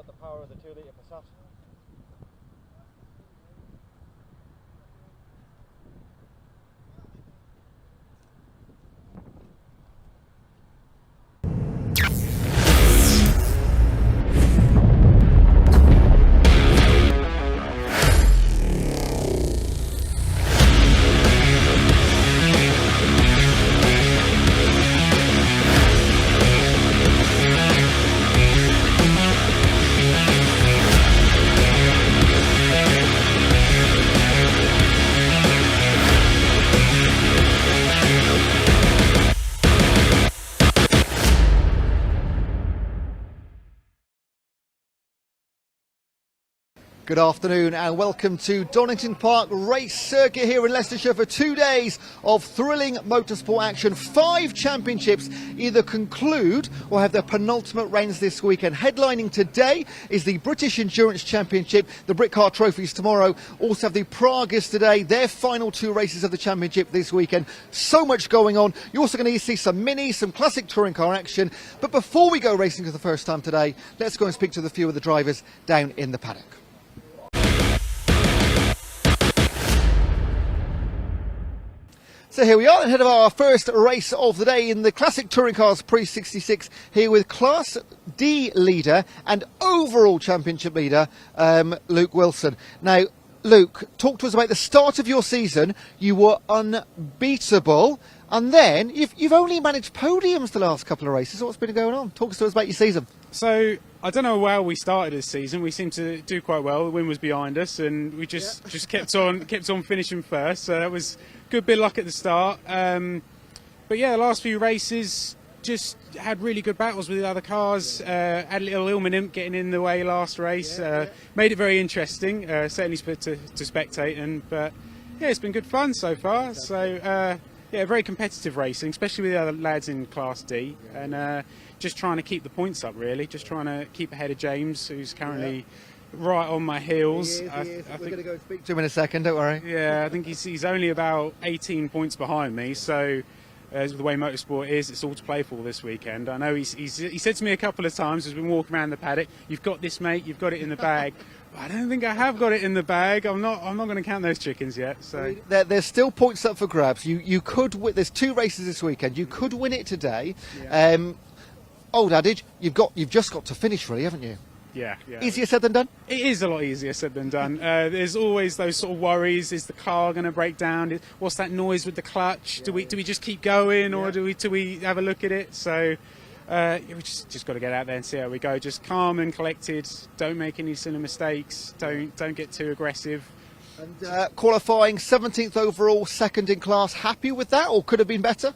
got the power of the 2 litre Passat. Good afternoon and welcome to Donington Park race circuit here in Leicestershire for 2 days of thrilling motorsport action. 5 championships either conclude or have their penultimate reigns this weekend. Headlining today is the British Endurance Championship, the Britcar Trophies tomorrow. Also have the Pragas today, their final 2 races of the championship this weekend. So much going on. You're also going to see some mini, some classic touring car action. But before we go racing for the first time today, let's go and speak to a few of the drivers down in the paddock. So here we are ahead of our first race of the day in the Classic Touring Cars Pre 66 here with Class D leader and overall championship leader Luke Wilson. Now Luke, talk to us about the start of your season. You were unbeatable and then you've only managed podiums the last couple of races. What's been going on? Talk to us about your season. So I don't know how we started this season. We seemed to do quite well. The win was behind us and we just kept on finishing first. So that was good bit of luck at the start, but yeah, the last few races just had really good battles with the other cars. Had a little Ilmenimp getting in the way last race, made it very interesting, certainly to spectate, but yeah, it's been good fun so far. So yeah, very competitive racing, especially with the other lads in Class D, and just trying to keep the points up really, just trying to keep ahead of James, who's currently right on my heels. He is. We're going to go speak to him in a second, don't worry. Yeah, I think he's only about 18 points behind me, so as the way motorsport is, it's all to play for this weekend. I know he said to me a couple of times as we've been walking around the paddock, "You've got this, mate, you've got it in the bag." I don't think I have got it in the bag. I'm not going to count those chickens yet. So there's still points up for grabs. You could win. There's 2 races this weekend. You could win it today. Yeah. Old adage, you've just got to finish, really, haven't you? Yeah. Easier said than done? It is a lot easier said than done. There's always those sort of worries. Is the car going to break down? What's that noise with the clutch? Do we just keep going, or do we have a look at it? So we just got to get out there and see how we go. Just calm and collected. Don't make any silly mistakes. Don't get too aggressive. And qualifying 17th overall, second in class. Happy with that, or could have been better?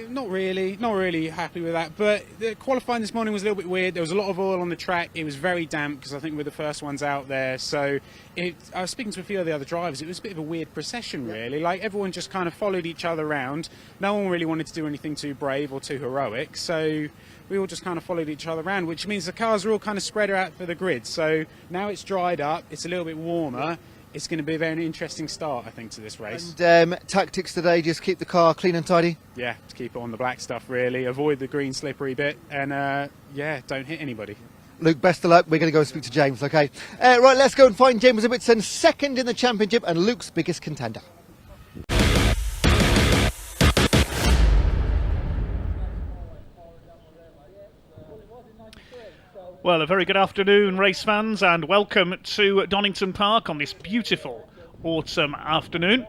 Not really happy with that, but the qualifying this morning was a little bit weird. There was a lot of oil on the track. It was very damp because I think we're the first ones out there, so I was speaking to a few of the other drivers. It was a bit of a weird procession really, like everyone just kind of followed each other around. No one really wanted to do anything too brave or too heroic, so we all just kind of followed each other around, which means the cars are all kind of spread out for the grid. So now it's dried up, it's a little bit warmer. It's going to be a very interesting start, I think, to this race. And tactics today, just keep the car clean and tidy? Yeah, to keep it on the black stuff, really. Avoid the green slippery bit and, yeah, don't hit anybody. Luke, best of luck. We're going to go and speak to James, OK? Right, let's go and find James Ibbotson, second in the championship and Luke's biggest contender. Well, a very good afternoon, race fans, and welcome to Donington Park on this beautiful autumn afternoon.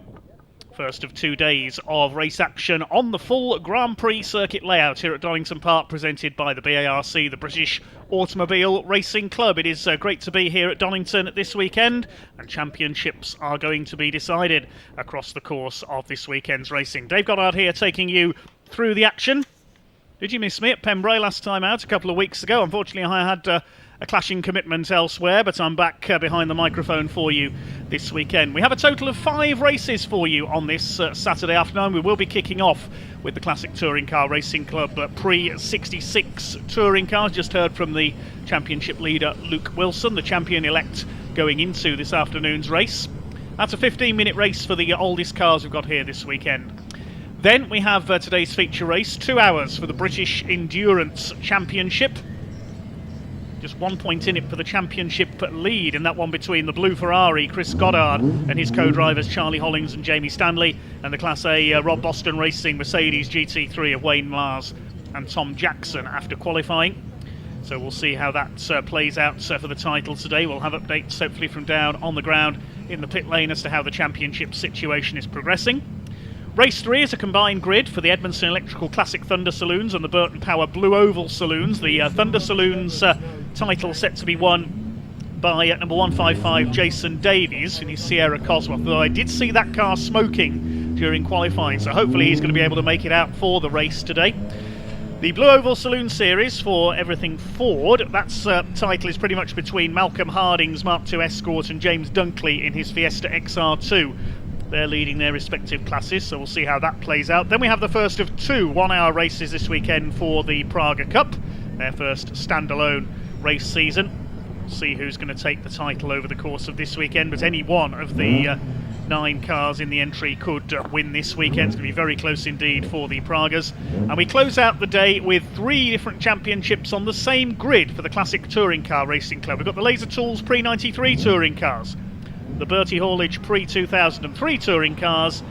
First of 2 days of race action on the full Grand Prix circuit layout here at Donington Park, presented by the BARC, the British Automobile Racing Club. It is great to be here at Donington this weekend, and championships are going to be decided across the course of this weekend's racing. Dave Goddard here taking you through the action. Did you miss me at Pembrey last time out a couple of weeks ago? Unfortunately, I had a clashing commitment elsewhere, but I'm back behind the microphone for you this weekend. We have a total of 5 races for you on this Saturday afternoon. We will be kicking off with the Classic Touring Car Racing Club Pre-66 touring cars. Just heard from the championship leader, Luke Wilson, the champion-elect going into this afternoon's race. That's a 15-minute race for the oldest cars we've got here this weekend. Then we have today's feature race, 2 hours for the British Endurance Championship. Just 1 point in it for the championship lead in that one between the blue Ferrari, Chris Goddard, and his co-drivers Charlie Hollings and Jamie Stanley, and the Class A Rob Boston Racing Mercedes GT3 of Wayne Mars and Tom Jackson after qualifying. So we'll see how that plays out for the title today. We'll have updates hopefully from down on the ground in the pit lane as to how the championship situation is progressing. Race 3 is a combined grid for the Edmondson Electrical Classic Thunder Saloons and the Burton Power Blue Oval Saloons. The Thunder Saloons title set to be won by number 155 Jason Davies in his Sierra Cosworth, though I did see that car smoking during qualifying, so hopefully he's going to be able to make it out for the race today. The Blue Oval Saloon Series for everything Ford, that title is pretty much between Malcolm Harding's Mark II Escort and James Dunkley in his Fiesta XR2. They're leading their respective classes, so we'll see how that plays out. Then we have the first of 2 one-hour races this weekend for the Praga Cup, their first standalone race season. We'll see who's going to take the title over the course of this weekend, but any one of the 9 cars in the entry could win this weekend. It's going to be very close indeed for the Pragas. And we close out the day with 3 different championships on the same grid for the Classic Touring Car Racing Club. We've got the Laser Tools Pre-93 touring cars, the Bertie Haulage Pre-2003 touring cars,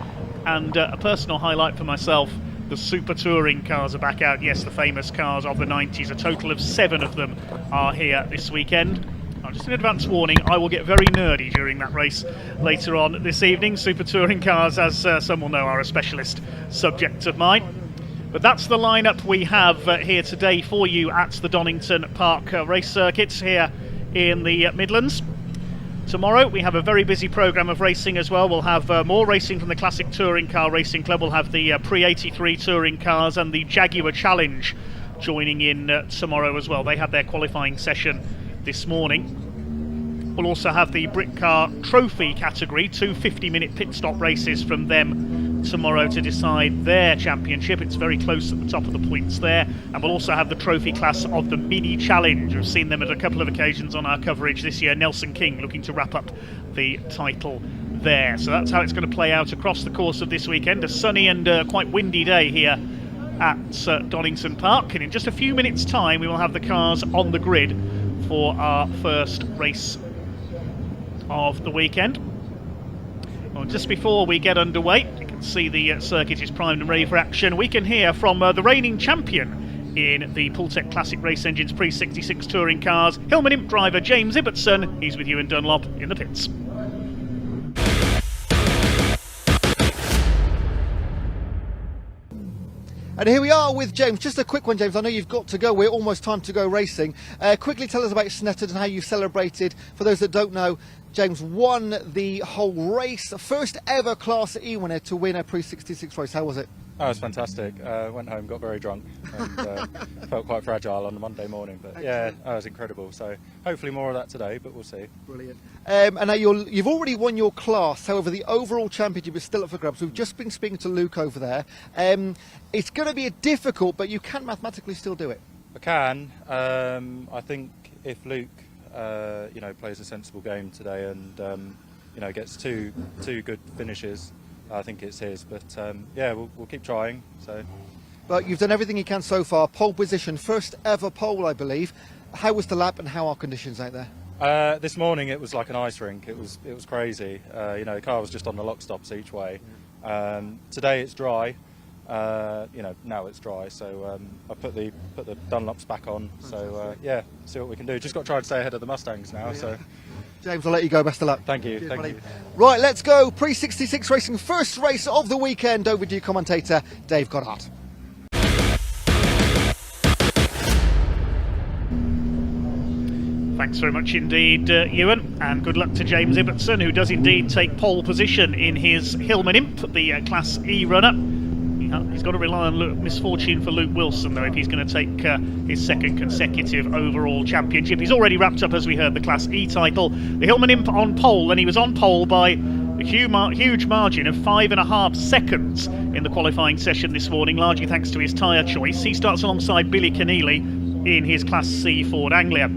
and a personal highlight for myself, the Super Touring cars are back out. Yes, the famous cars of the 90s. A total of 7 of them are here this weekend. Just an advance warning, I will get very nerdy during that race later on this evening. Super Touring cars, as some will know, are a specialist subject of mine. But that's the lineup we have here today for you at the Donington Park race circuit here in the Midlands. Tomorrow we have a very busy programme of racing as well. We'll have more racing from the Classic Touring Car Racing Club. We'll have the Pre-83 touring cars and the Jaguar Challenge joining in tomorrow as well. They had their qualifying session this morning. We'll also have the Brit Car Trophy category, 2 50-minute pit stop races from them tomorrow to decide their championship. It's very close at the top of the points there. And we'll also have the trophy class of the Mini Challenge. We've seen them at a couple of occasions on our coverage this year. Nelson King looking to wrap up the title there. So that's how it's going to play out across the course of this weekend. A sunny and quite windy day here at Donington Park. And in just a few minutes' time, we will have the cars on the grid for our first race of the weekend. Well, just before we get underway, you can see the circuit is primed and ready for action. We can hear from the reigning champion in the Pultec Classic Race Engines Pre-66 touring cars, Hillman Imp driver James Ibbotson. He's with Ewan Dunlop in the pits. And here we are with James. Just a quick one, James. I know you've got to go. We're almost time to go racing. Quickly tell us about Snettered and how you celebrated. For those that don't know, James won the whole race. First ever Class E winner to win a Pre-66 race. How was it? Oh, it was fantastic. Went home, got very drunk, and felt quite fragile on the Monday morning. But yeah, it was incredible. So hopefully more of that today, but we'll see. Brilliant. And now you've already won your class. However, the overall championship is still up for grabs. We've just been speaking to Luke over there. It's going to be difficult, but you can mathematically still do it. I can. I think if Luke, plays a sensible game today and gets two good finishes, I think it's his. But we'll keep trying. So. But you've done everything you can so far. Pole position, first ever pole, I believe. How was the lap and how are conditions out there? This morning it was like an ice rink. It was crazy. The car was just on the lock stops each way. Today it's dry. Now it's dry, so I put the Dunlops back on. So see what we can do. Just got to try and stay ahead of the Mustangs now. So James, I'll let you go. Best of luck. Thank you. Cheers, Thank buddy. you. Right, let's go. Pre-66 racing, first race of the weekend. Overdue commentator Dave Goddard. Thanks very much indeed, Ewan, and good luck to James Ibbotson, who does indeed take pole position in his Hillman Imp, the Class E runner. He's got to rely on misfortune for Luke Wilson, though, if he's going to take his second consecutive overall championship. He's already wrapped up, as we heard, the Class E title. The Hillman Imp on pole, and he was on pole by a huge margin of 5.5 seconds in the qualifying session this morning, largely thanks to his tyre choice. He starts alongside Billy Keneally in his Class C Ford Anglia.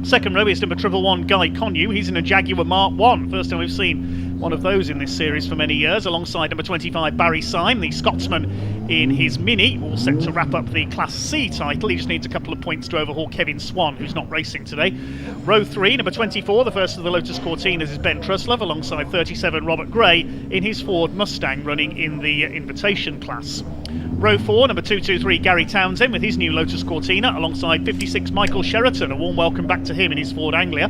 Second row is number 111 Guy Connew. He's in a Jaguar Mark 1. First time we've seen one of those in this series for many years, alongside number 25 Barry Syme, the Scotsman in his Mini, all set to wrap up the Class C title. He just needs a couple of points to overhaul Kevin Swan, who's not racing today. Row 3, number 24, the first of the Lotus Cortinas, is Ben Truslove, alongside 37 Robert Gray in his Ford Mustang, running in the invitation class. Row 4, number 223 Gary Townsend with his new Lotus Cortina, alongside 56 Michael Sheraton. A warm welcome back to him in his Ford Anglia.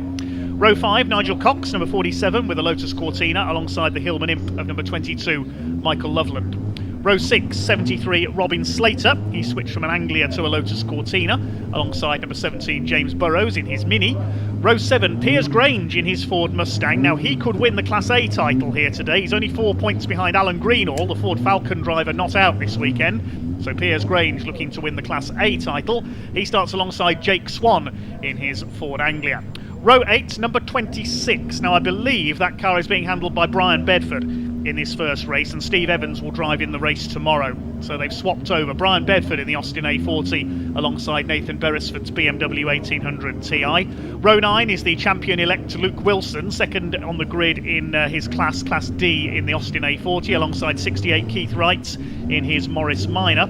Row 5, Nigel Cox, number 47 with a Lotus Cortina, alongside the Hillman Imp of number 22 Michael Loveland. Row 6, 73 Robin Slater. He switched from an Anglia to a Lotus Cortina, alongside number 17 James Burrows in his Mini. Row 7, Piers Grange in his Ford Mustang. Now, he could win the Class A title here today. He's only 4 points behind Alan Greenall, the Ford Falcon driver, not out this weekend. So Piers Grange looking to win the Class A title. He starts alongside Jake Swan in his Ford Anglia. Row 8, number 26. Now, I believe that car is being handled by Brian Bedford in this first race, and Steve Evans will drive in the race tomorrow. So they've swapped over. Brian Bedford in the Austin A40 alongside Nathan Beresford's BMW 1800 Ti. Row 9 is the champion-elect Luke Wilson, second on the grid in his Class D in the Austin A40, alongside 68 Keith Wright in his Morris Minor.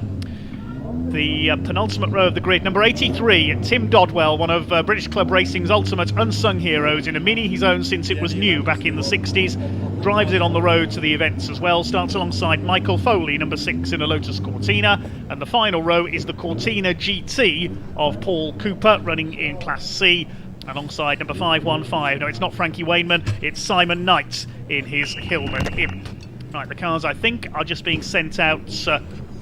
The penultimate row of the grid, number 83, Tim Dodwell, one of British Club Racing's ultimate unsung heroes, in a Mini he's owned since it was new back in the 60s. Drives it on the road to the events as well. Starts alongside Michael Foley, number 6 in a Lotus Cortina. And the final row is the Cortina GT of Paul Cooper, running in Class C, alongside number 515. No, it's not Frankie Wainman, it's Simon Knight in his Hillman Imp. Right, the cars, I think, are just being sent out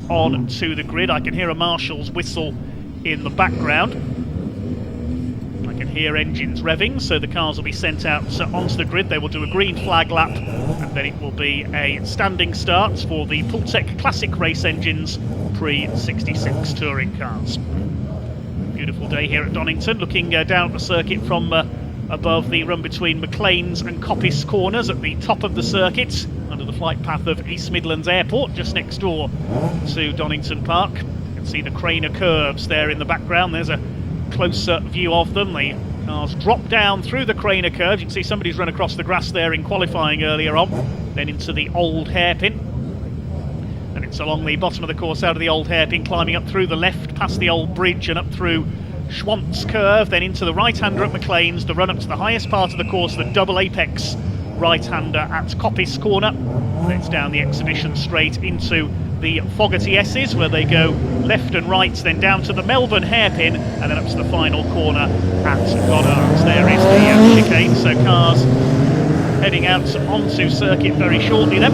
on to the grid. I can hear a marshal's whistle in the background. I can hear engines revving, so the cars will be sent out onto the grid. They will do a green flag lap, and then it will be a standing start for the Pultec Classic Race Engines pre-66 touring cars. Beautiful day here at Donington, looking down at the circuit from above the run between McLean's and Coppice corners at the top of the circuit, under the flight path of East Midlands Airport, just next door to Donington Park. You can see the Craner curves there in the background. There's a closer view of them. The cars drop down through the Craner curves. You can see somebody's run across the grass there in qualifying earlier on, then into the old hairpin. And it's along the bottom of the course out of the old hairpin, climbing up through the left, past the old bridge and up through Schwantz curve, then into the right-hander at McLean's, the run up to the highest part of the course, the double apex right-hander at Coppice corner. Then it's down the exhibition straight into the Fogarty S's, where they go left and right, then down to the Melbourne hairpin, and then up to the final corner at Goddard's. There is the chicane, so cars heading out onto circuit very shortly then.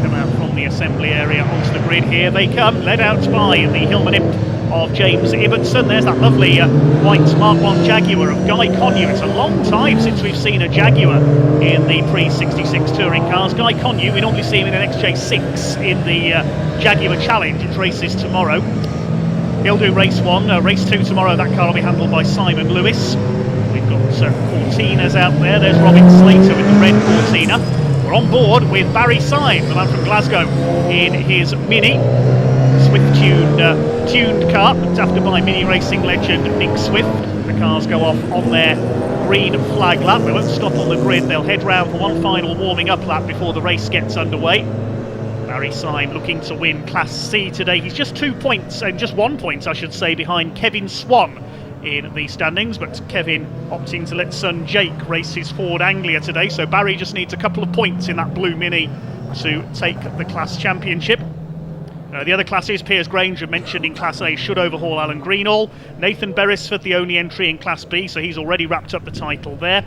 Come out from the assembly area onto the grid. Here they come, led out by the Hillman Imp of James Ibbotson. There's that lovely white Mark 1 Jaguar of Guy Connew. It's a long time since we've seen a Jaguar in the pre-66 touring cars. Guy Connew, we normally see him in an XJ6 in the Jaguar Challenge, which races tomorrow. He'll do race 1. Race 2 tomorrow, that car will be handled by Simon Lewis. We've got Cortinas out there. There's Robin Slater with the red Cortina. We're on board with Barry Syme, the man from Glasgow, in his Mini. Swift tuned car, looked after by Mini racing legend Nick Swift. The cars go off on their green flag lap. They won't stop on the grid. They'll head round for one final warming up lap before the race gets underway. Barry Syme looking to win Class C today. He's just 2 points, and just 1 point I should say, behind Kevin Swan in the standings, but Kevin opting to let son Jake race his Ford Anglia today, so Barry just needs a couple of points in that blue Mini to take the class championship. The other classes, Piers Grange, mentioned in Class A, should overhaul Alan Greenall. Nathan Beresford, the only entry in Class B, so he's already wrapped up the title there.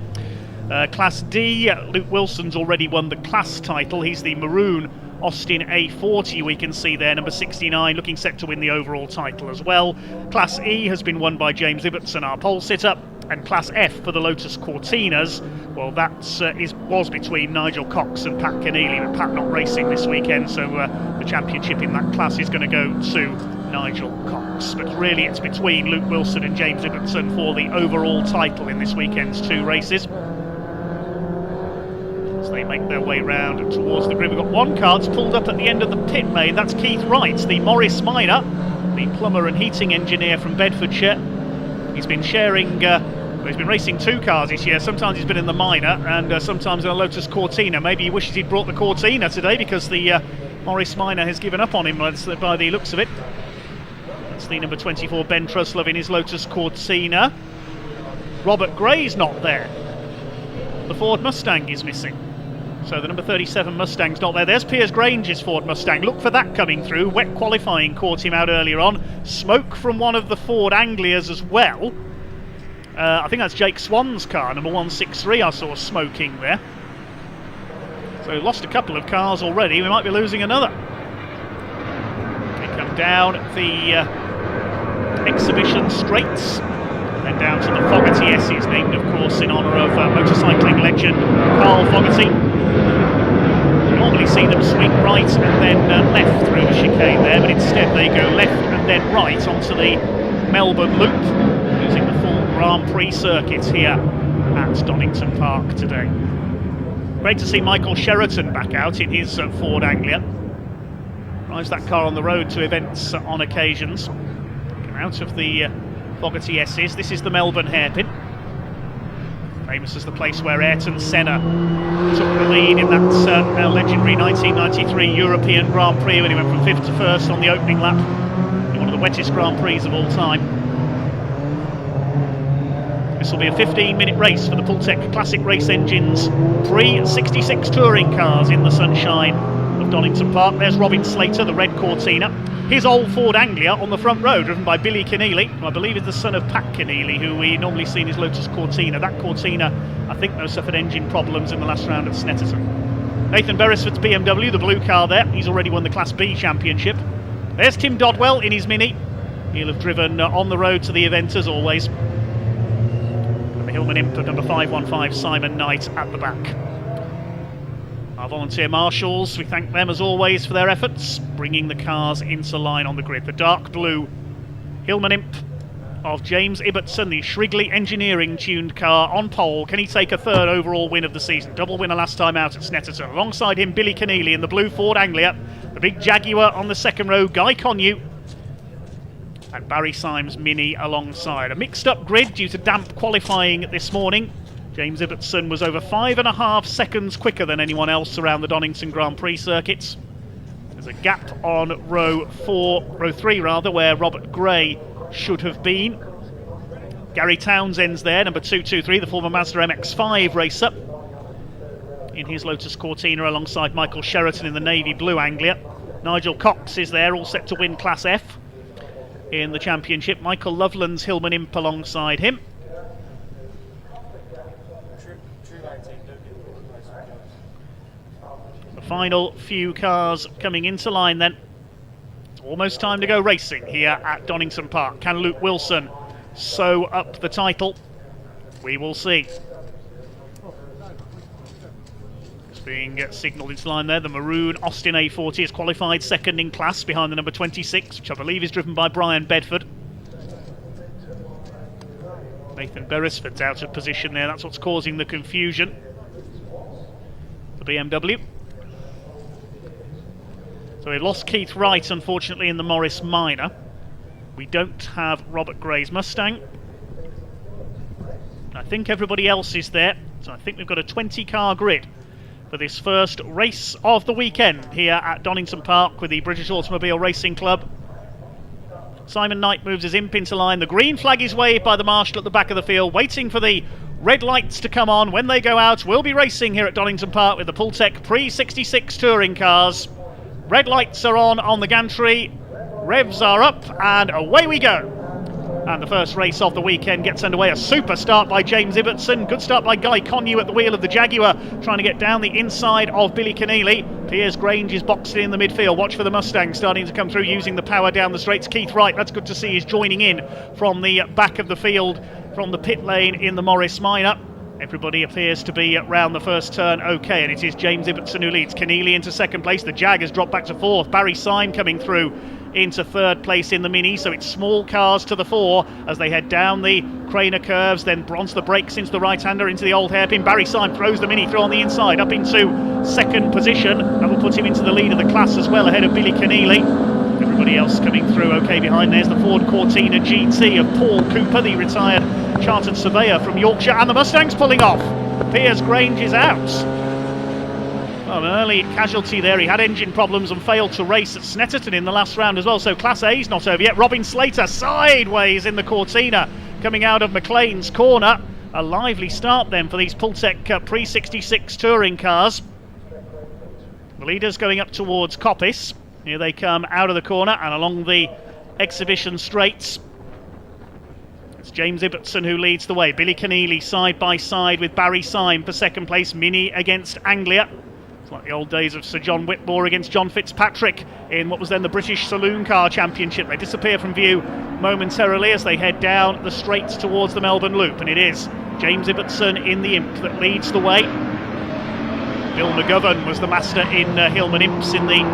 Class D, Luke Wilson's already won the class title. He's the maroon Austin A40 we can see there, number 69, looking set to win the overall title as well. Class E has been won by James Ibbotson, our pole sitter. And Class F for the Lotus Cortinas, well, that was between Nigel Cox and Pat Keneally, but Pat not racing this weekend, so the championship in that class is going to go to Nigel Cox. But really it's between Luke Wilson and James Ibbotson for the overall title in this weekend's 2 races. As they make their way round towards the grid, we've got one car that's pulled up at the end of the pit lane. That's Keith Wright, the Morris Minor, the plumber and heating engineer from Bedfordshire. He's been sharing Well, he's been racing 2 cars this year. Sometimes he's been in the Minor and sometimes in a Lotus Cortina. Maybe he wishes he'd brought the Cortina today because the Morris Minor has given up on him by the looks of it. That's the number 24 Ben Truslove in his Lotus Cortina. Robert Gray's not there. The Ford Mustang is missing. So the number 37 Mustang's not there. There's Piers Grange's Ford Mustang. Look for that coming through. Wet qualifying caught him out earlier on. Smoke from one of the Ford Anglias as well. I think that's Jake Swan's car, number 163. I saw smoking there. So we've lost a couple of cars already. We might be losing another. We come down the exhibition straights. Then down to the Fogarty S's, named of course in honour of motorcycling legend Carl Fogarty. You normally see them swing right and then left through the chicane there, but instead they go left and then right onto the Melbourne Loop, using the full Grand Prix circuit here at Donington Park today. Great to see Michael Sheraton back out in his Ford Anglia. Drives that car on the road to events on occasions. Come out of the Fogarty S's. This is the Melbourne hairpin, famous as the place where Ayrton Senna took the lead in that legendary 1993 European Grand Prix when he went from 5th to 1st on the opening lap in one of the wettest Grand Prix of all time. This will be a 15-minute race for the Pultec Classic Race Engines pre-66 touring cars in the sunshine of Donington Park. There's Robin Slater, the red Cortina. His old Ford Anglia on the front row, driven by Billy Keneally, who I believe is the son of Pat Keneally, who we normally see in his Lotus Cortina. That Cortina, I think, though, suffered engine problems in the last round at Snetterton. Nathan Beresford's BMW, the blue car there. He's already won the Class B championship. There's Tim Dodwell in his Mini. He'll have driven on the road to the event as always. And the Hillman Imp of number 515, Simon Knight, at the back. Our volunteer marshals, we thank them as always for their efforts, bringing the cars into line on the grid. The dark blue Hillman Imp of James Ibbotson, the Shrigley Engineering tuned car on pole. Can he take a 3rd overall win of the season? Double winner last time out at Snetterton. Alongside him, Billy Keneally in the blue Ford Anglia. The big Jaguar on the 2nd row, Guy Connew. And Barry Symes' Mini alongside. A mixed up grid due to damp qualifying this morning. James Ibbotson was over 5.5 seconds quicker than anyone else around the Donington Grand Prix circuits. There's a gap on row 3 where Robert Gray should have been. Gary Townsend's there, number 223, the former Mazda MX-5 racer, in his Lotus Cortina alongside Michael Sheraton in the navy blue Anglia. Nigel Cox is there, all set to win Class F in the championship. Michael Loveland's Hillman Imp alongside him. The final few cars coming into line then. It's almost time to go racing here at Donington Park. Can Luke Wilson sew up the title? We will see. It's being signalled into line there. The maroon Austin A40 is qualified 2nd in class behind the number 26, which I believe is driven by Brian Bedford. Nathan Beresford's out of position there. That's what's causing the confusion. The BMW. So we've lost Keith Wright, unfortunately, in the Morris Minor. We don't have Robert Gray's Mustang. I think everybody else is there. So I think we've got a 20-car grid for this first race of the weekend here at Donington Park with the British Automobile Racing Club. Simon Knight moves his Imp into line. The green flag is waved by the marshal at the back of the field, waiting for the red lights to come on. When they go out, we'll be racing here at Donington Park with the Pultec pre-66 touring cars. Red lights are on the gantry, revs are up, and away we go. And the first race of the weekend gets underway. A super start by James Ibbotson. Good start by Guy Connew at the wheel of the Jaguar, trying to get down the inside of Billy Keneally. Piers Grange is boxed in the midfield. Watch for the Mustang starting to come through, using the power down the straights. Keith Wright, that's good to see, is joining in from the back of the field, from the pit lane in the Morris Minor. Everybody appears to be round the first turn okay, and it is James Ibbotson who leads. Keneally into 2nd place. The Jag has dropped back to 4th. Barry Syme coming through into 3rd place in the Mini, so it's small cars to the fore as they head down the Craner curves, then onto the brakes into the right-hander, into the old hairpin. Barry Syme throws the Mini through on the inside, up into 2nd position. That will put him into the lead of the class as well, ahead of Billy Keneally. Everybody else coming through okay behind. There's the Ford Cortina GT of Paul Cooper, the retired chartered surveyor from Yorkshire, and the Mustang's pulling off. Piers Grange is out. Well, an early casualty there. He had engine problems and failed to race at Snetterton in the last round as well, so Class A's not over yet. Robin Slater sideways in the Cortina coming out of McLean's corner. A lively start then for these Pultec Pre-66 touring cars. The leaders going up towards Coppice. Here they come out of the corner and along the exhibition straights. It's James Ibbotson who leads the way. Billy Keneally side by side with Barry Syme for second place. Mini against Anglia. It's like the old days of Sir John Whitmore against John Fitzpatrick in what was then the British Saloon Car Championship. They disappear from view momentarily as they head down the straights towards the Melbourne Loop, and it is James Ibbotson in the Imp that leads the way. Bill McGovern was the master in Hillman Imps in the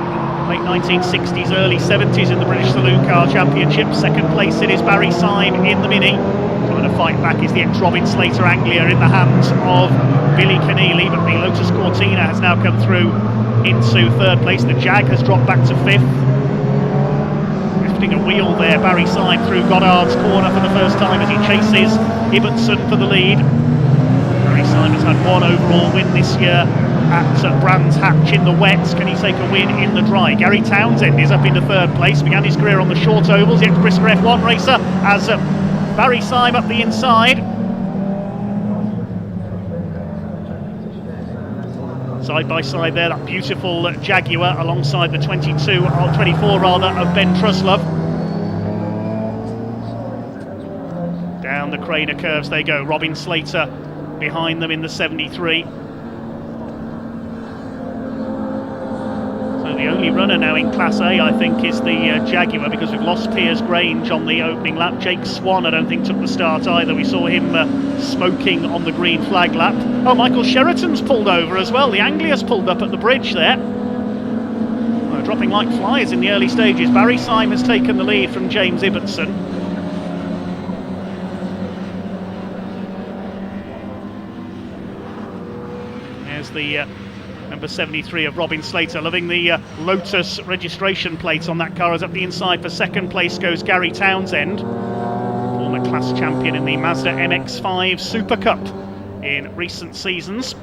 late 1960s, early 70s in the British Saloon Car Championship. Second place it is Barry Syme in the Mini. Trying to fight back is the ex-Robin Slater Anglia in the hands of Billy Keneally, but the Lotus Cortina has now come through into third place. The Jag has dropped back to fifth. Lifting a wheel there, Barry Syme through Goddard's corner for the first time as he chases Ibbotson for the lead. Barry Syme has had one overall win this year at Brands Hatch in the wet. Can he take a win in the dry? Gary Townsend is up into third place. Began his career on the short ovals. The ex-Brisker F1 racer as Barry Syme up the inside. Side by side there, that beautiful Jaguar alongside the 24 of Ben Truslove. Down the Craner curves they go. Robin Slater behind them in the 73. So the only runner now in Class A, I think, is the Jaguar, because we've lost Piers Grange on the opening lap. Jake Swan, I don't think, took the start either. We saw him smoking on the green flag lap. Oh, Michael Sheraton's pulled over as well. The Anglia's pulled up at the bridge there. Dropping like flies in the early stages. Barry Syme has taken the lead from James Ibbotson. There's the number 73 of Robin Slater, loving the Lotus registration plate on that car. As up the inside for second place goes Gary Townsend, former class champion in the Mazda MX-5 Super Cup in recent seasons.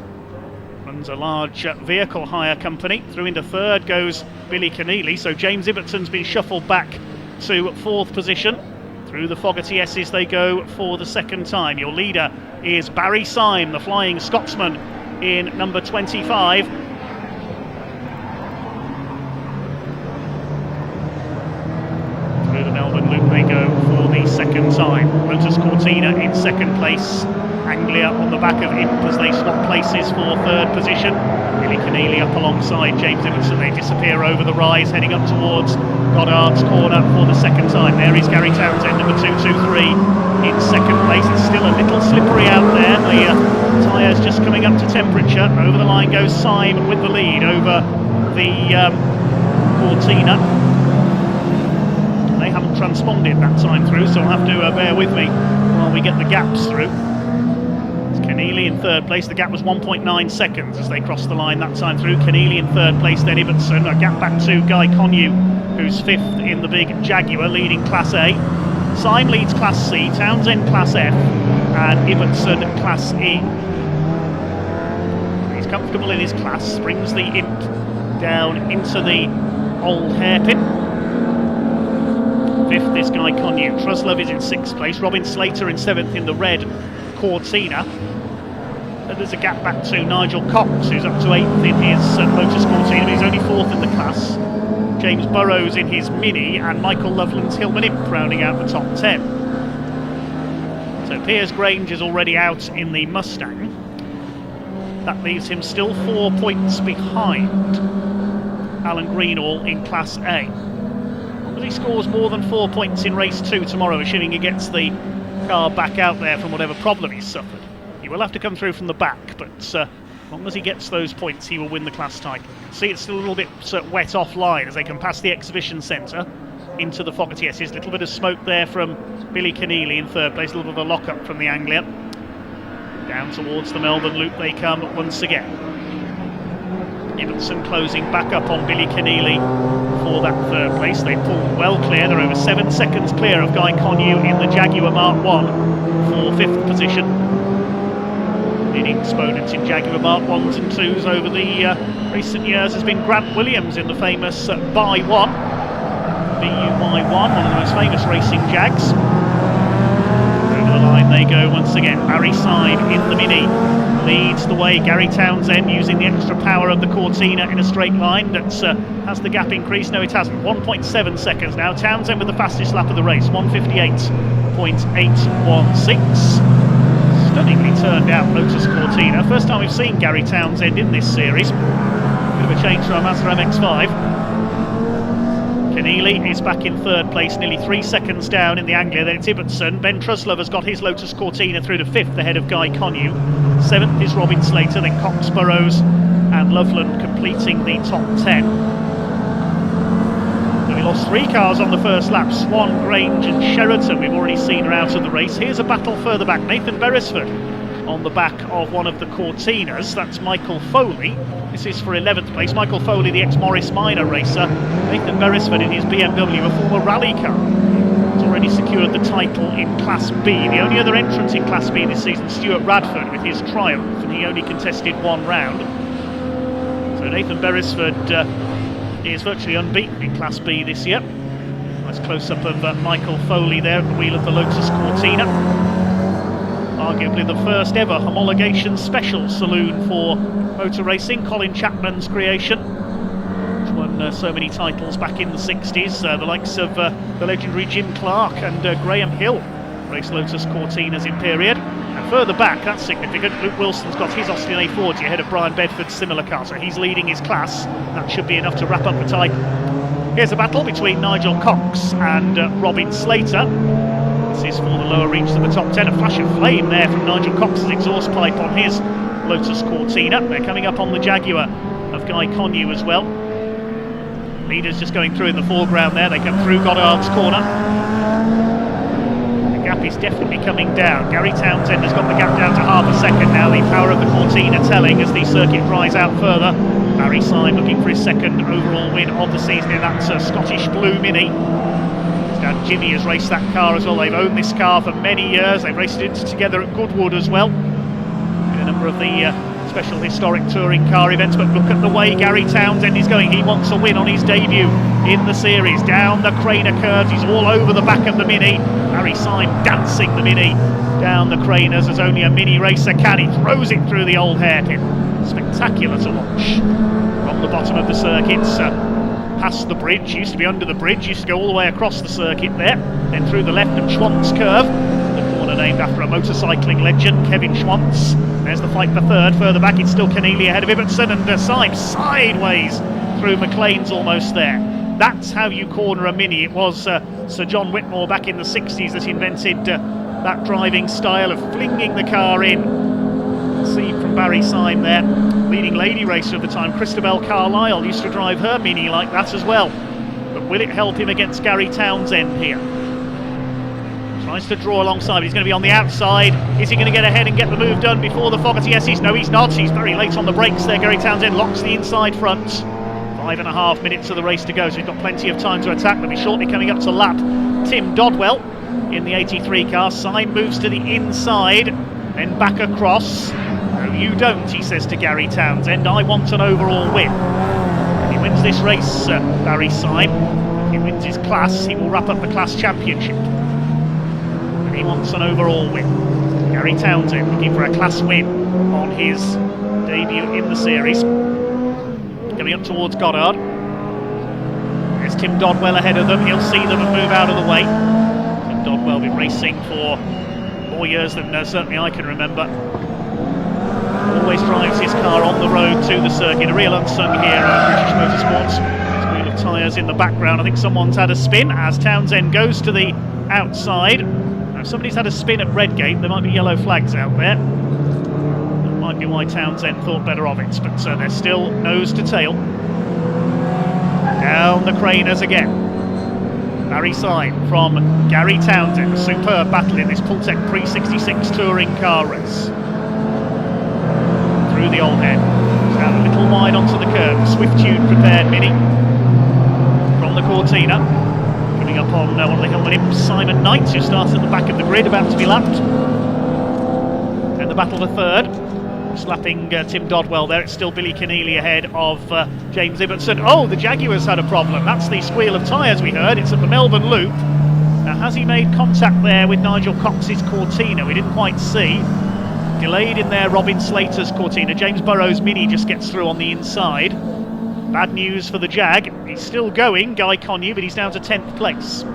Runs a large vehicle hire company. Through into third goes Billy Keneally, so James Ibbotson's been shuffled back to fourth position. Through the Fogarty S's they go for the second time. Your leader is Barry Syme, the Flying Scotsman, in number 25. Through the Melbourne Loop they go for the second time. Lotus Cortina in second place. Anglia on the back of Imp as they swap places for third position. Billy Keneally up alongside James Ibbotson. They disappear over the rise, heading up towards Goddard's corner for the second time. There is Gary Townsend, number 223, in second place. It's still a little slippery out there. The tyres just coming up to temperature. Over the line goes Syme with the lead over the Cortina. They haven't transponded that time through, so I'll have to bear with me while we get the gaps through. Keneally in third place. The gap was 1.9 seconds as they crossed the line that time through. Keneally in third place, then Ibbotson. A gap back to Guy Connew, who's fifth in the big Jaguar, leading Class A. Syme leads Class C, Townsend Class F, and Ibbotson Class E. He's comfortable in his class, brings the Imp down into the old hairpin. Fifth is Guy Connew. Truslove is in sixth place. Robin Slater in seventh in the red Cortina. And there's a gap back to Nigel Cox, who's up to eighth in his Lotus Cortina, but he's only fourth in the class. James Burrows in his Mini, and Michael Loveland's Hillman Imp rounding out the top 10. So Piers Grange is already out in the Mustang. That leaves him still 4 points behind Alan Greenall in Class A. But he scores more than 4 points in race 2 tomorrow, assuming he gets the car back out there from whatever problem he's suffered. He will have to come through from the back, but as long as he gets those points, he will win the class title. See, it's still a little bit wet offline as they can pass the exhibition centre into the Fogarty S's. A little bit of smoke there from Billy Keneally in third place, a little bit of a lock-up from the Anglia. Down towards the Melbourne Loop they come once again. Ibbotson closing back up on Billy Keneally for that third place. They pulled well clear. They're over 7 seconds clear of Guy Connew in the Jaguar Mark 1 for 5th position. Leading exponents in Jaguar Mark 1s and 2s over the recent years has been Grant Williams in the famous BUY-1, BUY-1, one of the most famous racing Jags. Over the line they go once again. Barry Syme in the Mini leads the way. Gary Townsend using the extra power of the Cortina in a straight line. That has the gap increased? No, it hasn't. 1.7 seconds now. Townsend with the fastest lap of the race, 1:58.816. Stunningly turned out Lotus Cortina. First time we've seen Gary Townsend in this series. Bit of a change from a Mazda MX-5. Keneally is back in third place, nearly 3 seconds down in the Anglia. Then it's Ibbotson. Ben Truslove has got his Lotus Cortina through to 5th ahead of Guy Connew. 7th is Robin Slater, then Cox, Burrows and Loveland completing the top 10. So we lost 3 cars on the first lap. Swan, Grange and Sheraton we've already seen are out of the race. Here's a battle further back. Nathan Beresford on the back of one of the Cortinas. That's Michael Foley. This is for 11th place. Michael Foley, the ex-Morris Minor racer. Nathan Beresford in his BMW, a former rally car. He's already secured the title in Class B. The only other entrant in Class B this season, Stuart Radford, with his Triumph, and he only contested 1 round. So Nathan Beresford is virtually unbeaten in Class B this year. Nice close-up of Michael Foley there at the wheel of the Lotus Cortina. Arguably the first ever homologation special saloon for motor racing, Colin Chapman's creation, which won so many titles back in the 60s. The likes of the legendary Jim Clark and Graham Hill raced Lotus Cortinas in period. And further back, that's significant, Luke Wilson's got his Austin A40 ahead of Brian Bedford's similar car, so he's leading his class. That should be enough to wrap up the title. Here's a battle between Nigel Cox and Robin Slater. This is for the lower reaches of the top 10. A flash of flame there from Nigel Cox's exhaust pipe on his Lotus Cortina. They're coming up on the Jaguar of Guy Connew as well. Leaders just going through in the foreground there. They come through Goddard's corner. The gap is definitely coming down. Gary Townsend has got the gap down to half a second now. The power of the Cortina telling as the circuit dries out further. Barry Syme looking for his second overall win of the season in that Scottish Blue Mini. Now Jimmy has raced that car as well. They've owned this car for many years. They've raced it together at Goodwood as well, in a number of the special historic touring car events. But look at the way Gary Townsend is going. He wants a win on his debut in the series. Down the Craner curves, he's all over the back of the Mini. Barry Syme dancing the Mini down the Craners as only a Mini racer can. He throws it through the old hairpin. Spectacular to watch from the bottom of the circuit. Past the bridge, used to be under the bridge, used to go all the way across the circuit there, then through the left of Schwantz curve, the corner named after a motorcycling legend, Kevin Schwantz. There's the fight for third. Further back it's still Keneally ahead of Ibbotson, and Syme sideways through McLean's almost there. That's how you corner a Mini. It was Sir John Whitmore back in the 60s that invented that driving style of flinging the car in. See from Barry Syme there. Leading lady racer of the time, Christabel Carlisle, used to drive her Mini like that as well. But will it help him against Gary Townsend here? Tries to draw alongside, but he's going to be on the outside. Is he going to get ahead and get the move done before the Fogarty? Yes, he's not. He's very late on the brakes there. Gary Townsend locks the inside front. 5.5 minutes of the race to go, so he's got plenty of time to attack. They'll be shortly coming up to lap Tim Dodwell in the 83 car. Syme moves to the inside, then back across. No, you don't, he says to Gary Townsend. I want an overall win. If he wins this race, Barry Syme, if he wins his class, he will wrap up the class championship. And he wants an overall win. Gary Townsend looking for a class win on his debut in the series. Coming up towards Goddard. There's Tim Dodwell ahead of them. He'll see them and move out of the way. Tim Dodwell been racing for more years than certainly I can remember. Always drives his car on the road to the circuit. A real unsung hero of British motorsports. His wheel of tyres in the background. I think someone's had a spin as Townsend goes to the outside. Now, if somebody's had a spin at Redgate, there might be yellow flags out there. That might be why Townsend thought better of it. But they're still nose to tail. Down the Craners again. Barry Syme from Gary Townsend. A superb battle in this Pultec Pre-66 touring car race. Through the old head, down a little wide onto the curve. Swift Tune prepared Mini. Cortina. Coming up on one of the hill with him, Simon Knight, who starts at the back of the grid, about to be lapped. And the battle for third, slapping Tim Dodwell there. It's still Billy Keneally ahead of James Ibbotson. Oh, the Jaguar's had a problem. That's the squeal of tyres we heard. It's at the Melbourne Loop. Now, has he made contact there with Nigel Cox's Cortina? We didn't quite see. Delayed in there, Robin Slater's Cortina. James Burrows' Mini just gets through on the inside. Bad news for the Jag. He's still going, Guy Connew, but he's down to 10th place.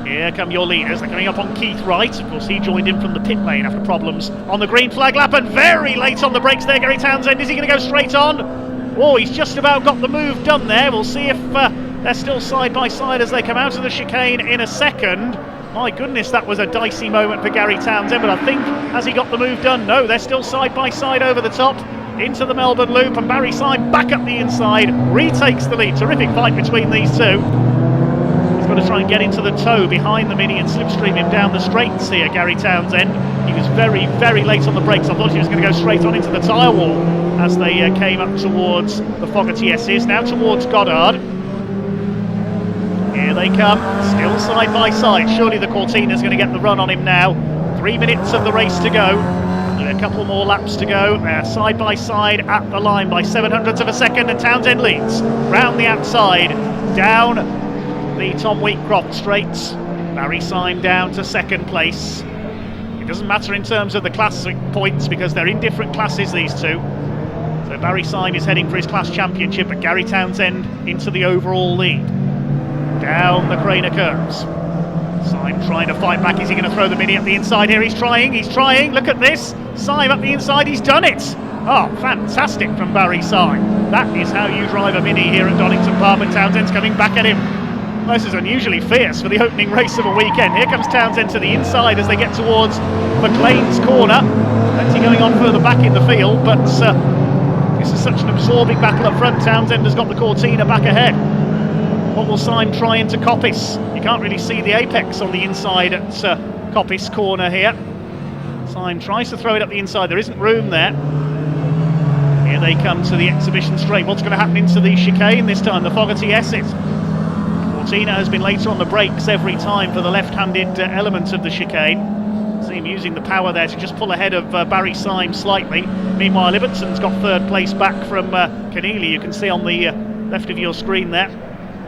Here come your leaders. They're coming up on Keith Wright. Of course, he joined in from the pit lane after problems on the green flag lap, and very late on the brakes there, Gary Townsend. Is he going to go straight on? Oh, he's just about got the move done there. We'll see if they're still side by side as they come out of the chicane in a second. My goodness, that was a dicey moment for Gary Townsend, but I think, has he got the move done? No, they're still side by side over the top into the Melbourne Loop, and Barry Syme back up the inside, retakes the lead. Terrific fight between these two. He's got to try and get into the toe behind the Mini and slipstream him down the straights here, Gary Townsend. He was very, very late on the brakes. I thought he was going to go straight on into the tyre wall as they came up towards the Fogarty S's, now towards Goddard. Here they come, still side by side. Surely the Cortina's going to get the run on him now. 3 minutes of the race to go. A couple more laps to go. They're side by side at the line by 700ths of a second, and Townsend leads. Round the outside, down the Tom Wheatcroft straights. Barry Syme down to second place. It doesn't matter in terms of the classic points because they're in different classes, these two. So Barry Syme is heading for his class championship, but Gary Townsend into the overall lead. Down the Craner curves. Syme trying to fight back. Is he going to throw the Mini up the inside here? He's trying. Look at this. Syme up the inside, he's done it. Oh, fantastic from Barry Syme. That is how you drive a Mini here at Donington Park, and Townsend's coming back at him. Well, this is unusually fierce for the opening race of a weekend. Here comes Townsend to the inside as they get towards McLean's corner. Plenty going on further back in the field, but this is such an absorbing battle up front. Townsend has got the Cortina back ahead. What will Syme try into Coppice? You can't really see the apex on the inside at Coppice corner here. Syme tries to throw it up the inside. There isn't room there. Here they come to the exhibition straight. What's going to happen into the chicane this time? The Fogarty Essex. Cortina has been later on the brakes every time for the left-handed element of the chicane. See him using the power there to just pull ahead of Barry Syme slightly. Meanwhile, Ibbotson's got third place back from Keneally. You can see on the left of your screen there.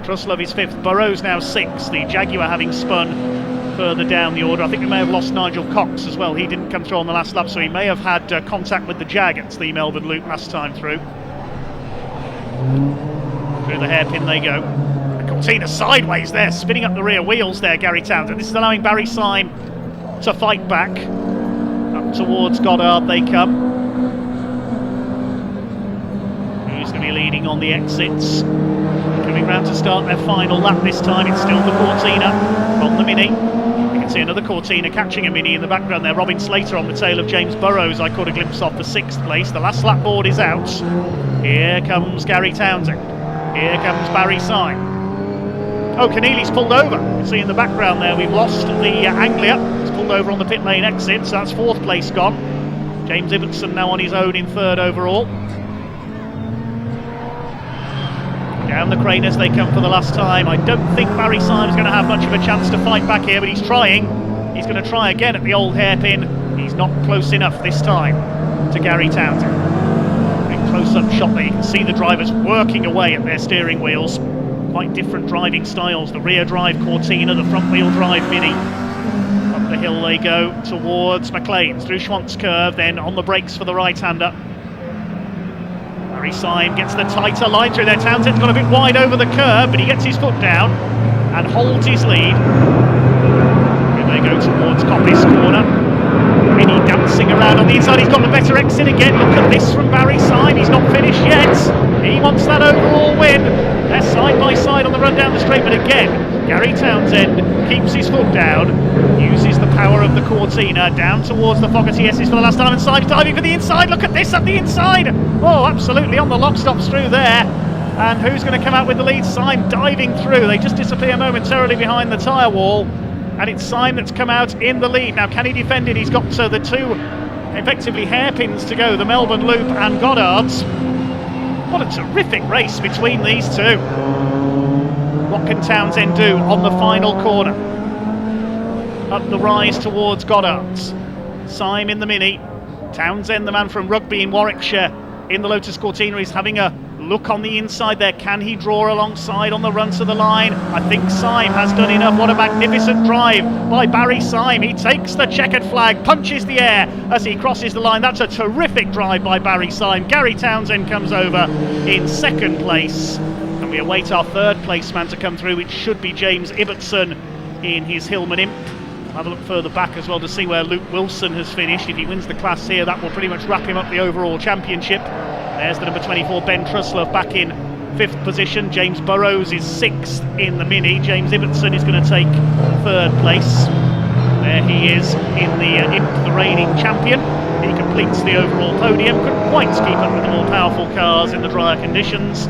Truslove is fifth, Burrows now sixth, the Jaguar having spun further down the order. I think we may have lost Nigel Cox as well. He didn't come through on the last lap, so he may have had contact with the Jag at the Melbourne Loop last time through. Through the hairpin they go. Cortina sideways there, spinning up the rear wheels there, Gary Townsend. This is allowing Barry Syme to fight back. Up towards Goddard they come. Who's going to be leading on the exits? Coming round to start their final lap this time. It's still the Cortina from the Mini. You can see another Cortina catching a Mini in the background there. Robin Slater on the tail of James Burrows. I caught a glimpse of the sixth place. The last lap board is out. Here comes Gary Townsend. Here comes Barry Syme. Oh, Keneally's pulled over. You can see in the background there we've lost the Anglia. He's pulled over on the pit lane exit, so that's fourth place gone. James Ibbotson now on his own in third overall. Down the crane as they come for the last time. I don't think Barry Syme's going to have much of a chance to fight back here, but he's trying. He's going to try again at the old hairpin. He's not close enough this time to Gary Townsend. A close-up shot there. You can see the drivers working away at their steering wheels. Quite different driving styles. The rear drive Cortina, the front wheel drive Mini. Up the hill they go towards McLean's through Schwantz curve, then on the brakes for the right-hander. Barry Syme gets the tighter line through there. Townsend's gone a bit wide over the curve, but he gets his foot down and holds his lead. Here they go towards Coppice corner. Mini dancing around on the inside. He's got the better exit again. Look at this from Barry Syme. He's not finished yet. He wants that overall win. They're side by side on the run down the straight, but again, Gary Townsend keeps his foot down, uses the power of the Cortina down towards the Fogarty S's for the last time, and Syme diving for the inside. Look at this up the inside. Oh, absolutely on the lock stops through there. And who's going to come out with the lead? Syme diving through. They just disappear momentarily behind the tyre wall, and it's Syme that's come out in the lead. Now, can he defend it? He's got the two effectively hairpins to go, the Melbourne Loop and Goddard's. What a terrific race between these two. What can Townsend do on the final corner? Up the rise towards Goddard's. Syme in the Mini. Townsend, the man from Rugby in Warwickshire, in the Lotus Cortina, is having a look on the inside there. Can he draw alongside on the run to the line? I think Syme has done enough. What a magnificent drive by Barry Syme. He takes the checkered flag, punches the air as he crosses the line. That's a terrific drive by Barry Syme. Gary Townsend comes over in second place, and we await our third place man to come through, which should be James Ibbotson in his Hillman Imp. Have a look further back as well to see where Luke Wilson has finished. If he wins the class here, that will pretty much wrap him up the overall championship. There's the number 24 Ben Truslove back in 5th position. James Burrows is 6th in the Mini. James Ibbotson is going to take 3rd place. There he is in the Imp, the reigning champion. He completes the overall podium. Couldn't quite keep up with the more powerful cars in the drier conditions.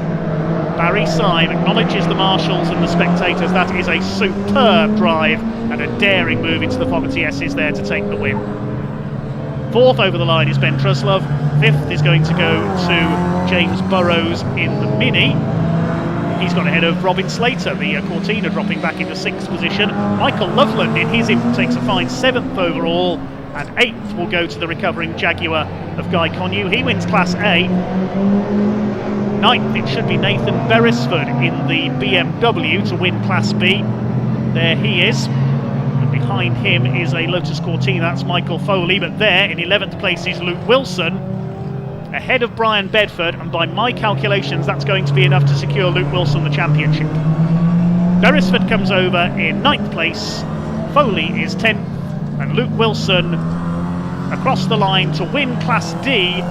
Barry Syme acknowledges the marshals and the spectators. That is a superb drive and a daring move into the Fogarty S's there to take the win. 4th over the line is Ben Truslove. 5th is going to go to James Burrows in the Mini. He's got ahead of Robin Slater, the Cortina dropping back into 6th position. Michael Loveland in his Imp takes a fine 7th overall, and 8th will go to the recovering Jaguar of Guy Connew. He wins Class A. 9th, it should be Nathan Beresford in the BMW to win Class B. There he is. And behind him is a Lotus Cortina, that's Michael Foley. But there, in 11th place, is Luke Wilson, ahead of Brian Bedford. And by my calculations, that's going to be enough to secure Luke Wilson the championship. Beresford comes over in 9th place. Foley is 10th. And Luke Wilson across the line to win Class D.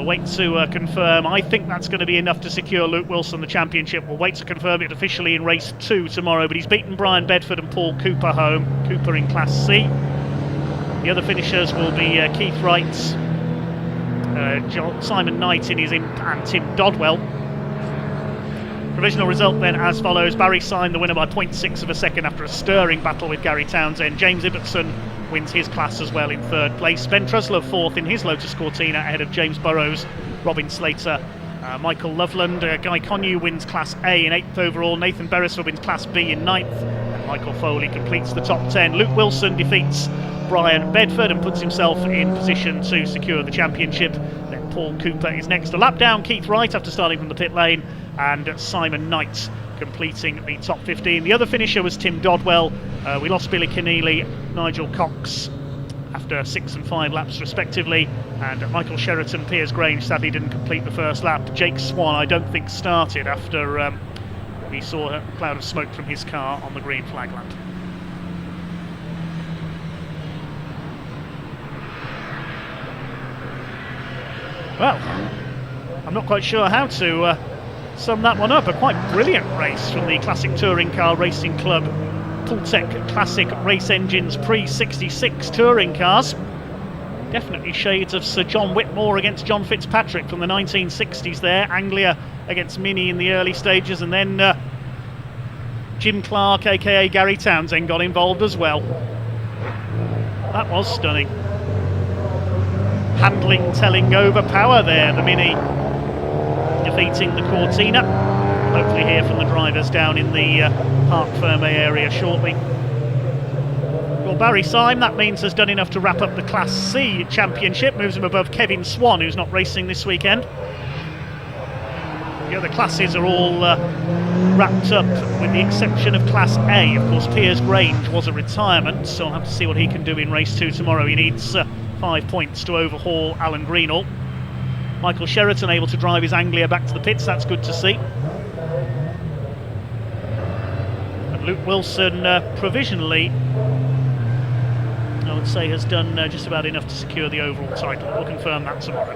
Wait to confirm. I think that's going to be enough to secure Luke Wilson the championship. We'll wait to confirm it officially in race 2 tomorrow, but he's beaten Brian Bedford and Paul Cooper home. Cooper in Class C. The other finishers will be Keith Wright, Simon Knight in his Imp, and Tim Dodwell. Provisional result then as follows. Barry Syme the winner by 0.6 of a second after a stirring battle with Gary Townsend. James Ibbotson wins his class as well in 3rd place. Ben Truslove 4th in his Lotus Cortina ahead of James Burrows, Robin Slater, Michael Loveland. Guy Connew wins Class A in 8th overall. Nathan Beresford wins Class B in 9th. And Michael Foley completes the top 10. Luke Wilson defeats Brian Bedford and puts himself in position to secure the championship. Then Paul Cooper is next. A lap down Keith Wright after starting from the pit lane, and Simon Knight completing the top 15. The other finisher was Tim Dodwell. We lost Billy Keneally, Nigel Cox after 6 and 5 laps respectively, and Michael Sheraton, Piers Grange sadly didn't complete the first lap. Jake Swan I don't think started after he saw a cloud of smoke from his car on the green flag lap. Well, I'm not quite sure how to sum that one up. A quite brilliant race from the Classic Touring Car Racing Club Pultec Classic Race Engines Pre-66 touring cars. Definitely shades of Sir John Whitmore against John Fitzpatrick from the 1960s there. Anglia against Mini in the early stages, and then Jim Clark aka Gary Townsend got involved as well. That was stunning. Handling telling over power there, the Mini defeating the Cortina. Hopefully hear from the drivers down in the Parc Ferme area shortly. Well, Barry Syme, that means, has done enough to wrap up the Class C championship, moves him above Kevin Swan, who's not racing this weekend. The other classes are all wrapped up with the exception of Class A. Of course, Piers Grange was a retirement, so I'll have to see what he can do in race 2 tomorrow. He needs 5 points to overhaul Alan Greenall. Michael Sheraton able to drive his Anglia back to the pits, that's good to see. And Luke Wilson provisionally, I would say, has done just about enough to secure the overall title. We'll confirm that tomorrow.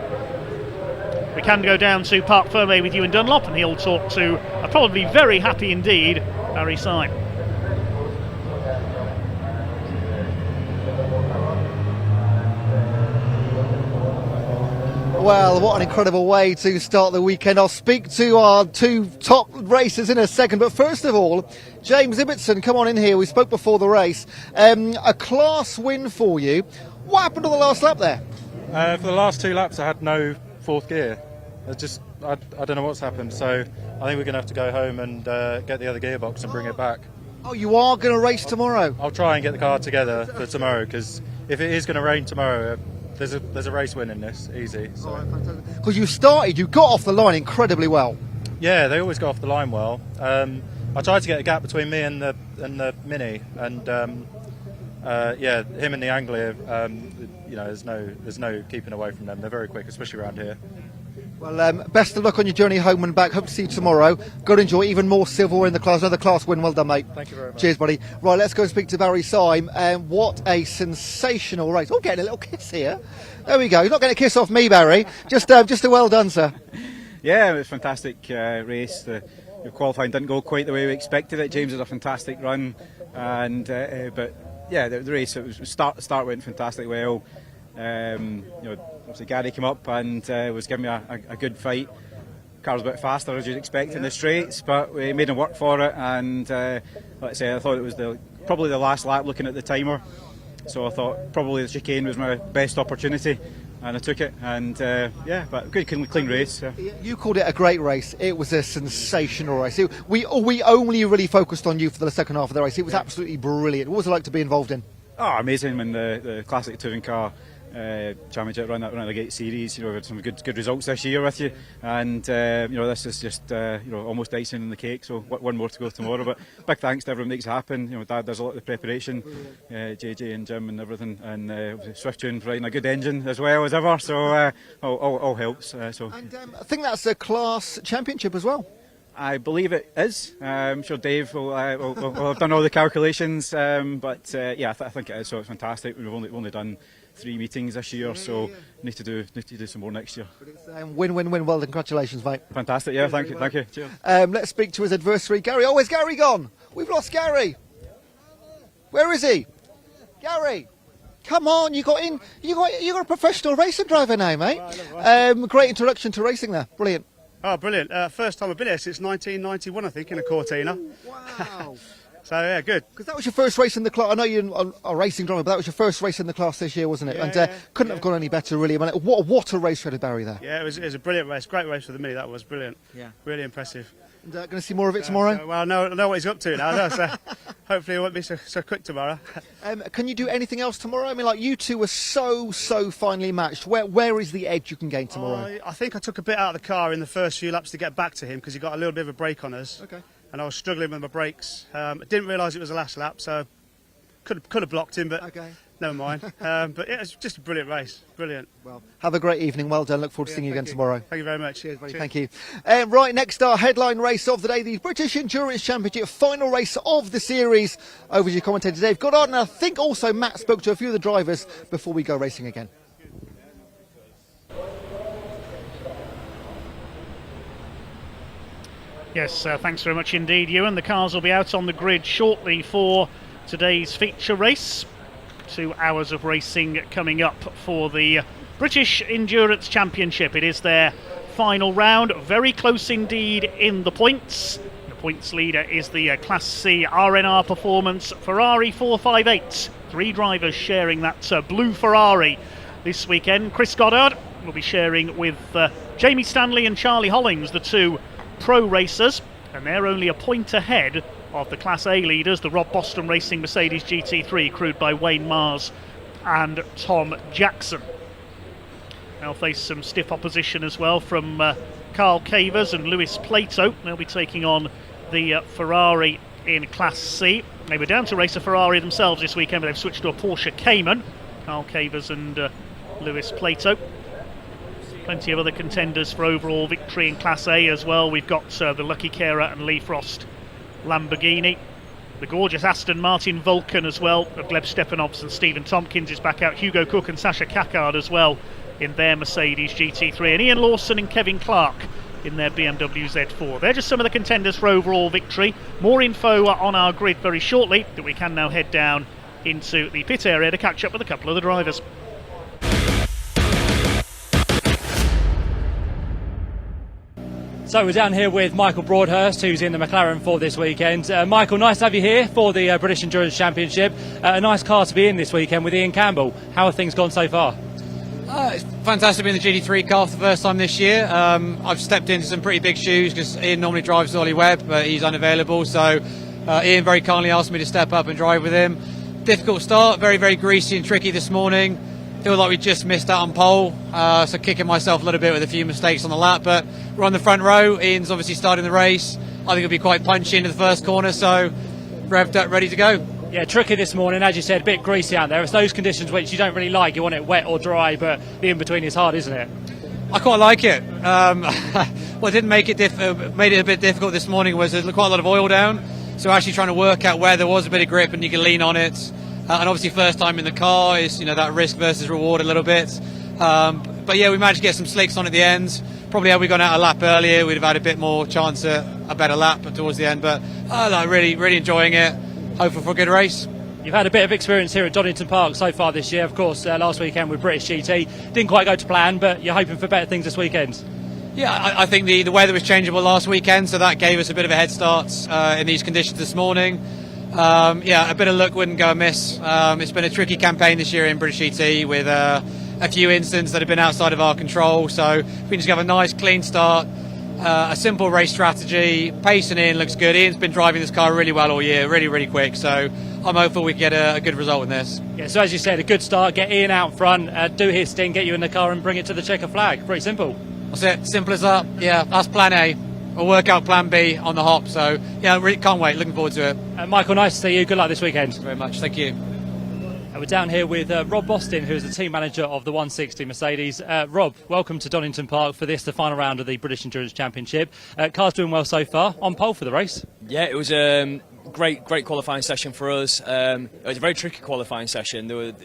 We can go down to Parc Ferme with Ewan Dunlop, and he'll talk to a probably very happy indeed Barry Syme. Well, what an incredible way to start the weekend. I'll speak to our 2 top racers in a second, but first of all, James Ibbotson, come on in here. We spoke before the race. A class win for you. What happened on the last lap there? For the last 2 laps I had no 4th gear. I don't know what's happened. So I think we're going to have to go home and get the other gearbox and bring it back. Oh, you are going to race tomorrow? I'll try and get the car together for tomorrow, because if it is going to rain tomorrow, there's a race win in this, easy. So. Because you got off the line incredibly well. Yeah, they always go off the line well. I tried to get a gap between me and the Mini, and yeah, him and the Anglia. You know, there's no keeping away from them. They're very quick, especially around here. Well, best of luck on your journey home and back. Hope to see you tomorrow. Go and enjoy even more silverware in the class. Another class win. Well done, mate. Thank you very much. Cheers, buddy. Right, let's go and speak to Barry Syme. What a sensational race. Oh, getting a little kiss here. There we go. You're not getting a kiss off me, Barry. Just a well done, sir. Yeah, it was a fantastic race. The qualifying didn't go quite the way we expected it. James had a fantastic run, and but yeah, the race, it was start went fantastic well. You know, obviously Gary came up and was giving me a good fight. Car was a bit faster as you'd expect in the straights, but we made him work for it. And like I say, I thought it was probably the last lap looking at the timer, so I thought probably the chicane was my best opportunity, and I took it. And yeah, but good clean race. Yeah. You called it a great race. It was a sensational race. We only really focused on you for the second half of the race. It was absolutely brilliant. What was it like to be involved in? Oh, amazing! When the classic touring car championship run of the Gate Series, you know, we had some good results this year with you, and you know, this is just you know, almost icing on the cake. So one more to go tomorrow, but big thanks to everyone who makes it happen. You know, Dad does a lot of the preparation, JJ and Jim and everything, and Swift Tune providing a good engine as well as ever. So all helps. So And I think that's a class championship as well. I believe it is. I'm sure Dave will have done all the calculations, but yeah, I think it is. So it's fantastic. We've only done 3 meetings this year, so need to do some more next year. But it's win. Well done, congratulations, mate. Fantastic. Yeah, thank you. Cheers. Let's speak to his adversary, Gary. Oh, where's Gary gone? We've lost Gary. Where is he? Gary, come on! You got a professional racing driver now, mate. Great introduction to racing there. Brilliant. Oh, brilliant. First time I've been here since 1991, I think, in a Cortina. Wow. So, yeah, good. Because that was your first race in the class. I know you're a racing driver, but that was your first race in the class this year, wasn't it? Yeah, and couldn't have gone any better, really. I mean, what a race for Barry there. Yeah, it was a brilliant race. Great race for the Mini, that was brilliant. Yeah. Really impressive. And going to see more of it tomorrow? Well, I know what he's up to now, so hopefully it won't be so quick tomorrow. Can you do anything else tomorrow? I mean, like, you two are so finely matched. Where is the edge you can gain tomorrow? I think I took a bit out of the car in the first few laps to get back to him, because he got a little bit of a break on us. Okay. And I was struggling with my brakes. I didn't realise it was the last lap, so could have blocked him, but Okay. never mind. But yeah, it's just a brilliant race. Brilliant. Well, have a great evening. Well done. Look forward to seeing you again tomorrow. Thank you very much. Cheers, buddy. Cheers. Thank you. Right, next our headline race of the day, the British Endurance Championship, final race of the series. Over to your commentator Dave Goddard, and I think also Matt spoke to a few of the drivers before we go racing again. Yes, thanks very much indeed, Ewan. The cars will be out on the grid shortly for today's feature race. 2 hours of racing coming up for the British Endurance Championship. It is their final round. Very close indeed in the points. The points leader is the Class C RNR Performance Ferrari 458. 3 drivers sharing that blue Ferrari this weekend. Chris Goddard will be sharing with Jamie Stanley and Charlie Hollings, the 2 pro racers, and they're only a point ahead of the Class A leaders, the Rob Boston Racing Mercedes GT3, crewed by Wayne Mars and Tom Jackson. They'll face some stiff opposition as well from Carl Cavers and Lewis Plato. They'll be taking on the Ferrari in Class C. They were down to race a Ferrari themselves this weekend, but they've switched to a Porsche Cayman. Carl Cavers and Lewis Plato. Plenty of other contenders for overall victory in Class A as well. We've got the Lucky Kera and Lee Frost Lamborghini. The gorgeous Aston Martin Vulcan as well of Gleb Stepanovs and Stephen Tompkins is back out. Hugo Cook and Sasha Caccard as well in their Mercedes GT3. And Ian Lawson and Kevin Clark in their BMW Z4. They're just some of the contenders for overall victory. More info on our grid very shortly, but we can now head down into the pit area to catch up with a couple of the drivers. So we're down here with Michael Broadhurst, who's in the McLaren for this weekend. Michael, nice to have you here for the British Endurance Championship. A nice car to be in this weekend with Ian Campbell. How have things gone so far? It's fantastic being the GT3 car for the first time this year. I've stepped into some pretty big shoes because Ian normally drives Ollie Webb, but he's unavailable. So Ian very kindly asked me to step up and drive with him. Difficult start, very, very greasy and tricky this morning. Feel like we just missed out on pole, so kicking myself a little bit with a few mistakes on the lap. But we're on the front row. Ian's obviously starting the race. I think it'll be quite punchy into the first corner, so revved up, ready to go. Yeah, tricky this morning, as you said, a bit greasy out there. It's those conditions which you don't really like. You want it wet or dry, but the in-between is hard, isn't it? I quite like it. What didn't make it made it a bit difficult this morning was there's quite a lot of oil down, so actually trying to work out where there was a bit of grip and you can lean on it. And obviously first time in the car is, that risk versus reward a little bit. But yeah, we managed to get some slicks on at the end. Probably had we gone out a lap earlier, we'd have had a bit more chance at a better lap towards the end. But really, really enjoying it. Hopeful for a good race. You've had a bit of experience here at Donington Park so far this year. Of course, last weekend with British GT. Didn't quite go to plan, but you're hoping for better things this weekend. Yeah, I think the weather was changeable last weekend, so that gave us a bit of a head start in these conditions this morning. A bit of luck wouldn't go amiss. It's been a tricky campaign this year in British GT with a few incidents that have been outside of our control, so we can just have a nice clean start, a simple race strategy, pacing in looks good. Ian's been driving this car really well all year, really, really quick, so I'm hopeful we can get a good result in this. Yeah, so as you said, a good start, get Ian out front, do his thing, get you in the car and bring it to the checker flag. Pretty simple. That's it, simple as that. Yeah, that's plan A. We'll work out plan B on the hop, so yeah, really can't wait, looking forward to it. Michael, nice to see you, good luck this weekend. Thank you very much, thank you. We're down here with Rob Boston, who's the team manager of the 160 Mercedes. Rob, welcome to Donington Park for the final round of the British Endurance Championship. Car's doing well so far, on pole for the race. Yeah, it was a great qualifying session for us. It was a very tricky qualifying session.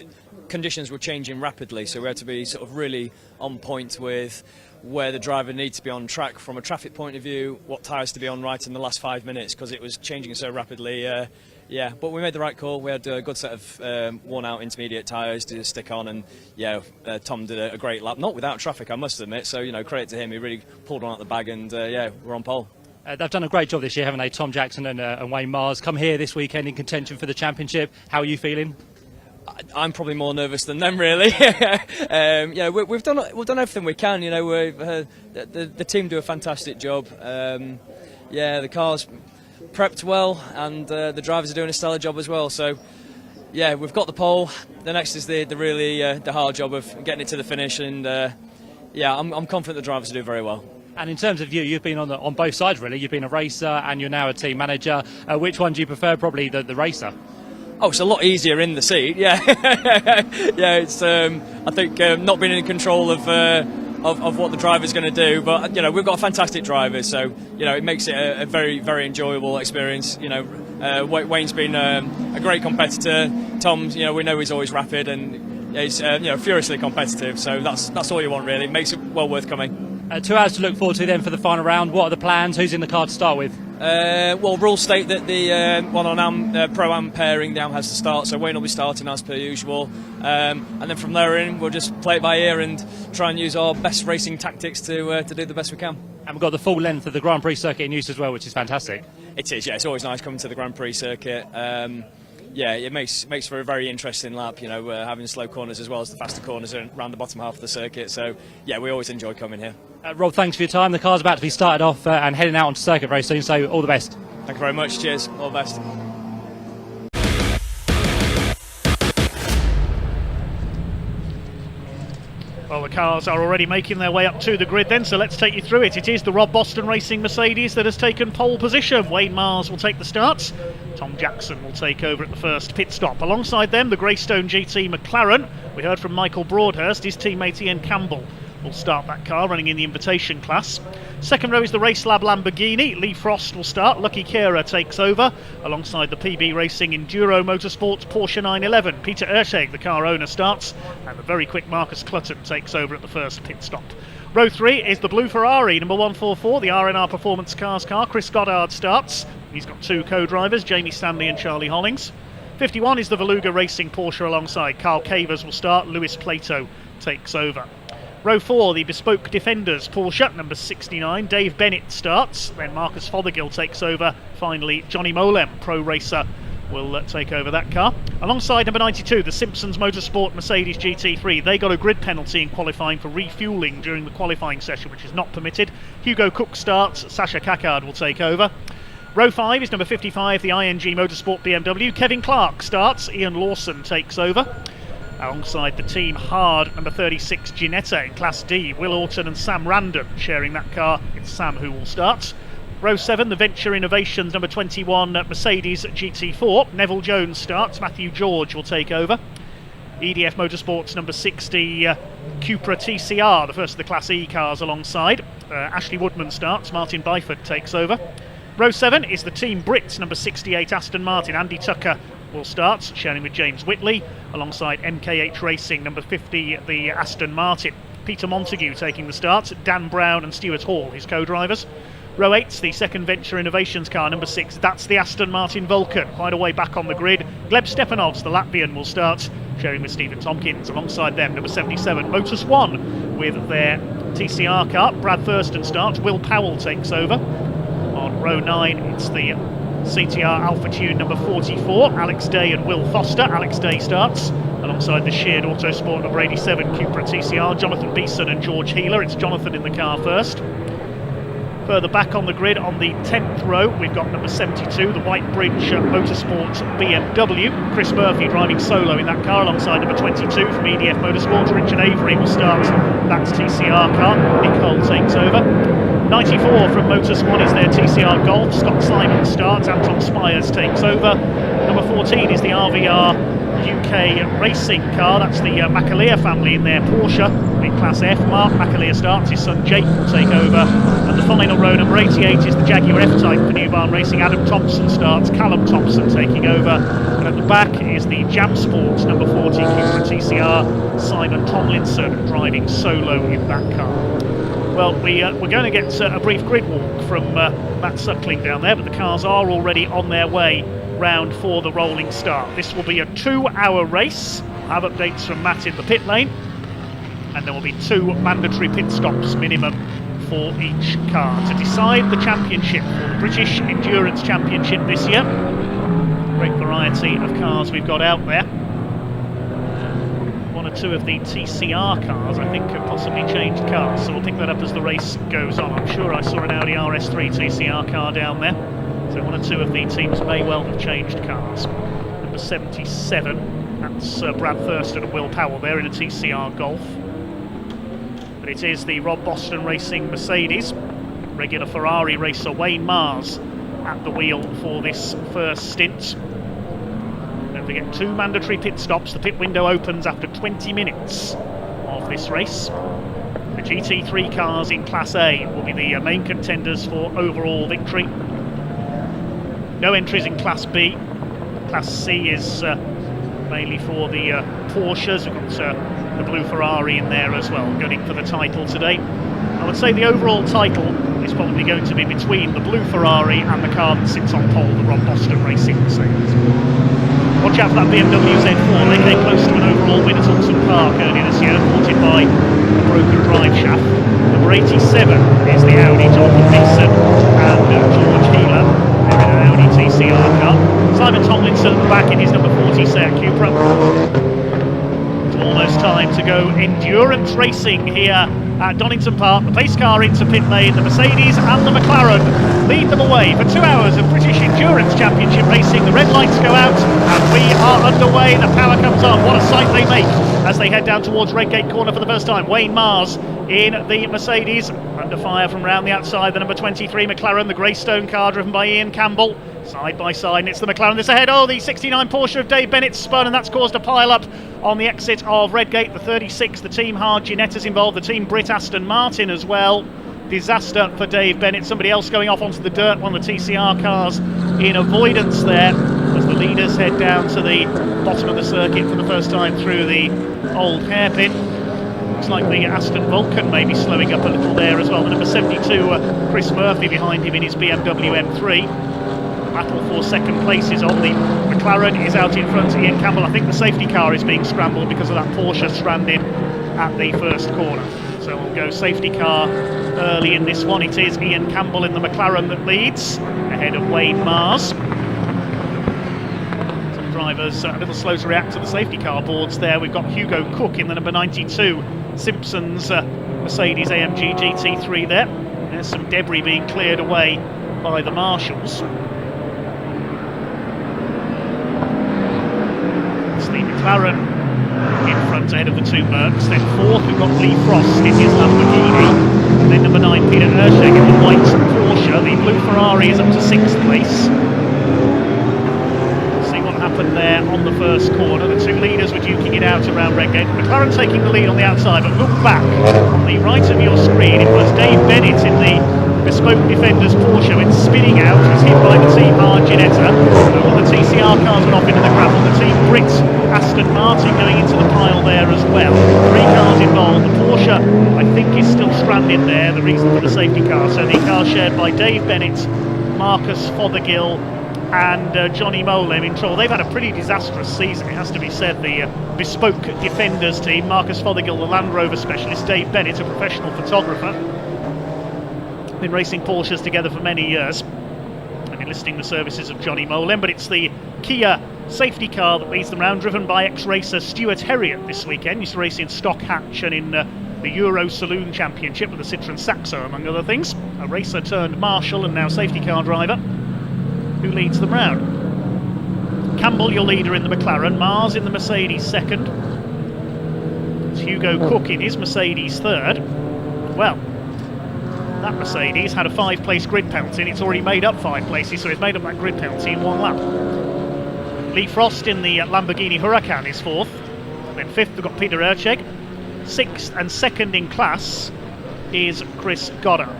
Conditions were changing rapidly, so we had to be sort of really on point with where the driver needs to be on track from a traffic point of view, what tyres to be on right in the last 5 minutes, because it was changing so rapidly. But we made the right call. We had a good set of worn-out intermediate tyres to stick on, and Tom did a great lap, not without traffic, I must admit. So credit to him. He really pulled one out the bag, and we're on pole. They've done a great job this year, haven't they? Tom Jackson and Wayne Mars come here this weekend in contention for the championship. How are you feeling? I'm probably more nervous than them, really. We've done everything we can. The team do a fantastic job. The car's prepped well, and the drivers are doing a stellar job as well. So, we've got the pole. The next is the really the hard job of getting it to the finish, and I'm confident the drivers will do very well. And in terms of you've been on both sides, really. You've been a racer, and you're now a team manager. Which one do you prefer? Probably the racer. Oh, it's a lot easier in the seat, yeah. It's I think not being in control of what the driver's going to do, but we've got a fantastic driver, so it makes it a very, very enjoyable experience. Wayne's been a great competitor. Tom, we know he's always rapid, and he's furiously competitive. So that's all you want, really. It makes it well worth coming. 2 hours to look forward to then for the final round. What are the plans? Who's in the car to start with? Rules state that the one on Pro-Am pairing, the Am has to start, so Wayne will be starting as per usual. And then from there in, we'll just play it by ear and try and use our best racing tactics to do the best we can. And we've got the full length of the Grand Prix circuit in use as well, which is fantastic. It is, yeah. It's always nice coming to the Grand Prix circuit. It makes for a very interesting lap, having slow corners as well as the faster corners around the bottom half of the circuit. So, we always enjoy coming here. Rob, thanks for your time. The car's about to be started off and heading out onto circuit very soon, so all the best. Thank you very much. Cheers. All the best. Well, the cars are already making their way up to the grid then, so let's take you through it. It is the Rob Boston Racing Mercedes that has taken pole position. Wayne Mars will take the starts. Tom Jackson will take over at the first pit stop. Alongside them, the Greystone GT McLaren. We heard from Michael Broadhurst, his teammate Ian Campbell will start that car, running in the invitation class. Second row is the Race Lab Lamborghini. Lee Frost will start. Lucky Kira takes over alongside the PB Racing Enduro Motorsports Porsche 911. Peter Erteg, the car owner, starts, and the very quick Marcus Clutton takes over at the first pit stop. Row 3 is the blue Ferrari, number 144, the R&R Performance Cars car. Chris Goddard starts. He's got 2 co-drivers, Jamie Stanley and Charlie Hollings. 51 is the Veluga Racing Porsche alongside. Carl Cavers will start. Lewis Plato takes over. Row 4, the Bespoke Defenders Porsche, number 69. Dave Bennett starts. Then Marcus Fothergill takes over. Finally, Johnny Molem, pro racer, will take over that car. Alongside number 92, the Simpsons Motorsport Mercedes GT3. They got a grid penalty in qualifying for refuelling during the qualifying session, which is not permitted. Hugo Cook starts, Sasha Kakard will take over. Row 5 is number 55, the ING Motorsport BMW. Kevin Clark starts, Ian Lawson takes over. Alongside the team hard, number 36, Ginetta in Class D. Will Orton and Sam Random sharing that car. It's Sam who will start. Row 7, the Venture Innovations, number 21, Mercedes GT4. Neville Jones starts, Matthew George will take over. EDF Motorsports, number 60, Cupra TCR, the first of the Class E cars alongside. Ashley Woodman starts, Martin Byford takes over. Row 7 is the Team Brits, number 68, Aston Martin. Andy Tucker will start, sharing with James Whitley. Alongside MKH Racing, number 50, the Aston Martin. Peter Montague taking the start, Dan Brown and Stuart Hall, his co-drivers. Row 8, the second Venture Innovations car, number 6, that's the Aston Martin Vulcan, quite a way back on the grid. Gleb Stepanovs, the Latvian, will start, sharing with Stephen Tompkins. Alongside them, number 77, Motus One, with their TCR car. Brad Thurston starts, Will Powell takes over. On row 9, it's the CTR Alpha Tune, number 44, Alex Day and Will Foster. Alex Day starts, alongside the Shared Autosport number 87, Cupra TCR, Jonathan Beeson and George Healer. It's Jonathan in the car first. Further back on the grid, on the 10th row, we've got number 72, the White Bridge Motorsports BMW. Chris Murphy driving solo in that car alongside number 22 from EDF Motorsports. Richard Avery will start, that's TCR car. Nick Hull takes over. 94 from Motus One is their TCR Golf. Scott Simon starts, Anton Spires takes over. Number 14 is the RVR UK racing car, that's the McAleer family in their Porsche in Class F. Mark McAleer starts, his son Jake will take over. And the final row, number 88, is the Jaguar F-Type for New Barn Racing. Adam Thompson starts, Callum Thompson taking over. And at the back is the Jam Sports number 40 Cupra TCR, Simon Tomlinson driving solo in that car. Well, we're going to get a brief grid walk from Matt Suckling down there, but the cars are already on their way round for the rolling start. This will be a 2-hour race. I'll have updates from Matt in the pit lane, and there will be 2 mandatory pit stops minimum for each car to decide the championship, or the British Endurance Championship this year. Great variety of cars we've got out there. 1 or 2 of the TCR cars, I think, have possibly changed cars, so we'll pick that up as the race goes on. I'm sure I saw an Audi RS3 TCR car down there, so 1 or 2 of the teams may well have changed cars. Number 77, that's Brad Thurston and Will Powell, they're in a TCR Golf. But it is the Rob Boston Racing Mercedes, regular Ferrari racer Wayne Mars at the wheel for this first stint. Don't forget, 2 mandatory pit stops. The pit window opens after 20 minutes of this race. The GT3 cars in Class A will be the main contenders for overall victory. No entries in Class B. Class C is mainly for the Porsches. We've got the blue Ferrari in there as well, gunning for the title today. I would say the overall title is probably going to be between the blue Ferrari and the car that sits on pole, the Rob Boston Racing Mercedes. Watch out for that BMW Z4. They came close to an overall win at Donington Park earlier this year, thwarted by a broken drive shaft. Number 87 is the Audi, Jonathan Beeson and George Healer. They're in an Audi TCR car. Simon Tomlinson at the back in his number 40 Seat Cupra. It's almost time to go endurance racing here at Donington Park. The pace car into pit lane, the Mercedes and the McLaren lead them away for 2 hours of British Endurance Championship racing. The red lights go out and we are underway. The power comes on. What a sight they make as they head down towards Redgate Corner for the first time. Wayne Mars in the Mercedes, under fire from round the outside. The number 23 McLaren, the Greystone car driven by Ian Campbell. Side by side, and it's the McLaren that's ahead. Oh, the 69 Porsche of Dave Bennett spun, and that's caused a pile-up on the exit of Redgate. The 36, the Team Hard, Ginetta's involved, the Team Brit, Aston Martin as well. Disaster for Dave Bennett. Somebody else going off onto the dirt, one of the TCR cars in avoidance there, as the leaders head down to the bottom of the circuit for the first time through the old hairpin. Looks like the Aston Vulcan may be slowing up a little there as well. The number 72, Chris Murphy, behind him in his BMW M3. Battle for second place is on. The McLaren is out in front. Ian Campbell, I think the safety car is being scrambled because of that Porsche stranded at the first corner. So we'll go safety car early in this one. It is Ian Campbell in the McLaren that leads, ahead of Wayne Mars. drivers a little slow to react to the safety car boards there. We've got Hugo Cook in the number 92 Simpsons Mercedes AMG GT3 there. There's some debris being cleared away by the marshals. It's the McLaren in front ahead of the two Mercs. Then fourth we've got Lee Frost in his Lamborghini. And then number 9 Peter Erscheg in the white Porsche. The blue Ferrari is up to 6th place. See what happened there on the first corner. The two leaders were duking it out around Redgate. McLaren taking the lead on the outside, but look back on the right of your screen. It was Dave Bennett in the Bespoke Defenders Porsche. It's spinning out. It was hit by the Team Arginetta. All the TCR cars went off into the gravel. The Team Brit Aston Martin going into the pile there as well. 3 cars involved. The Porsche, I think, is still stranded there. The reason for the safety car. So the car shared by Dave Bennett, Marcus Fothergill and Johnny Molem in trouble. They've had a pretty disastrous season, it has to be said. The Bespoke Defenders team, Marcus Fothergill, the Land Rover specialist, Dave Bennett, a professional photographer. Been racing Porsches together for many years and enlisting the services of Johnny Molem, but it's the Kia safety car that leads them round, driven by ex-racer Stuart Herriot this weekend. Used to race in Stock Hatch and in the Euro Saloon Championship with the Citroën Saxo, among other things. A racer turned marshal and now safety car driver who leads them round. Campbell, your leader in the McLaren, Mars in the Mercedes second. It's Hugo Cook in his Mercedes third. Well, that Mercedes had a 5-place grid penalty and it's already made up 5 places, so it's made up that grid penalty in 1 lap. Lee Frost in the Lamborghini Huracan is 4th. Then 5th we've got Peter Erscheg. 6th and 2nd in class is Chris Goddard.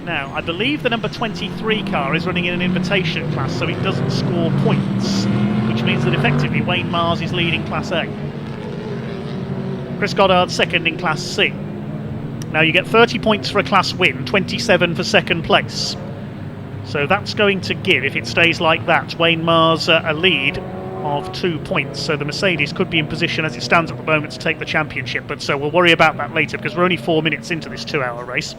Now, I believe the number 23 car is running in an invitation class, so it doesn't score points, which means that effectively Wayne Mars is leading Class A. Chris Goddard 2nd in Class C. Now, you get 30 points for a class win, 27 for 2nd place. So that's going to give, if it stays like that, Wayne Mars a lead of 2 points. So the Mercedes could be in position as it stands at the moment to take the championship, but so we'll worry about that later because we're only 4 minutes into this 2-hour race.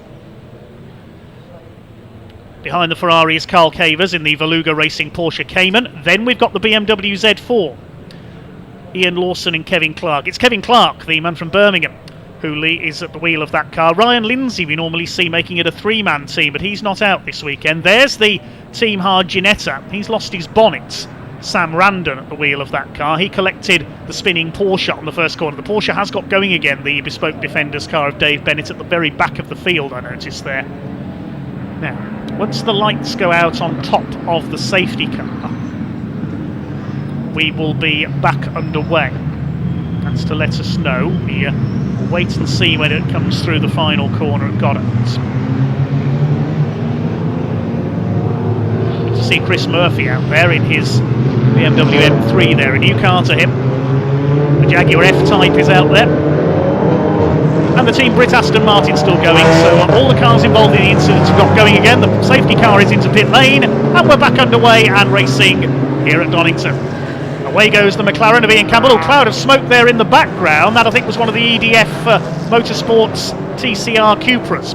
Behind the Ferrari is Carl Cavers in the Veluga Racing Porsche Cayman. Then we've got the BMW Z4. Ian Lawson and Kevin Clark. It's Kevin Clark, the man from Birmingham, who is at the wheel of that car. Ryan Lindsay we normally see making it a 3-man team, but he's not out this weekend. There's the Team Arginetta. He's lost his bonnet. Sam Randon at the wheel of that car. He collected the spinning Porsche on the first corner. The Porsche has got going again, the Bespoke Defenders car of Dave Bennett at the very back of the field, I noticed there. Now, once the lights go out on top of the safety car, we will be back underway. That's to let us know. We'll wait and see when it comes through the final corner at Goddard. Good to see Chris Murphy out there in his BMW M3 there, a new car to him. The Jaguar F-Type is out there. And the Team Brit Aston Martin still going, so all the cars involved in the incident have got going again. The safety car is into pit lane, and we're back underway and racing here at Donington. Away goes the McLaren of Ian Campbell. A cloud of smoke there in the background. That, I think, was one of the EDF Motorsports TCR Cupras.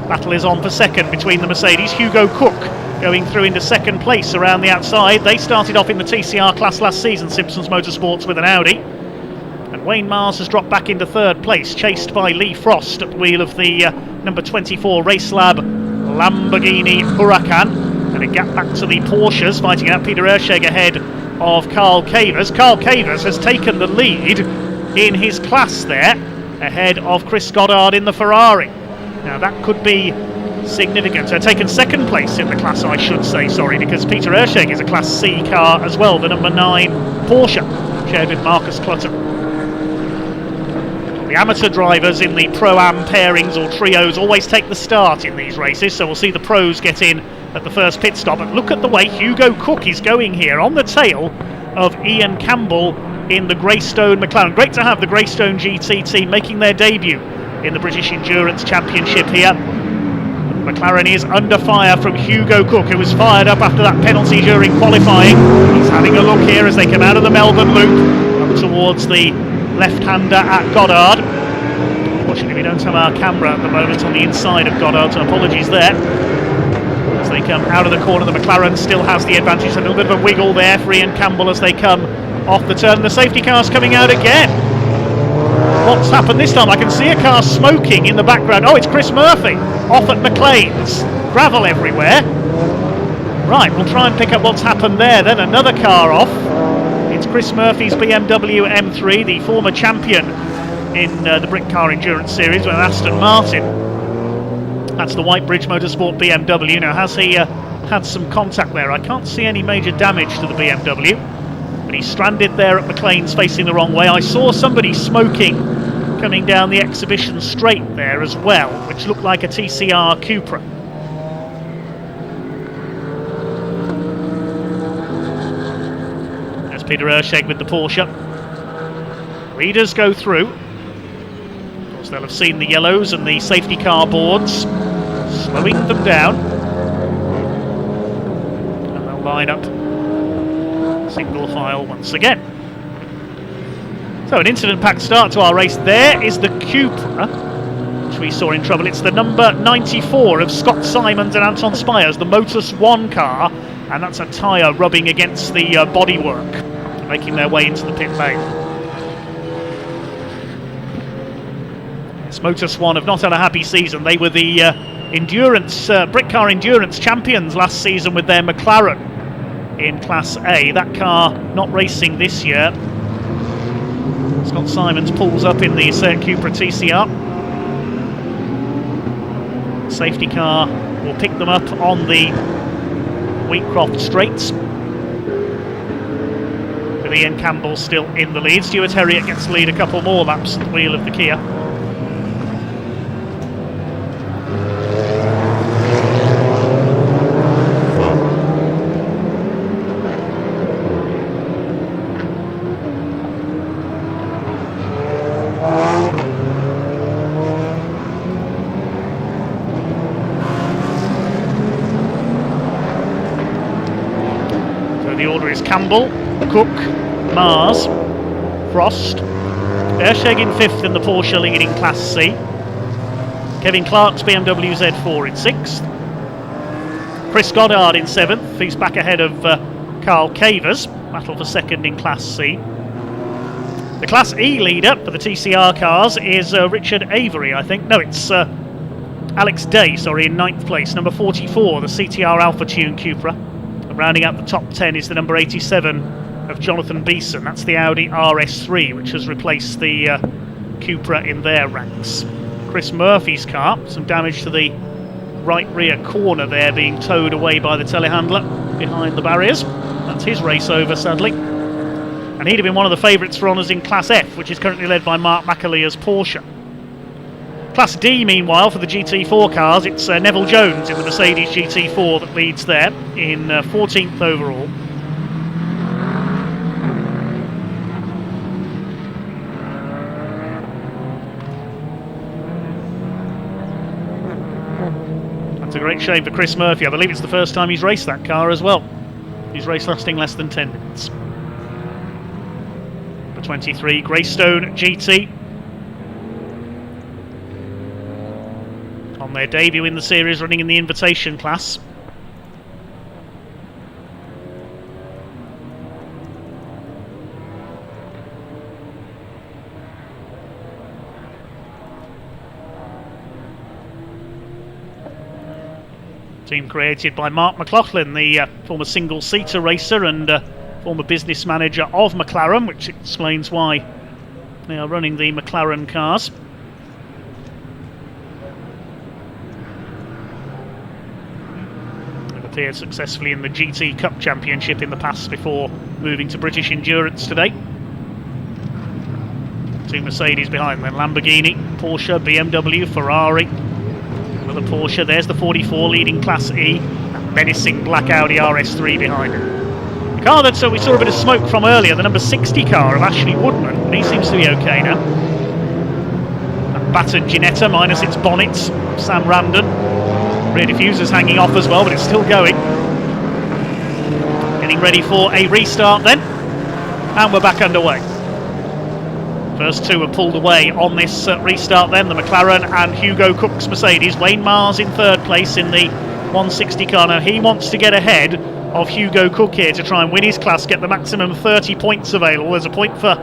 Battle is on for 2nd between the Mercedes. Hugo Cook going through into 2nd place around the outside. They started off in the TCR class last season, Simpsons Motorsports, with an Audi. And Wayne Mars has dropped back into 3rd place, chased by Lee Frost at the wheel of the number 24 Race Lab Lamborghini Huracan. And a gap back to the Porsches, fighting out. Peter Erscheg ahead of Carl Cavers. Carl Cavers has taken the lead in his class there, ahead of Chris Goddard in the Ferrari. Now that could be significant. So taken 2nd place in the class, I should say, sorry, because Peter Erscheg is a Class C car as well, the number 9 Porsche, shared with Marcus Clutter. The amateur drivers in the Pro-Am pairings or trios always take the start in these races, so we'll see the pros get in at the first pit stop. And look at the way Hugo Cook is going here, on the tail of Ian Campbell in the Greystone McLaren. Great to have the Greystone GT team making their debut in the British Endurance Championship here. McLaren is under fire from Hugo Cook, who was fired up after that penalty during qualifying. He's having a look here as they come out of the Melbourne loop up towards the left-hander at Goddard. Unfortunately, we don't have our camera at the moment on the inside of Goddard, so apologies there. As they come out of the corner, the McLaren still has the advantage. A little bit of a wiggle there for Ian Campbell as they come off the turn. The safety car's coming out again. What's happened this time? I can see a car smoking in the background. Oh, it's Chris Murphy off at McLean's. Gravel everywhere. Right, we'll try and pick up what's happened there. Then another car off. It's Chris Murphy's BMW M3, the former champion in the Brick Car Endurance Series with Aston Martin. That's the Whitebridge Motorsport BMW. Now, has he had some contact there? I can't see any major damage to the BMW, but he's stranded there at McLean's facing the wrong way. I saw somebody smoking coming down the exhibition straight there as well, which looked like a TCR Cupra. There's Peter Ersheg with the Porsche. Leaders go through. Of course, they'll have seen the yellows and the safety car boards, slowing them down. And they'll line up single file once again. So an incident-packed start to our race. There is the Cupra, which we saw in trouble. It's the number 94 of Scott Simons and Anton Spires, the Motus One car, and that's a tyre rubbing against the bodywork, making their way into the pit lane. Yes, Motus One have not had a happy season. They were the endurance Brick Car Endurance champions last season with their McLaren in Class A. That car not racing this year. Scott Simons pulls up in the Seat Cupra TCR. Safety car will pick them up on the Wheatcroft Straights, with Ian Campbell still in the lead. Stuart Herriot gets the lead a couple more laps at the wheel of the Kia. Campbell, Cook, Mars, Frost, Ersheg in 5th in the Porsche leading Class C, Kevin Clark's BMW Z4 in 6th, Chris Goddard in 7th, he's back ahead of Carl Cavers, battle for 2nd in Class C. The Class E leader for the TCR cars is Richard Avery, I think. No, it's Alex Day, sorry, in 9th place, number 44, the CTR Alpha Tune Cupra. Rounding out the top 10 is the number 87 of Jonathan Beeson. That's the Audi RS3, which has replaced the Cupra in their ranks. Chris Murphy's car, some damage to the right rear corner there, being towed away by the telehandler behind the barriers. That's his race over, sadly. And he'd have been one of the favourites for honours in Class F, which is currently led by Mark McAleer's Porsche. Class D, meanwhile, for the GT4 cars, it's Neville Jones in the Mercedes GT4 that leads there in 14th overall. That's a great shame for Chris Murphy. I believe it's the first time he's raced that car as well. He's race lasting less than 10 minutes. For 23, Greystone GT. On their debut in the series, running in the invitation class. Team created by Mark McLaughlin, the former single-seater racer and former business manager of McLaren, which explains why they are running the McLaren cars. Appeared successfully in the GT Cup Championship in the past before moving to British Endurance today. Two Mercedes behind them, Lamborghini, Porsche, BMW, Ferrari, another Porsche. There's the 44 leading Class E, that menacing black Audi RS3 behind it. The car that we saw a bit of smoke from earlier, the number 60 car of Ashley Woodman, but he seems to be okay now. That battered Ginetta minus its bonnet, Sam Randon. Rear diffuser's hanging off as well, but it's still going. Getting ready for a restart then. And we're back underway. First two are pulled away on this restart then. The McLaren and Hugo Cook's Mercedes. Wayne Mars in 3rd place in the 160 car. Now he wants to get ahead of Hugo Cook here to try and win his class, get the maximum 30 points available. There's a point for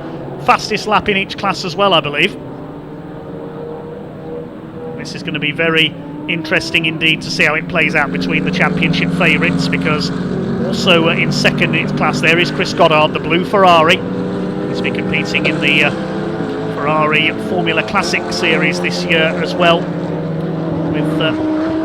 fastest lap in each class as well, I believe. This is going to be very interesting indeed to see how it plays out between the championship favourites, because also in second in its class there is Chris Goddard, the blue Ferrari. He's been competing in the Ferrari Formula Classic Series this year as well, with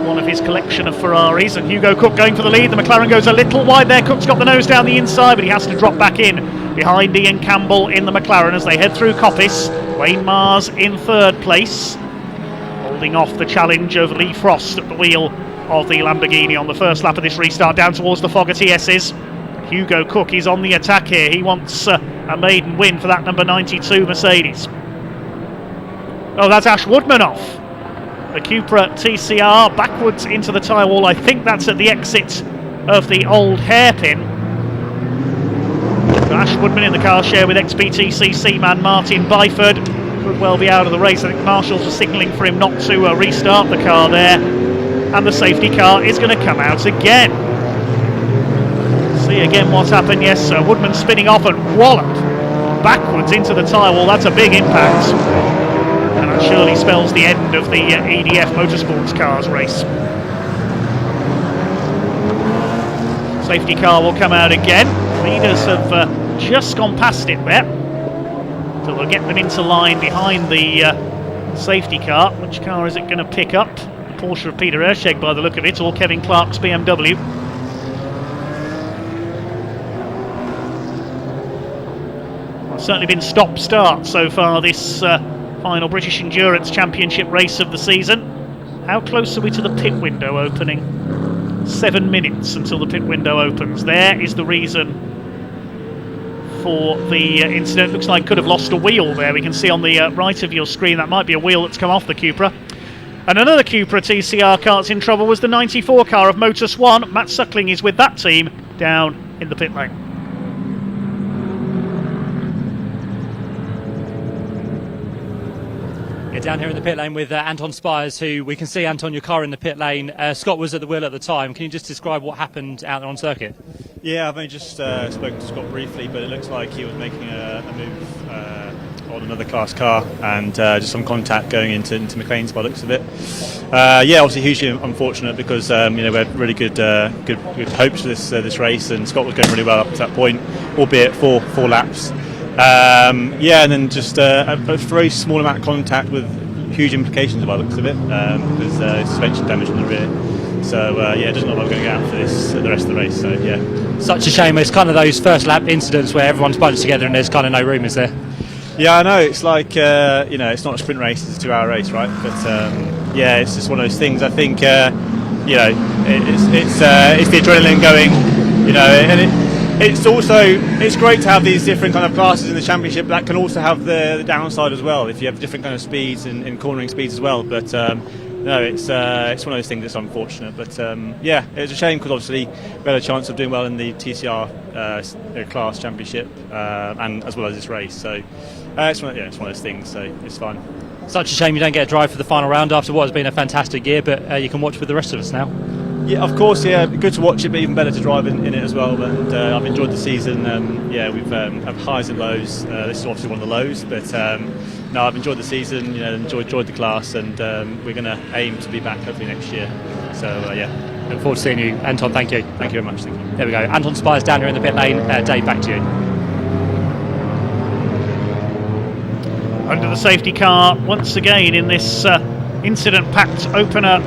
one of his collection of Ferraris. And Hugo Cook going for the lead. The McLaren goes a little wide there. Cook's got the nose down the inside, but he has to drop back in behind Ian Campbell in the McLaren as they head through Coppice. Wayne Mars in third place, holding off the challenge of Lee Frost at the wheel of the Lamborghini on the first lap of this restart, down towards the Fogarty S's. Hugo Cook is on the attack here. He wants a maiden win for that number 92 Mercedes. Oh, that's Ash Woodman off. The Cupra TCR backwards into the tyre wall. I think that's at the exit of the old hairpin. Ash Woodman in the car share with XPTCC man Martin Byford. Could well be out of the race. I think marshals are signalling for him not to restart the car there. And the safety car is going to come out again. See again what's happened. Yes, Woodman spinning off and walloped backwards into the tyre wall. That's a big impact. And that surely spells the end of the EDF Motorsports cars race. Safety car will come out again. Leaders have just gone past it there. So they'll get them into line behind the safety car. Which car is it going to pick up? The Porsche of Peter Erscheg by the look of it, or Kevin Clark's BMW. Well, certainly been stop-start so far this final British Endurance Championship race of the season. How close are we to the pit window opening? 7 minutes until the pit window opens. There is the reason for the incident. Looks like could have lost a wheel there. We can see on the right of your screen that might be a wheel that's come off the Cupra. And another Cupra TCR car that's in trouble was the 94 car of Motus One. Matt Suckling is with that team down in the pit lane. Down here in the pit lane with Anton Spires, who we can see, Anton, your car in the pit lane. Scott was at the wheel at the time. Can you just describe what happened out there on circuit? Yeah, I've only just spoken to Scott briefly, but it looks like he was making a move on another class car and just some contact going into McLean's by the looks of it. Yeah, obviously hugely unfortunate because we had really good hopes for this race, and Scott was going really well up to that point, albeit four laps. Yeah, and then just a very small amount of contact with huge implications by the looks of it, because suspension damage in the rear. So yeah, it doesn't look like we're going to get out for this the rest of the race. So yeah, such a shame. It's kind of those first lap incidents where everyone's bunched together and there's kind of no room, is there? Yeah, I know. It's like it's not a sprint race; it's a 2-hour race, right? But yeah, it's just one of those things. I think it's the adrenaline going, and it's great to have these different kind of classes in the championship. That can also have the downside as well, if you have different kind of speeds and cornering speeds as well. But no, it's one of those things that's unfortunate. But yeah, it was a shame because obviously we had a chance of doing well in the TCR class championship and as well as this race. So it's one of those things. So it's fine. Such a shame you don't get a drive for the final round after what has been a fantastic year, but you can watch with the rest of us now. Yeah, of course. Yeah, good to watch it, but even better to drive in it as well. And I've enjoyed the season. Yeah, we've had highs and lows. This is obviously one of the lows, but no, I've enjoyed the season. Enjoyed the class, and we're going to aim to be back hopefully next year. So yeah, look forward to seeing you, Anton. Thank you. Thank you very much. Thank you. There we go. Anton Spires down here in the pit lane. Dave, back to you. Under the safety car once again in this incident-packed opener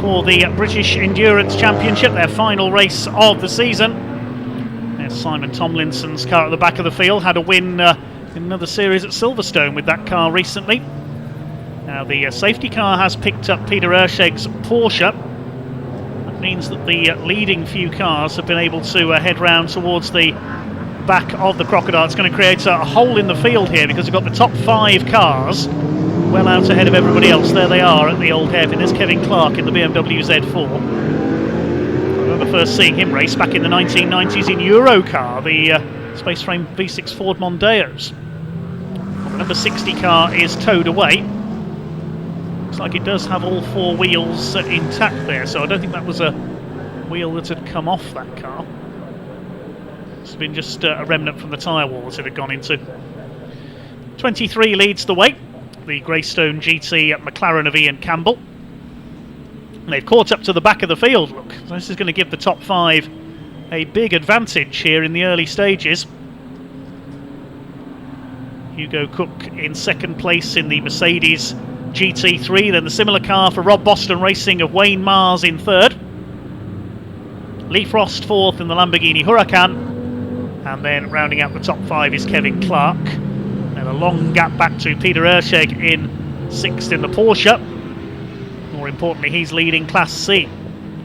for the British Endurance Championship, their final race of the season. There's Simon Tomlinson's car at the back of the field, had a win in another series at Silverstone with that car recently. Now the safety car has picked up Peter Erscheg's Porsche. That means that the leading few cars have been able to head round towards the back of the Crocodile. It's going to create a hole in the field here because we've got the top 5 cars well out ahead of everybody else. There they are at the old hairpin. There's Kevin Clark in the BMW Z4. I remember first seeing him race back in the 1990s in Eurocar, the space frame V6 Ford Mondeos. The number 60 car is towed away. Looks like it does have all 4 wheels intact there, so I don't think that was a wheel that had come off that car. It's been just a remnant from the tyre wall that it had gone into. 23 leads the way, the Greystone GT McLaren of Ian Campbell. And they've caught up to the back of the field, look. So this is going to give the top 5 a big advantage here in the early stages. Hugo Cook in second place in the Mercedes GT3, then the similar car for Rob Boston Racing of Wayne Mars in third. Lee Frost fourth in the Lamborghini Huracan, and then rounding out the top 5 is Kevin Clark. Then a long gap back to Peter Erscheg in sixth in the Porsche. More importantly, he's leading Class C.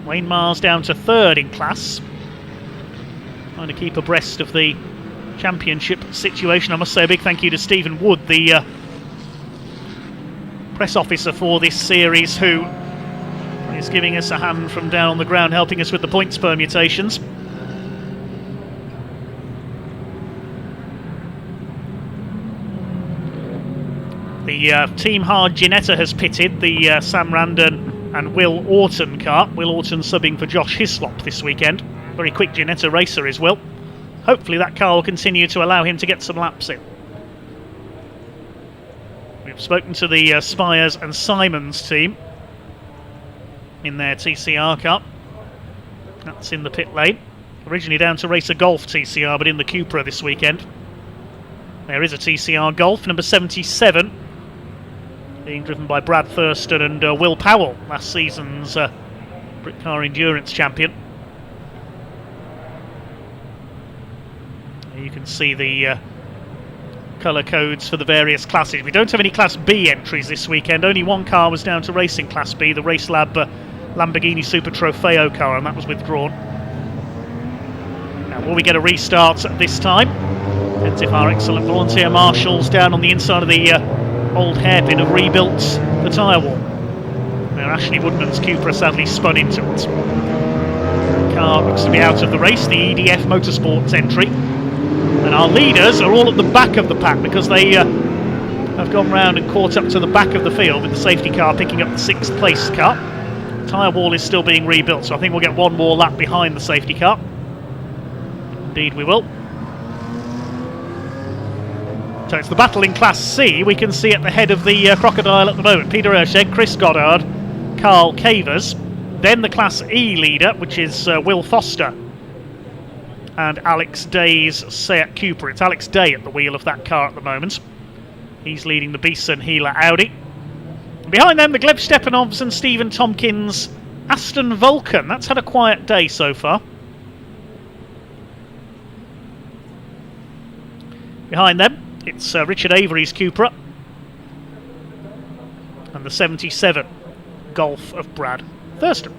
Wayne Mars down to third in class, trying to keep abreast of the championship situation. I must say a big thank you to Stephen Wood, the press officer for this series, who is giving us a hand from down on the ground, helping us with the points permutations. The Team Hard Ginetta has pitted the Sam Randon and Will Orton car. Will Orton subbing for Josh Hislop this weekend. Very quick Ginetta racer is Will. Hopefully that car will continue to allow him to get some laps in. We've spoken to the Spires and Simons team in their TCR car. That's in the pit lane. Originally down to race a Golf TCR, but in the Cupra this weekend. There is a TCR Golf, number 77, being driven by Brad Thurston and Will Powell, last season's Brit Car Endurance champion. You can see the colour codes for the various classes. We don't have any Class B entries this weekend. Only one car was down to racing Class B, the Race Lab Lamborghini Super Trofeo car, and that was withdrawn. Now, will we get a restart at this time? Depends if our excellent volunteer marshals down on the inside of the old hairpin have rebuilt the tyre wall. Now, Ashley Woodman's Cupra sadly spun into it. The car looks to be out of the race, the EDF Motorsports entry. And our leaders are all at the back of the pack because they have gone round and caught up to the back of the field with the safety car picking up the 6th place car. The tyre wall is still being rebuilt, so I think we'll get one more lap behind the safety car. Indeed we will. So it's the battle in Class C. We can see at the head of the crocodile at the moment Peter Erscheg, Chris Goddard, Carl Cavers. Then the Class E leader, which is Will Foster and Alex Day's Seat Cupra. It's Alex Day at the wheel of that car at the moment. He's leading the Beeson Healer Audi. Behind them, the Gleb Stepanovs and Stephen Tompkins Aston Vulcan. That's had a quiet day so far. Behind them, it's Richard Avery's Cupra and the 77 Golf of Brad Thurston.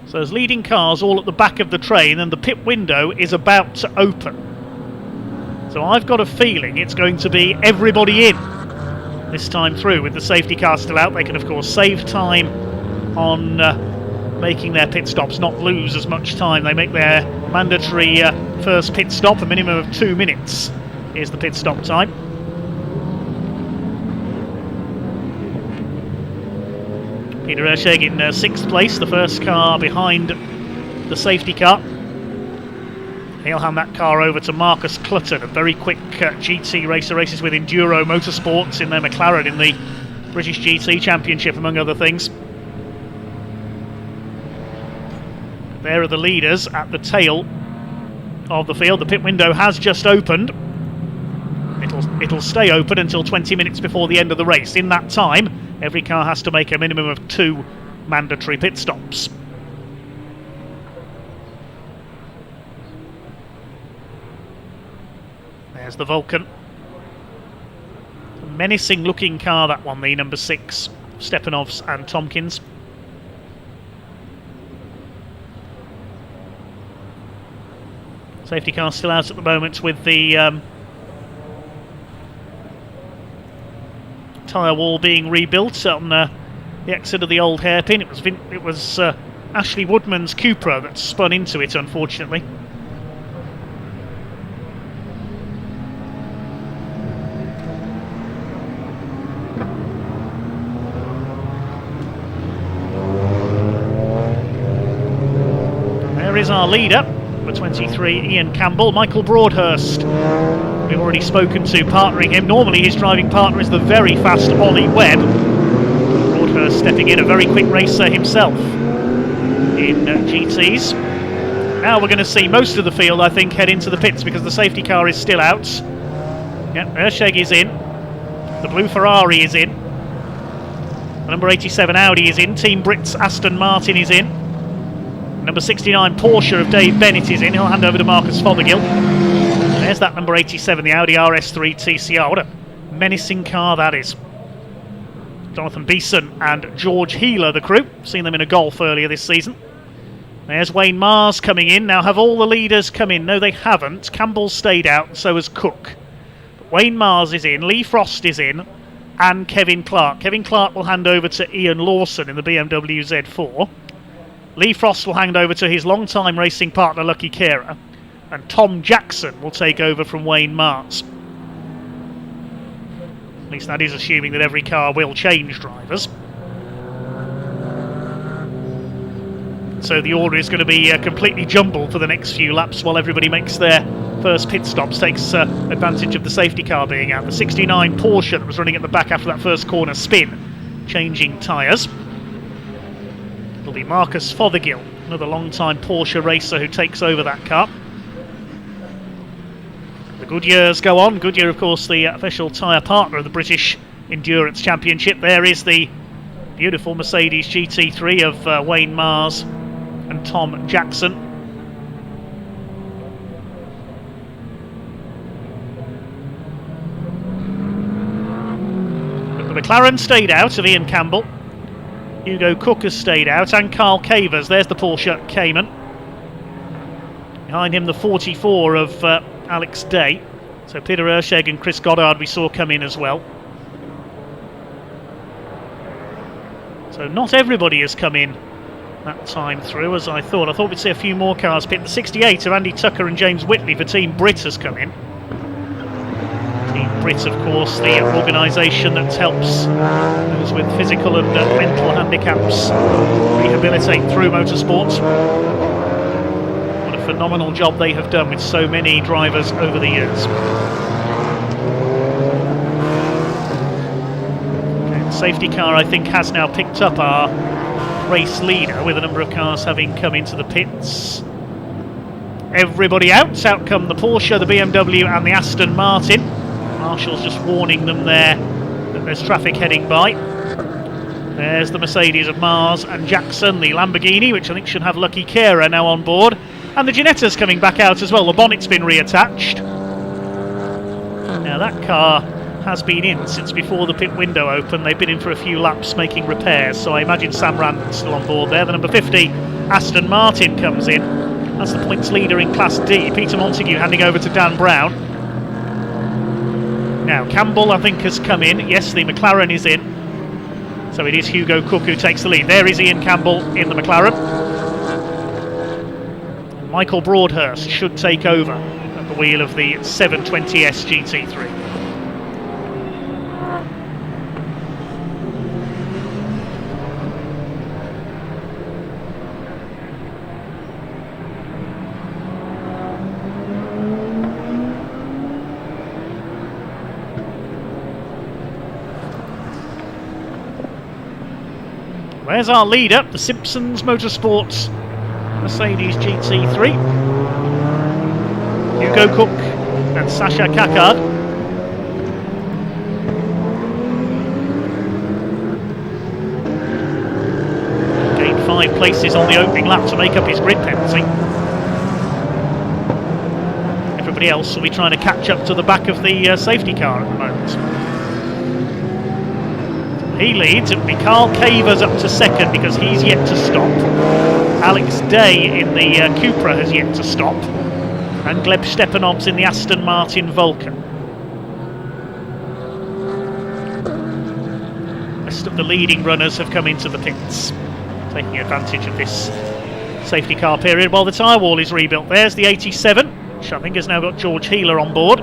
So there's leading cars all at the back of the train, and the pit window is about to open. So I've got a feeling it's going to be everybody in this time through. With the safety car still out, they can of course save time on making their pit stops, not lose as much time. They make their mandatory first pit stop, a minimum of 2 minutes is the pit stop time. Peter Erscheg in 6th place, the first car behind the safety car. He'll hand that car over to Marcus Clutton, a very quick GT racer, races with Enduro Motorsports in their McLaren in the British GT Championship, among other things. There are the leaders at the tail of the field. The pit window has just opened. It'll stay open until 20 minutes before the end of the race. In that time, every car has to make a minimum of 2 mandatory pit stops. There's the Vulcan. A menacing looking car, that one, the number 6, Stepanovs and Tompkins. Safety car still out at the moment with the tyre wall being rebuilt on the exit of the old hairpin. It was Ashley Woodman's Cupra that spun into it, unfortunately. There's our leader, number 23, Ian Campbell. Michael Broadhurst, we've already spoken to, partnering him. Normally his driving partner is the very fast Ollie Webb. Broadhurst stepping in, a very quick racer himself in GTs. Now we're going to see most of the field, I think, head into the pits because the safety car is still out. Yep, Ersheg is in. The blue Ferrari is in. The number 87 Audi is in. Team Brits Aston Martin is in. Number 69 Porsche of Dave Bennett is in. He'll hand over to Marcus Fothergill. There's that number 87, the Audi RS3 TCR. What a menacing car that is. Jonathan Beeson and George Healer, the crew. Seen them in a Golf earlier this season. There's Wayne Mars coming in. Now, have all the leaders come in? No, they haven't. Campbell stayed out, and so has Cook. But Wayne Mars is in, Lee Frost is in, and Kevin Clark. Kevin Clark will hand over to Ian Lawson in the BMW Z4. Lee Frost will hand over to his long-time racing partner, Lucky Kera. And Tom Jackson will take over from Wayne Mars. At least that is assuming that every car will change drivers. So the order is going to be completely jumbled for the next few laps while everybody makes their first pit stops, takes advantage of the safety car being out. The 69 Porsche that was running at the back after that first corner spin, changing tyres. It'll be Marcus Fothergill, another long-time Porsche racer who takes over that car. The Goodyears go on. Goodyear, of course, the official tyre partner of the British Endurance Championship. There is the beautiful Mercedes GT3 of Wayne Mars and Tom Jackson. But the McLaren stayed out of Ian Campbell. Hugo Cook has stayed out, and Carl Cavers. There's the Porsche Cayman. Behind him, the 44 of Alex Day. So Peter Ersheg and Chris Goddard we saw come in as well. So not everybody has come in that time through, as I thought. I thought we'd see a few more cars pit. The 68 of Andy Tucker and James Whitley for Team Brit has come in. Team Brit, of course, the organisation that helps those with physical and mental handicaps rehabilitate through motorsport. What a phenomenal job they have done with so many drivers over the years. Okay, the safety car, I think, has now picked up our race leader, with a number of cars having come into the pits. Everybody out. Out come the Porsche, the BMW and the Aston Martin. Marshall's just warning them there that there's traffic heading by. There's the Mercedes of Mars and Jackson, the Lamborghini, which I think should have Lucky Kera now on board. And the Ginetta's coming back out as well. The bonnet's been reattached. Now that car has been in since before the pit window opened. They've been in for a few laps making repairs, so I imagine Sam Randon's still on board there. The number 50 Aston Martin comes in. That's the points leader in Class D. Peter Montague handing over to Dan Brown. Now Campbell, I think, has come in. Yes, the McLaren is in. So it is Hugo Cook who takes the lead. There is Ian Campbell in the McLaren. Michael Broadhurst should take over at the wheel of the 720S GT3. There's our leader, the Simpsons Motorsports Mercedes GT3. Hugo Cook and Sasha Kakard. Gained 5 places on the opening lap to make up his grid penalty. Everybody else will be trying to catch up to the back of the safety car at the moment. He leads. It will be Carl Cavers up to second because he's yet to stop. Alex Day in the Cupra has yet to stop. And Gleb Stepanovs in the Aston Martin Vulcan. The rest of the leading runners have come into the pits, taking advantage of this safety car period while the tyre wall is rebuilt. There's the 87, which I think has now got George Healer on board.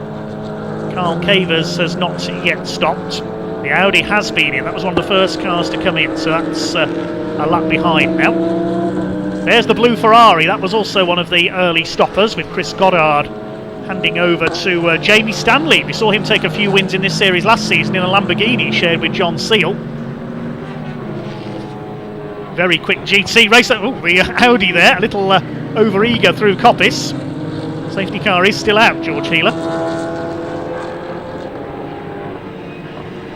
Carl Cavers has not yet stopped. The Audi has been in. That was one of the first cars to come in, so that's a lap behind now. There's the blue Ferrari. That was also one of the early stoppers, with Chris Goddard handing over to Jamie Stanley. We saw him take a few wins in this series last season in a Lamborghini shared with John Seal. Very quick GT race. Oh, the Audi there, a little over-eager through Coppice. Safety car is still out, George Healer.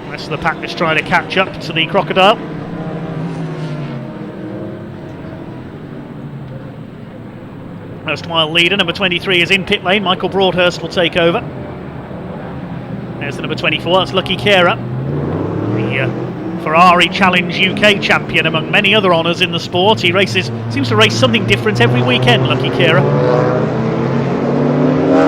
The rest of the pack is trying to catch up to the Crocodile. Erstwhile leader, number 23, is in pit lane. Michael Broadhurst will take over. There's the number 24, that's Lucky Kera. The Ferrari Challenge UK champion, among many other honours in the sport. He seems to race something different every weekend, Lucky Kera.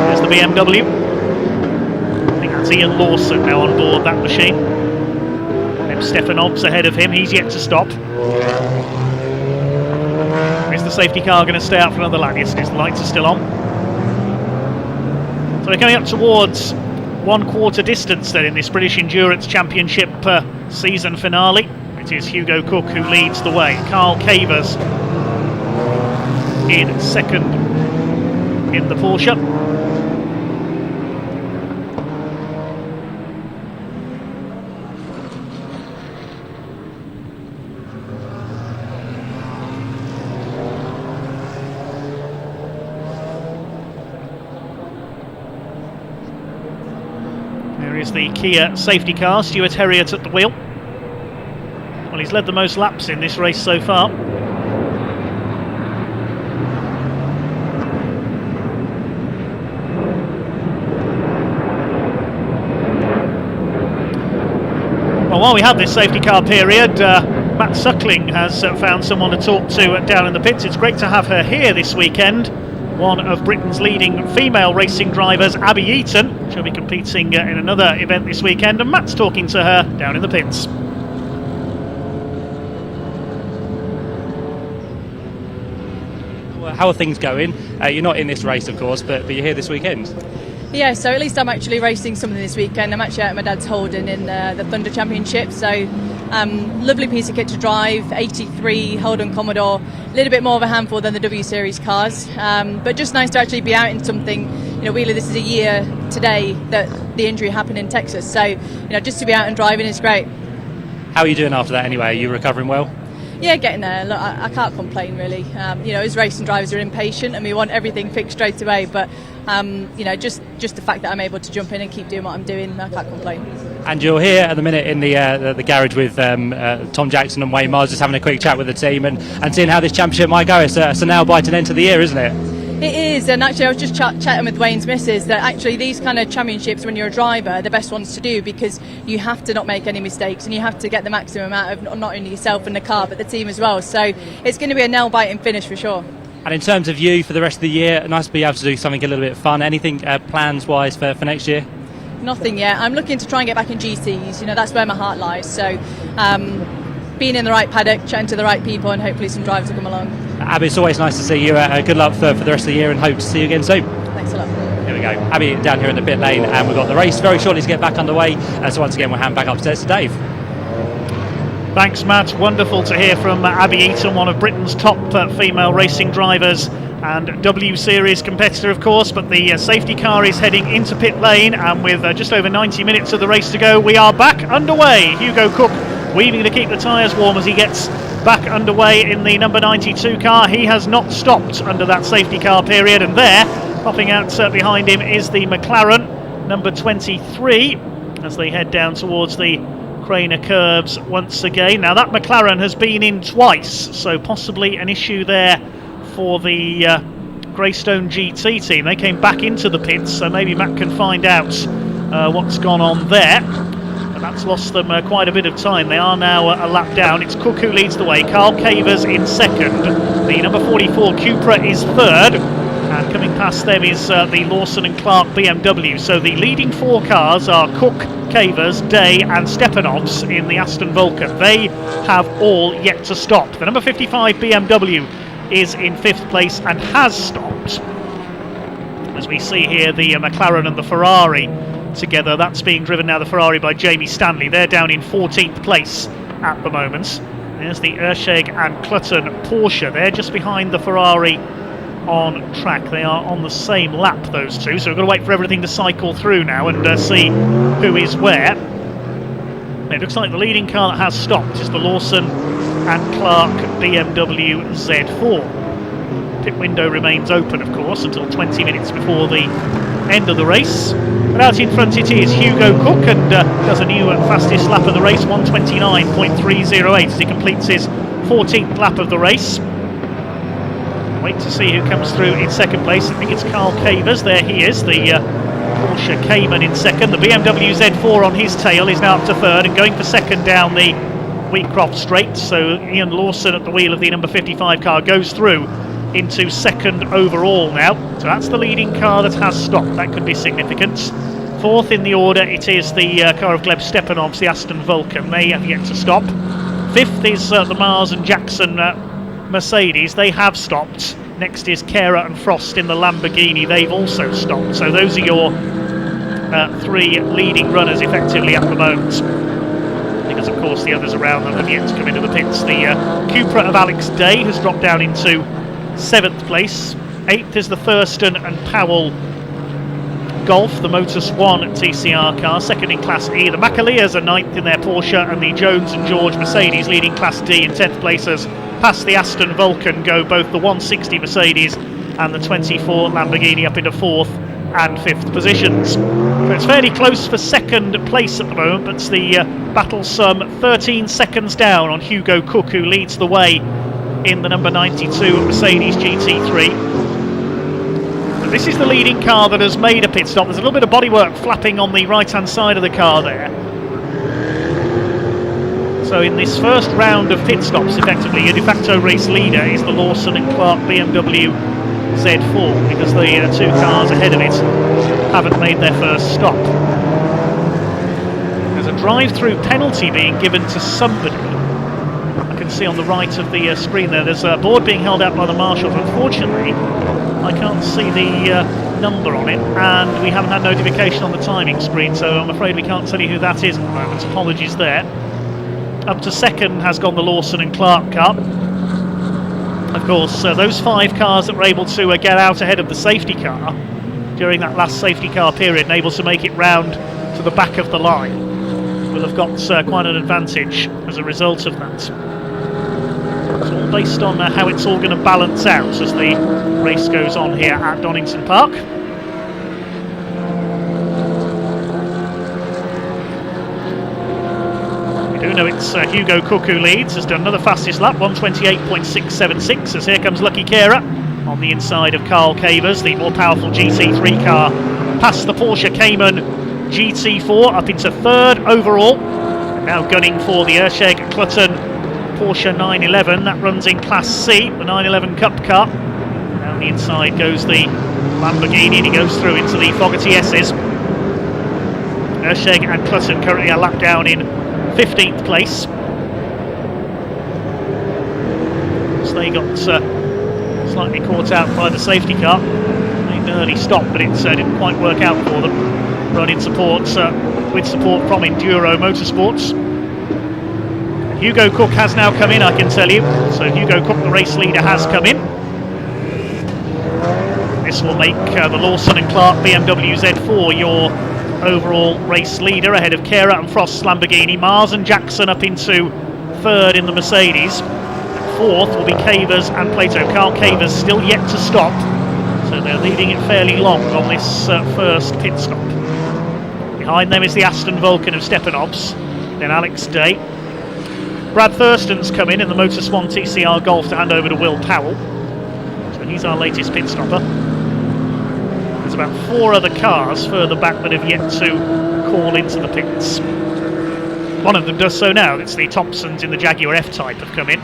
There's the BMW. I think that's Ian Lawson now on board that machine. Then Stefanov's ahead of him, he's yet to stop. Is the safety car going to stay out for another lap? Yes, the lights are still on. So we're coming up towards 1/4 distance then in this British Endurance Championship season finale. It is Hugo Cook who leads the way. Carl Cavers in second in the Porsche. The Kia safety car, Stuart Herriot at the wheel. Well, he's led the most laps in this race so far. Well, while we have this safety car period, Matt Suckling has found someone to talk to down in the pits. It's great to have her here this weekend. One of Britain's leading female racing drivers, Abby Eaton. She'll be competing in another event this weekend, and Matt's talking to her down in the pits. How are things going? You're not in this race, of course, but you're here this weekend. Yeah, so at least I'm actually racing something this weekend. I'm actually out at my dad's Holden in the Thunder Championship, so lovely piece of kit to drive, 83 Holden Commodore, a little bit more of a handful than the W Series cars, but just nice to actually be out in something. You know, Wheeler, this is a year today that the injury happened in Texas, so you know, just to be out and driving is great. How are you doing after that anyway? Are you recovering well? Yeah, getting there. Look, I can't complain really. You know, as racing drivers are impatient and we want everything fixed straight away, but you know, just the fact that I'm able to jump in and keep doing what I'm doing, I can't complain. And you're here at the minute in the garage with Tom Jackson and Wayne Miles, just having a quick chat with the team and seeing how this championship might go. It's a nail biting end to the year, isn't it? It is, and actually I was just chatting with Wayne's missus that actually these kind of championships, when you're a driver, are the best ones to do because you have to not make any mistakes and you have to get the maximum out of not only yourself and the car but the team as well. So it's going to be a nail-biting finish for sure. And in terms of you for the rest of the year, nice to be able to do something a little bit fun. Anything plans-wise for next year? Nothing yet. I'm looking to try and get back in GCs. You know, that's where my heart lies. So being in the right paddock, chatting to the right people, and hopefully some drivers will come along. Abby, it's always nice to see you. Good luck for the rest of the year and hope to see you again soon. Thanks a lot. Here we go. Abby down here in the pit lane, and we've got the race very shortly to get back underway. So once again, we'll hand back upstairs to Dave. Thanks, Matt. Wonderful to hear from Abby Eaton, one of Britain's top female racing drivers and W Series competitor, of course. But the safety car is heading into pit lane, and with just over 90 minutes of the race to go, we are back underway. Hugo Cook weaving to keep the tyres warm as he gets back underway in the number 92 car. He has not stopped under that safety car period, and there, popping out behind him, is the McLaren number 23 as they head down towards the Craner curbs once again. Now that McLaren has been in twice, so possibly an issue there for the Greystone GT team. They came back into the pits, so maybe Matt can find out what's gone on there. But that's lost them quite a bit of time. They are now a lap down. It's Cook who leads the way. Carl Cavers in second. The number 44 Cupra is third. And coming past them is the Lawson and Clark BMW. So the leading four cars are Cook, Cavers, Day and Stepanovs in the Aston Vulcan. They have all yet to stop. The number 55 BMW is in fifth place and has stopped. As we see here, the McLaren and the Ferrari together. That's being driven now, the Ferrari, by Jamie Stanley. They're down in 14th place at the moment. There's the Ersheg and Clutton Porsche. They're just behind the Ferrari on track. They are on the same lap, those two, so we've got to wait for everything to cycle through now and see who is where. It looks like the leading car that has stopped is the Lawson and Clark BMW Z4. Pit window remains open, of course, until 20 minutes before the end of the race. But out in front it is Hugo Cook, and does a new fastest lap of the race, 1:29.308, as he completes his 14th lap of the race. Wait to see who comes through in second place. I think it's Carl Cavers. There he is, the Porsche Cayman in second. The BMW Z4 on his tail is now up to third and going for second down the Wheatcroft straight. So Ian Lawson at the wheel of the number 55 car goes through into second overall now. So that's the leading car that has stopped. That could be significant. Fourth in the order, it is the car of Gleb Stepanovs, the Aston Vulcan. They have yet to stop. Fifth is the Mars and Jackson Mercedes. They have stopped. Next is Kara and Frost in the Lamborghini. They've also stopped. So those are your three leading runners effectively at the moment, because of course the others around them have yet to come into the pits. The Cupra of Alex Day has dropped down into 7th place. 8th is the Thurston and Powell Golf, the Motus One TCR car, second in Class E. The Macaleers are 9th in their Porsche, and the Jones and George Mercedes leading Class D in 10th places. Past the Aston Vulcan go both the 160 Mercedes and the 24 Lamborghini up into 4th and 5th positions. So it's fairly close for second place at the moment, but the battle some 13 seconds down on Hugo Cook, who leads the way in the number 92 Mercedes GT3. But this is the leading car that has made a pit stop. There's a little bit of bodywork flapping on the right-hand side of the car there. So in this first round of pit stops, effectively, your de facto race leader is the Lawson and Clark BMW Z4, because the two cars ahead of it haven't made their first stop. There's a drive-through penalty being given to somebody. I can see on the right of the screen there's a board being held out by the marshals. Unfortunately, I can't see the number on it, and we haven't had notification on the timing screen, so I'm afraid we can't tell you who that is at the moment. Apologies there. Up to second has gone the Lawson and Clark car. Of course, those 5 cars that were able to get out ahead of the safety car during that last safety car period and able to make it round to the back of the line will have got quite an advantage as a result of that. It's all based on how it's all going to balance out as the race goes on here at Donington Park. We do know it's Hugo Cook who leads, has done another fastest lap, 1:28.676, as here comes Lucky Kera on the inside of Carl Cavers, the more powerful GT3 car, past the Porsche Cayman GT4 up into 3rd overall, and now gunning for the Ersheg Clutton Porsche 911. That runs in Class C, the 911 Cup car. Down the inside goes the Lamborghini, and he goes through into the Fogarty S's. Ersheg and Clutton currently a lap down in 15th place. So they got slightly caught out by the safety car. Made an early stop, but it didn't quite work out for them. Run in support with support from Enduro Motorsports. Hugo Cook has now come in, I can tell you. So Hugo Cook, the race leader, has come in. This will make the Lawson and Clark BMW Z4 your overall race leader, ahead of Kara and Frost's Lamborghini. Mars and Jackson up into 3rd in the Mercedes. 4th will be Cavers and Plato. Carl Cavers still yet to stop, so they're leading it fairly long on this first pit stop. Behind them is the Aston Vulcan of Stepanovs, then Alex Day. Brad Thurston's come in the Motus One TCR Golf to hand over to Will Powell. So he's our latest pit stopper. There's about 4 other cars further back that have yet to call into the pits. One of them does so now. It's the Thompsons in the Jaguar F-Type have come in.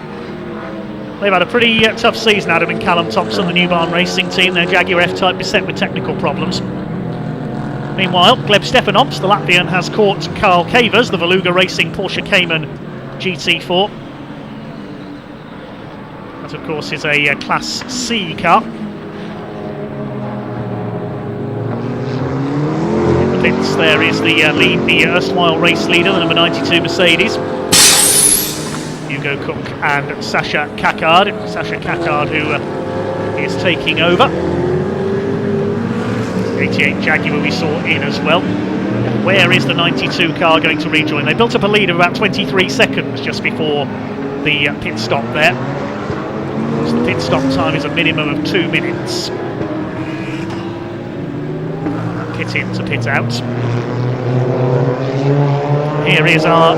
They've had a pretty tough season, Adam and Callum Thompson, the New Barn Racing team. Their Jaguar F-Type beset with technical problems. Meanwhile, Gleb Stepanovs, the Latvian, has caught Carl Cavers, the Veluga Racing Porsche Cayman GT4. That, of course, is a Class C car. In the pits, there is the erstwhile race leader, the number 92 Mercedes. Hugo Cook and Sasha Caccard. Sasha Caccard, who is taking over. 88 Jaguar we saw in as well. Where is the 92 car going to rejoin? They built up a lead of about 23 seconds just before the pit stop there. So the pit stop time is a minimum of 2 minutes. Pit in to pit out. Here is our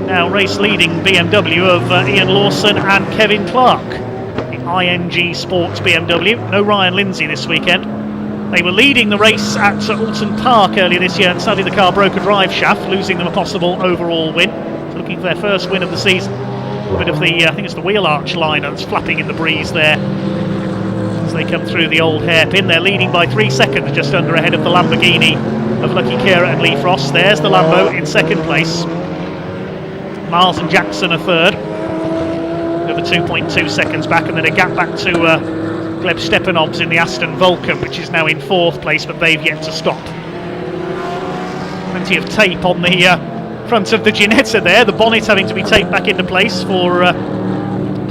now race leading BMW of Ian Lawson and Kevin Clark. The ING Sports BMW. No Ryan Lindsay this weekend. They were leading the race at Donington Park earlier this year, and suddenly the car broke a drive shaft, losing them a possible overall win. So looking for their first win of the season. A little bit of the, I think it's the wheel arch liner that's flapping in the breeze there as they come through the old hairpin. They're leading by 3 seconds, just under ahead of the Lamborghini of Lucky Kera and Lee Frost. There's the Lambo in second place. Miles and Jackson are third, over 2.2 seconds back, and then a gap back to Gleb Stepanovs in the Aston Vulcan, which is now in fourth place, but they've yet to stop. Plenty of tape on the front of the Ginetta there, the bonnet having to be taped back into place for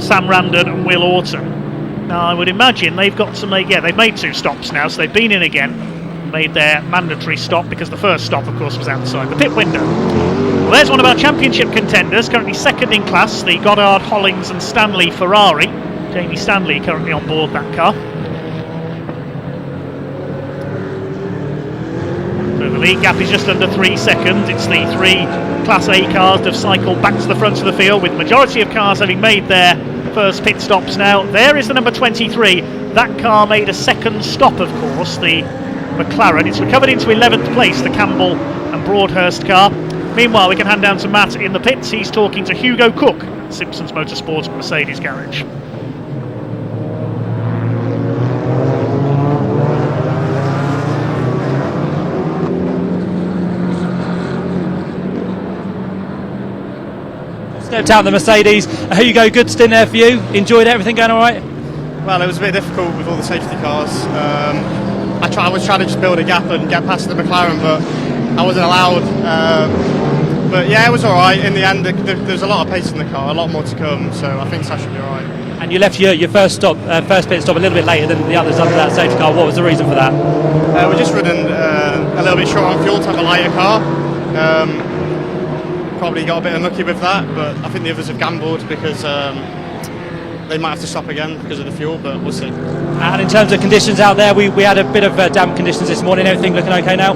Sam Randon and Will Orton. Now I would imagine they've got to make, they've made 2 stops now, so they've been in again, made their mandatory stop, because the first stop of course was outside the pit window. Well, there's one of our championship contenders, currently second in class, the Goddard, Hollings and Stanley Ferrari. Jamie Stanley currently on board that car. So the lead gap is just under 3 seconds. It's the 3 Class A cars that have cycled back to the front of the field, with the majority of cars having made their first pit stops now. There is the number 23. That car made a second stop, of course, the McLaren. It's recovered into 11th place, the Campbell and Broadhurst car. Meanwhile, we can hand down to Matt in the pits. He's talking to Hugo Cook, Simpsons Motorsport at Mercedes Garage. Stepped out the Mercedes. Hugo, good stint there for you. Enjoyed everything going all right? Well, it was a bit difficult with all the safety cars. I was trying to just build a gap and get past the McLaren, but I wasn't allowed. But yeah, it was all right. In the end, there's a lot of pace in the car, a lot more to come, so I think Sasha will be all right. And you left your first pit stop a little bit later than the others under that safety car. What was the reason for that? We're just running a little bit short on fuel to have a lighter car. Probably got a bit unlucky with that, but I think the others have gambled because they might have to stop again because of the fuel, but we'll see. And in terms of conditions out there, we had a bit of damp conditions this morning. Everything looking okay now?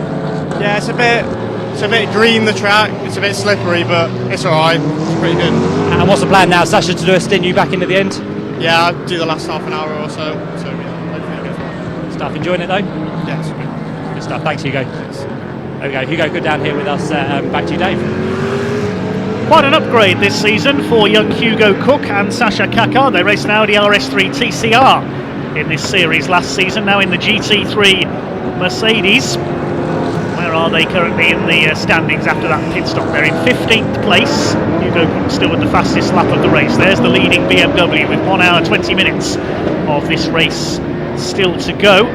Yeah, it's a bit green, the track. It's a bit slippery, but it's all right. It's pretty good. And what's the plan now, Sasha, to do a stint you back into the end? Yeah, I'll do the last half an hour or so. So yeah, hopefully I'll get fine. Stuff, enjoying it though? Yeah, it's good. Good stuff. Thanks, Hugo. Thanks. There we go. Hugo, good down here with us. Back to you, Dave. Quite an upgrade this season for young Hugo Cook and Sasha Caccard. They raced an Audi RS3 TCR in this series last season, now in the GT3 Mercedes. Where are they currently in the standings after that pit stop? They're in 15th place. Hugo Cook still with the fastest lap of the race. There's the leading BMW with 1 hour 20 minutes of this race still to go.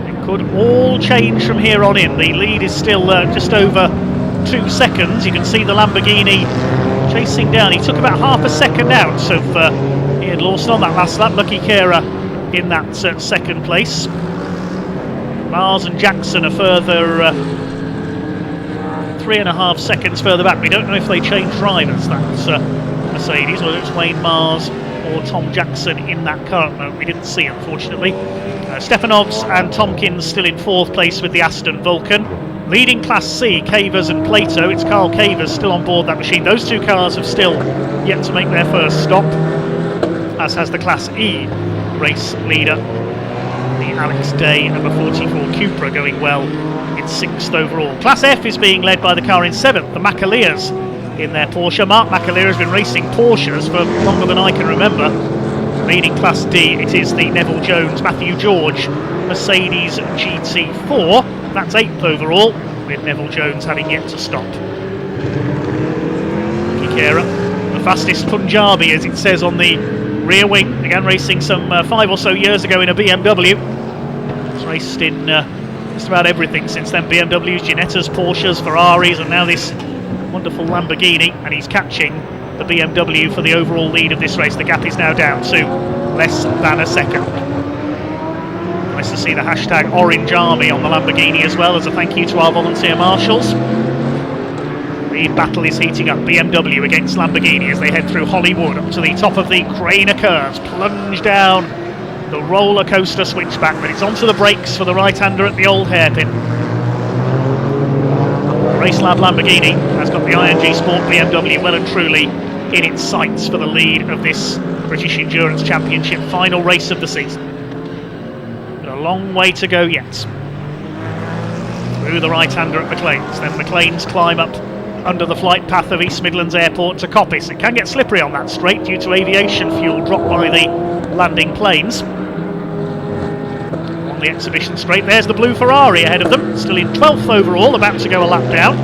It could all change from here on in. The lead is still just over 2 seconds. You can see the Lamborghini chasing down. He took about half a second out of Ian Lawson on that last lap. Lucky Kera in that second place. Miles and Jackson a further 3.5 seconds further back. We don't know if they changed drivers, that's Mercedes, whether it's Wayne Mars or Tom Jackson in that car. No, we didn't see, unfortunately. Stefanovs and Tompkins still in 4th place with the Aston Vulcan. Leading Class C, Cavers and Plato. It's Carl Cavers still on board that machine. Those 2 cars have still yet to make their first stop, as has the Class E race leader, the Alex Day number 44 Cupra, going well in 6th overall. Class F is being led by the car in 7th, the McAleers in their Porsche. Mark McAleer has been racing Porsches for longer than I can remember. Leading Class D, it is the Neville Jones, Matthew George Mercedes GT4. That's 8th overall, with Neville Jones having yet to stop. Kikera, the fastest Punjabi, as it says on the rear wing, began racing some 5 or so years ago in a BMW. He's raced in just about everything since then. BMWs, Ginettas, Porsches, Ferraris, and now this wonderful Lamborghini, and he's catching the BMW for the overall lead of this race. The gap is now down to less than a second. Nice to see the hashtag Orange Army on the Lamborghini as well, as a thank you to our volunteer marshals. The battle is heating up, BMW against Lamborghini, as they head through Hollywood up to the top of the Craner curves, plunge down the roller coaster switchback, but it's onto the brakes for the right-hander at the old hairpin. Racelab Lamborghini has got the ING Sport BMW well and truly in its sights for the lead of this British Endurance Championship final race of the season. But a long way to go yet. Through the right-hander at McLean's, then McLean's climb up under the flight path of East Midlands Airport to Coppice. It can get slippery on that straight due to aviation fuel dropped by the landing planes. On the exhibition straight, there's the blue Ferrari ahead of them, still in 12th overall, about to go a lap down.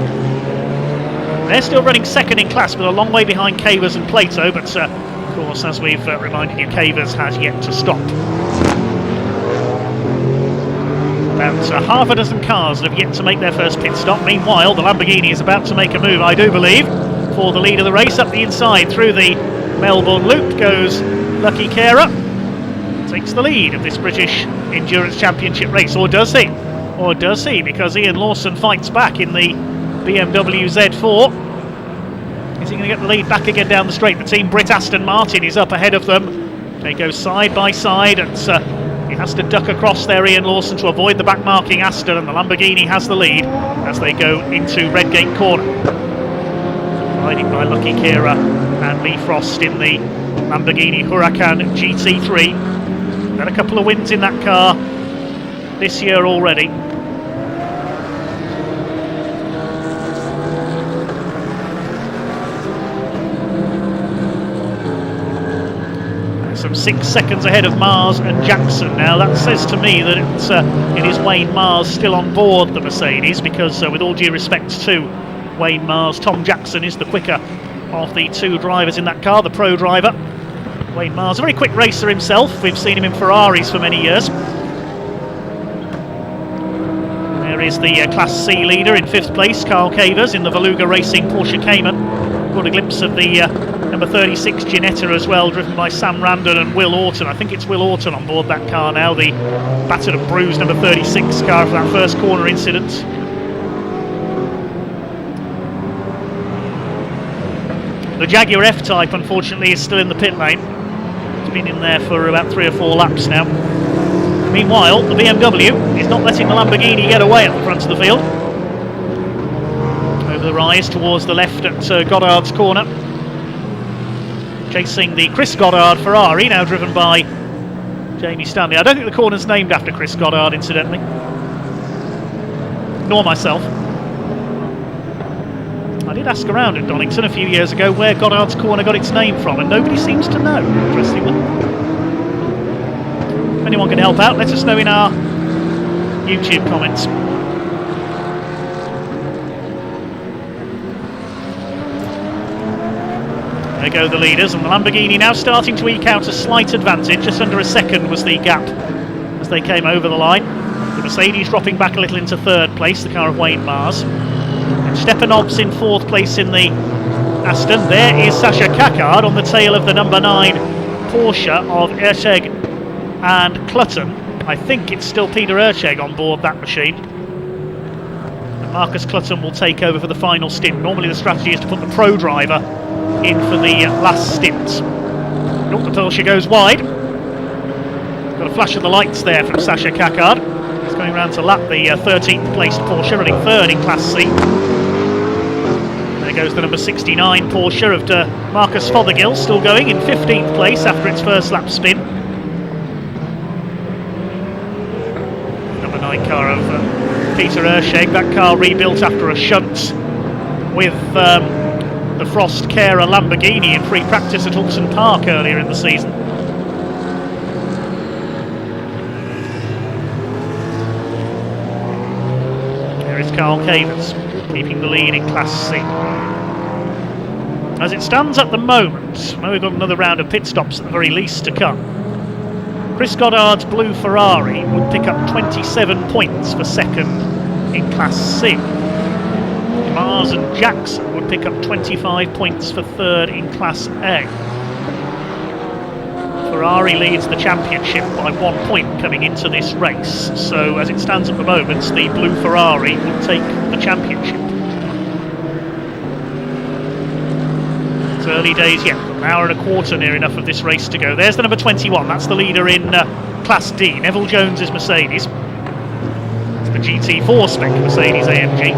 They're still running second in class, but a long way behind Cavers and Plato, but of course, as we've reminded you, Cavers has yet to stop. About half a dozen cars that have yet to make their first pit stop. Meanwhile, the Lamborghini is about to make a move, I do believe, for the lead of the race. Up the inside through the Melbourne Loop goes Lucky Kera. Takes the lead of this British Endurance Championship race, or does he? Or does he? Because Ian Lawson fights back in the BMW Z4. Is he going to get the lead back again down the straight? The team Brit Aston Martin is up ahead of them. They go side by side, and he has to duck across there, Ian Lawson, to avoid the back marking Aston, and the Lamborghini has the lead as they go into Redgate Corner. Riding by Lucky Kera and Lee Frost in the Lamborghini Huracan GT3. Had a couple of wins in that car this year already. Some 6 seconds ahead of Mars and Jackson now. That says to me that it is Wayne Mars still on board the Mercedes, because with all due respect to Wayne Mars, Tom Jackson is the quicker of the two drivers in that car, the pro driver. Wayne Mars, a very quick racer himself. We've seen him in Ferraris for many years. There is the Class C leader in 5th place, Carl Cavers, in the Veluga Racing Porsche Cayman. Got a glimpse of the number 36 Ginetta as well, driven by Sam Randon and Will Orton. I think it's Will Orton on board that car now, the battered and bruised number 36 car for that first corner incident. The Jaguar F-Type, unfortunately, is still in the pit lane. It's been in there for about 3 or 4 laps now. Meanwhile, the BMW is not letting the Lamborghini get away at the front of the field. Over the rise towards the left at Goddard's corner. Chasing the Chris Goddard Ferrari, now driven by Jamie Stanley. I don't think the corner's named after Chris Goddard, incidentally. Nor myself. I did ask around at Donington a few years ago where Goddard's corner got its name from, and nobody seems to know, interestingly. If anyone can help out, let us know in our YouTube comments. There go the leaders, and the Lamborghini now starting to eke out a slight advantage. Just under a second was the gap as they came over the line. The Mercedes dropping back a little into 3rd place, the car of Wayne Mars. And Stepanov's in 4th place in the Aston. There is Sasha Kakard on the tail of the number 9 Porsche of Ercheg and Clutton. I think it's still Peter Ercheg on board that machine. And Marcus Clutton will take over for the final stint. Normally the strategy is to put the pro driver in for the last stint. Look, the Porsche goes wide. Got a flash of the lights there from Sasha Kakard. He's going around to lap the 13th placed Porsche, running 3rd in Class C. There goes the number 69 Porsche of Marcus Fothergill, still going in 15th place after its first lap spin. Number 9 car of Peter Ercheg, that car rebuilt after a shunt with the Frost Kera Lamborghini in free practice at Donington Park earlier in the season. There is Carl Cavers keeping the lead in Class C. As it stands at the moment, we've got another round of pit stops at the very least to come. Chris Goddard's blue Ferrari would pick up 27 points for 2nd in Class C. Mars and Jackson would pick up 25 points for third in Class A. Ferrari leads the championship by 1 point coming into this race, so as it stands at the moment, the blue Ferrari will take the championship. It's early days yet, an hour and a quarter near enough of this race to go. There's the number 21, that's the leader in Class D, Neville Jones's Mercedes. It's the GT4 spec Mercedes AMG.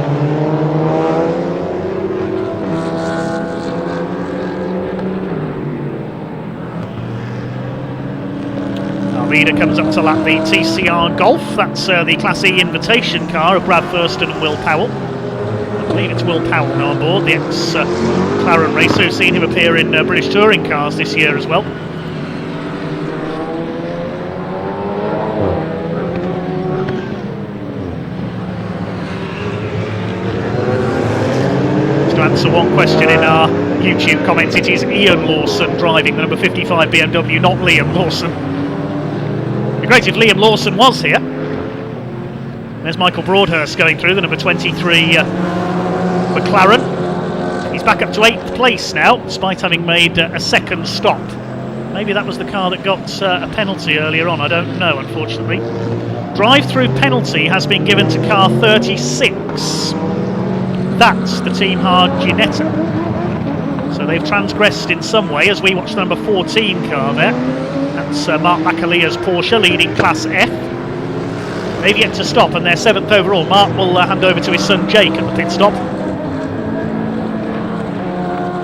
Leader comes up to lap the TCR Golf. That's the Class E invitation car of Brad Thurston and Will Powell. I believe it's Will Powell now on board, the ex-McLaren racer. We've seen him appear in British touring cars this year as well. Just to answer one question in our YouTube comments, it is Ian Lawson driving the number 55 BMW, not Liam Lawson. Great if Liam Lawson was here. There's Michael Broadhurst going through, the number 23 McLaren. He's back up to 8th place now, despite having made a second stop. Maybe that was the car that got a penalty earlier on, I don't know, unfortunately. Drive-through penalty has been given to car 36. That's the Team Hard Ginetta. So they've transgressed in some way as we watch the number 14 car there. That's Mark McAleer's Porsche leading Class F. They've yet to stop and they're 7th overall. Mark will hand over to his son Jake at the pit stop.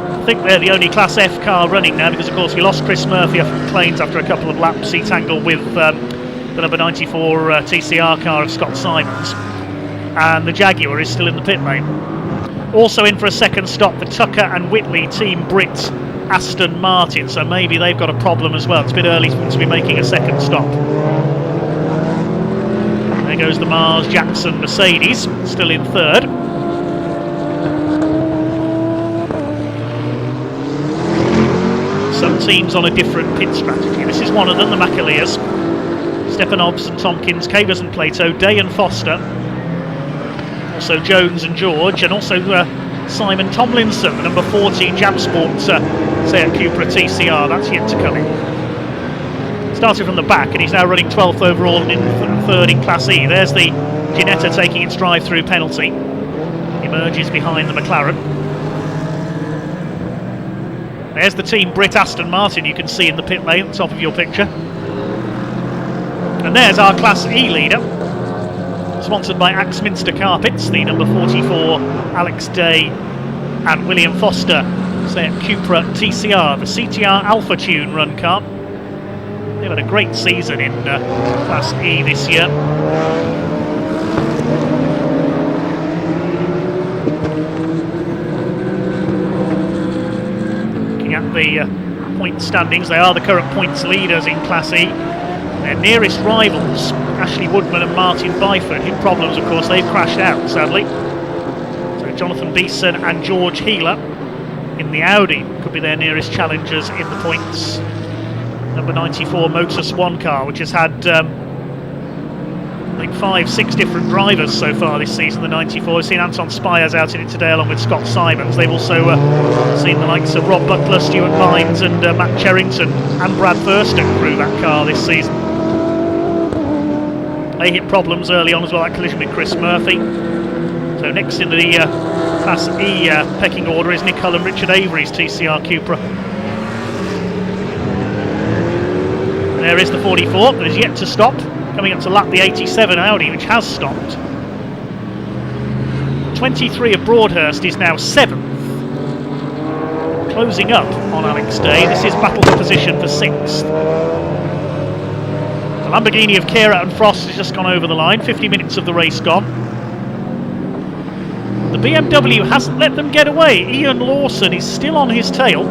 I think they're the only Class F car running now because of course we lost Chris Murphy off McLean's after a couple of laps. He tangled with the number 94 TCR car of Scott Simons. And the Jaguar is still in the pit lane. Also in for a second stop, the Tucker and Whitley Team Brit Aston Martin, so maybe they've got a problem as well. It's a bit early for them to be making a second stop. There goes the Mars Jackson Mercedes, still in third. Some teams on a different pit strategy. This is one of them, the McAleers. Stepanovs and Tompkins, Cavers and Plato, Day and Foster. Also Jones and George, and also Simon Tomlinson, the number 14 Jam Sport Seat Cupra TCR. That's yet to come in. Started from the back and he's now running 12th overall and in third in Class E. There's the Ginetta taking its drive-through penalty. Emerges behind the McLaren. There's the Team Brit Aston Martin you can see in the pit lane at the top of your picture. And there's our Class E leader, sponsored by Axminster Carpets, the number 44 Alex Day and William Foster Seat Cupra TCR, the CTR Alpha Tune run car. They've had a great season in Class E this year. Looking at the point standings, they are the current points leaders in Class E. Their nearest rivals, Ashley Woodman and Martin Byford, in problems of course, they've crashed out sadly. So Jonathan Beeson and George Healer in the Audi could be their nearest challengers in the points. Number 94 Motus One car, which has had I think 5-6 different drivers so far this season, the 94. We've seen Anton Spires out in it today along with Scott Simons. They've also seen the likes of Rob Butler, Stuart Mines and Matt Cherrington and Brad Thurston through that car this season. They hit problems early on as well, that collision with Chris Murphy. So next in the Class E pecking order is Nick Hull and Richard Avery's TCR Cupra. There is the 44 that is yet to stop, coming up to lap the 87 Audi, which has stopped. 23 of Broadhurst is now 7th. Closing up on Alex Day, this is battle for position for 6th. The Lamborghini of Kira and Frost has just gone over the line, 50 minutes of the race gone. The BMW hasn't let them get away. Ian Lawson is still on his tail.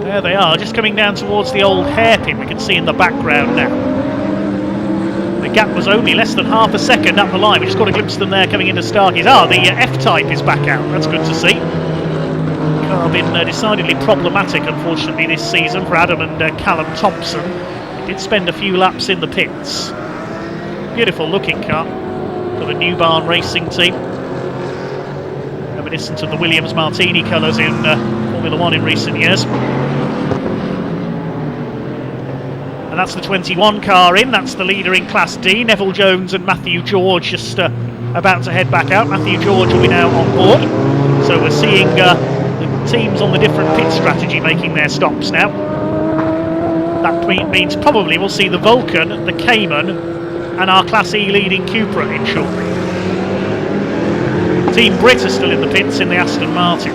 There they are, just coming down towards the old hairpin we can see in the background now. The gap was only less than half a second up the line. We just got a glimpse of them there coming into Starkey's. The F-Type is back out, that's good to see. Car been decidedly problematic, unfortunately, this season for Adam and Callum Thompson. He did spend a few laps in the pits. Beautiful looking car for the New Barn Racing team. Reminiscent of the Williams Martini colours in Formula 1 in recent years. And that's the 21 car in, that's the leader in Class D. Neville Jones and Matthew George just about to head back out. Matthew George will be now on board. So we're seeing the teams on the different pit strategy making their stops now. That means probably we'll see the Vulcan, the Cayman and our Class E leading Cupra in shortly. Team Brit are still in the pits in the Aston Martin.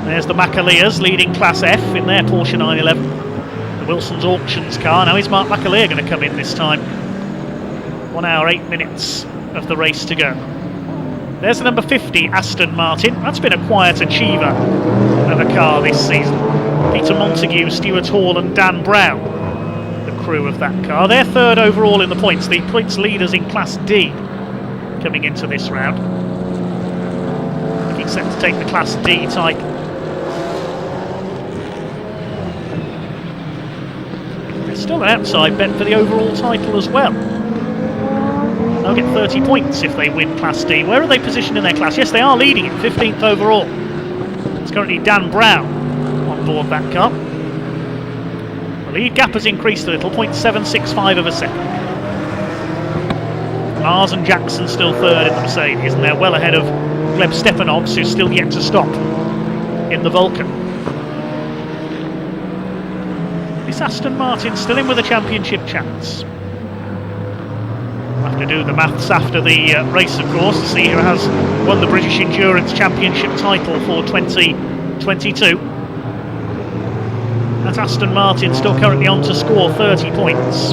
There's the McAleers leading Class F in their Porsche 911. The Wilson's Auctions car. Now is Mark McAleer going to come in this time? 1 hour 8 minutes of the race to go. There's the number 50 Aston Martin. That's been a quiet achiever of a car this season. Peter Montague, Stuart Hall and Dan Brown, the crew of that car. They're third overall in the points. The points leaders in Class D coming into this round. Looking set to take the Class D title. Still an outside bet for the overall title as well. They'll get 30 points if they win Class D. Where are they positioned in their class? Yes, they are leading it, 15th overall. It's currently Dan Brown on board that car. The lead gap has increased a little, 0.765 of a second. Mars and Jackson still third in the Mercedes, and they're well ahead of Gleb Stepanovs, who's still yet to stop in the Vulcan. This Aston Martin still in with a championship chance. We'll have to do the maths after the race, of course, to see who has won the British Endurance Championship title for 2022. That Aston Martin still currently on to score 30 points.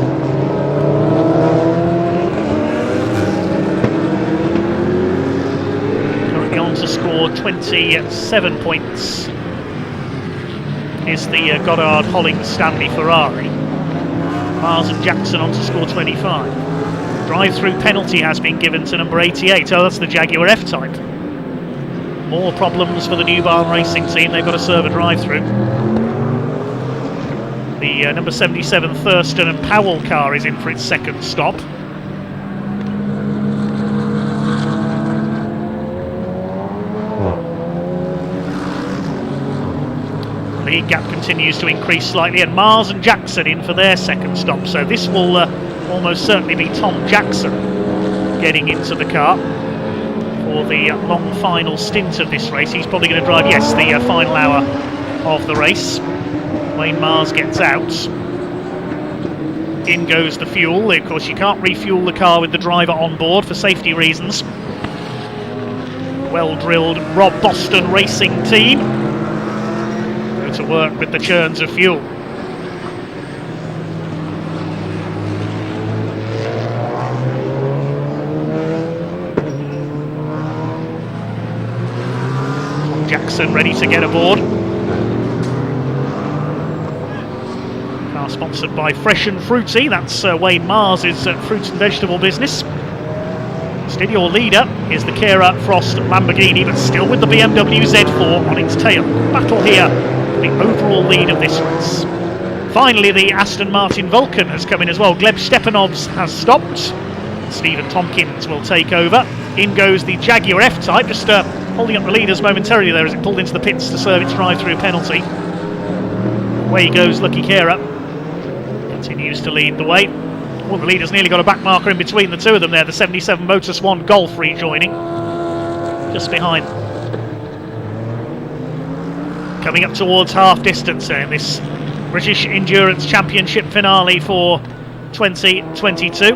Currently on to score 27 points. Is the Goddard Hollings Stanley Ferrari. Mars and Jackson on to score 25. Drive-through penalty has been given to number 88. Oh, that's the Jaguar F-Type. More problems for the New Barn Racing team. They've got to serve a drive-through. The number 77 Thurston and Powell car is in for its second stop. Lead gap continues to increase slightly, and Mars and Jackson in for their second stop. So this will almost certainly be Tom Jackson getting into the car for the long final stint of this race. He's probably going to drive, yes, the final hour of the race. Wayne Mars gets out. In goes the fuel. Of course, you can't refuel the car with the driver on board for safety reasons. Well-drilled Rob Boston Racing team to work with the churns of fuel. Jackson ready to get aboard. Car sponsored by Fresh and Fruity. That's Wayne Mars' fruit and vegetable business. Still your leader is the Kera Frost Lamborghini, but still with the BMW Z4 on its tail. Battle here. The overall lead of this race. Finally, the Aston Martin Vulcan has come in as well. Gleb Stepanovs has stopped. Stephen Tompkins will take over. In goes the Jaguar F-Type, just holding up the leaders momentarily there as it pulled into the pits to serve its drive-through penalty. Away goes Lucky Kera. Continues to lead the way. Well, the leader's nearly got a back marker in between the two of them there. The 77 Motor Swan Golf rejoining. Just behind. Coming up towards half distance in this British Endurance Championship finale for 2022.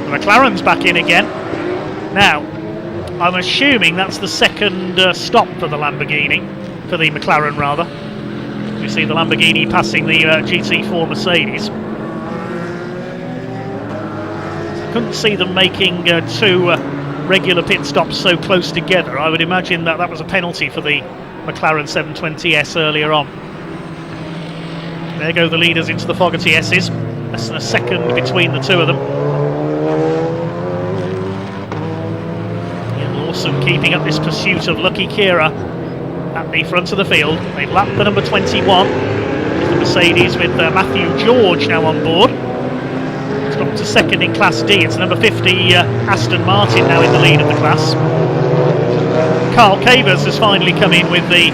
The McLaren's back in again. Now, I'm assuming that's the second stop for the Lamborghini, for the McLaren rather. We see the Lamborghini passing the GT4 Mercedes. Couldn't see them making two regular pit stops so close together. I would imagine that that was a penalty for the McLaren 720S earlier on. There go the leaders into the Fogarty S's. Less than a second between the two of them. Ian Lawson keeping up this pursuit of Lucky Kira at the front of the field. They've lapped the number 21. The Mercedes with Matthew George now on board. It's dropped to second in Class D. It's number 50 Aston Martin now in the lead of the class. Carl Cavers has finally come in with the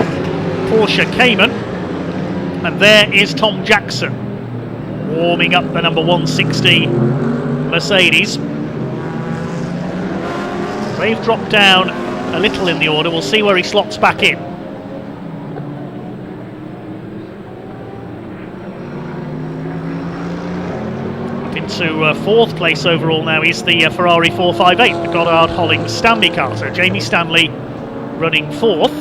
Porsche Cayman. And there is Tom Jackson warming up the number 160 Mercedes. They've dropped down a little in the order. We'll see where he slots back in. Up into fourth place overall now is the Ferrari 458, the Goddard Hollings Stanley car. So Jamie Stanley running fourth.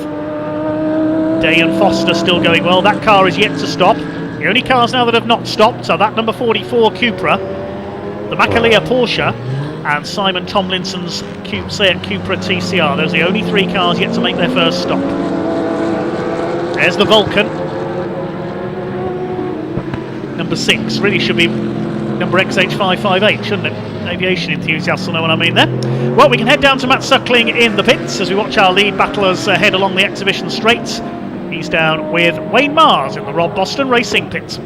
Day and Foster still going well. That car is yet to stop. The only cars now that have not stopped are that number 44 Cupra, the Makalia Porsche, and Simon Tomlinson's Seat Cupra TCR. Those are the only three cars yet to make their first stop. There's the Vulcan. Number 6. Really should be number XH558, shouldn't it? Aviation enthusiasts will know what I mean there. Well, we can head down to Matt Suckling in the pits as we watch our lead battlers head along the exhibition straight. He's down with Wayne Mars in the Rob Boston Racing pit.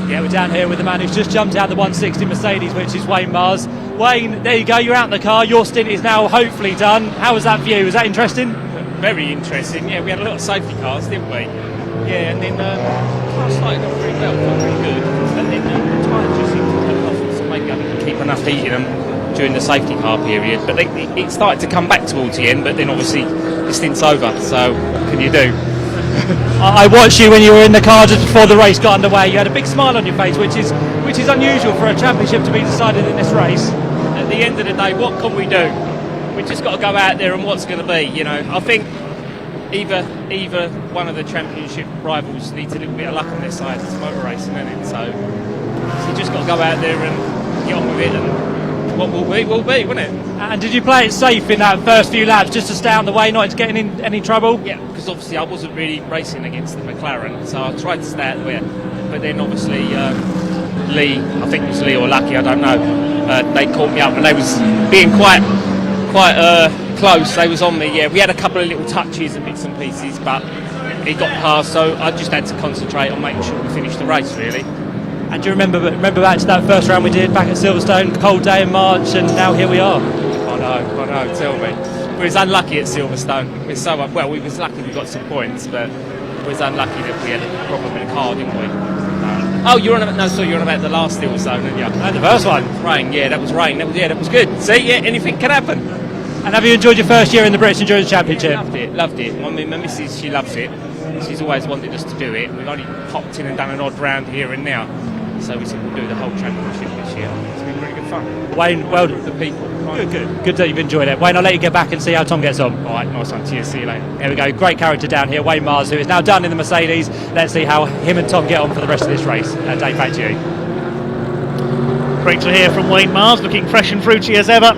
Yeah, we're down here with the man who's just jumped out the 160 Mercedes, which is Wayne Mars. Wayne, there you go, you're out in the car. Your stint is now hopefully done. How was that for you? Was that interesting? Very interesting, yeah. We had a lot of safety cars, didn't we? Yeah, and then the car started off really well, felt really good. And then the tyres just seemed to come off, so maybe I didn't keep enough heat in them during the safety car period. But it started to come back towards the end, but then obviously the stint's over, so what can you do? I watched you when you were in the car just before the race got underway. You had a big smile on your face, which is unusual for a championship to be decided in this race. At the end of the day, what can we do? We've just got to go out there and what's going to be, you know. I think either one of the championship rivals needs a little bit of luck on their side. It's motor racing, isn't it? So you just got to go out there and get on with it, and what will be, won't it? And did you play it safe in that first few laps, just to stay out of the way, not to get in any trouble? Yeah, because obviously I wasn't really racing against the McLaren, so I tried to stay out of the way. But then obviously Lee, I think it was Lee or Lucky, I don't know, they caught me up and they was being quite close. They was on me. Yeah, we had a couple of little touches and bits and pieces, but it got past, so I just had to concentrate on making sure we finished the race, really. And do you remember back to that first round we did back at Silverstone, cold day in March, and now here we are? I know, tell me. We was unlucky at Silverstone. We was lucky we got some points, but we was unlucky that we had a problem with the car, didn't we? You're on about the last Silverstone, aren't you? And the first one? Rain, yeah, that was rain. That was good. See, yeah, anything can happen. And have you enjoyed your first year in the British Endurance Championship? Yeah, loved it. My missus, she loves it. She's always wanted us to do it. We've only popped in and done an odd round here and now. So we said we'll do the whole championship this year. It's been really good fun. Wayne, well done. The people. Good that you've enjoyed it. Wayne, I'll let you get back and see how Tom gets on. All right, nice one. Cheers. See you later. There we go. Great character down here, Wayne Mars, who is now done in the Mercedes. Let's see how him and Tom get on for the rest of this race. Dave, back to you. Great to hear from Wayne Mars, looking fresh and fruity as ever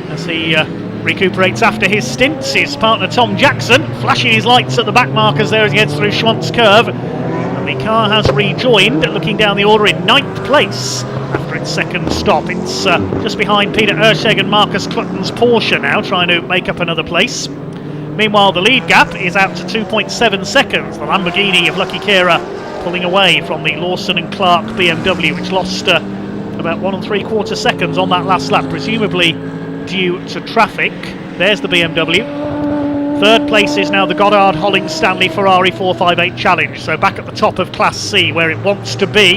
as he recuperates after his stints. His partner Tom Jackson flashing his lights at the back markers there as he heads through Schwantz Curve. The car has rejoined, looking down the order in 9th place after its second stop. It's just behind Peter Erscheg and Marcus Clutton's Porsche now, trying to make up another place. Meanwhile, the lead gap is out to 2.7 seconds. The Lamborghini of Lucky Kira pulling away from the Lawson and Clark BMW, which lost about 1 3/4 seconds on that last lap, presumably due to traffic. There's the BMW. Third place is now the Goddard Hollings Stanley Ferrari 458 Challenge, so back at the top of Class C where it wants to be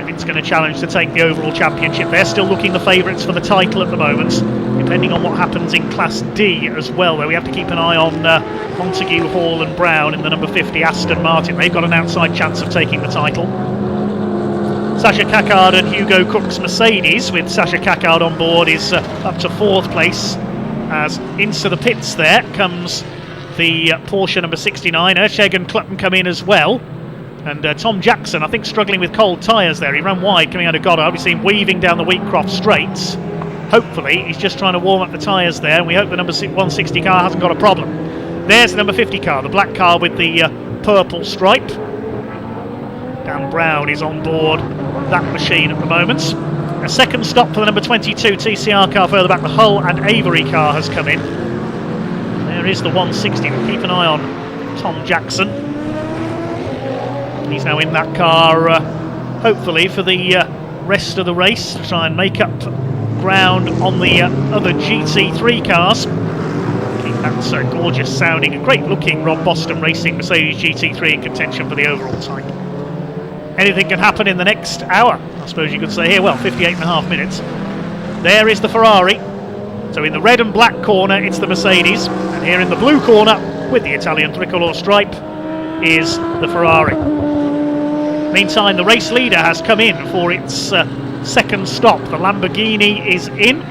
if it's going to challenge to take the overall championship. They're still looking the favourites for the title at the moment, depending on what happens in Class D as well, where we have to keep an eye on Montague, Hall and Brown in the number 50 Aston Martin. They've got an outside chance of taking the title. Sasha Caccard and Hugo Cook's Mercedes, with Sasha Caccard on board, is up to 4th place. As into the pits there comes the Porsche number 69. Erscheg and Clutton come in as well. And Tom Jackson, I think, struggling with cold tyres there. He ran wide coming out of Goddard. We've seen weaving down the Wheatcroft straights. Hopefully, he's just trying to warm up the tyres there, and we hope the number 160 car hasn't got a problem. There's the number 50 car, the black car with the purple stripe. Dan Brown is on board that machine at the moment. A second stop for the number 22 TCR car further back. The Hull and Avery car has come in. There is the 160. We'll keep an eye on Tom Jackson. He's now in that car, hopefully for the rest of the race, to try and make up ground on the other GT3 cars. Keep that gorgeous sounding and great looking Rob Boston Racing Mercedes GT3 in contention for the overall time. Anything can happen in the next hour, I suppose you could say here. Well, 58.5 minutes. There is the Ferrari. So in the red and black corner, it's the Mercedes. And here in the blue corner, with the Italian tricolour stripe, is the Ferrari. Meantime, the race leader has come in for its second stop. The Lamborghini is in.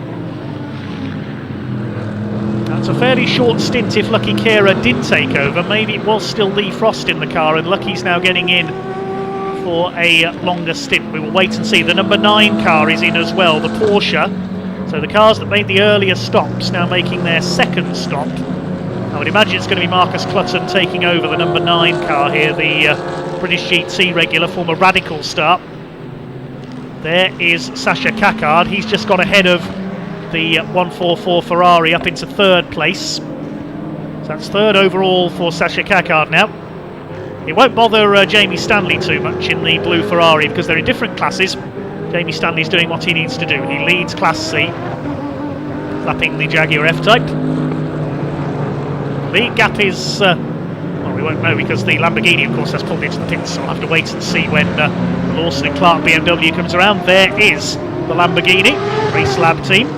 That's a fairly short stint if Lucky Kera did take over. Maybe it was still Lee Frost in the car, and Lucky's now getting in for a longer stint. We will wait and see. The number 9 car is in as well, the Porsche. So the cars that made the earlier stops now making their second stop. I would imagine it's going to be Marcus Clutton taking over the number 9 car here, the British GT regular, former Radical start. There is Sasha Caccard. He's just got ahead of the 144 Ferrari up into third place. So that's third overall for Sasha Caccard now. It won't bother Jamie Stanley too much in the blue Ferrari because they're in different classes. Jamie Stanley's doing what he needs to do. He leads Class C, lapping the Jaguar F-Type. The gap is, well, we won't know because the Lamborghini, of course, has pulled into the pits, so we'll have to wait and see when the Lawson and Clark BMW comes around. There is the Lamborghini Race Lab team,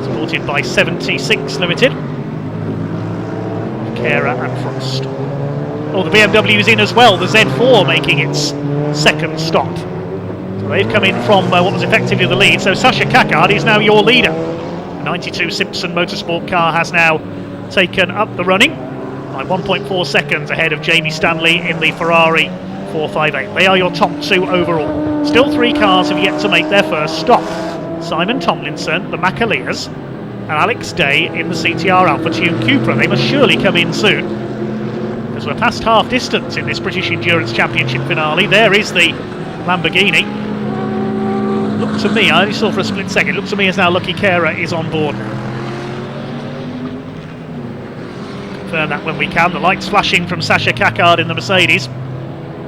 supported by 76 Limited, Kera and Frost. Oh, the BMW is in as well, the Z4 making its second stop. So they've come in from what was effectively the lead, so Sasha Caccard is now your leader. The 92 Simpson Motorsport car has now taken up the running by 1.4 seconds ahead of Jamie Stanley in the Ferrari 458. They are your top 2 overall. Still 3 cars have yet to make their first stop. Simon Tomlinson, the Macaleers, and Alex Day in the CTR Alpha Tune Cupra. They must surely come in soon, because we're past half distance in this British Endurance Championship finale. There is the Lamborghini. Looked to me, I only saw for a split second, looked to me as now Lucky Kera is on board. Confirm that when we can. The lights flashing from Sasha Caccard in the Mercedes.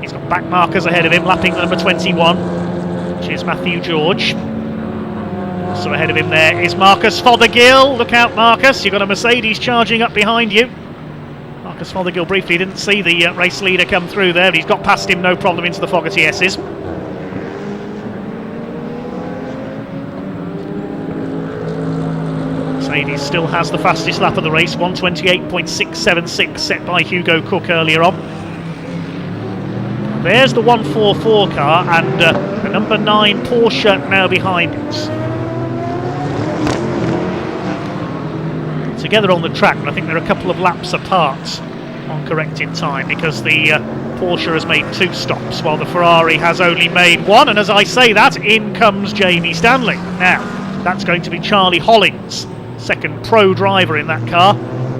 He's got back markers ahead of him, lapping the number 21, which is Matthew George. Also ahead of him there is Marcus Fothergill. Look out, Marcus, you've got a Mercedes charging up behind you. Marcus Fothergill briefly didn't see the race leader come through there, but he's got past him no problem into the Fogarty S's. Mercedes still has the fastest lap of the race, 1:28.676, set by Hugo Cook earlier on. There's the 144 car and the number 9 Porsche now behind it. Together on the track, but I think they're a couple of laps apart on corrected time because the Porsche has made 2 stops while the Ferrari has only made 1, and as I say that, in comes Jamie Stanley. Now, that's going to be Charlie Hollings, second pro driver in that car,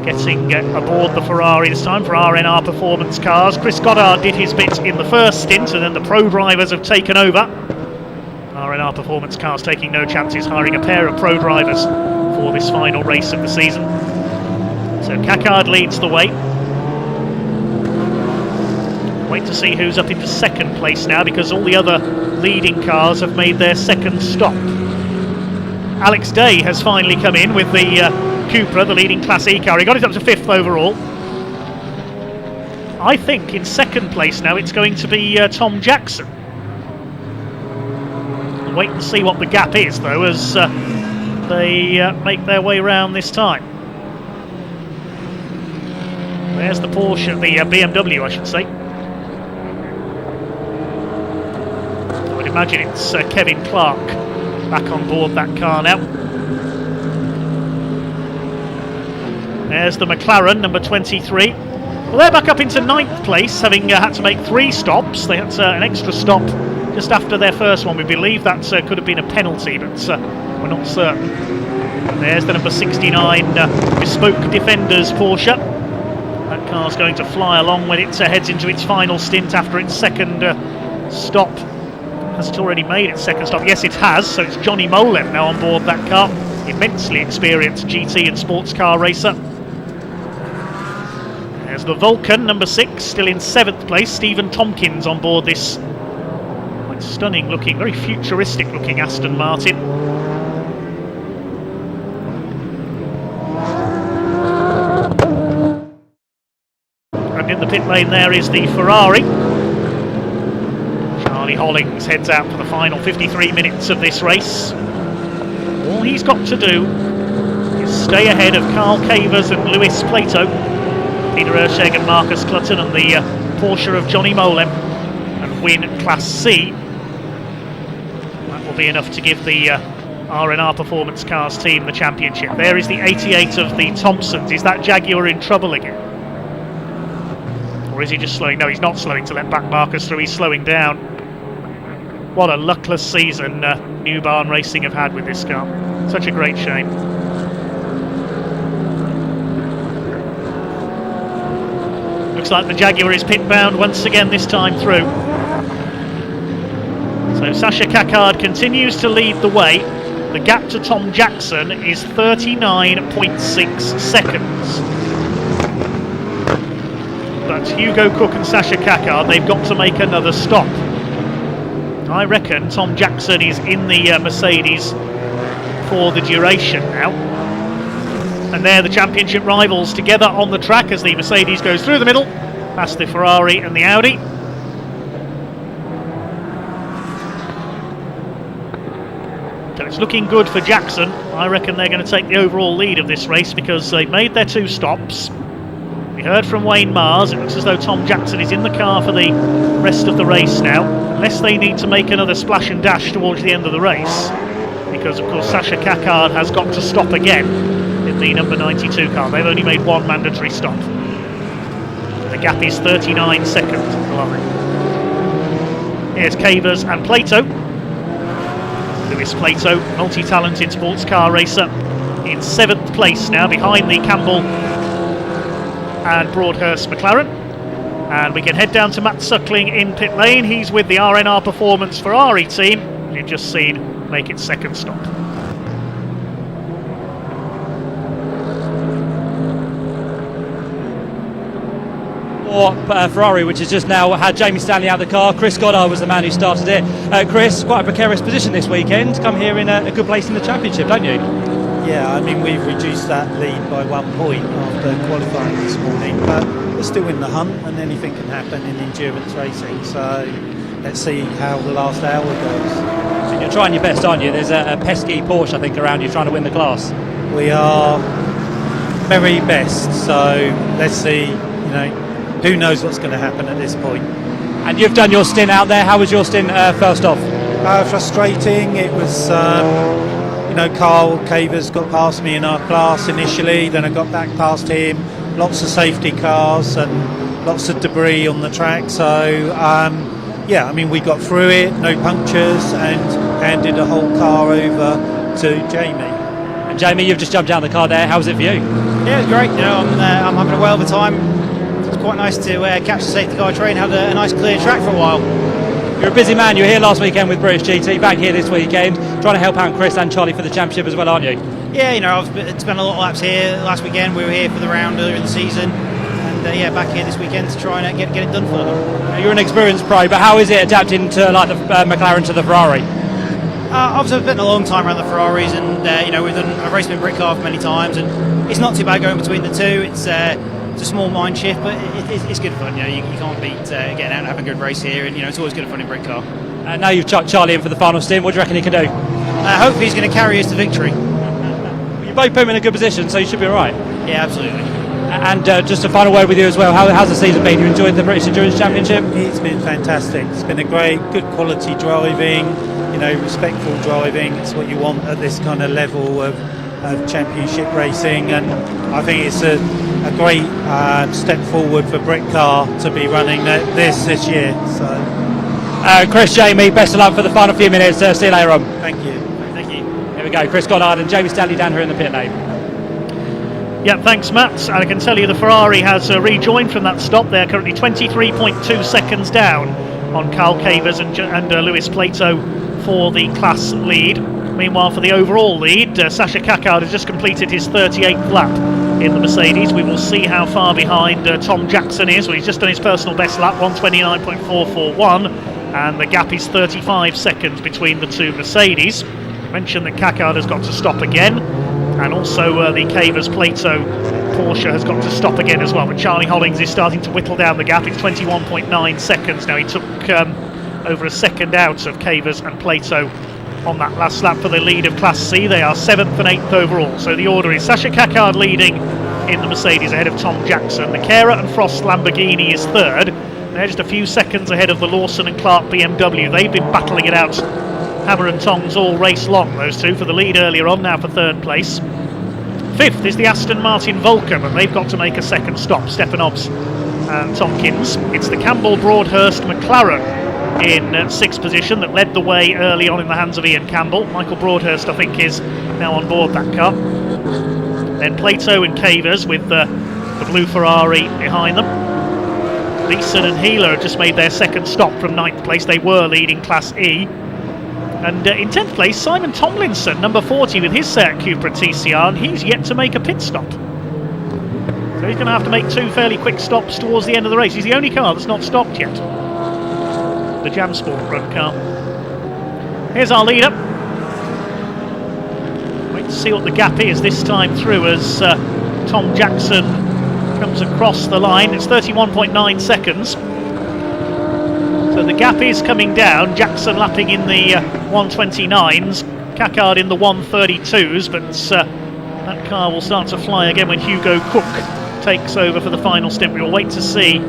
getting aboard the Ferrari this time for RNR Performance Cars. Chris Goddard did his bit in the first stint, and then the pro drivers have taken over. RNR Performance Cars taking no chances, hiring a pair of pro drivers for this final race of the season. So Caccard leads the way. Wait to see who's up into second place now, because all the other leading cars have made their second stop. Alex Day has finally come in with the Cupra, the leading Class E car. He got it up to 5th overall. I think in second place now it's going to be Tom Jackson. We'll wait and see what the gap is though as they make their way round this time. There's the Porsche, the BMW I should say. I would imagine it's Kevin Clark back on board that car now. There's the McLaren, number 23. Well, they're back up into 9th place, having had to make 3 stops. They had an extra stop just after their first one. We believe that could have been a penalty, but we're not certain. And there's the number 69 Bespoke Defenders Porsche. That car's going to fly along when it heads into its final stint after its second stop. Has it already made its second stop? Yes, it has. So it's Johnny Molem now on board that car. Immensely experienced GT and sports car racer. There's the Vulcan, number 6, still in 7th place. Stephen Tompkins on board this quite stunning looking, very futuristic looking Aston Martin. And in the pit lane there is the Ferrari. Charlie Hollings heads out for the final 53 minutes of this race. All he's got to do is stay ahead of Carl Cavers and Lewis Plato, Peter Ersheg and Marcus Clutton, and the Porsche of Johnny Molem, and win Class C. That will be enough to give the R&R Performance Cars team the championship. There is the 88 of the Thompsons. Is that Jaguar in trouble again? Or is he just slowing? No, he's not slowing to let back Marcus through. He's slowing down. What a luckless season New Barn Racing have had with this car. Such a great shame. Looks like the Jaguar is pit bound once again this time through. So Sasha Caccard continues to lead the way. The gap to Tom Jackson is 39.6 seconds. But Hugo Cook and Sasha Caccard, they've got to make another stop. I reckon Tom Jackson is in the Mercedes for the duration now. And there the championship rivals together on the track as the Mercedes goes through the middle, past the Ferrari and the Audi. So it's looking good for Jackson. I reckon they're going to take the overall lead of this race because they've made their 2 stops. We heard from Wayne Mars. It looks as though Tom Jackson is in the car for the rest of the race now, unless they need to make another splash and dash towards the end of the race, because of course Sasha Caccard has got to stop again in the number 92 car. They've only made 1 mandatory stop. The gap is 39 seconds at the line. Here's Cavers and Plato. Lewis Plato, multi-talented sports car racer, in 7th place now behind the Campbell and Broadhurst McLaren. And we can head down to Matt Suckling in pit lane. He's with the R&R Performance Ferrari team. You've just seen make its 2nd stop. Or Ferrari, which has just now had Jamie Stanley out of the car. Chris Goddard was the man who started it. Chris, quite a precarious position this weekend. Come here in a good place in the championship, don't you? Yeah, I mean, we've reduced that lead by 1 point after qualifying this morning, but we're still in the hunt and anything can happen in endurance racing, so let's see how the last hour goes. And you're trying your best, aren't you? There's a pesky Porsche, I think, around you trying to win the class. We are very best, so let's see, who knows what's going to happen at this point. And you've done your stint out there. How was your stint first off? Frustrating. It was... Carl Cavers got past me in our class initially, then I got back past him, lots of safety cars and lots of debris on the track, so we got through it, no punctures, and handed the whole car over to Jamie. And Jamie, you've just jumped out of the car there, how was it for you? Yeah, it was great, I'm having a whale of a time. It's quite nice to catch the safety car train, have a nice clear track for a while. You're a busy man. You were here last weekend with British GT, back here this weekend, trying to help out Chris and Charlie for the championship as well, aren't you? Yeah, I've spent a lot of laps here. Last weekend we were here for the round earlier in the season, and back here this weekend to try and get it done for them. You're an experienced pro, but how is it adapting to like the McLaren to the Ferrari? Obviously I've been a long time around the Ferraris, and I've raced in brick car many times, and it's not too bad going between the two. It's a small mind shift, but it's good fun. You can't beat getting out and having a good race here, and it's always good fun in brick car. Now you've chucked Charlie in for the final stint. What do you reckon he can do? Hopefully he's going to carry us to victory. You both put him in a good position, so you should be all right. Yeah, absolutely. And just a final word with you as well. How's the season been? You enjoyed the British Endurance Championship? It's been fantastic. It's been a good quality driving, respectful driving. It's what you want at this kind of level of championship racing, and I think it's a great step forward for Brick Car to be running this year. So Chris, Jamie, best of luck for the final few minutes. See you later on. Thank you. Thank you. Here we go, Chris Goddard and Jamie Stanley down here in the pit lane. Yeah, thanks, Matt. And I can tell you the Ferrari has rejoined from that stop. They're currently 23.2 seconds down on Carl Cavers and Lewis Plato for the class lead. Meanwhile, for the overall lead, Sasha Kakard has just completed his 38th lap in the Mercedes. We will see how far behind Tom Jackson is. Well, he's just done his personal best lap, 1:29.441, and the gap is 35 seconds between the two Mercedes. I mentioned that Kakard has got to stop again, and also the Cavers Plato Porsche has got to stop again as well. But Charlie Hollings is starting to whittle down the gap. It's 21.9 seconds now. He took over a second out of Cavers and Plato on that last lap for the lead of Class C. They are 7th and 8th overall. So the order is Sasha Kakard leading in the Mercedes ahead of Tom Jackson. The Kara and Frost Lamborghini is third. They're just a few seconds ahead of the Lawson and Clark BMW. They've been battling it out hammer and tongs all race long, those two, for the lead earlier on, now for third place. Fifth is the Aston Martin Vulcan, and they've got to make a second stop. Stefanovs and Tompkins. It's the Campbell Broadhurst McLaren in sixth position that led the way early on in the hands of Ian Campbell. Michael Broadhurst, I think, is now on board that car. Then Plato and Cavers with the blue Ferrari behind them. Beeson and Healer have just made their second stop from ninth place. They were leading Class E. And in 10th place, Simon Tomlinson, number 40, with his Seat Cupra TCR, and he's yet to make a pit stop. So he's going to have to make two fairly quick stops towards the end of the race. He's the only car that's not stopped yet. The Jam Sport run car. Here's our leader. Wait to see what the gap is this time through as Tom Jackson comes across the line. It's 31.9 seconds. So the gap is coming down. Jackson lapping in the 129s, Kakard in the 132s, but that car will start to fly again when Hugo Cook takes over for the final stint. We will wait to see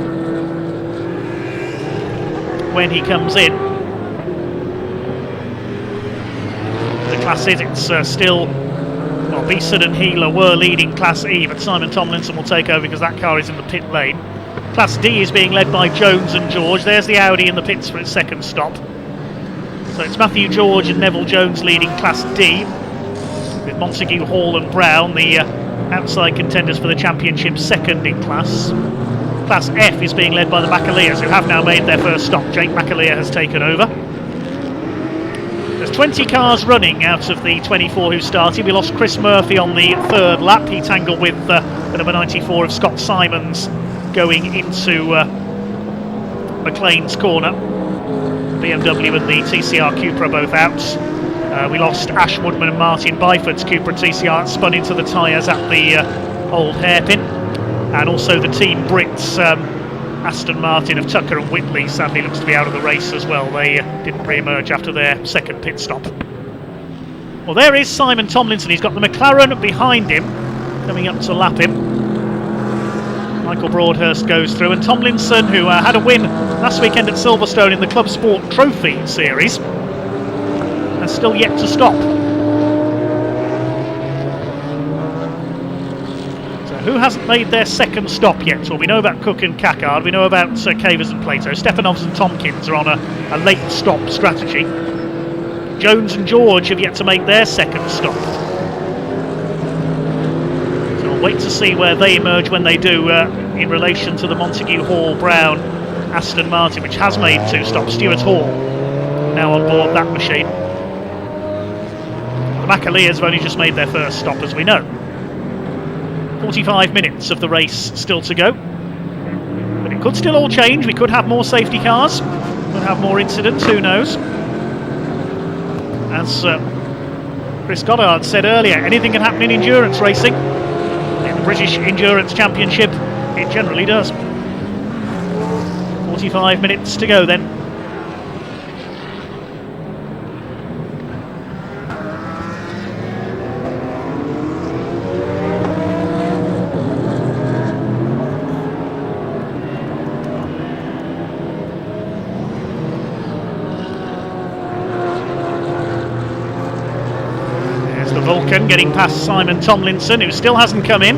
when he comes in. The classes, it's still, well, Beeson and Healer were leading Class E, but Simon Tomlinson will take over because that car is in the pit lane. Class D is being led by Jones and George. There's the Audi in the pits for its second stop. So it's Matthew George and Neville Jones leading Class D, with Montague, Hall and Brown, the outside contenders for the championship, second in class. Class F is being led by the McAleers, who have now made their first stop. Jake McAleer has taken over. There's 20 cars running out of the 24 who started. We lost Chris Murphy on the third lap. He tangled with the number 94 of Scott Simons going into McLean's corner. BMW and the TCR Cupra both out. We lost Ash Woodman and Martin Byford's Cupra TCR, spun into the tyres at the old hairpin. And also the Team Brits, Aston Martin of Tucker and Whitley, sadly looks to be out of the race as well. They didn't re-emerge after their second pit stop. Well, there is Simon Tomlinson. He's got the McLaren behind him, coming up to lap him. Michael Broadhurst goes through, and Tomlinson, who had a win last weekend at Silverstone in the Club Sport Trophy Series, has still yet to stop. So who hasn't made their second stop yet? Well, we know about Cook and Kakard, we know about Cavers and Plato. Stefanovs and Tompkins are on a late stop strategy. Jones and George have yet to make their second stop. Wait to see where they emerge when they do in relation to the Montague Hall Brown Aston Martin, which has made two stops. Stuart Hall now on board that machine. The McAleers have only just made their first stop, as we know. 45 minutes of the race still to go, but it could still all change. We could have more safety cars, could have more incidents, who knows. As Chris Goddard said earlier, anything can happen in endurance racing. British Endurance Championship, it generally does. 45 minutes to go then. There's the Vulcan getting past Simon Tomlinson, who still hasn't come in.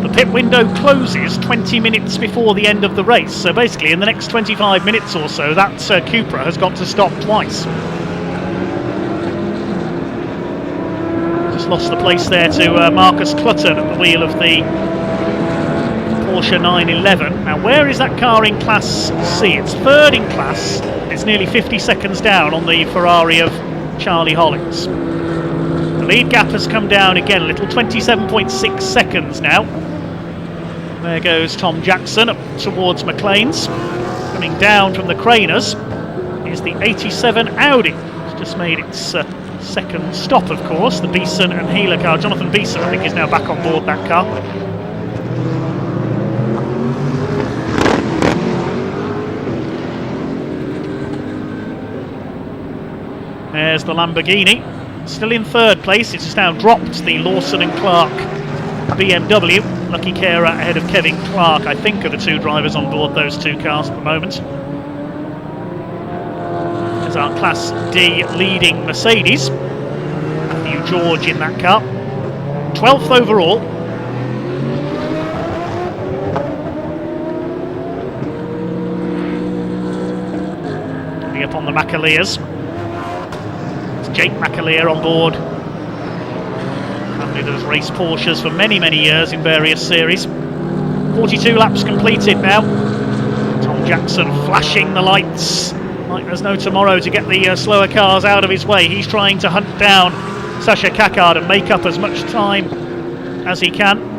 The pit window closes 20 minutes before the end of the race. So basically in the next 25 minutes or so, that Cupra has got to stop twice. Just lost the place there to Marcus Clutton at the wheel of the Porsche 911. Now where is that car in Class C? It's third in class. It's nearly 50 seconds down on the Ferrari of Charlie Hollins. The lead gap has come down again a little, 27.6 seconds now. There goes Tom Jackson up towards McLean's. Coming down from the Craners is the 87 Audi. It's just made its second stop, of course, the Beeson and Healer car. Jonathan Beeson, I think, is now back on board that car. There's the Lamborghini, still in third place. It's just now dropped the Lawson and Clark BMW. Lucky Kera ahead of Kevin Clark, I think, are the two drivers on board those two cars at the moment. There's our Class D leading Mercedes. Matthew George in that car. 12th overall. Coming up on the McAleers. Jake McAleer on board. Family that has raced Porsches for many, many years in various series. 42 laps completed now. Tom Jackson flashing the lights like there's no tomorrow to get the slower cars out of his way. He's trying to hunt down Sasha Kakard and make up as much time as he can.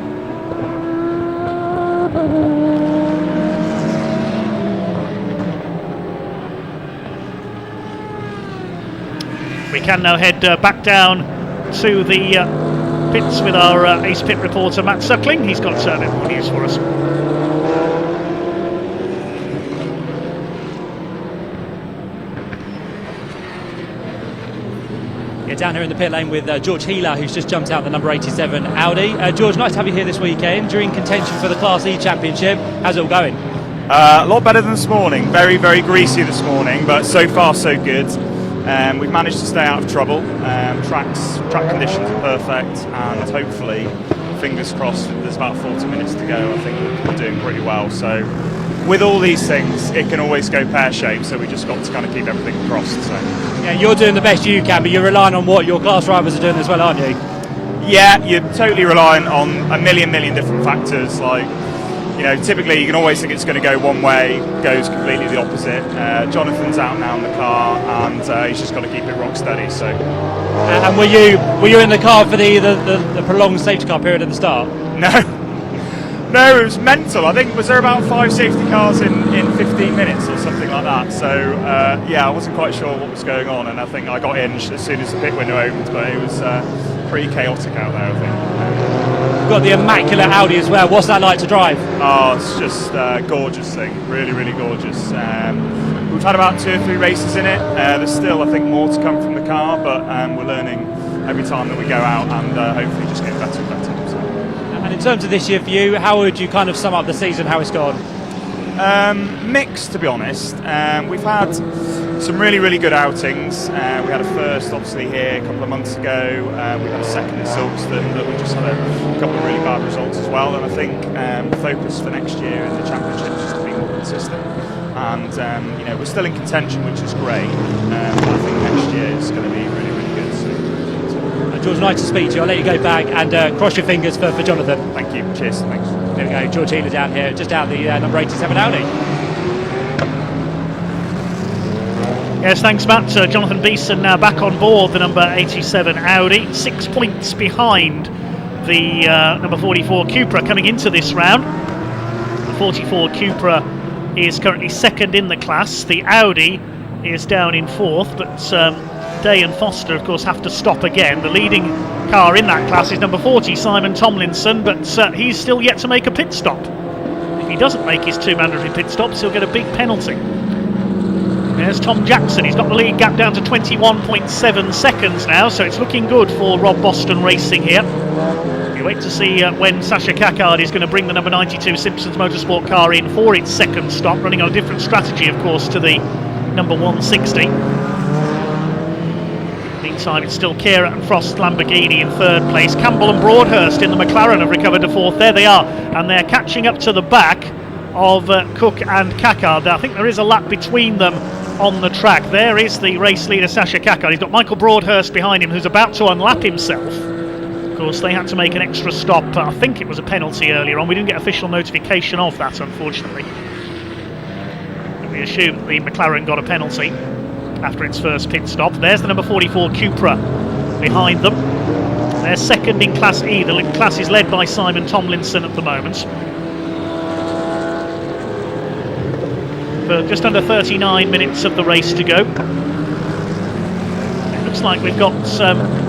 We can now head back down to the pits with our ace pit reporter Matt Suckling. He's got a bit more news for us. Yeah, down here in the pit lane with George Healer, who's just jumped out the number 87 Audi. George, nice to have you here this weekend. You're in contention for the Class E Championship. How's it all going? A lot better than this morning. Very, very greasy this morning, but so far so good. We've managed to stay out of trouble. Track conditions are perfect, and hopefully, fingers crossed, there's about 40 minutes to go. I think we're doing pretty well. So with all these things, it can always go pear-shaped, so we just got to kind of keep everything crossed. So yeah, you're doing the best you can, but you're relying on what your class drivers are doing as well, aren't you? Yeah, you're totally relying on a million different factors. Like, you know, typically you can always think it's going to go one way, goes completely the opposite. Jonathan's out now in the car, and he's just got to keep it rock steady. So. And were you in the car for the prolonged safety car period at the start? No, it was mental. I think, was there about 5 safety cars in 15 minutes or something like that? So yeah, I wasn't quite sure what was going on, and I think I got in as soon as the pit window opened, but it was pretty chaotic out there, I think. You've got the immaculate Audi as well. What's that like to drive? Oh, it's just a gorgeous thing. Really, really gorgeous. We've had about 2 or 3 races in it. There's still, I think, more to come from the car, but we're learning every time that we go out, and hopefully just getting better and better. So. And in terms of this year for you, how would you kind of sum up the season, how it's gone? Mixed, to be honest. We've had some really, really good outings. We had a first, obviously, here a couple of months ago. We had a second in Silverstone, but we just had a couple of really bad results as well. And I think the focus for next year in the championship is just to be more consistent. And you know, we're still in contention, which is great. But I think next year is going to be really, really good. So. George, nice to speak to you. I'll let you go back and cross your fingers for Jonathan. Thank you. Cheers. Thanks. There we go, George Healer down here, just out the number 87 Audi. Yes, thanks, Matt. Jonathan Beeson now back on board the number 87 Audi, 6 points behind the number 44 Cupra coming into this round. The 44 Cupra is currently second in the class. The Audi is down in fourth, but Day and Foster, of course, have to stop again. The leading car in that class is number 40, Simon Tomlinson, but he's still yet to make a pit stop. If he doesn't make his 2 mandatory pit stops, he'll get a big penalty. There's Tom Jackson. He's got the lead gap down to 21.7 seconds now, so it's looking good for Rob Boston Racing here. We wait to see when Sasha Kakard is going to bring the number 92 Simpsons Motorsport car in for its second stop, running on a different strategy, of course, to the number 160. Meantime, it's still Kira and Frost Lamborghini in third place. Campbell and Broadhurst in the McLaren have recovered to fourth. There they are, and they're catching up to the back of Cook and Cackard. I think there is a lap between them on the track. There is the race leader, Sasha Cackard. He's got Michael Broadhurst behind him, who's about to unlap himself. Of course, they had to make an extra stop. I think it was a penalty earlier on. We didn't get official notification of that, unfortunately. We assume that the McLaren got a penalty after its first pit stop. There's the number 44 Cupra behind them. They're second in Class E. The class is led by Simon Tomlinson at the moment. But just under 39 minutes of the race to go. It looks like we've got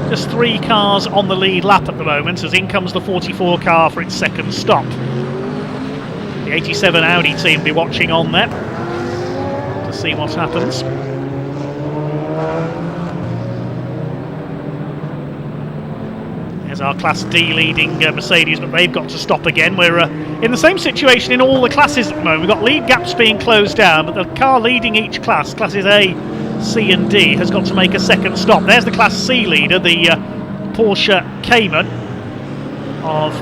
just 3 cars on the lead lap at the moment, as in comes the 44 car for its second stop. The 87 Audi team will be watching on there to see what happens. There's our Class D leading Mercedes, but they've got to stop again. We're in the same situation in all the classes at the moment. We've got lead gaps being closed down, but the car leading each class, classes A, C and D, has got to make a second stop. There's the Class C leader, the Porsche Cayman of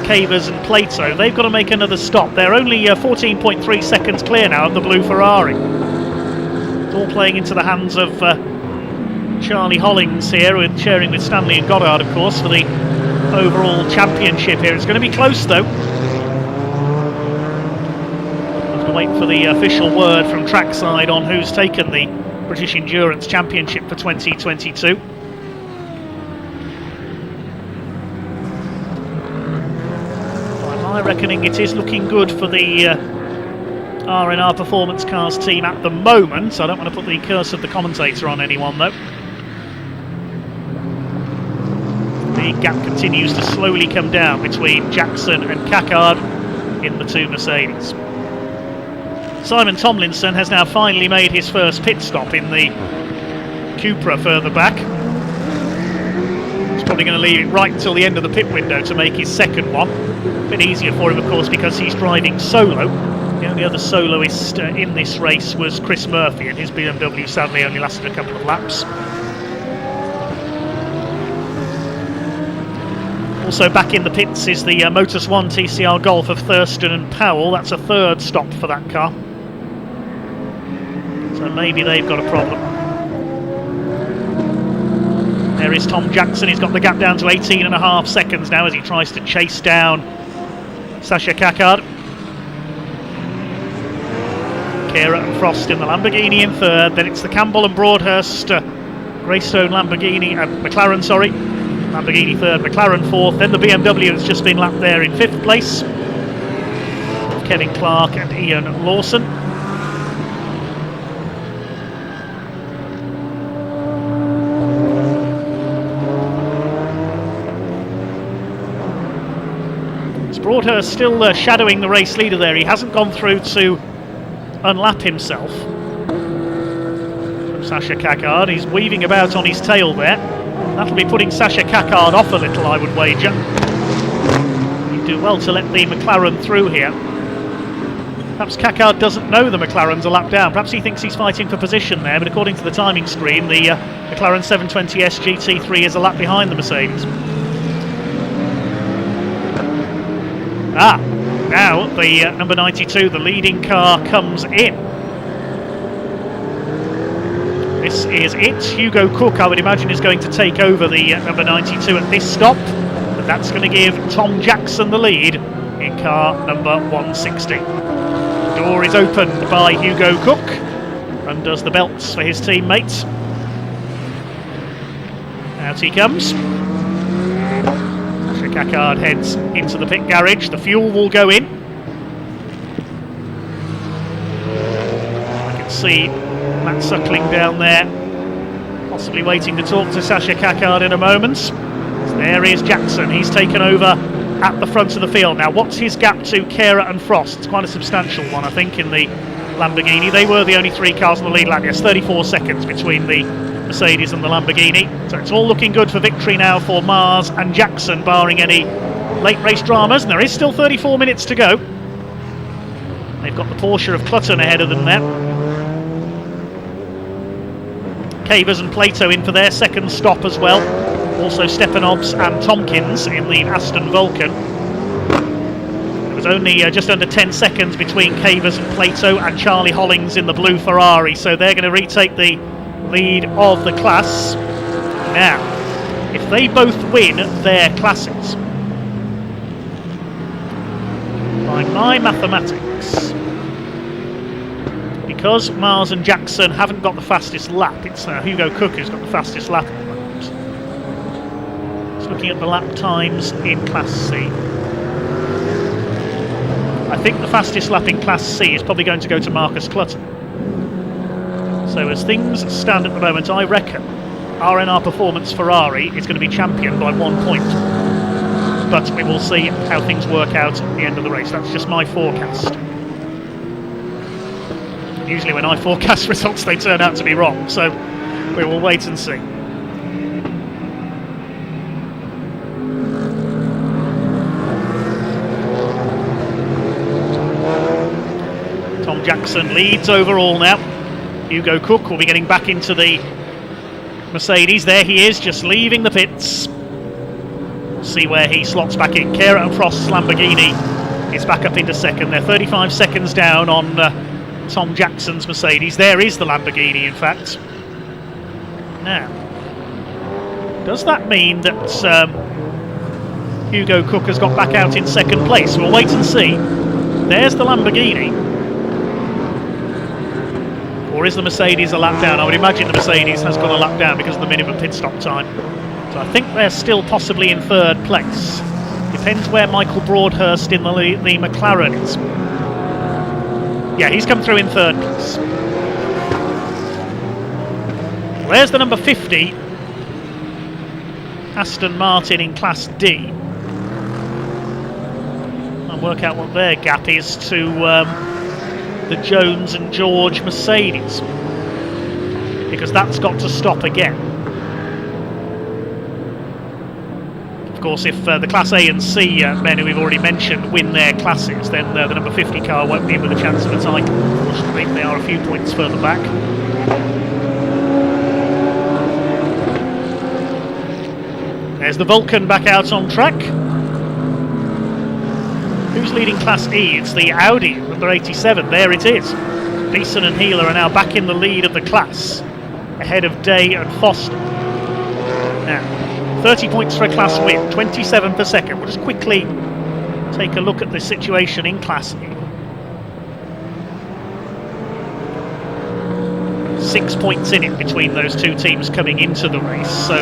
Cavers and Plato. They've got to make another stop. They're only 14.3 seconds clear now of the blue Ferrari. It's all playing into the hands of Charlie Hollings here, with sharing with Stanley and Goddard, of course, for the overall championship here. It's going to be close, though. We'll have to wait for the official word from trackside on who's taken the British Endurance Championship for 2022. By my reckoning, it is looking good for the R&R Performance Cars team at the moment. I don't want to put the curse of the commentator on anyone, though. The gap continues to slowly come down between Jackson and Cackard in the 2 Mercedes. Simon Tomlinson has now finally made his first pit stop in the Cupra further back. He's probably going to leave it right until the end of the pit window to make his second one. A bit easier for him, of course, because he's driving solo. The only other soloist in this race was Chris Murphy, and his BMW sadly only lasted a couple of laps. Also back in the pits is the Motus 1 TCR Golf of Thurston and Powell. That's a third stop for that car. So maybe they've got a problem. There is Tom Jackson. He's got the gap down to 18.5 seconds now as he tries to chase down Sasha Cackard. Kira and Frost in the Lamborghini in third. Then it's the Campbell and Broadhurst Greystone McLaren, sorry. Lamborghini third, McLaren fourth, then the BMW that's just been lapped there in fifth place. Kevin Clark and Ian Lawson. It's Broadhurst still shadowing the race leader there. He hasn't gone through to unlap himself. From Sasha Cackard, he's weaving about on his tail there. That'll be putting Sasha Cackard off a little, I would wager. He'd do well to let the McLaren through here. Perhaps Cackard doesn't know the McLaren's a lap down. Perhaps he thinks he's fighting for position there, but according to the timing screen, the McLaren 720S GT3 is a lap behind the Mercedes. Now the number 92, the leading car, comes in. This is it. Hugo Cook, I would imagine, is going to take over the number 92 at this stop, but that's going to give Tom Jackson the lead in car number 160. The door is opened by Hugo Cook, undoes the belts for his teammates. Out he comes. Sasha Cackard heads into the pit garage. The fuel will go in. I can see Matt Suckling down there, possibly waiting to talk to Sasha Cackard in a moment. So there is Jackson. He's taken over at the front of the field. Now, what's his gap to Kira and Frost? It's quite a substantial one, I think, in the Lamborghini. They were the only 3 cars on the lead lap. Yes, 34 seconds between the Mercedes and the Lamborghini. So it's all looking good for victory now for Mars and Jackson, barring any late race dramas. And there is still 34 minutes to go. They've got the Porsche of Clutton ahead of them there. Cavers and Plato in for their second stop as well. Also Stepanovs and Tompkins in the Aston Vulcan. There was only just under 10 seconds between Cavers and Plato and Charlie Hollings in the blue Ferrari, so they're going to retake the lead of the class. Now, if they both win their classes, by my mathematics, because Mars and Jackson haven't got the fastest lap, it's Hugo Cook who's got the fastest lap at the moment. Just looking at the lap times in Class C. I think the fastest lap in Class C is probably going to go to Marcus Clutton. So as things stand at the moment, I reckon RNR Performance Ferrari is going to be champion by 1 point. But we will see how things work out at the end of the race. That's just my forecast. Usually when I forecast results, they turn out to be wrong, so we will wait and see. Tom Jackson leads overall now. Hugo Cook will be getting back into the Mercedes. There he is, just leaving the pits. We'll see where he slots back in. Kara and Frost's Lamborghini is back up into second. They're 35 seconds down on Tom Jackson's Mercedes. There is the Lamborghini, in fact. Now, does that mean that Hugo Cook has got back out in second place? We'll wait and see. There's the Lamborghini. Or is the Mercedes a lap down? I would imagine the Mercedes has gone a lap down because of the minimum pit stop time. So I think they're still possibly in third place. Depends where Michael Broadhurst in the McLaren is. Yeah, he's come through in third place. There's the number 50, Aston Martin in Class D. I'll work out what their gap is to the Jones and George Mercedes, because that's got to stop again. Of course, if the Class A and C men who we've already mentioned win their classes, then the number 50 car won't be in with a chance of a title. Unfortunately, they are a few points further back. There's the Vulcan back out on track. Who's leading Class E? It's the Audi, number 87. There it is. Beeson and Healer are now back in the lead of the class, ahead of Day and Foster. Now, 30 points for a class win, 27 per second. We'll just quickly take a look at the situation in Class E. 6 points in it between those two teams coming into the race, so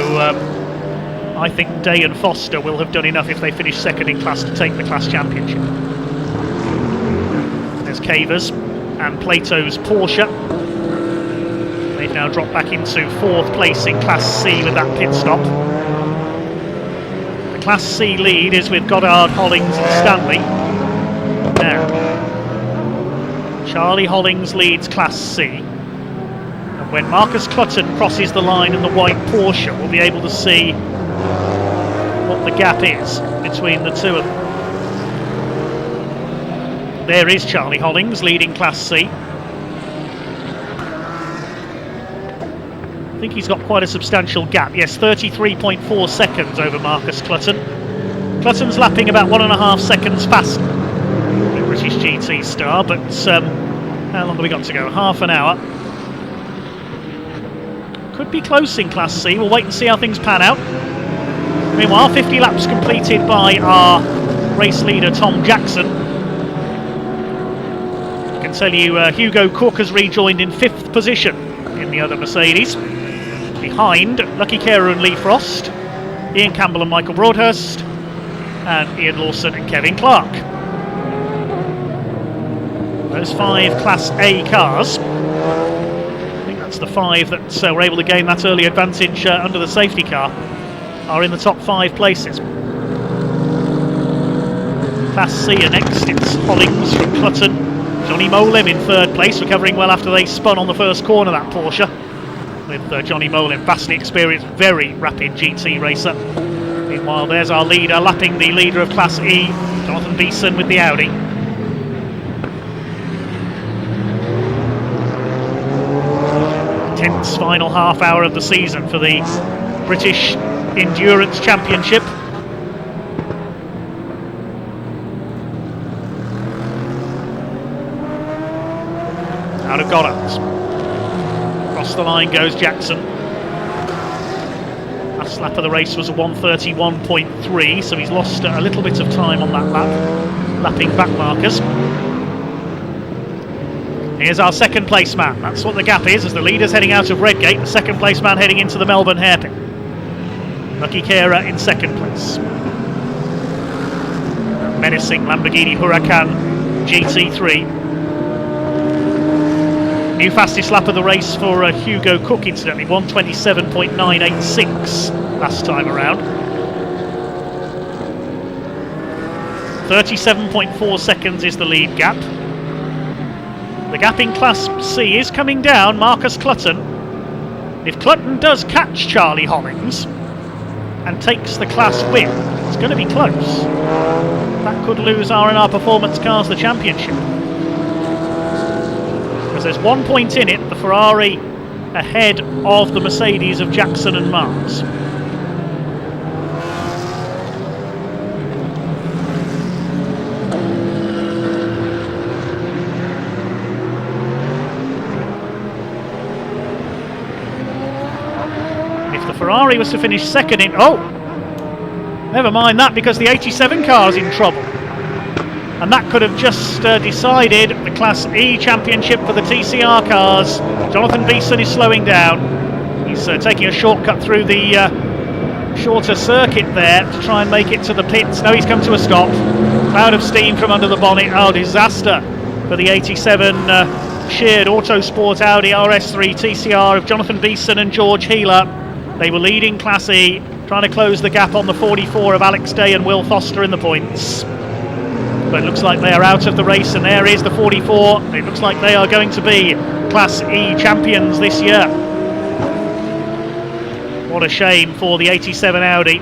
I think Day and Foster will have done enough if they finish second in class to take the class championship. There's Cavers and Plato's Porsche. They've now dropped back into fourth place in Class C with that pit stop. The Class C lead is with Goddard, Hollings and Stanley. Now, Charlie Hollings leads Class C. And when Marcus Clutton crosses the line in the white Porsche, we'll be able to see what the gap is between the two of them. There is Charlie Hollings leading Class C. I think he's got quite a substantial gap. Yes, 33.4 seconds over Marcus Clutton. Clutton's lapping about 1.5 seconds faster, the British GT star, but how long have we got to go? Half an hour. Could be close in Class C. We'll wait and see how things pan out. Meanwhile, 50 laps completed by our race leader Tom Jackson. I can tell you Hugo Cook has rejoined in 5th position in the other Mercedes, behind Lucky Carer and Lee Frost, Ian Campbell and Michael Broadhurst, and Ian Lawson and Kevin Clark. Those 5 Class A cars, I think that's the 5 that were able to gain that early advantage under the safety car, are in the top 5 places. Class C are next. It's Hollings from Clutton. Johnny Molim in 3rd place, recovering well after they spun on the first corner, that Porsche. With Johnny Molim, vastly experienced, very rapid GT racer. Meanwhile, there's our leader, lapping the leader of Class E, Jonathan Beeson with the Audi. intense final half hour of the season for the British Endurance Championship. Out of Goddard's. Across the line goes Jackson. Last lap of the race was a 1:31.3, so he's lost a little bit of time on that lap, lapping back markers. Here's our second place man. That's what the gap is as the leader's heading out of Redgate. The second place man heading into the Melbourne hairpin. Lucky Kera in second place. Menacing Lamborghini Huracan GT3. New fastest lap of the race for Hugo Cook, incidentally, 1:27.986 last time around. 37.4 seconds is the lead gap. The gap in Class C is coming down. Marcus Clutton. If Clutton does catch Charlie Hollings and takes the class win, it's going to be close. That could lose R&R Performance Cars the championship. Because there's 1 point in it, the Ferrari ahead of the Mercedes of Jackson and Mars. Ferrari was to finish second in... Oh! Never mind that, because the 87 car is in trouble. And that could have just decided the Class E championship for the TCR cars. Jonathan Beeson is slowing down. He's taking a shortcut through the shorter circuit there to try and make it to the pits. No, he's come to a stop. Cloud of steam from under the bonnet. Oh, disaster for the 87 shared Autosport Audi RS3 TCR of Jonathan Beeson and George Heeler. They were leading Class E, trying to close the gap on the 44 of Alex Day and Will Foster in the points. But it looks like they are out of the race, and there is the 44. It looks like they are going to be Class E champions this year. What a shame for the 87 Audi.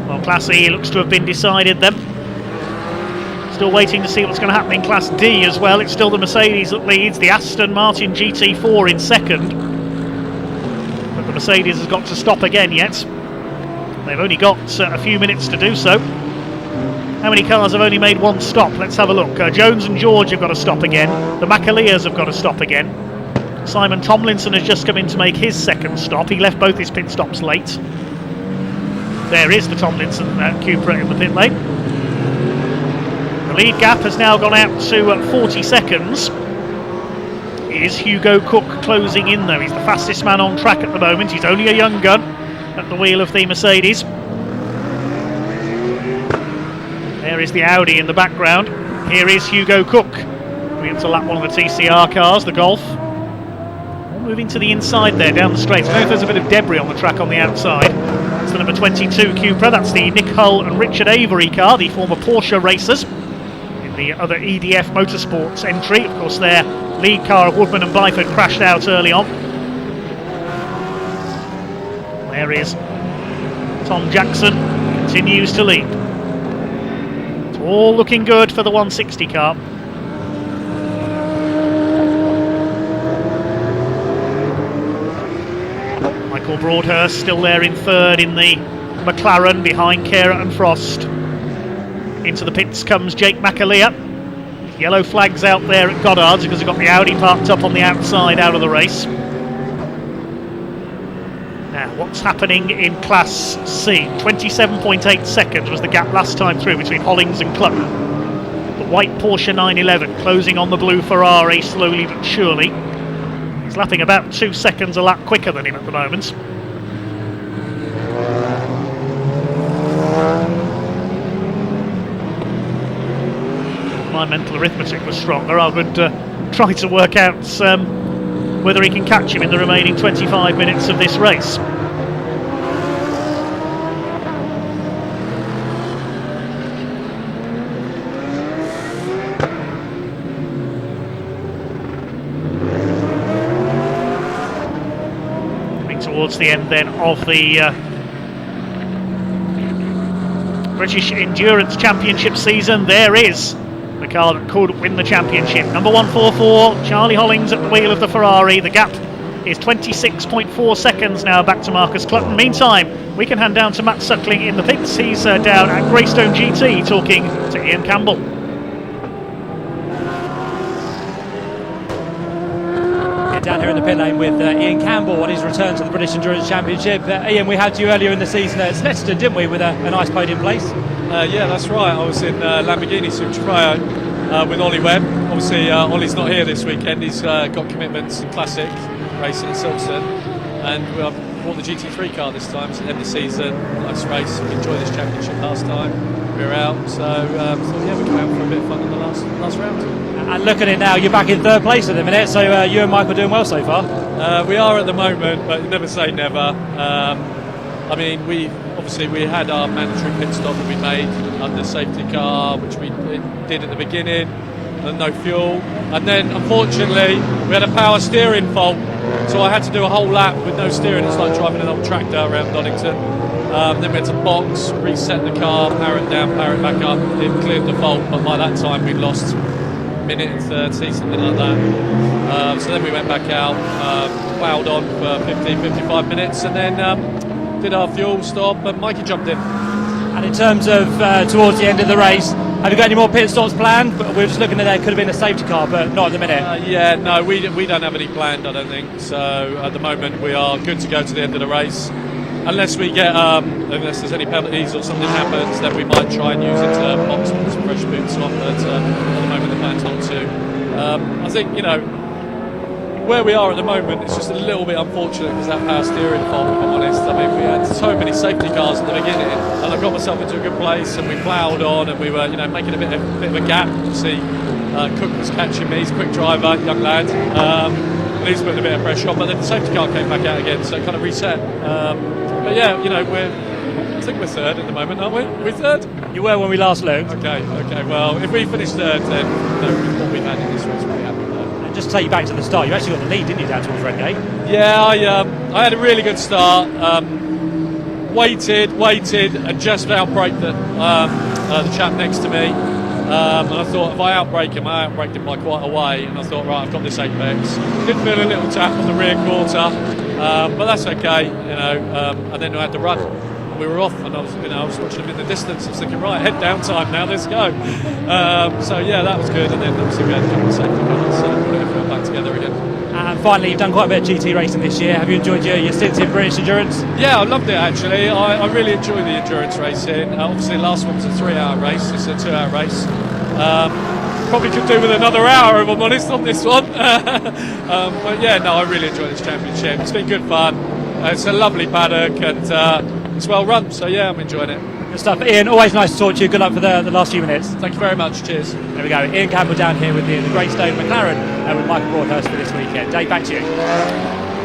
Well, Class E looks to have been decided then. Still waiting to see what's going to happen in Class D as well. It's still the Mercedes that leads, the Aston Martin GT4 in second. But the Mercedes has got to stop again yet. They've only got a few minutes to do so. How many cars have only made one stop? Let's have a look. Jones and George have got to stop again. The McAleers have got to stop again. Simon Tomlinson has just come in to make his second stop. He left both his pit stops late. There is the Tomlinson Cupra in the pit lane. The lead gap has now gone out to 40 seconds. Is Hugo Cook closing in though? He's the fastest man on track at the moment. He's only a young gun at the wheel of the Mercedes. There is the Audi in the background. Here is Hugo Cook. Going to lap one of the TCR cars, the Golf. All moving to the inside there, down the straight. I don't know if there's a bit of debris on the track on the outside. It's the number 22 Cupra. That's the Nick Hull and Richard Avery car, the former Porsche racers. The other EDF Motorsports entry. Of course, their lead car of Woodman and Byford crashed out early on. There is Tom Jackson, continues to lead. It's all looking good for the 160 car. Michael Broadhurst still there in third in the McLaren behind Kera and Frost. Into the pits comes Jake McAleer. Yellow flags out there at Goddard's because they've got the Audi parked up on the outside out of the race. Now, what's happening in Class C? 27.8 seconds was the gap last time through between Hollings and Clutton. The white Porsche 911 closing on the blue Ferrari slowly but surely. He's lapping about 2 seconds a lap quicker than him at the moment. My mental arithmetic was stronger, I would try to work out whether he can catch him in the remaining 25 minutes of this race. Coming towards the end then of the British Endurance Championship season, there is the car that could win the championship. Number 144, Charlie Hollings at the wheel of the Ferrari. The gap is 26.4 seconds now back to Marcus Clutton. Meantime, we can hand down to Matt Suckling in the pits. He's down at Greystone GT talking to Ian Campbell. Down here in the pit lane with Ian Campbell on his return to the British Endurance Championship. Ian, we had you earlier in the season at Leicestershire, didn't we, with a nice podium place? Yeah, that's right. I was in Lamborghini Super Praga with Ollie Webb. Obviously, Ollie's not here this weekend. He's got commitments in Classic racing in Silverstone, and we bought the GT3 car this time. It's the end of the season. Nice race. We enjoyed this championship last time. We were out, so thought, yeah, we come out for a bit of fun in the last round. And look at it now, you're back in third place at the minute, so you and Mike are doing well so far. We are at the moment, but never say never. I mean, we had our mandatory pit stop that we made under safety car, which we did at the beginning, and no fuel. And then, unfortunately, we had a power steering fault, so I had to do a whole lap with no steering. It's like driving an old tractor around Donington. Then we had to box, reset the car, power it down, power it back up. It cleared the fault, but by that time we'd lost minute and 30, something like that. So then we went back out, ploughed on for 55 minutes, and then did our fuel stop, and Mikey jumped in. And in terms of towards the end of the race, have you got any more pit stops planned? But we were just looking at there, could have been a safety car, but not at the minute. Yeah, no, we don't have any planned, I don't think. So at the moment we are good to go to the end of the race. Unless we get, unless there's any penalties or something happens, then we might try and use it to box with some fresh boots on. But at the moment, the plan's not to. I think, where we are at the moment, it's just a little bit unfortunate because that power steering fault, if I'm honest. I mean, we had so many safety cars at the beginning, and I got myself into a good place, and we ploughed on, and we were, making a bit of a gap. Obviously, Cook was catching me. He's a quick driver, young lad. And he's putting a bit of pressure on, but then the safety car came back out again, so it kind of reset. But yeah, I think we're third at the moment, aren't we? We're third? You were when we last looked. Okay, well, if we finish third, then with what we've had in this race, we'll be happy with that. And just to take you back to the start, you actually got the lead, didn't you, down towards Redgate? Yeah, I had a really good start. Waited, and just outbraked the chap next to me. And I thought, if I outbrake him, I outbraked him by quite a way, and I thought, right, I've got this apex. Did feel a little tap on the rear quarter, but that's okay, and then I had to run. We were off, and I was watching him in the distance. I was thinking, right, head down time now, let's go. So yeah, that was good, and then obviously we had a couple of safety cars, so put everything back together again. And finally, you've done quite a bit of GT racing this year. Have you enjoyed your stint in British Endurance? Yeah, I loved it actually. I really enjoy the endurance racing. Obviously, the last one was a 3-hour race. It's a 2-hour race. Probably could do with another hour, if I'm honest, on this one. But yeah, no, I really enjoy this championship. It's been good fun. It's a lovely paddock, and it's well run. So yeah, I'm enjoying it. Good stuff. Ian, always nice to talk to you. Good luck for the last few minutes. Thank you very much. Cheers. There we go. Ian Campbell down here with the Greystone McLaren and with Michael Broadhurst for this weekend. Dave, back to you.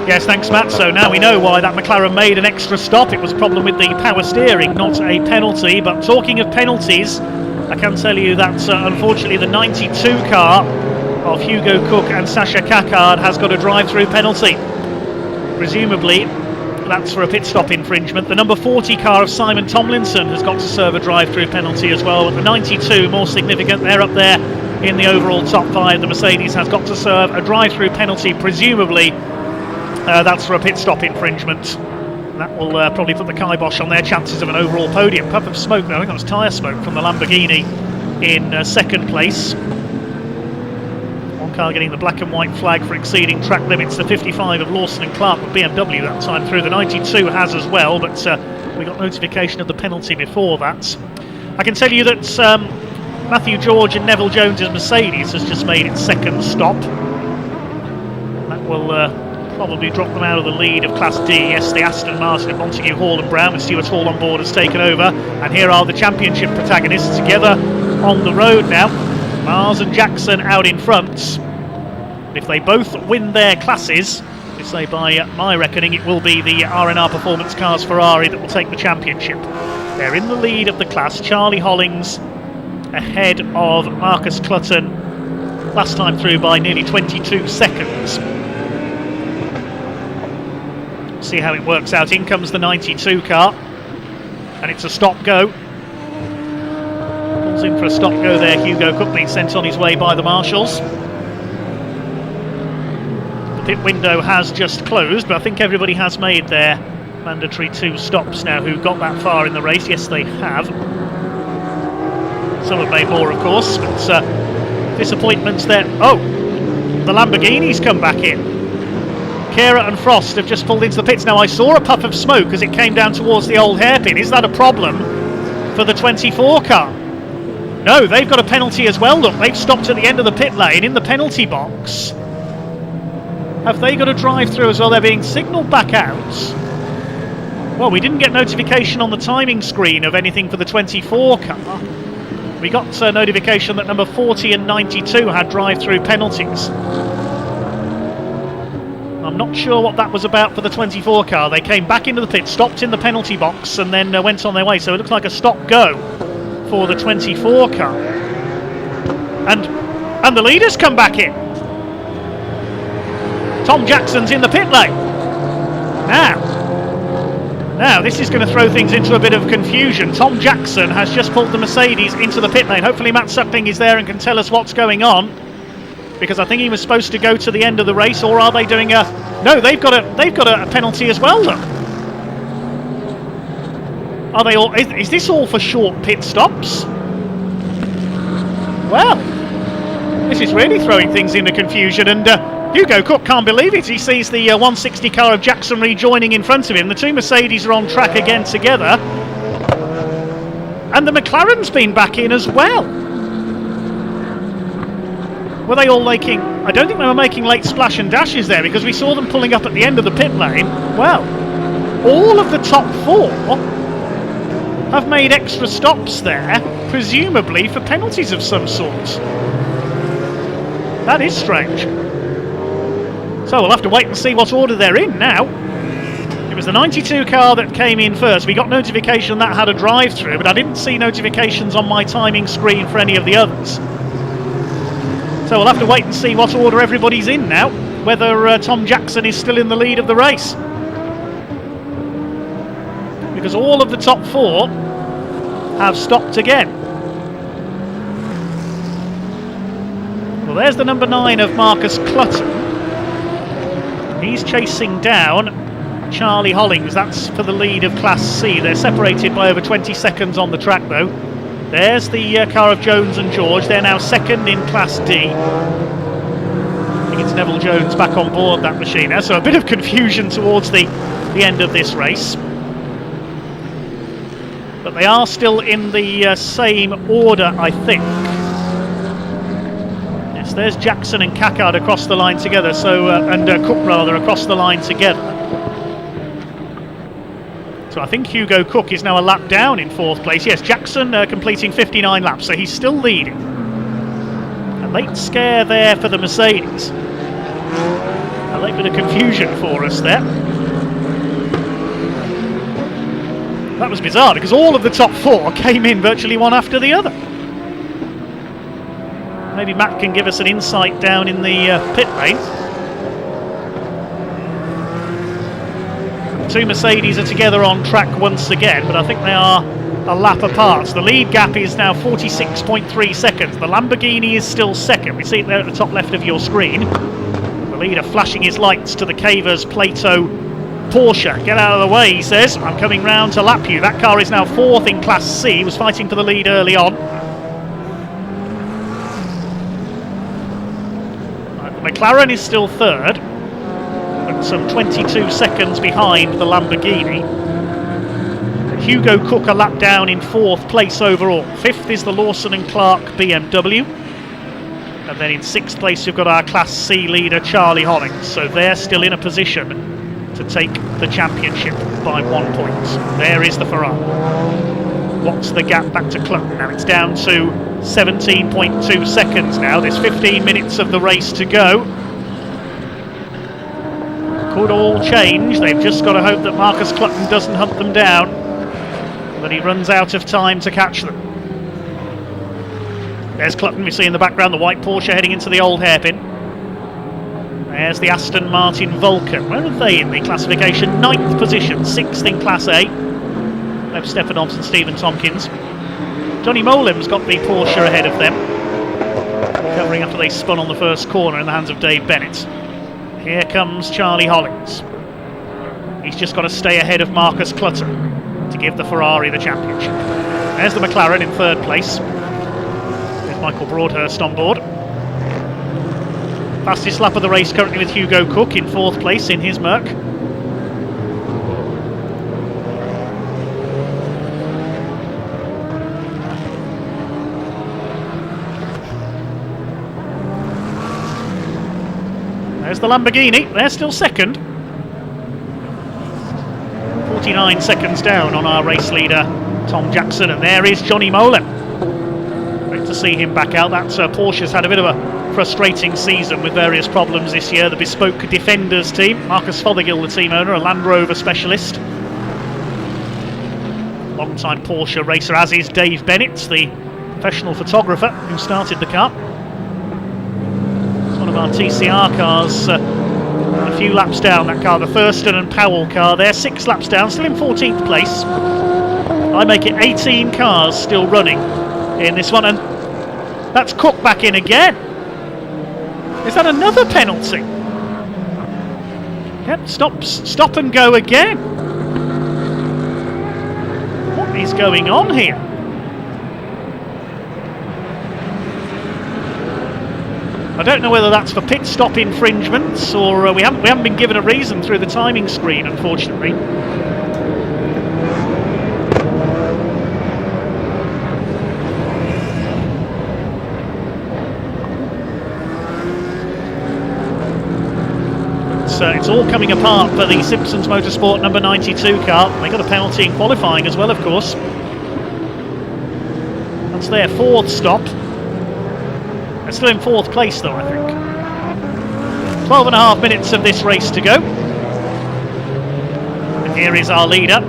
Yes, thanks, Matt. So now we know why that McLaren made an extra stop. It was a problem with the power steering, not a penalty. But talking of penalties, I can tell you that unfortunately the 92 car of Hugo Cook and Sasha Kakard has got a drive-through penalty. Presumably that's for a pit stop infringement. The number 40 car of Simon Tomlinson has got to serve a drive-through penalty as well. But the 92, more significant, they're up there in the overall top 5. The Mercedes has got to serve a drive-through penalty, presumably that's for a pit stop infringement. That will probably put the kibosh on their chances of an overall podium. Puff of smoke, though. I think that was tyre smoke from the Lamborghini in second place. One car getting the black and white flag for exceeding track limits. The 55 of Lawson and Clark with BMW that time through. The 92 has as well, but we got notification of the penalty before that. I can tell you that Matthew George and Neville Jones's Mercedes has just made its second stop. That will probably drop them out of the lead of Class D. Yes, the Aston Martin of Montague Hall and Brown with Stuart Hall on board has taken over. And here are the championship protagonists together on the road now. Mars and Jackson out in front. If they both win their classes, they say by my reckoning it will be the R&R Performance Cars Ferrari that will take the championship. They're in the lead of the class. Charlie Hollings ahead of Marcus Clutton, last time through by nearly 22 seconds. See how it works out. In comes the 92 car, and it's a stop-go. Full Pulls in for a stop go there. Hugo Cook being sent on his way by the marshals. The pit window has just closed, but I think everybody has made their mandatory 2 stops now who got that far in the race. Yes, they have. Some have made more, of course, but disappointments there. Oh, the Lamborghini's come back in. Kira and Frost have just pulled into the pits. Now, I saw a puff of smoke as it came down towards the old hairpin. Is that a problem for the 24 car? No, they've got a penalty as well. Look, they've stopped at the end of the pit lane in the penalty box. Have they got a drive through as well? They're being signalled back out. Well, we didn't get notification on the timing screen of anything for the 24 car. We got notification that number 40 and 92 had drive-through penalties. I'm not sure what that was about for the 24 car. They came back into the pit, stopped in the penalty box, and then went on their way. So it looks like a stop-go for the 24 car. And the leaders come back in. Tom Jackson's in the pit lane. Now, this is going to throw things into a bit of confusion. Tom Jackson has just pulled the Mercedes into the pit lane. Hopefully Matt Suckling is there and can tell us what's going on, because I think he was supposed to go to the end of the race. Or are they doing a... No, they've got a penalty as well, look. Are they all... Is this all for short pit stops? Well, this is really throwing things into confusion, and Hugo Cook can't believe it. He sees the 160 car of Jackson rejoining in front of him. The 2 Mercedes are on track again together. And the McLaren's been back in as well. Were they all making... I don't think they were making late splash and dashes there, because we saw them pulling up at the end of the pit lane. Well, all of the top 4 have made extra stops there, presumably for penalties of some sort. That is strange. So we'll have to wait and see what order they're in now. It was the 92 car that came in first. We got notification that had a drive-through, but I didn't see notifications on my timing screen for any of the others. So we'll have to wait and see what order everybody's in now, whether Tom Jackson is still in the lead of the race. Because all of the top 4 have stopped again. Well, there's the number 9 of Marcus Clutton. He's chasing down Charlie Hollings. That's for the lead of Class C. They're separated by over 20 seconds on the track, though. There's the car of Jones and George. They're now second in Class D. I think it's Neville Jones back on board that machine now. So a bit of confusion towards the end of this race. But they are still in the same order, I think. Yes, there's Jackson and Cackard across the line together. So and Cook rather across the line together. So I think Hugo Cook is now a lap down in 4th place. Yes, Jackson completing 59 laps, so he's still leading. A late scare there for the Mercedes. A late bit of confusion for us there. That was bizarre, because all of the top 4 came in virtually one after the other. Maybe Matt can give us an insight down in the pit lane. 2 Mercedes are together on track once again, but I think they are a lap apart. So the lead gap is now 46.3 seconds. The Lamborghini is still second. We see it there at the top left of your screen. The leader flashing his lights to the Cavers Plato Porsche. Get out of the way, he says. I'm coming round to lap you. That car is now 4th in Class C. He was fighting for the lead early on. The McLaren is still 3rd. Some 22 seconds behind the Lamborghini. Hugo Cook a lap down in 4th place overall. 5th is the Lawson and Clark BMW. And then in 6th place you've got our Class C leader Charlie Hollings. So they're still in a position to take the championship by 1 point. There is the Ferrari. What's the gap back to Clutton? Now it's down to 17.2 seconds now. There's 15 minutes of the race to go. Could all change. They've just got to hope that Marcus Clutton doesn't hunt them down, that he runs out of time to catch them. There's Clutton, we see in the background the white Porsche heading into the old hairpin. There's the Aston Martin Vulcan. Where are they in the classification? 9th position, 6th in Class A. Lev Stepanovs and Stephen Tompkins. Johnny Molim's got the Porsche ahead of them, recovering after they spun on the first corner in the hands of Dave Bennett. Here comes Charlie Hollings. He's just got to stay ahead of Marcus Clutton to give the Ferrari the championship. There's the McLaren in third place, with Michael Broadhurst on board. Fastest lap of the race currently with Hugo Cook in fourth place in his Merc. There's the Lamborghini, they're still second. 49 seconds down on our race leader, Tom Jackson, and there is Johnny Molim. Great to see him back out. That Porsche's had a bit of a frustrating season with various problems this year. The Bespoke Defenders team, Marcus Fothergill, the team owner, a Land Rover specialist. Long-time Porsche racer, as is Dave Bennett, the professional photographer who started the car. One of our TCR cars, a few laps down, that car, the Thurston and Powell car. They're 6 laps down, still in 14th place. I make it 18 cars still running in this one, and that's Cook back in again. Is that another penalty? Yep, stop and go again. What is going on here? I don't know whether that's for pit stop infringements or we haven't been given a reason through the timing screen, unfortunately. It's all coming apart for the Simpsons Motorsport number 92 car. They got a penalty in qualifying as well, of course. That's their fourth stop. They're still in fourth place though, I think. 12.5 minutes of this race to go. And here is our leader.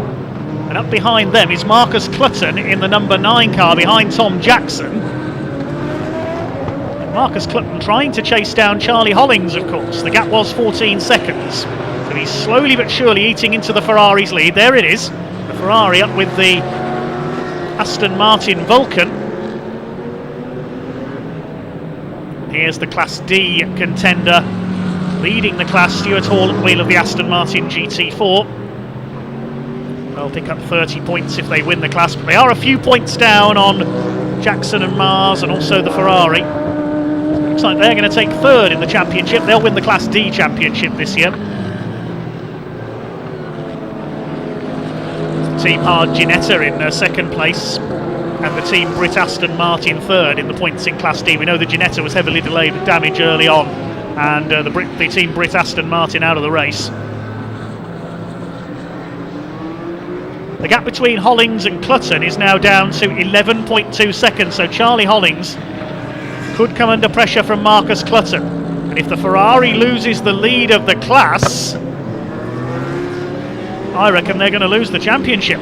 And up behind them is Marcus Clutton in the number 9 car behind Tom Jackson. And Marcus Clutton trying to chase down Charlie Hollings, of course. The gap was 14 seconds. So he's slowly but surely eating into the Ferrari's lead. There it is. The Ferrari up with the Aston Martin Vulcan. Here's the Class D contender, leading the class, Stuart Hall at the wheel of the Aston Martin GT4. They'll pick up 30 points if they win the class, but they are a few points down on Jackson and Mars and also the Ferrari. Looks like they're going to take third in the championship. They'll win the Class D championship this year. Team Hard Ginetta in second place, and the team Brit Aston Martin third in the points in Class D. We know the Ginetta was heavily delayed with damage early on, and the team Brit Aston Martin out of the race. The gap between Hollings and Clutton is now down to 11.2 seconds, so Charlie Hollings could come under pressure from Marcus Clutton. And if the Ferrari loses the lead of the class, I reckon they're going to lose the championship.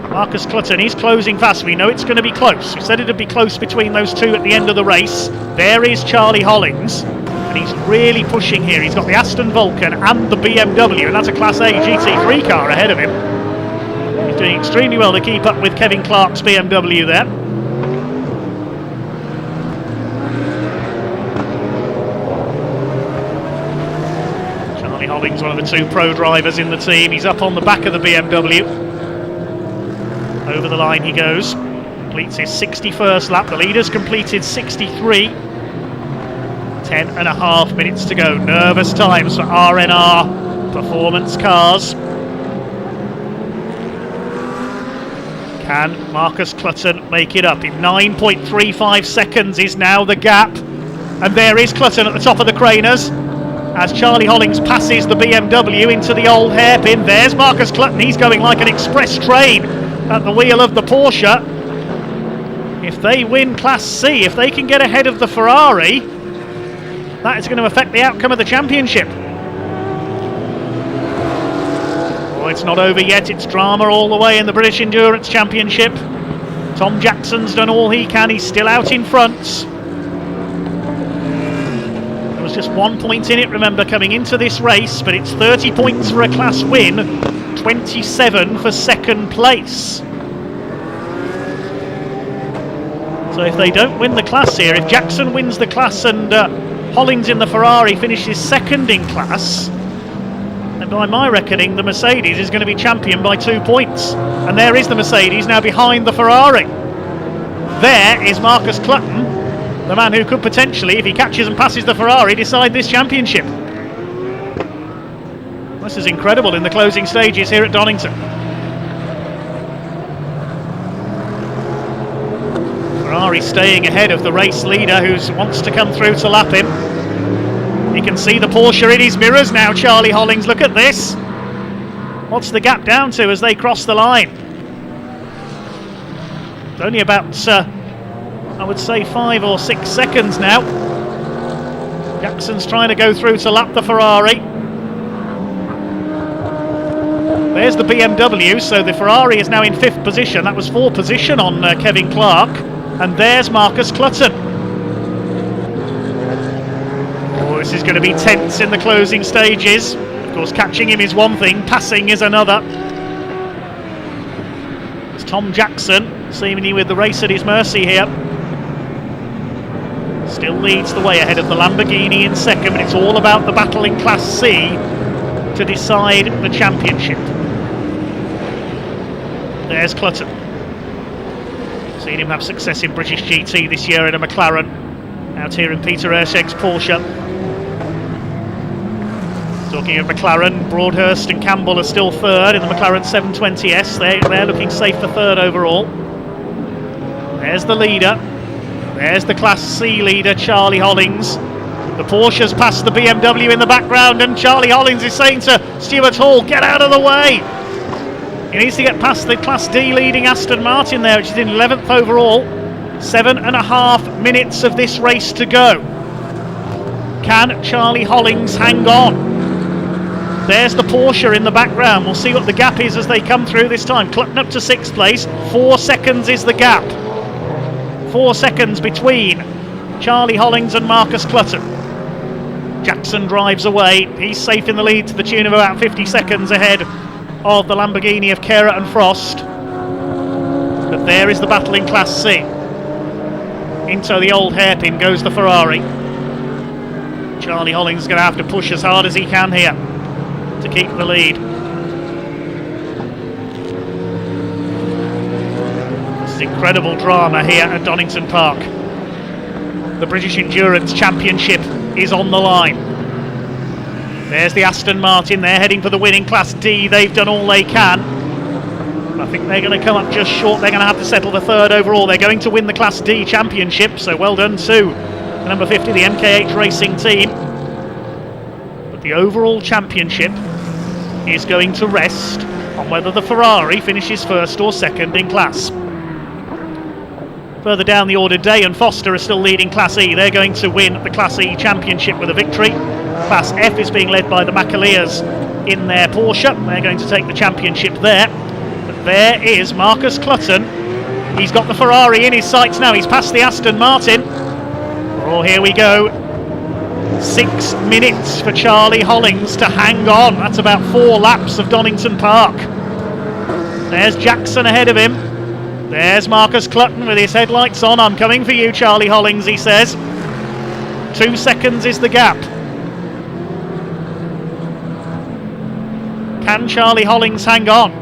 Marcus Clutton, he's closing fast. We know it's going to be close. We said it'd be close between those two at the end of the race. There is Charlie Hollings, and he's really pushing here. He's got the Aston Vulcan and the BMW, and that's a Class A GT3 car ahead of him. He's doing extremely well to keep up with Kevin Clark's BMW there. Charlie Hollings, one of the 2 pro drivers in the team. He's up on the back of the BMW. Over the line he goes, completes his 61st lap. The leader's completed 63. 10.5 minutes to go. Nervous times for RNR Performance Cars. Can Marcus Clutton make it up? In 9.35 seconds is now the gap. And there is Clutton at the top of the Craners as Charlie Hollings passes the BMW into the old hairpin. There's Marcus Clutton. He's going like an express train at the wheel of the Porsche. If they win Class C, if they can get ahead of the Ferrari, that is going to affect the outcome of the championship. Oh, it's not over yet. It's drama all the way in the British Endurance Championship. Tom Jackson's done all he can. He's still out in front. There was just 1 point in it, remember, coming into this race, but it's 30 points for a class win, 27 for second place. So if they don't win the class here, if Jackson wins the class and Hollings in the Ferrari finishes second in class, then by my reckoning the Mercedes is going to be champion by 2 points. And there is the Mercedes now behind the Ferrari. There is Marcus Clutton, the man who could potentially, if he catches and passes the Ferrari, decide this championship. This is incredible in the closing stages here at Donington. Ferrari staying ahead of the race leader who wants to come through to lap him. You can see the Porsche in his mirrors now, Charlie Hollings. Look at this. What's the gap down to as they cross the line? It's only about, I would say, 5 or 6 seconds now. Jackson's trying to go through to lap the Ferrari. There's the BMW, so the Ferrari is now in 5th position. That was 4th position on Kevin Clark. And there's Marcus Clutton. Oh, this is going to be tense in the closing stages. Of course, catching him is one thing, passing is another. It's Tom Jackson, seemingly with the race at his mercy here. Still leads the way ahead of the Lamborghini in second, but it's all about the battle in Class C to decide the championship. There's Clutton. Seen him have success in British GT this year in a McLaren. Out here in Peter Erscheg's Porsche. Talking of McLaren, Broadhurst and Campbell are still third in the McLaren 720S. They're looking safe for third overall. There's the leader. There's the Class C leader, Charlie Hollings. The Porsche's passed the BMW in the background, and Charlie Hollings is saying to Stuart Hall, get out of the way. He needs to get past the Class D leading Aston Martin there, which is in 11th overall. 7.5 minutes of this race to go. Can Charlie Hollings hang on? There's the Porsche in the background. We'll see what the gap is as they come through this time. Clutton up to 6th place. 4 seconds is the gap. 4 seconds between Charlie Hollings and Marcus Clutton. Jackson drives away. He's safe in the lead to the tune of about 50 seconds ahead of the Lamborghini of Kehrer and Frost. But there is the battle in Class C. Into the old hairpin goes the Ferrari. Charlie Hollings is going to have to push as hard as he can here to keep the lead. This is incredible drama here at Donington Park. The British Endurance Championship is on the line. There's the Aston Martin. They're heading for the win in Class D. They've done all they can. I think they're going to come up just short. They're going to have to settle for third overall. They're going to win the Class D Championship, so well done to the number 50, the MKH Racing team. But the overall championship is going to rest on whether the Ferrari finishes first or second in class. Further down the order, Day and Foster are still leading Class E. They're going to win the Class E Championship with a victory. Class F is being led by the McAleers in their Porsche. They're going to take the championship there. But there is Marcus Clutton. He's got the Ferrari in his sights now. He's passed the Aston Martin. Oh, here we go. 6 minutes for Charlie Hollings to hang on. That's about 4 laps of Donington Park. There's Jackson ahead of him. There's Marcus Clutton with his headlights on. I'm coming for you, Charlie Hollings, he says. 2 seconds is the gap. Can Charlie Hollings hang on?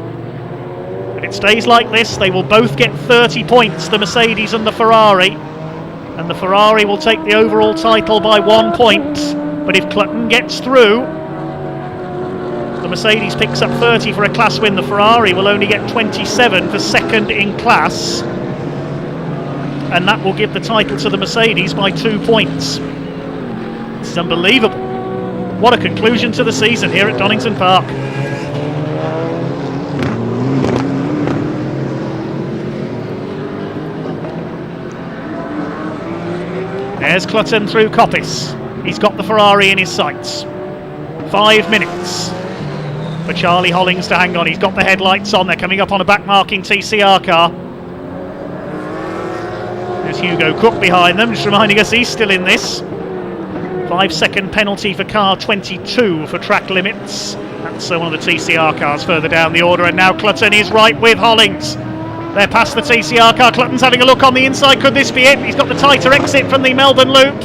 If it stays like this, they will both get 30 points, the Mercedes and the Ferrari. And the Ferrari will take the overall title by 1 point. But if Clutton gets through, the Mercedes picks up 30 for a class win. The Ferrari will only get 27 for second in class. And that will give the title to the Mercedes by 2 points. This is unbelievable. What a conclusion to the season here at Donington Park. There's Clutton through Coppice. He's got the Ferrari in his sights. 5 minutes for Charlie Hollings to hang on. He's got the headlights on. They're coming up on a back-marking TCR car. There's Hugo Cook behind them, just reminding us he's still in this. 5-second penalty for car 22 for track limits. That's one of the TCR cars further down the order. And now Clutton is right with Hollings. They're past the TCR car. Clutton's having a look on the inside. Could this be it? He's got the tighter exit from the Melbourne Loop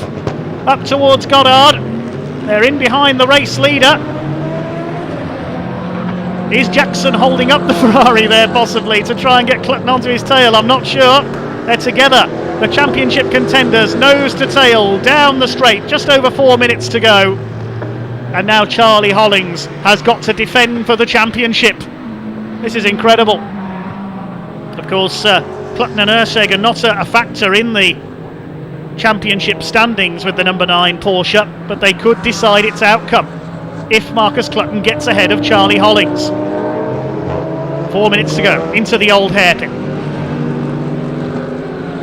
up towards Goddard. They're in behind the race leader. Is Jackson holding up the Ferrari there possibly to try and get Clutton onto his tail? I'm not sure. They're together. The championship contenders, nose to tail, down the straight. Just over 4 minutes to go. And now Charlie Hollings has got to defend for the championship. This is incredible. Of course, Clutton and Ersheg are not a factor in the championship standings with the number 9 Porsche, but they could decide its outcome if Marcus Clutton gets ahead of Charlie Hollings. 4 minutes to go into the old hairpin.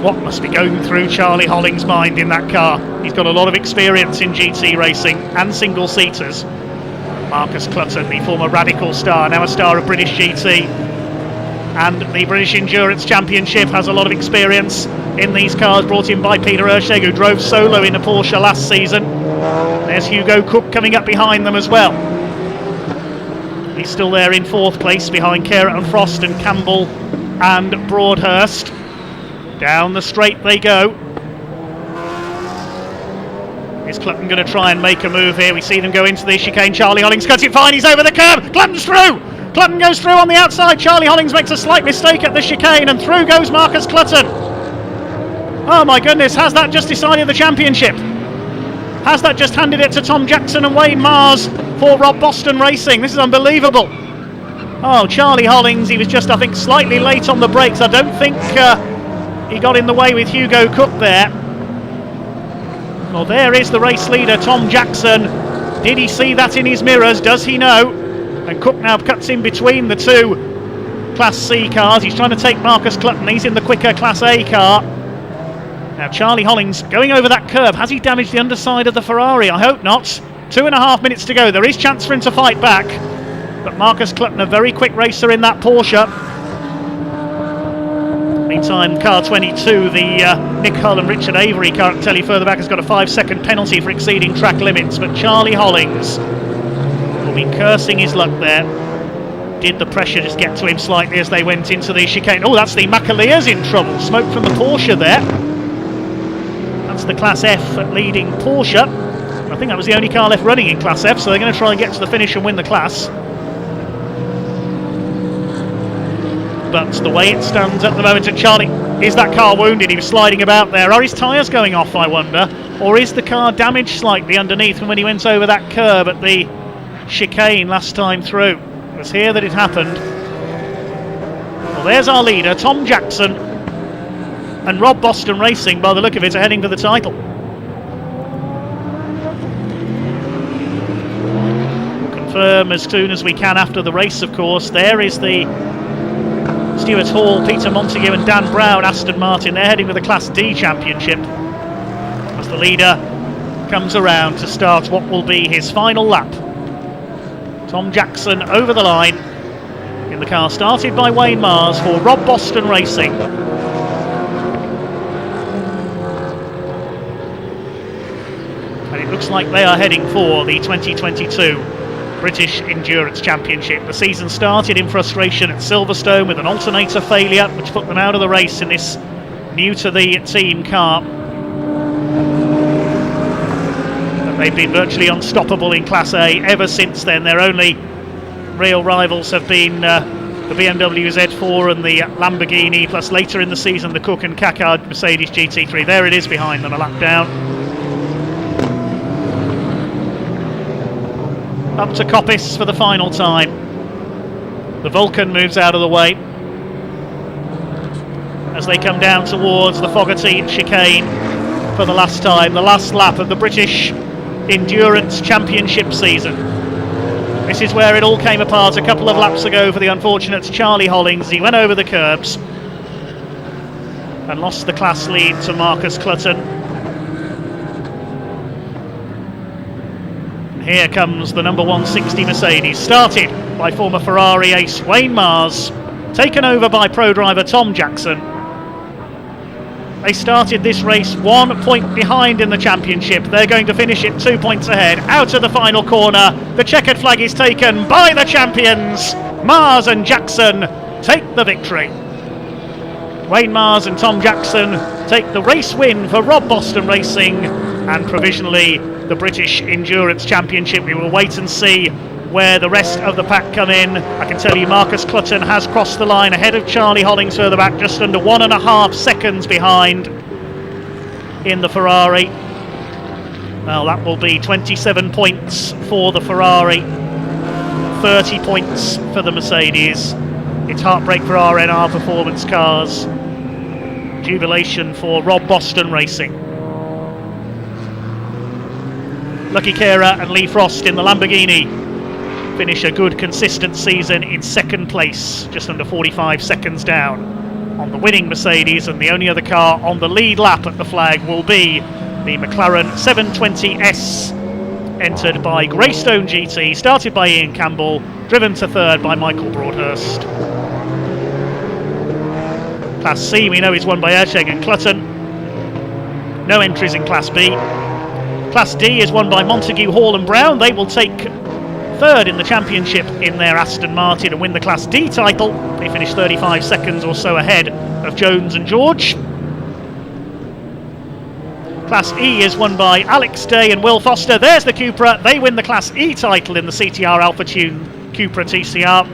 What must be going through Charlie Hollings' mind in that car? He's got a lot of experience in GT racing and single-seaters. Marcus Clutton, the former Radical star, now a star of British GT and the British Endurance Championship, has a lot of experience in these cars, brought in by Peter Ersheg, who drove solo in a Porsche last season. There's Hugo Cook coming up behind them as well. He's still there in 4th place behind Carrot and Frost and Campbell and Broadhurst. Down the straight they go. Is Clutton going to try and make a move here? We see them go into the chicane. Charlie Hollings cuts it fine. He's over the curb. Clutton's through. Clutton goes through on the outside. Charlie Hollings makes a slight mistake at the chicane, and through goes Marcus Clutton. Oh my goodness, has that just decided the championship? Has that just handed it to Tom Jackson and Wayne Mars for Rob Boston Racing? This is unbelievable. Oh, Charlie Hollings, he was just, I think, slightly late on the brakes. I don't think he got in the way with Hugo Cook there. Well, there is the race leader, Tom Jackson. Did he see that in his mirrors? Does he know? And Cook now cuts in between the two Class C cars. He's trying to take Marcus Clutton. He's in the quicker Class A car. Now Charlie Hollings going over that curb. Has he damaged the underside of the Ferrari? I hope not. 2.5 minutes to go. There is chance for him to fight back. But Marcus Clutton, a very quick racer in that Porsche. Meantime, car 22, the Nick Hull and Richard Avery car, I can tell you further back, has got a 5-second penalty for exceeding track limits. But Charlie Hollings will be cursing his luck there. Did the pressure just get to him slightly as they went into the chicane? Oh, that's the Macaleers in trouble. Smoke from the Porsche there. That's the Class F leading Porsche. I think that was the only car left running in Class F, so they're going to try and get to the finish and win the class. But the way it stands at the moment, and Charlie, is that car wounded? He was sliding about there. Are his tyres going off, I wonder? Or is the car damaged slightly underneath from when he went over that curb at the chicane last time through? It was here that it happened. Well, there's our leader, Tom Jackson, and Rob Boston Racing, by the look of it, are heading for the title. We'll confirm as soon as we can after the race, of course. There is the Stuart Hall, Peter Montague and Dan Brown, Aston Martin. They're heading for the Class D Championship as the leader comes around to start what will be his final lap. Tom Jackson over the line in the car started by Wayne Mars for Rob Boston Racing. And it looks like they are heading for the 2022 British Endurance Championship. The season started in frustration at Silverstone with an alternator failure, which put them out of the race in this new to the team car. But they've been virtually unstoppable in Class A ever since then. Their only real rivals have been the BMW Z4 and the Lamborghini, plus later in the season the Cook and Caccard Mercedes GT3. There it is behind them, a lap down. Up to Coppice for the final time. The Vulcan moves out of the way as they come down towards the Fogarty chicane for the last time. The last lap of the British Endurance Championship season. This is where it all came apart a couple of laps ago for the unfortunate Charlie Hollings. He went over the curbs and lost the class lead to Marcus Clutton. Here comes the number 160 Mercedes, started by former Ferrari ace Wayne Mars, taken over by pro driver Tom Jackson. They started this race 1 point behind in the championship. They're going to finish it 2 points ahead. Out of the final corner, the checkered flag is taken by the champions. Mars and Jackson take the victory. Wayne Mars and Tom Jackson take the race win for Rob Boston Racing and provisionally the British Endurance Championship. We will wait and see where the rest of the pack come in. I can tell you Marcus Clutton has crossed the line ahead of Charlie Hollings further back, just under 1.5 seconds behind in the Ferrari. Well, that will be 27 points for the Ferrari, 30 points for the Mercedes. It's heartbreak for RNR Performance Cars, jubilation for Rob Boston Racing. Lucky Kera and Lee Frost in the Lamborghini finish a good consistent season in second place, just under 45 seconds down on the winning Mercedes, and the only other car on the lead lap at the flag will be the McLaren 720S, entered by Greystone GT, started by Ian Campbell, driven to third by Michael Broadhurst. Class C we know is won by Ersheg and Clutton. No entries in Class B. Class D is won by Montague, Hall and Brown. They will take third in the championship in their Aston Martin and win the Class D title. They finish 35 seconds or so ahead of Jones and George. Class E is won by Alex Day and Will Foster. There's the Cupra. They win the Class E title in the CTR Alpha Tune Cupra TCR.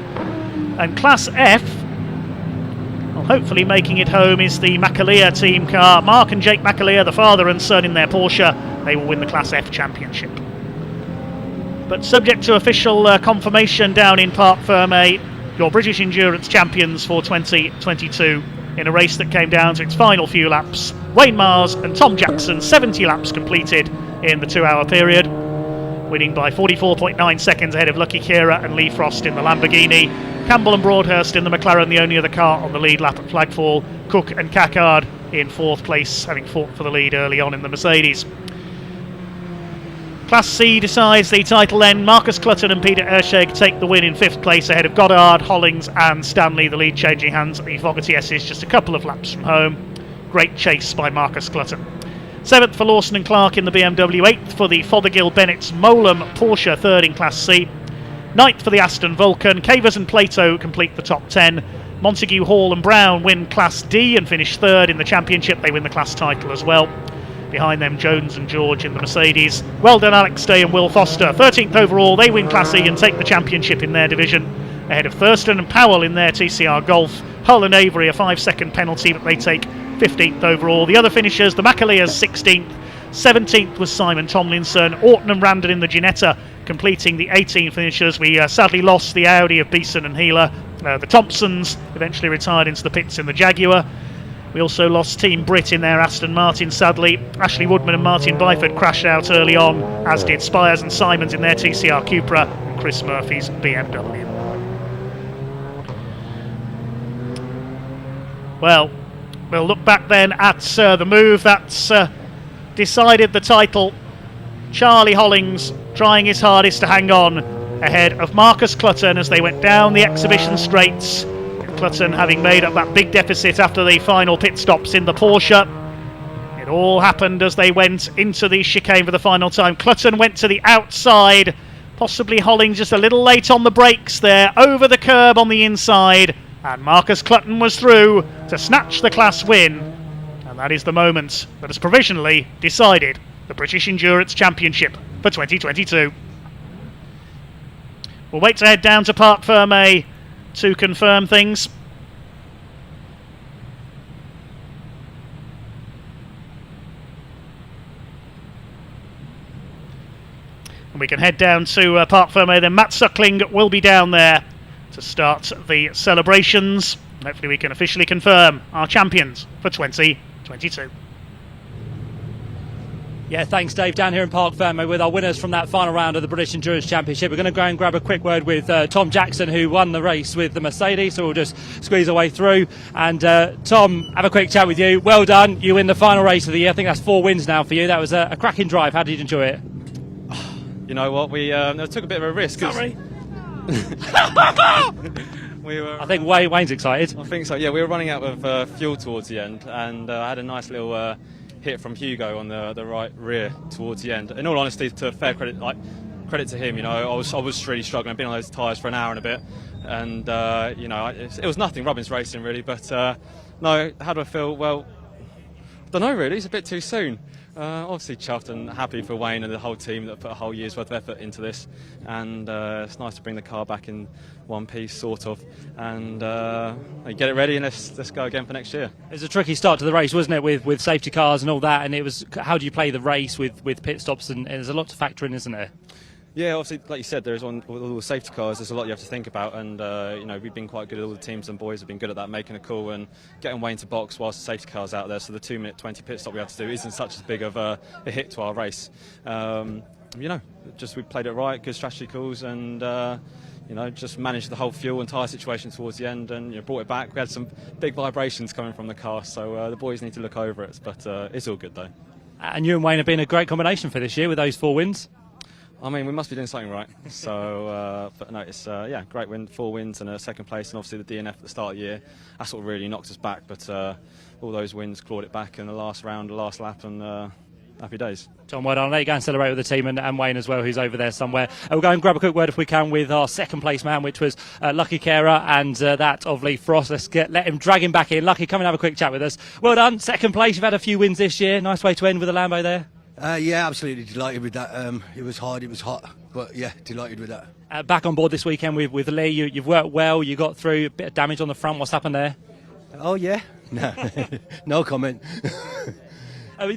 And Class F, well, hopefully making it home, is the McAleer team car. Mark and Jake McAleer, the father and son in their Porsche, they will win the Class F championship. But subject to official confirmation down in Parc Fermé, your British Endurance champions for 2022 in a race that came down to its final few laps. Wayne Mars and Tom Jackson, 70 laps completed in the 2-hour period, winning by 44.9 seconds ahead of Lucky Kera and Lee Frost in the Lamborghini. Campbell and Broadhurst in the McLaren, the only other car on the lead lap at Flagfall. Cook and Cackard in fourth place, having fought for the lead early on in the Mercedes. Class C decides the title then. Marcus Clutton and Peter Ersheg take the win in fifth place ahead of Goddard, Hollings and Stanley. The lead changing hands at the Fogarty S's just a couple of laps from home. Great chase by Marcus Clutton. 7th for Lawson and Clark in the BMW, 8th for the Fothergill Bennett's Molam Porsche, 3rd in Class C. 9th for the Aston Vulcan. Cavers and Plato complete the top 10. Montague, Hall and Brown win Class D and finish 3rd in the championship. They win the class title as well. Behind them, Jones and George in the Mercedes. Well done, Alex Day and Will Foster. 13th overall, they win Class E and take the championship in their division, ahead of Thurston and Powell in their TCR Golf. Hull and Avery, a 5-second penalty, but they take 15th overall. The other finishers, the McAleers 16th. 17th was Simon Tomlinson. Orton and Randon in the Ginetta, completing the 18 finishers. We sadly lost the Audi of Beeson and Healer. The Thompsons eventually retired into the pits in the Jaguar. We also lost Team Brit in their Aston Martin, sadly. Ashley Woodman and Martin Byford crashed out early on, as did Spires and Simons in their TCR Cupra and Chris Murphy's BMW. Well, we'll look back then at the move that's decided the title. Charlie Hollings trying his hardest to hang on ahead of Marcus Clutton as they went down the exhibition straights. Clutton having made up that big deficit after the final pit stops in the Porsche. It all happened as they went into the chicane for the final time. Clutton went to the outside, possibly Hollings just a little late on the brakes there, over the curb on the inside, and Marcus Clutton was through to snatch the class win, and that is the moment that has provisionally decided the British Endurance Championship for 2022. We'll wait to head down to Parc Fermé to confirm things. And we can head down to Parc Fermé. Then Matt Suckling will be down there to start the celebrations. And hopefully we can officially confirm our champions for 2022. Yeah, thanks, Dave. Down here in Parc Fermé with our winners from that final round of the British Endurance Championship. We're going to go and grab a quick word with Tom Jackson, who won the race with the Mercedes, so we'll just squeeze our way through. And Tom, have a quick chat with you. Well done. You win the final race of the year. I think that's 4 wins now for you. That was a cracking drive. How did you enjoy it? You know what, we took a bit of a risk. Sorry. I think Wayne's excited. I think so, yeah. We were running out of fuel towards the end, and I had a nice little hit from Hugo on the right rear towards the end. In all honesty, to fair credit to him, you know, I was really struggling. I've been on those tyres for an hour and a bit, and you know, it was nothing. Robbins racing really, but No, how do I feel? Well, I don't know really, it's a bit too soon. Obviously chuffed and happy for Wayne and the whole team that put a whole year's worth of effort into this, and it's nice to bring the car back in one piece, sort of, and get it ready and let's go again for next year. It was a tricky start to the race, wasn't it, with safety cars and all that, and it was, how do you play the race with pit stops, and there's a lot to factor in, isn't there? Yeah, obviously, like you said, there's with all the safety cars, there's a lot you have to think about, and we've been quite good. All the teams and boys have been good at that, making a call and getting Wayne to box whilst the safety car's out there. So the 2-minute 20 pit stop we have to do isn't such as big of a hit to our race. Just we played it right, good strategy calls, and just managed the whole fuel and tyre situation towards the end, and brought it back. We had some big vibrations coming from the car, so the boys need to look over it, but it's all good though. And you and Wayne have been a great combination for this year with those 4 wins. I mean, we must be doing something right. So, but no, it's great win, 4 wins and a second place, and obviously the DNF at the start of the year. That's what really knocked us back. But all those wins clawed it back in the last round, the last lap, and happy days. Tom, well done. I'll let you go and celebrate with the team and Wayne as well, who's over there somewhere. We'll go and grab a quick word if we can with our second place man, which was Lucky Carer, and that of Lee Frost. Let him drag him back in. Lucky, come and have a quick chat with us. Well done. Second place. You've had a few wins this year. Nice way to end with a Lambo there. Yeah, absolutely delighted with that. It was hard, it was hot, but yeah, delighted with that. Back on board this weekend with Lee. You've worked well. You got through a bit of damage on the front. What's happened there? Oh yeah, no, no comment.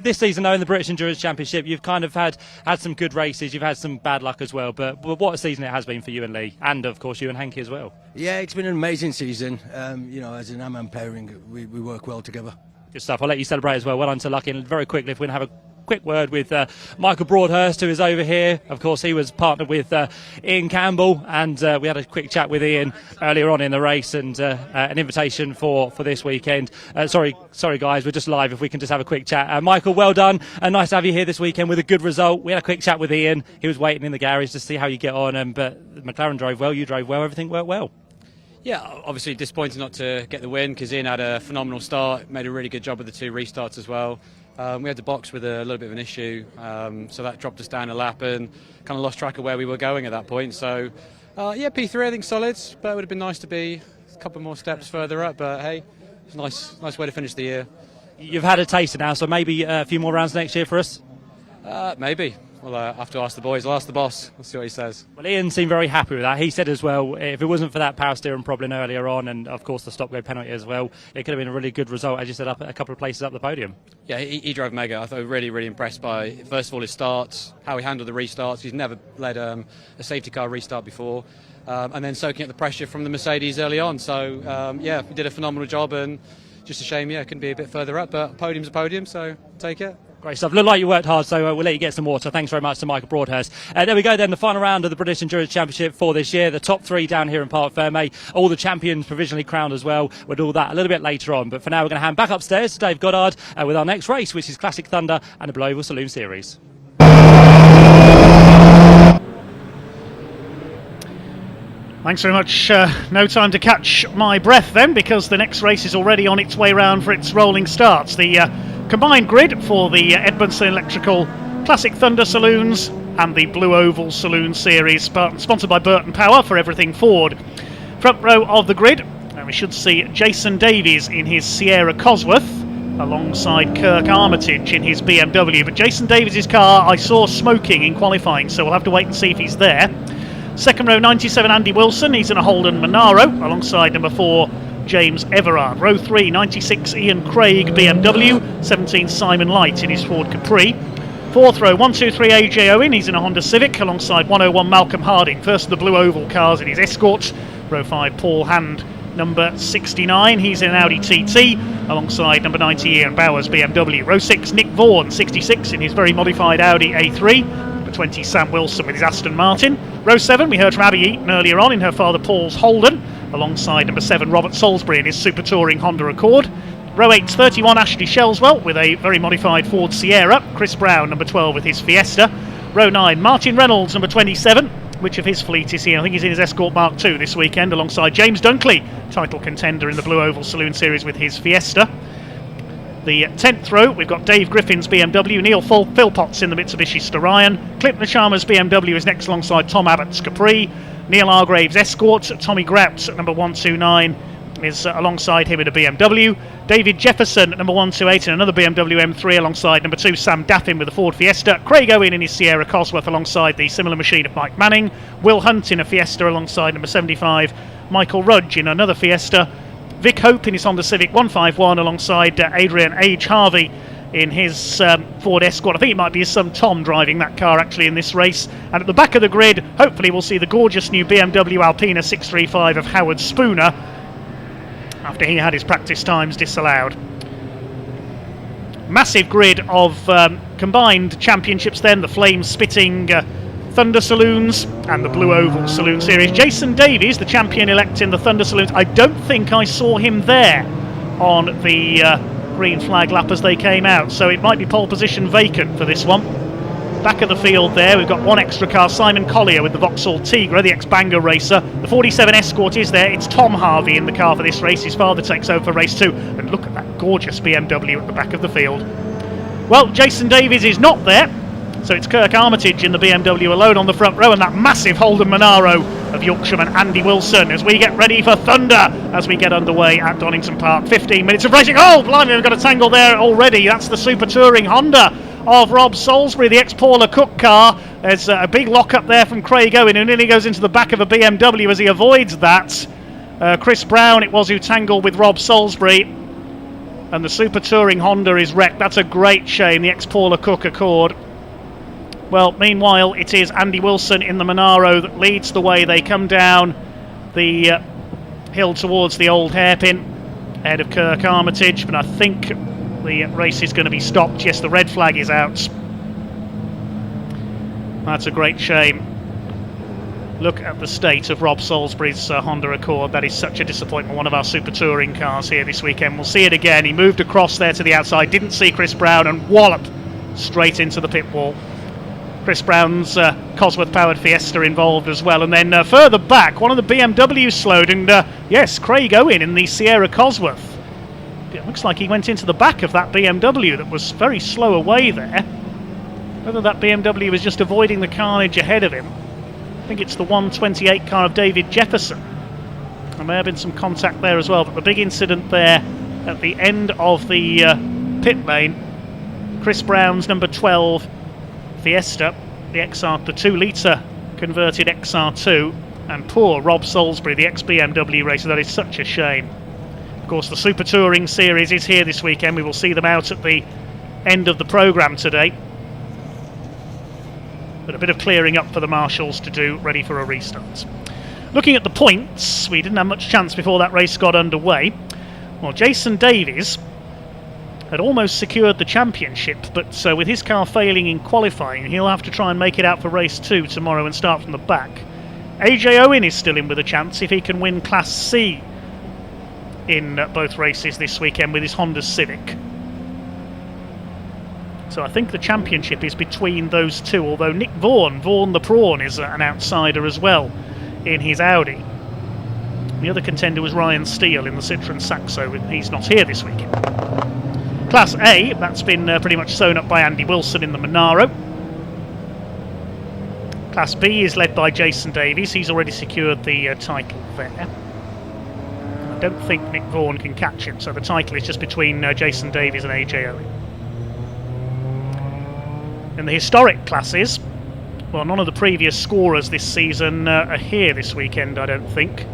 This season, though, in the British Endurance Championship, you've kind of had some good races. You've had some bad luck as well. But what a season it has been for you and Lee, and of course you and Hanky as well. Yeah, it's been an amazing season. As an Amman pairing, we work well together. Good stuff. I'll let you celebrate as well. Well done to Lucky. And very quickly, if we can have a quick word with Michael Broadhurst, who is over here. Of course, he was partnered with Ian Campbell, and we had a quick chat with Ian earlier on in the race, and an invitation for this weekend. Sorry guys, we're just live. If we can just have a quick chat. Michael, well done, and nice to have you here this weekend with a good result. We had a quick chat with Ian. He was waiting in the garage to see how you get on, but McLaren drove well, you drove well, everything worked well. Yeah, obviously disappointed not to get the win, because Ian had a phenomenal start, made a really good job with the 2 restarts as well. We had the box with a little bit of an issue, so that dropped us down a lap and kind of lost track of where we were going at that point. So, P3 I think solid, but it would have been nice to be a couple more steps further up. But hey, it's a nice way to finish the year. You've had a taster now, so maybe a few more rounds next year for us? Maybe. Well, I have to ask the boys. I'll ask the boss. We'll see what he says. Well, Ian seemed very happy with that. He said as well, if it wasn't for that power steering problem earlier on, and of course the stop-go penalty as well, it could have been a really good result, as you said, up a couple of places up the podium. Yeah, he drove mega. I thought really, really impressed by, first of all, his starts, how he handled the restarts. He's never led a safety car restart before. And then soaking up the pressure from the Mercedes early on. So, he did a phenomenal job, and just a shame, couldn't be a bit further up, but podium's a podium, so take it. Great stuff. Looked like you worked hard, so we'll let you get some water. Thanks very much to Michael Broadhurst. There we go then, the final round of the British Endurance Championship for this year. The top 3 down here in Parc Fermé. All the champions provisionally crowned as well. We'll do all that a little bit later on. But for now, we're going to hand back upstairs to Dave Goddard with our next race, which is Classic Thunder and the Blue Oval Saloon Series. Thanks very much. No time to catch my breath then, because the next race is already on its way round for its rolling starts. The combined grid for the Edmondson Electrical Classic Thunder Saloons and the Blue Oval Saloon Series, sponsored by Burton Power for everything Ford. Front row of the grid, and we should see Jason Davies in his Sierra Cosworth alongside Kirk Armitage in his BMW. But Jason Davies' car I saw smoking in qualifying, so we'll have to wait and see if he's there. Second row, 97 Andy Wilson, he's in a Holden Monaro alongside number 4 James Everard. Row 3, 96 Ian Craig BMW, 17 Simon Light in his Ford Capri. Fourth row, 123 AJ Owen, he's in a Honda Civic alongside 101 Malcolm Harding, first of the Blue Oval cars in his Escort. Row 5 Paul Hand, number 69, he's in an Audi TT alongside number 90 Ian Bowers BMW. Row 6 Nick Vaughan, 66 in his very modified Audi A3. Number 20 Sam Wilson with his Aston Martin. Row 7 we heard from Abby Eaton earlier on in her father Paul's Holden alongside number 7 Robert Salisbury in his Super Touring Honda Accord. Row 8, 31 Ashley Shelswell with a very modified Ford Sierra. Chris Brown, number 12 with his Fiesta. Row 9, Martin Reynolds, number 27. Which of his fleet is he? I think he's in his Escort Mark II this weekend alongside James Dunkley, title contender in the Blue Oval Saloon Series with his Fiesta. The 10th row, we've got Dave Griffin's BMW, Neil Philpotts in the Mitsubishi Starion. Clip Nechama's BMW is next alongside Tom Abbott's Capri. Neil Hargrave's Escort, Tommy Grout at number 129 is alongside him in a BMW. David Jefferson at number 128 in another BMW M3 alongside number 2 Sam Daffin with a Ford Fiesta. Craig Owen in his Sierra Cosworth alongside the similar machine of Mike Manning. Will Hunt in a Fiesta alongside number 75 Michael Rudge in another Fiesta. Vic Hope in his Honda Civic 151 alongside Adrian H. Harvey in his Ford Escort. I think it might be his son Tom driving that car actually in this race. And at the back of the grid, hopefully we'll see the gorgeous new BMW Alpina 635 of Howard Spooner after he had his practice times disallowed. Massive grid of combined championships then, the flame-spitting Thunder Saloons and the Blue Oval Saloon Series. Jason Davies, the champion-elect in the Thunder Saloons, I don't think I saw him there on the green flag lap as they came out, so it might be pole position vacant for this one. Back of the field there, we've got one extra car, Simon Collier with the Vauxhall Tigra, the ex-Bangor racer. The 47 Escort is there, it's Tom Harvey in the car for this race. His father takes over for race 2, and look at that gorgeous BMW at the back of the field. Well, Jason Davies is not there, so it's Kirk Armitage in the BMW alone on the front row, and that massive Holden Monaro of Yorkshireman Andy Wilson as we get ready for Thunder as we get underway at Donington Park. 15 minutes of racing. Oh, blimey, we've got a tangle there already. That's the Super Touring Honda of Rob Salisbury, the ex-Paula Cook car. There's a big lock up there from Craig Owen, who nearly goes into the back of a BMW as he avoids that. Chris Brown it was who tangled with Rob Salisbury, and the Super Touring Honda is wrecked. That's a great shame, the ex-Paula Cook Accord. Well, meanwhile, it is Andy Wilson in the Monaro that leads the way. They come down the hill towards the old hairpin ahead of Kirk Armitage, but I think the race is going to be stopped. Yes, the red flag is out. That's a great shame. Look at the state of Rob Salisbury's Honda Accord. That is such a disappointment. One of our Super Touring cars here this weekend. We'll see it again. He moved across there to the outside, didn't see Chris Brown, and walloped straight into the pit wall. Chris Brown's Cosworth-powered Fiesta involved as well. And then further back, one of the BMWs slowed, and yes, Craig Owen in the Sierra Cosworth. It looks like he went into the back of that BMW that was very slow away there. Whether that BMW was just avoiding the carnage ahead of him. I think it's the 128 car of David Jefferson. There may have been some contact there as well, but the big incident there at the end of the pit lane, Chris Brown's number 12 Fiesta, the 2-litre converted XR2, and poor Rob Salisbury, the ex-BMW racer. That is such a shame. Of course, the Super Touring Series is here this weekend. We will see them out at the end of the programme today. But a bit of clearing up for the marshals to do, ready for a restart. Looking at the points, we didn't have much chance before that race got underway. Well, Jason Davies had almost secured the championship, but with his car failing in qualifying, he'll have to try and make it out for race 2 tomorrow and start from the back. AJ Owen is still in with a chance if he can win Class C in both races this weekend with his Honda Civic. So I think the championship is between those two, although Nick Vaughan the Prawn, is an outsider as well in his Audi. The other contender was Ryan Steele in the Citroen Saxo, and he's not here this weekend. Class A, that's been pretty much sewn up by Andy Wilson in the Monaro. Class B is led by Jason Davies. He's already secured the title there. I don't think Nick Vaughan can catch him, so the title is just between Jason Davies and AJ Owen. In the historic classes, well, none of the previous scorers this season are here this weekend, I don't think.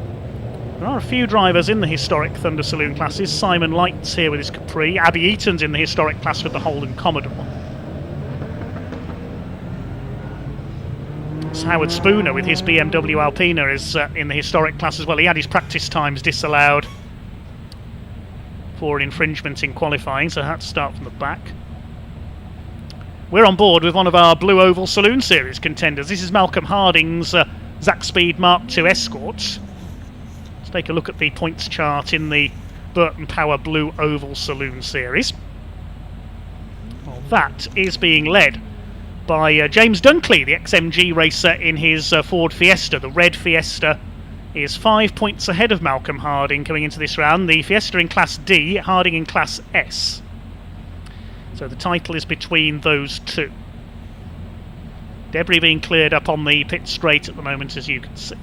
There are a few drivers in the historic Thunder Saloon classes. Simon Light's here with his Capri. Abby Eaton's in the historic class with the Holden Commodore. It's Howard Spooner with his BMW Alpina is in the historic class as well. He had his practice times disallowed for an infringement in qualifying, so I had to start from the back. We're on board with one of our Blue Oval Saloon Series contenders. This is Malcolm Harding's Zac Speed Mark II Escort. Take a look at the points chart in the Burton Power Blue Oval Saloon Series. Well, that is being led by James Dunkley, the XMG racer in his Ford Fiesta. The red Fiesta is 5 points ahead of Malcolm Harding coming into this round. The Fiesta in Class D, Harding in Class S. So the title is between those two. Debris being cleared up on the pit straight at the moment, as you can see.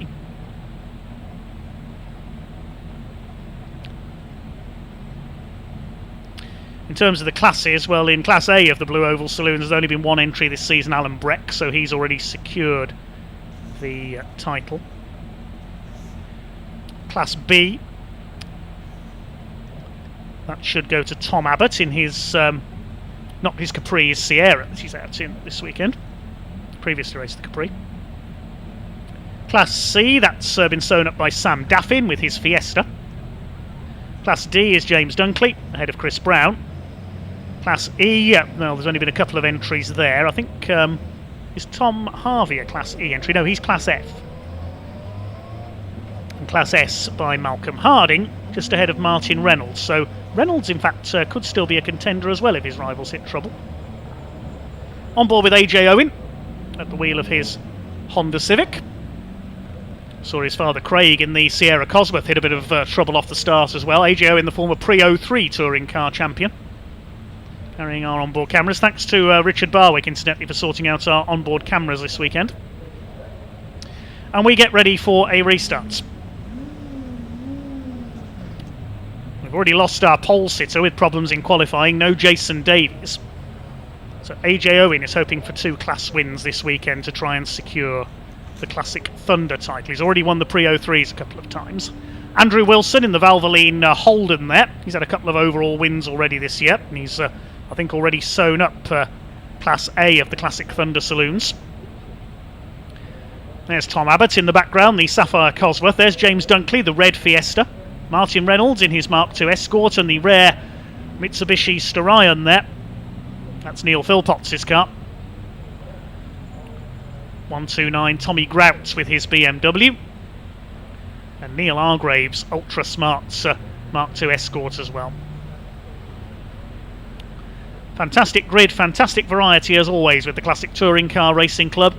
In terms of the classes, well, in Class A of the Blue Oval Saloons, there's only been one entry this season, Alan Breck, so he's already secured the title. Class B, that should go to Tom Abbott in his, not his Capri, his Sierra that he's out in this weekend. Previously raced the Capri. Class C, that's been sewn up by Sam Daffin with his Fiesta. Class D is James Dunkley, ahead of Chris Brown. Class E, well, there's only been a couple of entries there. I think, is Tom Harvey a Class E entry? No, he's Class F. And Class S by Malcolm Harding, just ahead of Martin Reynolds. So Reynolds, in fact, could still be a contender as well if his rivals hit trouble. On board with AJ Owen at the wheel of his Honda Civic. Saw his father Craig in the Sierra Cosworth hit a bit of trouble off the start as well. AJ Owen, the former Pre-03 touring car champion. Carrying our onboard cameras. Thanks to Richard Barwick, incidentally, for sorting out our onboard cameras this weekend. And we get ready for a restart. We've already lost our pole sitter with problems in qualifying. No Jason Davies. So AJ Owen is hoping for 2 class wins this weekend to try and secure the Classic Thunder title. He's already won the Pre-03s a couple of times. Andrew Wilson in the Valvoline Holden there. He's had a couple of overall wins already this year. And he's, I think, already sewn up Class A of the Classic Thunder Saloons. There's Tom Abbott in the background, the Sapphire Cosworth. There's James Dunkley, the red Fiesta. Martin Reynolds in his Mark II Escort and the rare Mitsubishi Starion there. That's Neil Philpotts' car. 129 Tommy Grout with his BMW. And Neil Hargraves' Ultra Smart Mark II Escort as well. Fantastic grid, fantastic variety as always with the Classic Touring Car Racing Club.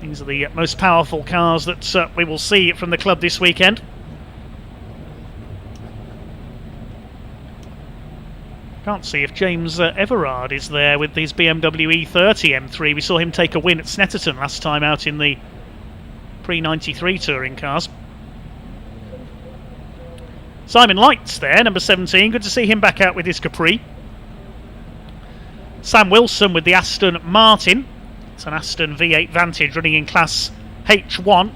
These are the most powerful cars that we will see from the club this weekend. Can't see if James Everard is there with his BMW E30 M3. We saw him take a win at Snetterton last time out in the Pre-93 touring cars. Simon Light's there, number 17. Good to see him back out with his Capri. Sam Wilson with the Aston Martin. It's an Aston V8 Vantage running in Class H1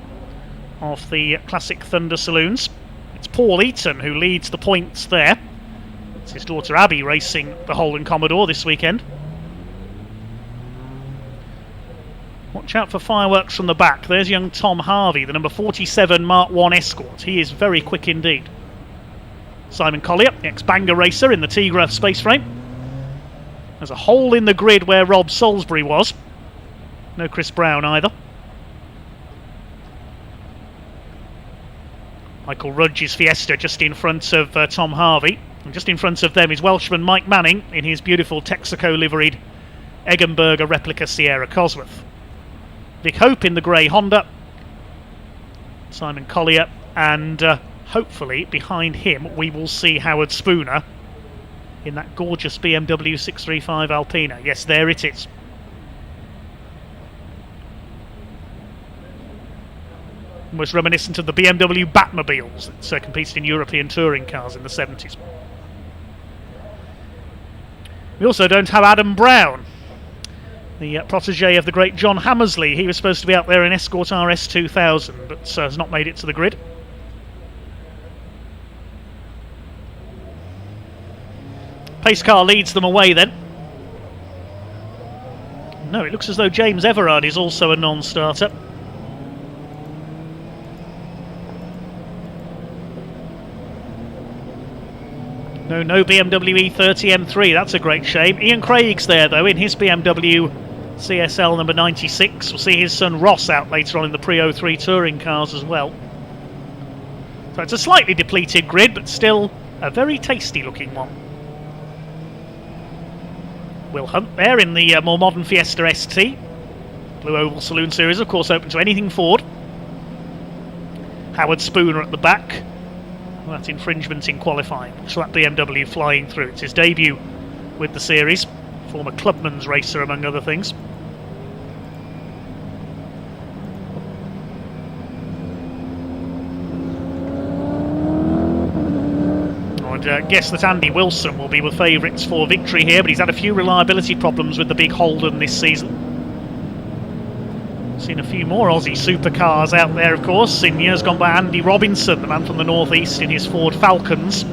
of the Classic Thunder Saloons. It's Paul Eaton who leads the points there. It's his daughter Abby racing the Holden Commodore this weekend. Watch out for fireworks from the back. There's young Tom Harvey, the number 47 Mark I Escort. He is very quick indeed. Simon Collier, the ex-Bangor racer in the Tigra space frame. There's a hole in the grid where Rob Salisbury was. No Chris Brown either. Michael Rudge's Fiesta just in front of Tom Harvey. And just in front of them is Welshman Mike Manning in his beautiful Texaco liveried Eggenberger replica Sierra Cosworth. Vic Hope in the grey Honda. Simon Collier, and hopefully behind him we will see Howard Spooner in that gorgeous BMW 635 Alpina. Yes, there it is. Almost reminiscent of the BMW Batmobiles that competed in European touring cars in the 70s. We also don't have Adam Brown, the protege of the great John Hammersley. He was supposed to be out there in Escort RS 2000, but has not made it to the grid. Pace car leads them away then. No, it looks as though James Everard is also a non-starter. No BMW E30 M3, that's a great shame. Ian Craig's there though in his BMW CSL number 96. We'll see his son Ross out later on in the Pre-03 touring cars as well. So it's a slightly depleted grid, but still a very tasty looking one. Will Hunt there in the more modern Fiesta ST. Blue Oval Saloon Series, of course, open to anything Ford. Howard Spooner at the back. Well, that infringement in qualifying. So that BMW flying through. It's his debut with the series. Former Clubman's racer, among other things. guess that Andy Wilson will be with favourites for victory here, but he's had a few reliability problems with the big Holden this season. Seen a few more Aussie supercars out there, of course. In years gone by, Andy Robinson, the man from the northeast, in his Ford Falcons.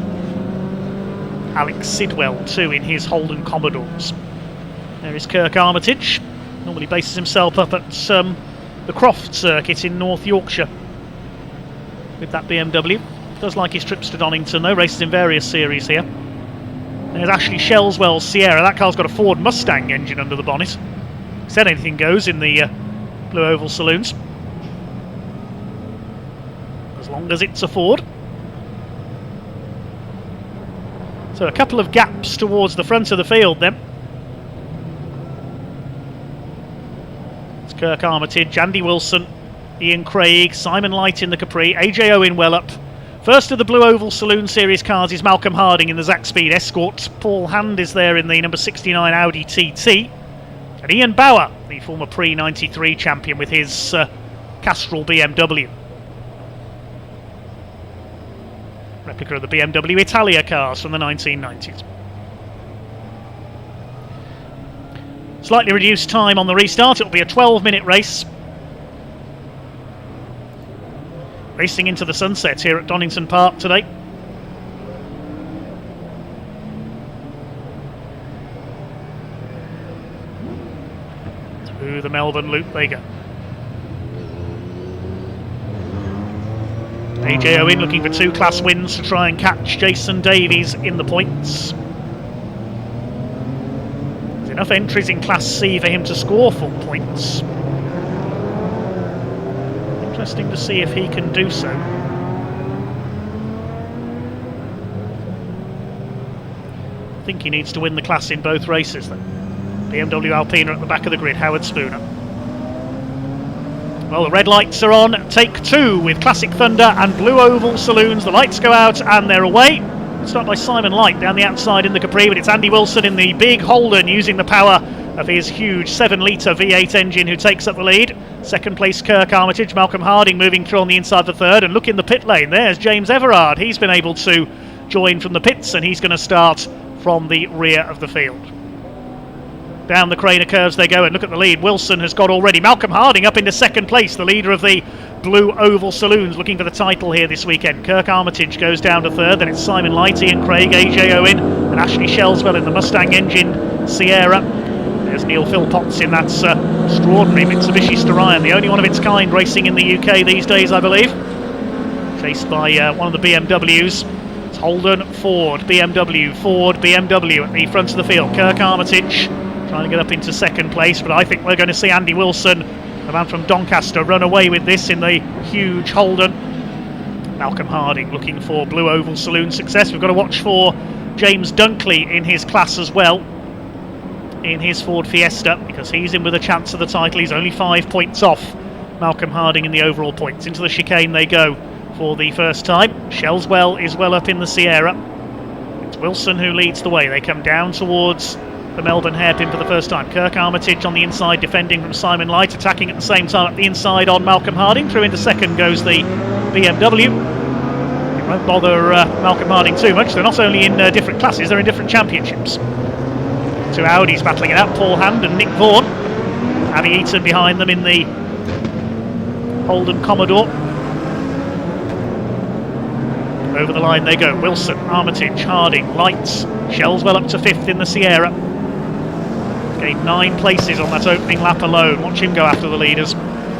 Alex Sidwell too in his Holden Commodores. There is Kirk Armitage. Normally bases himself up at the Croft circuit in North Yorkshire with that BMW. Does like his trips to Donington though, races in various series here. There's Ashley Shelswell's Sierra. That car's got a Ford Mustang engine under the bonnet. Said anything goes in the Blue Oval Saloons, as long as it's a Ford. So a couple of gaps towards the front of the field then. It's Kirk Armitage, Andy Wilson, Ian Craig, Simon Light in the Capri, AJ Owen well up. First of the Blue Oval Saloon Series cars is Malcolm Harding in the Zack Speed Escort. Paul Hand is there in the number 69 Audi TT. And Ian Bauer, the former Pre-93 champion, with his Castrol BMW. Replica of the BMW Italia cars from the 1990s. Slightly reduced time on the restart. It'll be a 12-minute race. Racing into the sunset here at Donington Park today. Through the Melbourne Loop they go. AJ Owen looking for 2 class wins to try and catch Jason Davies in the points. There's enough entries in Class C for him to score full points. Interesting to see if he can do so. I think he needs to win the class in both races then. BMW Alpina at the back of the grid, Howard Spooner. Well, the red lights are on. Take 2 with Classic Thunder and Blue Oval Saloons. The lights go out and they're away. Start by Simon Light down the outside in the Capri, but it's Andy Wilson in the big Holden using the power of his huge 7-litre V8 engine who takes up the lead. Second place Kirk Armitage, Malcolm Harding moving through on the inside for third, and look in the pit lane, there's James Everard. He's been able to join from the pits and he's going to start from the rear of the field. Down the Craner curves they go, and look at the lead Wilson has got already. Malcolm Harding up into second place, the leader of the Blue Oval Saloons, looking for the title here this weekend. Kirk Armitage goes down to third, then it's Simon Light, Ian Craig, AJ Owen and Ashley Shelswell in the Mustang engine Sierra. There's Neil Philpotts in that extraordinary Mitsubishi Starion, the only one of its kind racing in the UK these days, I believe. Chased by one of the BMWs. It's Holden, Ford, BMW at the front of the field. Kirk Armitage trying to get up into second place, but I think we're going to see Andy Wilson, the man from Doncaster, run away with this in the huge Holden. Malcolm Harding looking for Blue Oval Saloon success. We've got to watch for James Dunkley in his class as well, in his Ford Fiesta, because he's in with a chance of the title. He's only 5 points off Malcolm Harding in the overall points. Into the chicane they go for the first time. Shelswell is well up in the Sierra. It's Wilson who leads the way. They come down towards the Melbourne hairpin for the first time. Kirk Armitage on the inside defending from Simon Light, attacking at the same time at the inside on Malcolm Harding. Through into second goes the BMW. It won't bother Malcolm Harding too much. They're not only in different classes, they're in different championships. 2 Audis battling it out, Paul Hand and Nick Vaughan. Abby Eaton behind them in the Holden Commodore. Over the line they go. Wilson, Armitage, Harding, Lights, Shelswell up to 5th in the Sierra. Gained 9 places on that opening lap alone. Watch him go after the leaders.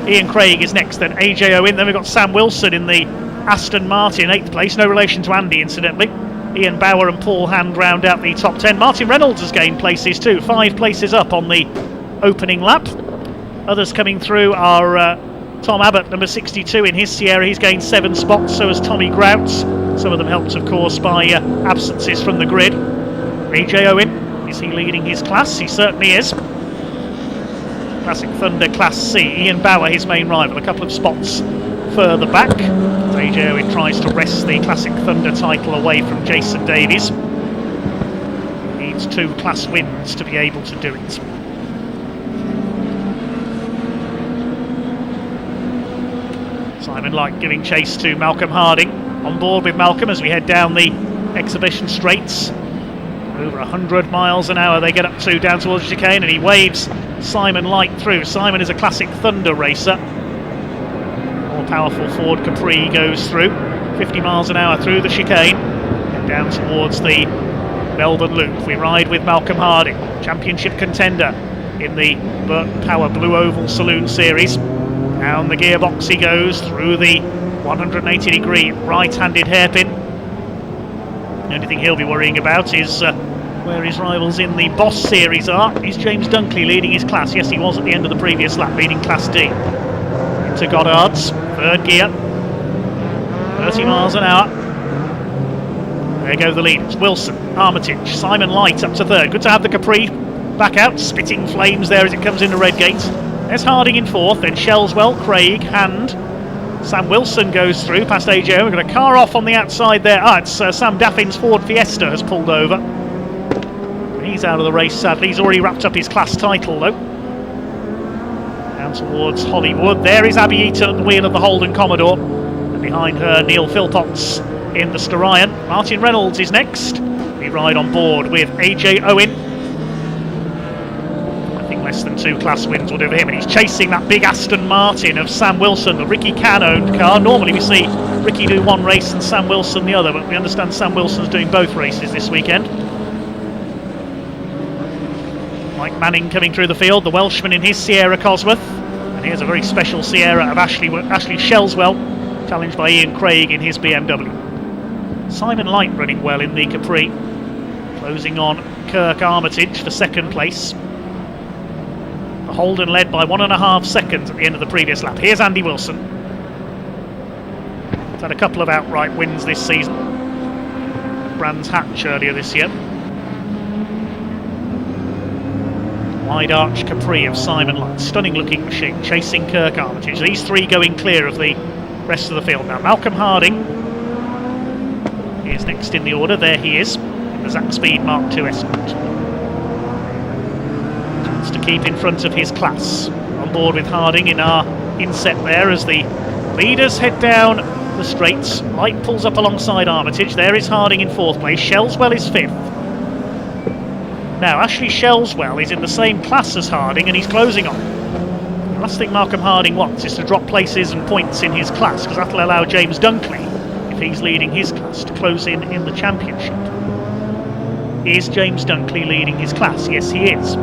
Ian Craig is next, then AJ Owen. Then we've got Sam Wilson in the Aston Martin, 8th place. No relation to Andy, incidentally. Ian Bauer and Paul Hand round out the top 10. Martin Reynolds has gained places too. 5 places up on the opening lap. Others coming through are Tom Abbott, number 62 in his Sierra. He's gained 7 spots, so has Tommy Grouts. Some of them helped, of course, by absences from the grid. AJ Owen, is he leading his class? He certainly is. Classic Thunder Class C. Ian Bauer, his main rival, a couple of spots further back. AJ Owen tries to wrest the Classic Thunder title away from Jason Davies. Needs 2 class wins to be able to do it. Simon Light giving chase to Malcolm Harding. On board with Malcolm as we head down the exhibition straights. Over 100 miles an hour they get up to down towards the chicane, and he waves Simon Light through. Simon is a classic Thunder racer. More powerful Ford Capri goes through. 50 miles an hour through the chicane, and down towards the Melbourne Loop. We ride with Malcolm Harding, championship contender in the BARC Power Blue Oval Saloon Series. Down the gearbox he goes through the 180 degree right-handed hairpin. The only thing he'll be worrying about is where his rivals in the Boss Series are. Is James Dunkley leading his class? Yes, he was at the end of the previous lap, leading Class D. Into Goddard's third gear, 30 miles an hour. There go the leaders. Wilson, Armitage, Simon Light up to third. Good to have the Capri back out, spitting flames there as it comes into Redgate. There's Harding in fourth, then Shelswell, Craig, Hand. Sam Wilson goes through past AJO. We've got a car off on the outside there. It's Sam Daffin's Ford Fiesta has pulled over. He's out of the race, sadly. He's already wrapped up his class title, though. Down towards Hollywood. There is Abby Eaton at the wheel of the Holden Commodore. And behind her, Neil Philpotts in the Starion. Martin Reynolds is next. We ride on board with AJ Owen. I think less than 2 class wins will do for him, and he's chasing that big Aston Martin of Sam Wilson, the Ricky Cann-owned car. Normally we see Ricky do one race and Sam Wilson the other, but we understand Sam Wilson's doing both races this weekend. Mike Manning coming through the field, the Welshman in his Sierra Cosworth. And here's a very special Sierra of Ashley Shelswell, challenged by Ian Craig in his BMW. Simon Light running well in the Capri, closing on Kirk Armitage for second place. The Holden led by 1.5 seconds at the end of the previous lap. Here's Andy Wilson. He's had a couple of outright wins this season. Brands Hatch earlier this year. Wide arch Capri of Simon Light, stunning looking machine, chasing Kirk Armitage. These three going clear of the rest of the field now. Malcolm Harding is next in the order. There he is in the Zach Speed Mark II Escort. Chance to keep in front of his class. On board with Harding in our inset there as the leaders head down the straights. Light pulls up alongside Armitage. There is Harding in fourth place. Shelswell is fifth. Now Ashley Shelswell is in the same class as Harding, and he's closing on. The last thing Malcolm Harding wants is to drop places and points in his class, because that'll allow James Dunkley, if he's leading his class, to close in the championship. Is James Dunkley leading his class? Yes, he is.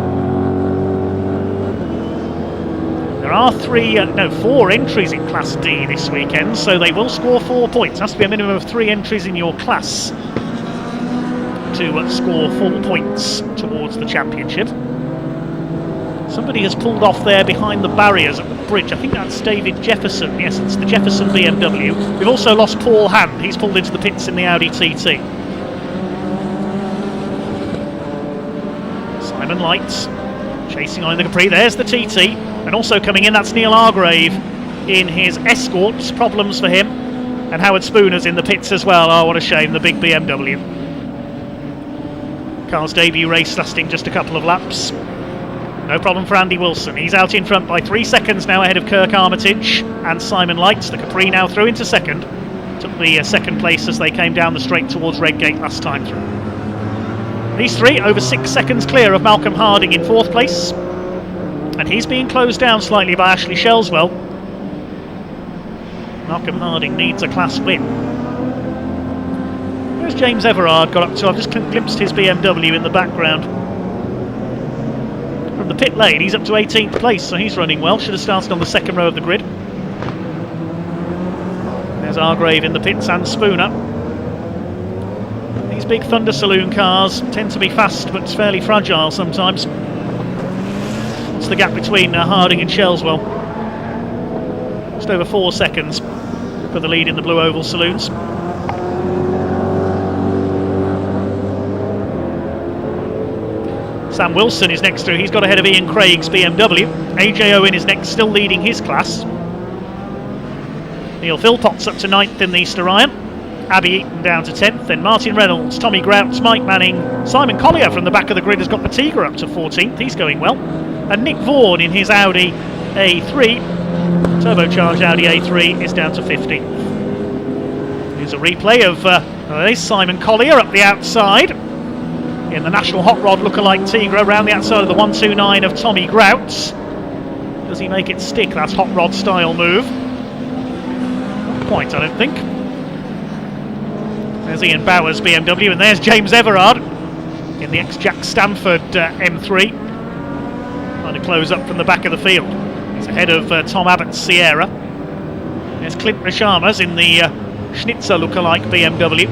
There are 4 entries in Class D this weekend, so they will score 4 points. It has to be a minimum of 3 entries in your class to score 4 points towards the championship. Somebody has pulled off there behind the barriers at the bridge. I think that's David Jefferson. Yes, it's the Jefferson BMW. We've also lost Paul Hand. He's pulled into the pits in the Audi TT. Simon Lights chasing on in the Capri. There's the TT. And also coming in, that's Neil Argrave in his Escorts. Problems for him. And Howard Spooner's in the pits as well. Oh, what a shame, the big BMW. Car's debut race lasting just a couple of laps. No problem for Andy Wilson. He's out in front by 3 seconds now ahead of Kirk Armitage and Simon Lights. The Capri now through into second. Took the second place as they came down the straight towards Redgate last time through. These three over 6 seconds clear of Malcolm Harding in fourth place. And he's being closed down slightly by Ashley Shelswell. Malcolm Harding needs a class win. Where's James Everard got up to? I've just glimpsed his BMW in the background. From the pit lane, he's up to 18th place, so he's running well. Should have started on the second row of the grid. There's Argrave in the pits and Spooner. These big Thunder Saloon cars tend to be fast, but fairly fragile sometimes. What's the gap between Harding and Shelswell? Just over 4 seconds for the lead in the Blue Oval Saloons. Sam Wilson is next through. He's got ahead of Ian Craig's BMW. AJ Owen is next, still leading his class. Neil Philpotts up to 9th in the Starion. Abby Eaton down to 10th. Then Martin Reynolds, Tommy Grouts, Mike Manning. Simon Collier from the back of the grid has got Patiga up to 14th. He's going well. And Nick Vaughan in his Audi A3, turbocharged Audi A3, is down to 15th. Here's a replay of There's Simon Collier up the outside in the National Hot Rod lookalike Tigra, around the outside of the 129 of Tommy Grouts. Does he make it stick, that Hot Rod style move? Not quite, I don't think. There's Ian Bowers BMW, and there's James Everard in the ex-Jack Stanford M3, trying to close up from the back of the field. He's ahead of Tom Abbott's Sierra. There's Clint Rishamas in the Schnitzer lookalike BMW,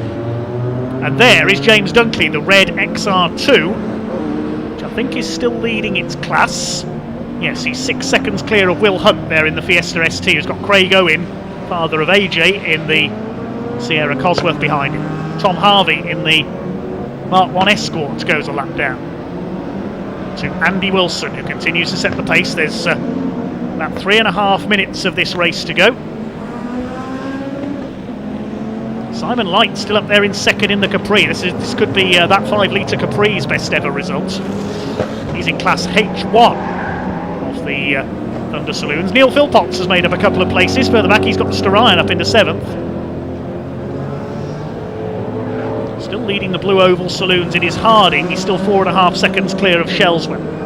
and there is James Dunkley, the red XR2, which I think is still leading its class. Yes, he's 6 seconds clear of Will Hunt there in the Fiesta ST, who's got Craig Owen, father of AJ, in the Sierra Cosworth behind him. Tom Harvey in the Mark 1 Escort goes a lap down to Andy Wilson, who continues to set the pace. There's about 3.5 minutes of this race to go. Simon Light still up there in second in the Capri. This could be that 5 litre Capri's best ever result. He's in class H1 of the Thunder Saloons. Neil Philpotts has made up a couple of places. Further back he's got the Starion up into 7th. Still leading the Blue Oval Saloons in his Harding. He's still 4.5 seconds clear of Shellswell.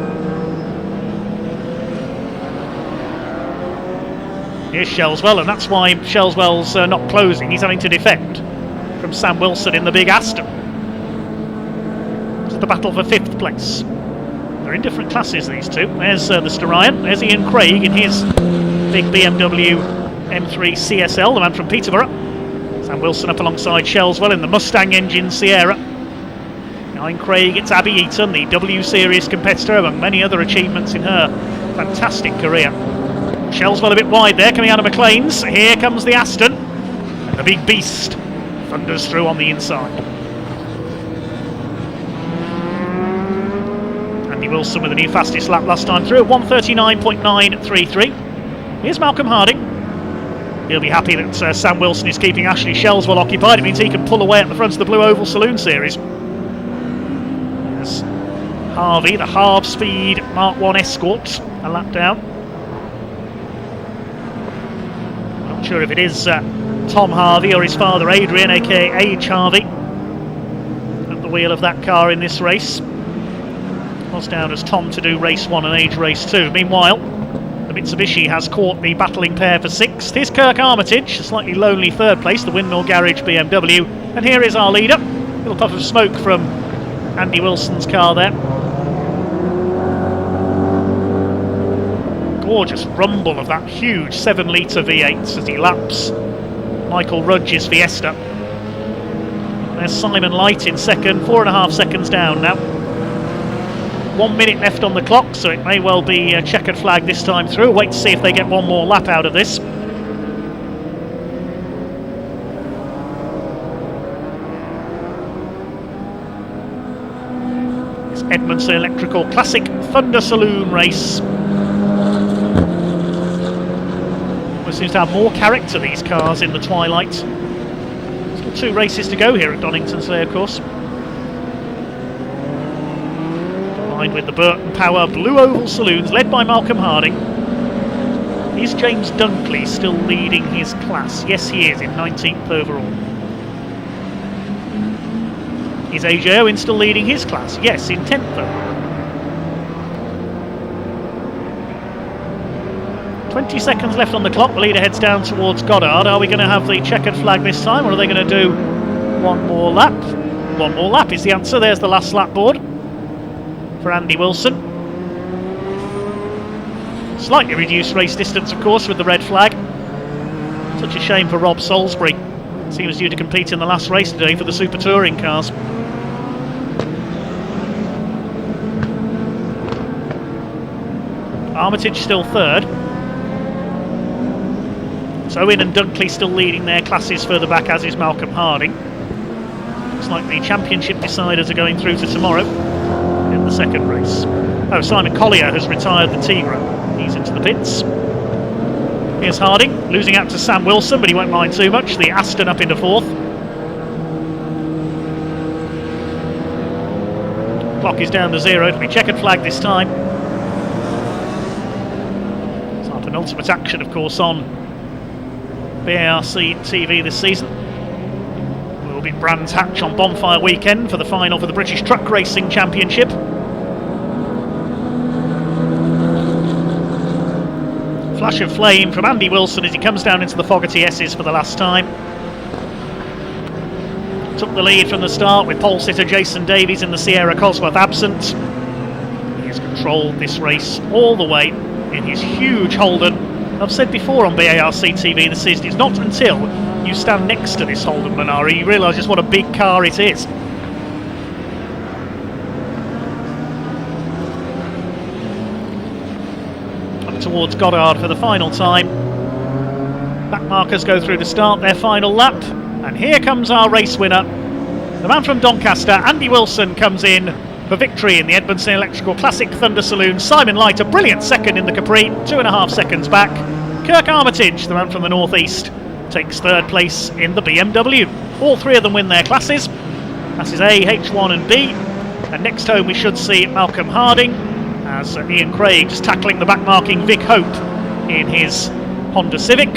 Here's Shellswell, and that's why Shellswell's not closing. He's having to defend from Sam Wilson in the big Aston. It's the battle for 5th place. They're in different classes, these two. There's the Starion. There's Ian Craig in his big BMW M3 CSL, the man from Peterborough. Sam Wilson up alongside Shellswell in the Mustang engine Sierra. Behind Craig, it's Abby Eaton, the W Series competitor, among many other achievements in her fantastic career. Shellswell a bit wide there, coming out of McLean's. Here comes the Aston, and the big beast thunders through on the inside. Andy Wilson with the new fastest lap last time through, 1:39.933. Here's Malcolm Harding. He'll be happy that Sam Wilson is keeping Ashley Shellswell occupied. It means he can pull away at the front of the Blue Oval Saloon Series. There's Harvey, the half speed Mark 1 Escort, a lap down. Not sure if it is Tom Harvey or his father Adrian, aka Age Harvey, at the wheel of that car in this race. Was down as Tom to do race 1 and Age race 2. Meanwhile, the Mitsubishi has caught the battling pair for 6th. Here's Kirk Armitage, a slightly lonely 3rd place, the Windmill Garage BMW. And here is our leader. Little puff of smoke from Andy Wilson's car there. Gorgeous rumble of that huge 7 litre V8 as he laps Michael Rudge's Fiesta. There's Simon Light in second, 4.5 seconds down now. 1 minute left on the clock, so it may well be a checkered flag this time through. Wait to see if they get one more lap out of this. It's Edmondson Electrical Classic Thunder Saloon race. It seems to have more character, these cars, in the twilight. Still 2 races to go here at Donington today, of course. With the Burton Power Blue Oval Saloons, led by Malcolm Harding. Is James Dunkley still leading his class? Yes, he is, in 19th overall. Is AJ Owen still leading his class? Yes, in 10th overall. 20 seconds left on the clock. The leader heads down towards Goddard. Are we going to have the checkered flag this time, or are they going to do one more lap? One more lap is the answer. There's the last lap board for Andy Wilson. Slightly reduced race distance, of course, with the red flag. Such a shame for Rob Salisbury. He was due to compete in the last race today for the Super Touring cars. Armitage still 3rd. So Owen and Dunkley still leading their classes further back, as is Malcolm Harding. Looks like the championship deciders are going through to tomorrow in the second race. Oh, Simon Collier has retired the Tigra. He's into the pits. Here's Harding, losing out to Sam Wilson, but he won't mind too much. The Aston up into 4th. Clock is down to 0. It'll be checkered flag this time. It's our penultimate action, of course, on BARC TV this season. We'll be Brands Hatch on Bonfire Weekend for the final for the British Truck Racing Championship. Flash of flame from Andy Wilson as he comes down into the Fogarty S's for the last time. Took the lead from the start with pole sitter Jason Davies in the Sierra Cosworth absent. He has controlled this race all the way in his huge Holden. I've said before on BARC TV this season, it's not until you stand next to this Holden Minari you realise just what a big car it is. Up towards Goddard for the final time. Back markers go through to start their final lap, and here comes our race winner. The man from Doncaster, Andy Wilson, comes in for victory in the Edmondson Electrical Classic Thunder Saloon. Simon Light, a brilliant second in the Capri, 2.5 seconds back. Kirk Armitage, the man from the northeast, takes third place in the BMW. All three of them win their classes. Classes A, H1 and B. And next home we should see Malcolm Harding, as Ian Craig just tackling the back-marking Vic Hope in his Honda Civic.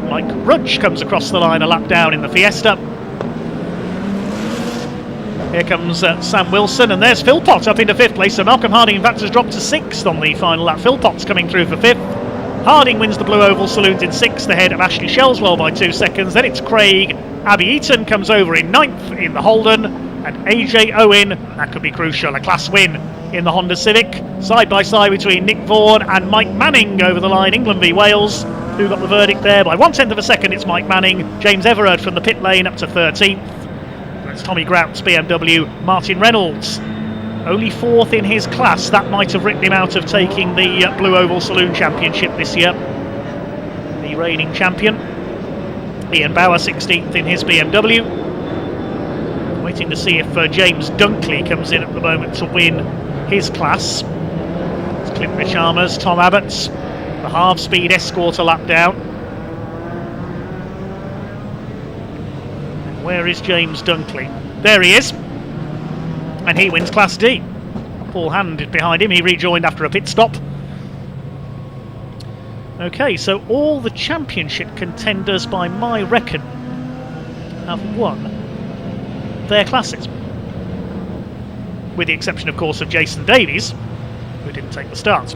Mike Rudge comes across the line a lap down in the Fiesta. Here comes Sam Wilson, and there's Philpott up into 5th place. So Malcolm Harding, in fact, has dropped to 6th on the final lap. Philpott's coming through for 5th. Harding wins the Blue Oval Saloons in 6th, ahead of Ashley Shelswell by 2 seconds. Then it's Craig. Abby Eaton comes over in 9th in the Holden, and AJ Owen, that could be crucial, a class win in the Honda Civic. Side by side between Nick Vaughan and Mike Manning over the line, England v Wales. Who got the verdict there? By 1/10 of a second, it's Mike Manning. James Everard from the pit lane up to 13th. That's Tommy Grout's BMW. Martin Reynolds, only 4th in his class. That might have written him out of taking the Blue Oval Saloon Championship this year. The reigning champion. Ian Bauer, 16th in his BMW. Waiting to see if James Dunkley comes in at the moment to win his class. It's Clint Richarmers, Tom Abbott's, the half-speed Escort a lap down. Where is James Dunkley? There he is. And he wins Class D. Paul Hand behind him. He rejoined after a pit stop. Okay, so all the championship contenders, by my reckon, have won their classes. With the exception, of course, of Jason Davies, who didn't take the start.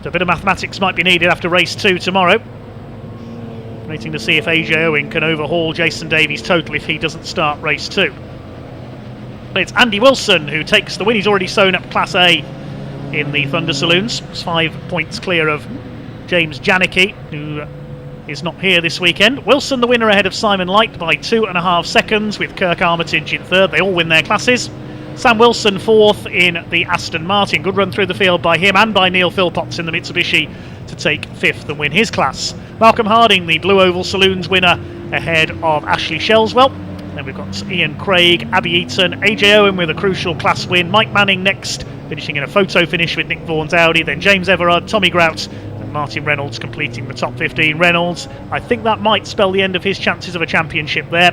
So a bit of mathematics might be needed after race 2 tomorrow. Waiting to see if AJ Owen can overhaul Jason Davies total if he doesn't start race 2. But it's Andy Wilson who takes the win. He's already sewn up Class A in the Thunder Saloons. It's 5 points clear of James Janicki, who is not here this weekend. Wilson the winner ahead of Simon Light by 2.5 seconds, with Kirk Armitage in 3rd. They all win their classes. Sam Wilson 4th in the Aston Martin. Good run through the field by him and by Neil Philpotts in the Mitsubishi to take 5th and win his class. Malcolm Harding, the Blue Oval Saloons winner, ahead of Ashley Shelswell. Then we've got Ian Craig, Abby Eaton, AJ Owen with a crucial class win. Mike Manning next, finishing in a photo finish with Nick Vaughan's Audi. Then James Everard, Tommy Grout and Martin Reynolds completing the top 15. Reynolds, I think that might spell the end of his chances of a championship there.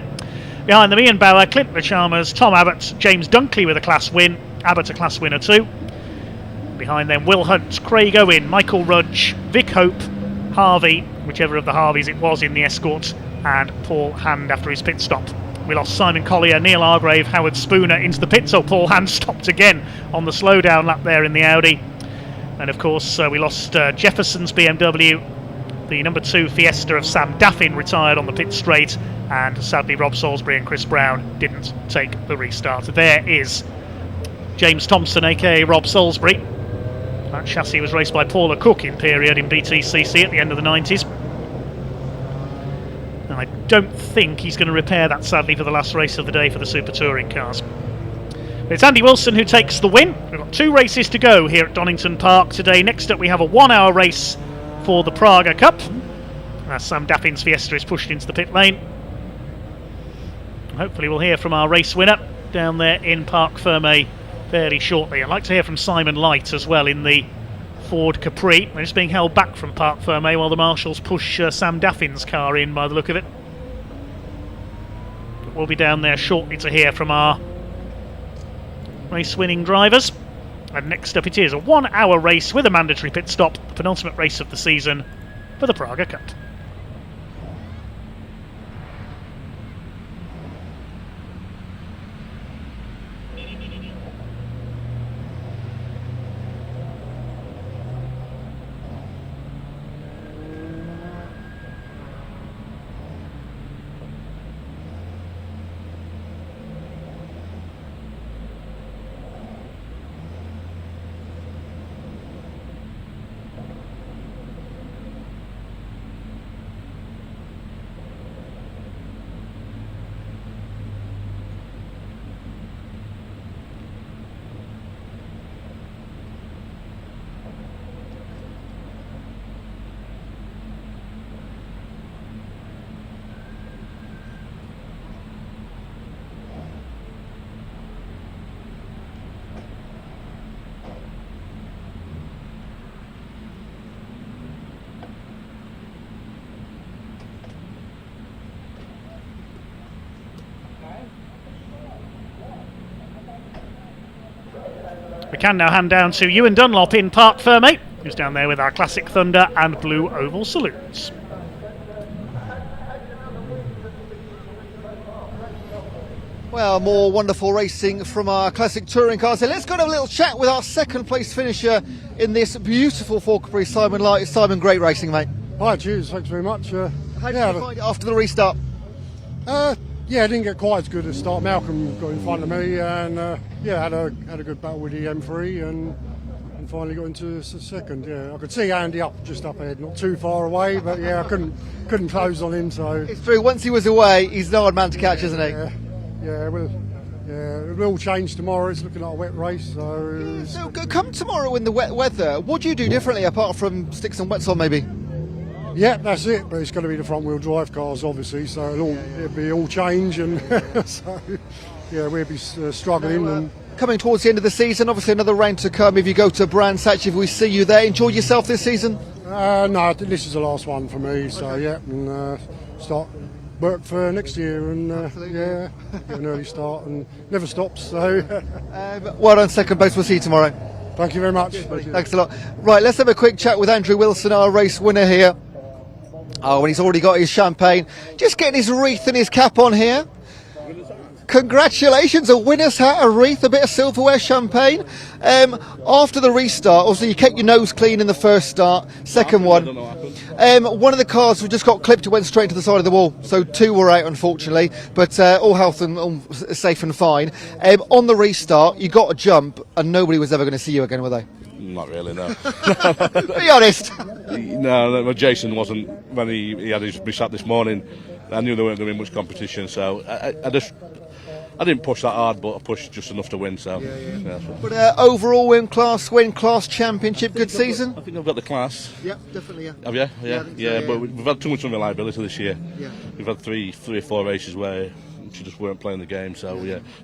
Behind them, Ian Bauer, Clint Richarmers, Tom Abbott, James Dunkley with a class win. Abbott a class winner too. Behind them, Will Hunt, Craig Owen, Michael Rudge, Vic Hope, Harvey, whichever of the Harveys it was in the Escort, and Paul Hand after his pit stop. We lost Simon Collier, Neil Hargrave, Howard Spooner into the pit, so Paul Hand stopped again on the slowdown lap there in the Audi. And of course, we lost Jefferson's BMW. The number 2 Fiesta of Sam Daffin retired on the pit straight, and sadly Rob Salisbury and Chris Brown didn't take the restart. There is James Thompson, aka Rob Salisbury. That chassis was raced by Paula Cook in period in BTCC at the end of the 90s. And I don't think he's going to repair that, sadly, for the last race of the day for the Super Touring cars. But it's Andy Wilson who takes the win. We've got 2 races to go here at Donington Park today. Next up we have a 1-hour race for the Praga Cup. As Sam Daffin's Fiesta is pushed into the pit lane. And hopefully we'll hear from our race winner down there in Parc Fermé fairly shortly. I'd like to hear from Simon Light as well in the Ford Capri. They're just being held back from Parc Fermé while the marshals push Sam Daffin's car in by the look of it. But we'll be down there shortly to hear from our race-winning drivers. And next up it is a 1-hour race with a mandatory pit stop, the penultimate race of the season for the Praga Cup. We can now hand down to Ewan Dunlop in Parc Fermé, who's down there with our Classic Thunder and Blue Oval Saloons. Well, more wonderful racing from our classic touring cars. So let's go and have a little chat with our second place finisher in this beautiful Four Capri, Simon Light. Simon, great racing, mate. Hi, cheers, thanks very much. How did you find it after the restart? Yeah, I didn't get quite as good a start. Malcolm got in front of me, and had a good battle with the M3, and finally got into second. Yeah, I could see Andy just up ahead, not too far away, but yeah, I couldn't close on him. So it's true. Once he was away, he's no hard man to catch, isn't he? Yeah, it will all change tomorrow. It's looking like a wet race. So come tomorrow in the wet weather, what do you do differently apart from stick some wets on, maybe? Yeah, that's it. But it's going to be the front-wheel drive cars, obviously. So it'll be all change, and so yeah, we'll be struggling. And coming towards the end of the season, obviously another round to come. If you go to Brands Hatch, if we see you there, enjoy yourself this season. No, this is the last one for me. So yeah, and start work for next year, and get an early start and never stops. So well done, second place. We'll see you tomorrow. Thank you very much. Thanks a lot. Right, let's have a quick chat with Andrew Wilson, our race winner here. Oh, and he's already got his champagne. Just getting his wreath and his cap on here. Congratulations, a winner's hat, a wreath, a bit of silverware, champagne. After the restart, obviously you kept your nose clean in the first start. Second one, one of the cars just got clipped and went straight to the side of the wall. So 2 were out, unfortunately, but all health and all safe and fine. On the restart, you got a jump, and nobody was ever going to see you again, were they? Not really, no. Be honest. No, Jason wasn't. When he had his shot this morning, I knew there weren't going to be much competition, so I didn't push that hard, but I pushed just enough to win. So, yeah. But overall, win class championship, good season. I think I've got the class. Yeah, definitely. Yeah. Have you? Yeah. So, But we've had too much unreliability this year. Yeah. We've had three or four races where she just weren't playing the game. So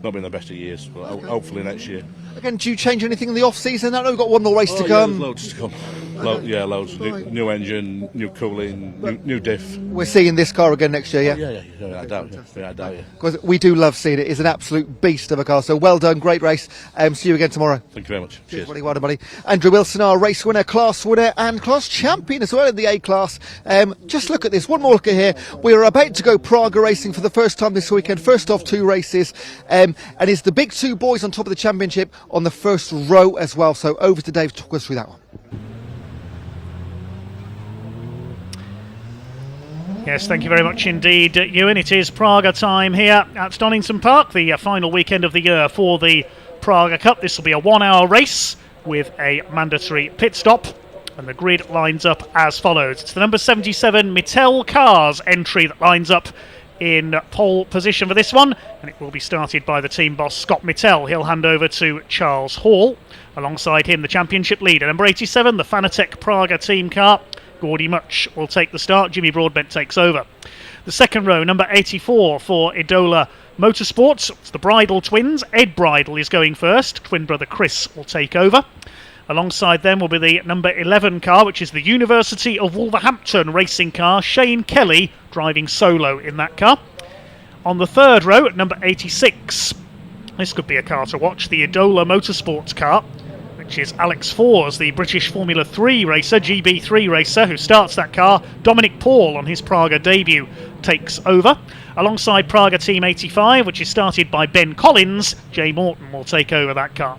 not been the best of years. But hopefully next year. Again, do you change anything in the off season? I know we've got one more race to come. There's loads to come. Loads. New engine, new cooling, new diff. We're seeing this car again next year, yeah? Yeah, I doubt it. Because we do love seeing it. It's an absolute beast of a car. So well done, great race. See you again tomorrow. Thank you very much. Cheers. Buddy, well done, buddy. Andrew Wilson, our race winner, class winner, and class champion as well in the A class. Just look at this. One more look at here. We are about to go Praga racing for the first time this weekend. First off, 2 races. And it's the big 2 boys on top of the championship on the first row as well. So over to Dave to talk us through that one. Yes, thank you very much indeed, Ewan. It is Praga time here at Donington Park, the final weekend of the year for the Praga Cup. This will be a 1-hour race with a mandatory pit stop, and the grid lines up as follows. It's the number 77 Mittel Cars entry that lines up in pole position for this one, and it will be started by the team boss Scott Mittel. He'll hand over to Charles Hall. Alongside him, the championship leader, number 87, the Fanatec Praga team car. Gordy Much will take the start. Jimmy Broadbent takes over. The second row, number 84 for Idola Motorsports. It's the Bridle twins. Ed Bridle is going first. Twin brother Chris will take over. Alongside them will be the number 11 car, which is the University of Wolverhampton racing car. Shane Kelly driving solo in that car. On the third row, at number 86, this could be a car to watch, the Idola Motorsports car, which is Alex Fors, the British Formula 3 racer, GB3 racer, who starts that car. Dominic Paul, on his Praga debut, takes over. Alongside Praga Team 85, which is started by Ben Collins, Jay Morton will take over that car.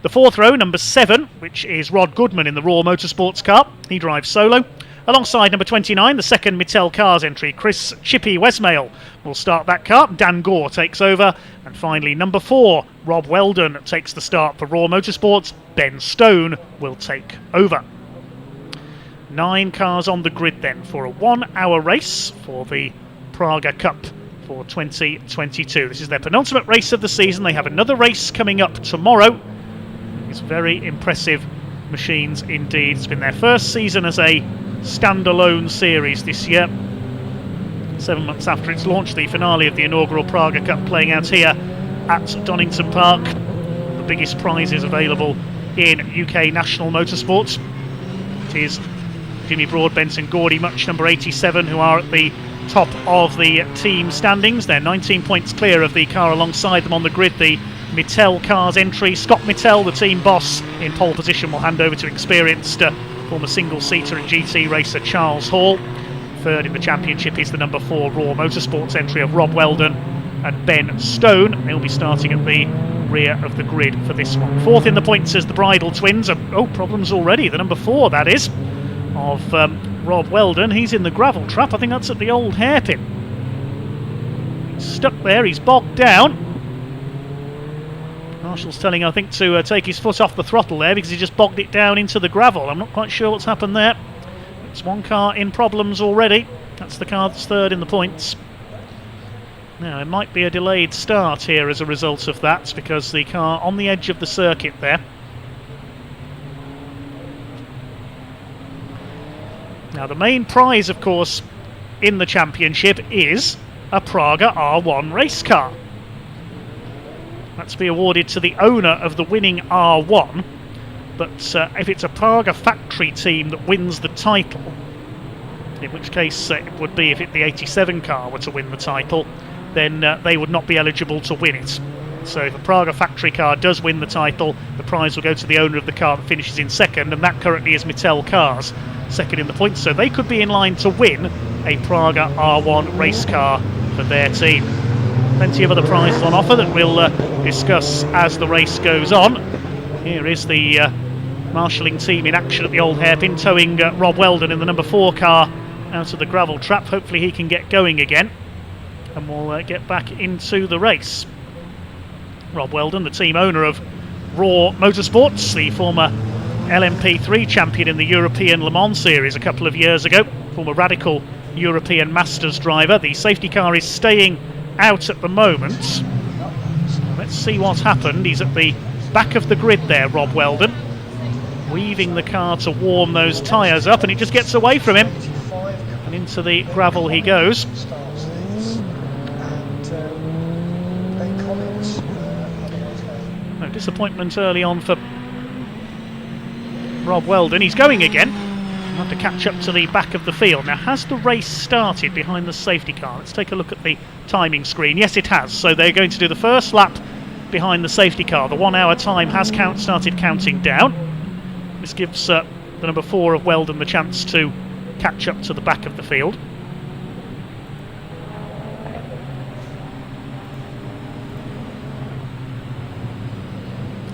The fourth row, number 7, which is Rod Goodman in the Raw Motorsports car. He drives solo. Alongside number 29, the second Mittel Cars entry, Chris Chippy Westmail will start that car. Dan Gore takes over. And finally, number 4, Rob Weldon takes the start for Raw Motorsports. Ben Stone will take over. 9 cars on the grid then for a 1-hour race for the Praga Cup for 2022. This is their penultimate race of the season. They have another race coming up tomorrow. It's very impressive machines indeed. It's been their first season as a standalone series this year. 7 months after its launch, the finale of the inaugural Praga Cup playing out here at Donington Park. The biggest prizes available in UK national motorsports. It is Jimmy Broadbent and Gordy Much, number 87, who are at the top of the team standings. They're 19 points clear of the car alongside them on the grid, the Mittel Cars entry. Scott Mittel, the team boss, in pole position, will hand over to experienced former single-seater and GT racer Charles Hall. Third in the championship is the number 4 Raw Motorsports entry of Rob Weldon and Ben Stone. They'll be starting at the rear of the grid for this one. Fourth in the points is the Bridle twins. Problems already. The number 4, that is, of Rob Weldon. He's in the gravel trap. I think that's at the old hairpin. He's stuck there. He's bogged down. Marshall's telling, I think, to take his foot off the throttle there because he just bogged it down into the gravel. I'm not quite sure what's happened there. It's one car in problems already. That's the car that's third in the points. Now, it might be a delayed start here as a result of that, because the car on the edge of the circuit there. Now, the main prize, of course, in the championship is a Praga R1 race car. That's to be awarded to the owner of the winning R1, but if it's a Praga factory team that wins the title, in which case it would be if the 87 car were to win the title, then they would not be eligible to win it. So if a Praga factory car does win the title, the prize will go to the owner of the car that finishes in second, and that currently is Mittel Cars, second in the points, so they could be in line to win a Praga R1 race car for their team. Plenty of other prizes on offer that we'll discuss as the race goes on. Here is the marshalling team in action at the old hairpin, towing Rob Weldon in the number 4 car out of the gravel trap. Hopefully he can get going again, and we'll get back into the race. Rob Weldon, the team owner of Raw Motorsports, the former LMP3 champion in the European Le Mans series a couple of years ago, former Radical European Masters driver. The safety car is staying out at the moment. Let's see what happened. He's at the back of the grid there, Rob Weldon, weaving the car to warm those tyres up, and it just gets away from him, and into the gravel he goes. No disappointment early on for Rob Weldon. He's going again. He'll have to catch up to the back of the field. Now, has the race started behind the safety car? Let's take a look at the timing screen. Yes, it has. So they're going to do the first lap behind the safety car. The 1 hour time has started counting down. This gives the number 4 of Weldon the chance to catch up to the back of the field.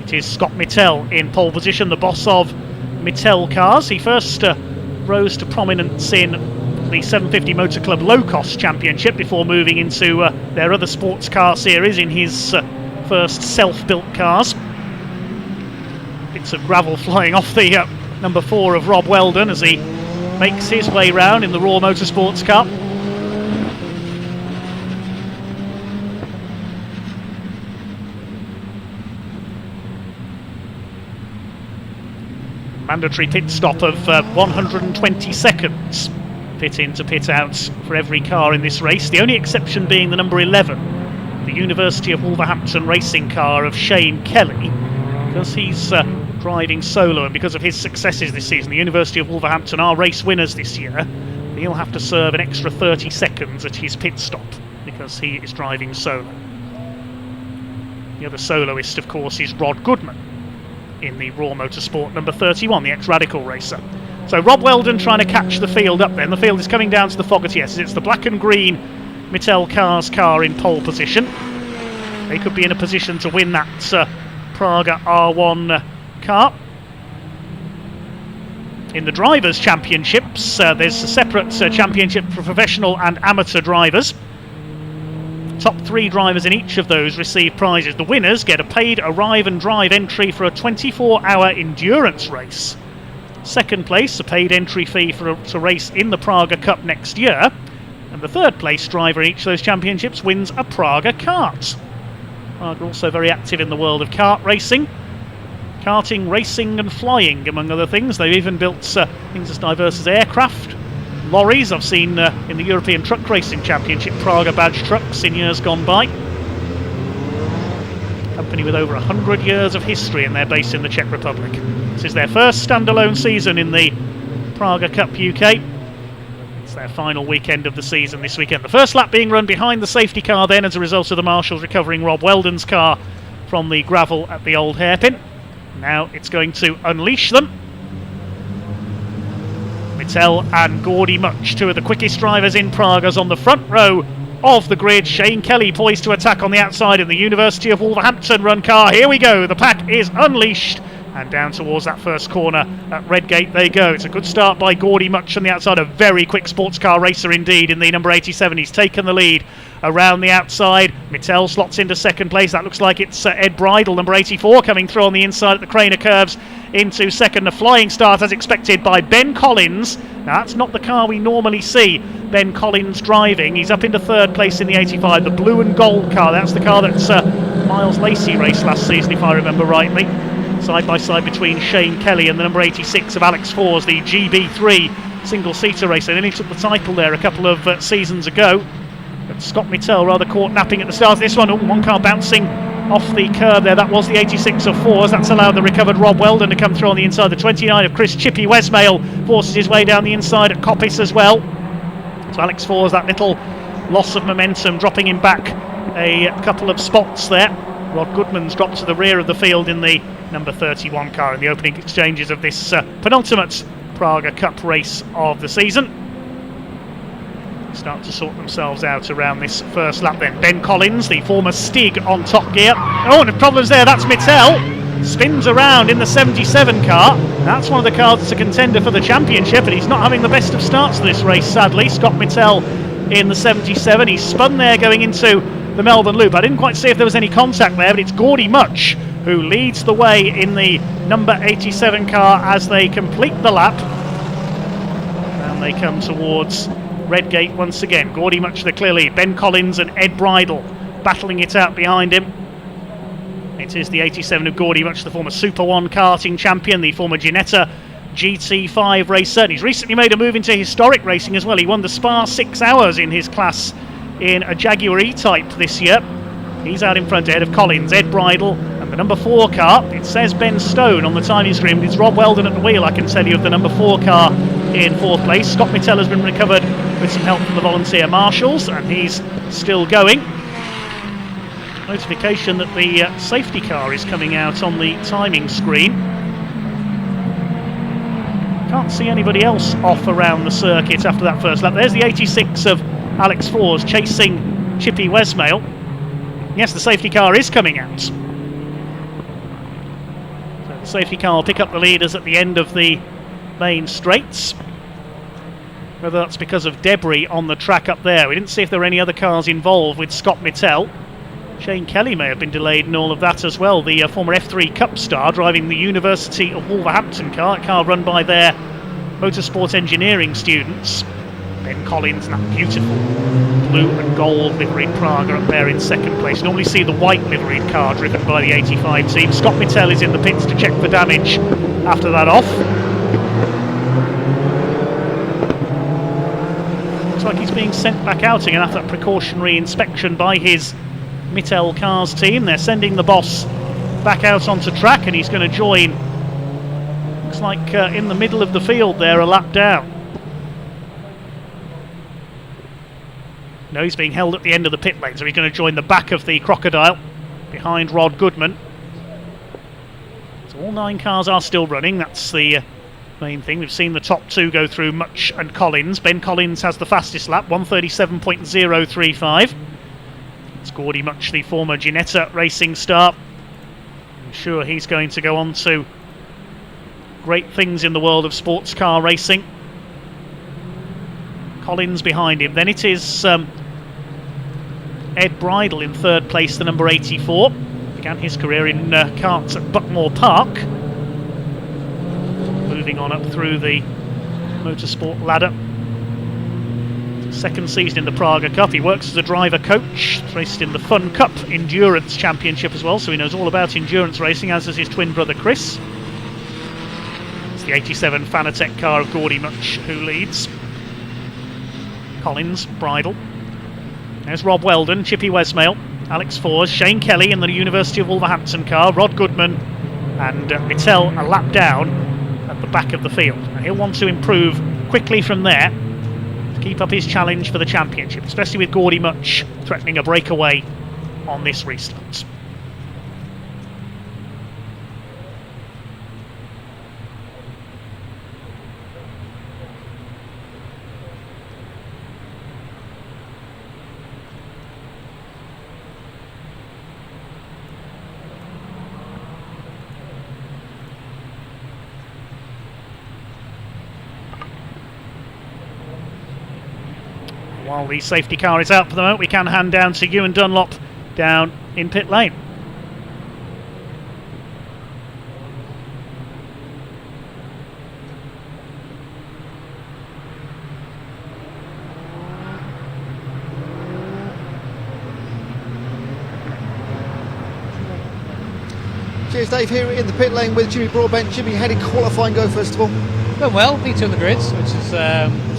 It is Scott Mittel in pole position, the boss of Mittel Cars. He first rose to prominence in the 750 Motor Club Low Cost Championship before moving into their other sports car series in his first self-built cars. Bits of gravel flying off the number 4 of Rob Weldon as he makes his way round in the Raw Motorsports Cup. Mandatory pit stop of 120 seconds, pit in to pit out for every car in this race. The only exception being the number 11, the University of Wolverhampton racing car of Shane Kelly, because he's driving solo and because of his successes this season. The University of Wolverhampton are race winners this year. He'll have to serve an extra 30 seconds at his pit stop because he is driving solo. The other soloist, of course, is Rod Goodman in the Raw Motorsport number 31, the ex-Radical racer. So Rob Weldon trying to catch the field up then. The field is coming down to the Fogarty S. It's the black and green Mittel Cars car in pole position. They could be in a position to win that Praga R1 car. In the Drivers' Championships, there's a separate championship for professional and amateur drivers. Top 3 drivers in each of those receive prizes. The winners get a paid arrive and drive entry for a 24-hour endurance race. Second place, a paid entry fee to race in the Praga Cup next year. And the third place driver in each of those championships wins a Praga kart. Praga are also very active in the world of kart racing. Karting, racing and flying, among other things. They've even built things as diverse as aircraft, lorries. I've seen in the European Truck Racing Championship Praga badge trucks in years gone by. A company with over 100 years of history, and they're based in the Czech Republic. This is their first standalone season in the Praga Cup UK. It's their final weekend of the season this weekend. The first lap being run behind the safety car then as a result of the marshals recovering Rob Weldon's car from the gravel at the old hairpin. Now it's going to unleash them. Mittel and Gordy Much, two of the quickest drivers in Prague, on the front row of the grid. Shane Kelly poised to attack on the outside in the University of Wolverhampton run car. Here we go, the pack is unleashed and down towards that first corner at Redgate they go. It's a good start by Gordy Much on the outside, a very quick sports car racer indeed in the number 87. He's taken the lead around the outside. Mittel slots into second place. That looks like it's Ed Bridle, number 84, coming through on the inside at the Craner curves into second. A flying start as expected by Ben Collins. Now that's not the car we normally see Ben Collins driving. He's up into third place in the 85, the blue and gold car. That's the car that Miles Lacey raced last season, if I remember rightly. Side by side between Shane Kelly and the number 86 of Alex Fors, the GB3 single-seater racer. They only took the title there a couple of seasons ago. But Scott Mittel rather caught napping at the start of this one. One car bouncing off the curb there. That was the 86 of Fors. That's allowed the recovered Rob Weldon to come through on the inside. The 29 of Chris Chippy Westmail forces his way down the inside at Coppice as well. So Alex Fors, that little loss of momentum, dropping him back a couple of spots there. Rod Goodman's dropped to the rear of the field in the number 31 car in the opening exchanges of this penultimate Praga Cup race of the season. Start to sort themselves out around this first lap then. Ben Collins, the former Stig, on top gear. Oh, and the problems there, that's Mittel. Spins around in the 77 car. That's one of the cars that's a contender for the championship, and he's not having the best of starts to this race, sadly. Scott Mittel in the 77. He's spun there going into the Melbourne Loop. I didn't quite see if there was any contact there, but it's Gordy Much who leads the way in the number 87 car as they complete the lap. And they come towards Redgate once again. Gordy Much the clear lead. Ben Collins and Ed Bridle battling it out behind him. It is the 87 of Gordy Much, the former Super 1 karting champion, the former Ginetta GT5 racer. And he's recently made a move into historic racing as well. He won the Spa 6 hours in his class in a Jaguar E-Type this year. He's out in front ahead of Collins, Ed Bridle, and the number 4 car. It says Ben Stone on the timing screen. It's Rob Weldon at the wheel, I can tell you, of the number 4 car in 4th place. Scott Mittel has been recovered with some help from the volunteer marshals, and he's still going. Notification that the safety car is coming out on the timing screen. Can't see anybody else off around the circuit after that first lap. There's the 86 of Alex Fors chasing Chippy Westmail. Yes, the safety car is coming out. So the safety car will pick up the leaders at the end of the main straights. Whether that's because of debris on the track up there. We didn't see if there were any other cars involved with Scott Mittel. Shane Kelly may have been delayed in all of that as well. The former F3 Cup star driving the University of Wolverhampton car. A car run by their motorsport engineering students. Ben Collins and that beautiful blue and gold liveried Praga up there in second place. Normally see the white liveried car driven by the 85 team. Scott Mittel is in the pits to check for damage after that off. Looks like he's being sent back out again after that precautionary inspection by his Mittel Cars team. They're sending the boss back out onto track, and he's going to join, looks like in the middle of the field there, a lap down. No, he's being held at the end of the pit lane, so he's going to join the back of the Crocodile behind Rod Goodman. So all 9 cars are still running. That's the main thing. We've seen the top 2 go through, Much and Collins. Ben Collins has the fastest lap, 1:37.035. It's Gordy Much, the former Ginetta racing star. I'm sure he's going to go on to great things in the world of sports car racing. Collins behind him. Then it is Ed Bridle in 3rd place, the number 84. Began his career in karts at Buckmore Park. Moving on up through the motorsport ladder. 2nd season in the Praga Cup. He works as a driver coach, raced in the Fun Cup Endurance Championship as well, so he knows all about endurance racing, as does his twin brother Chris. It's the 87 Fanatec car of Gordy Much who leads. Collins, Bridle. There's Rob Weldon, Chippy Westmail, Alex Fors, Shane Kelly in the University of Wolverhampton car, Rod Goodman and Mittel a lap down at the back of the field. And he'll want to improve quickly from there to keep up his challenge for the championship, especially with Gordy Much threatening a breakaway on this restart. while the safety car is out for the moment, we can hand down to Ewan Dunlop down in pit lane. Cheers, Dave, here in the pit lane with Jimmy Broadbent. Jimmy, how did qualifying go first of all? Went well, P2 on the grids, which is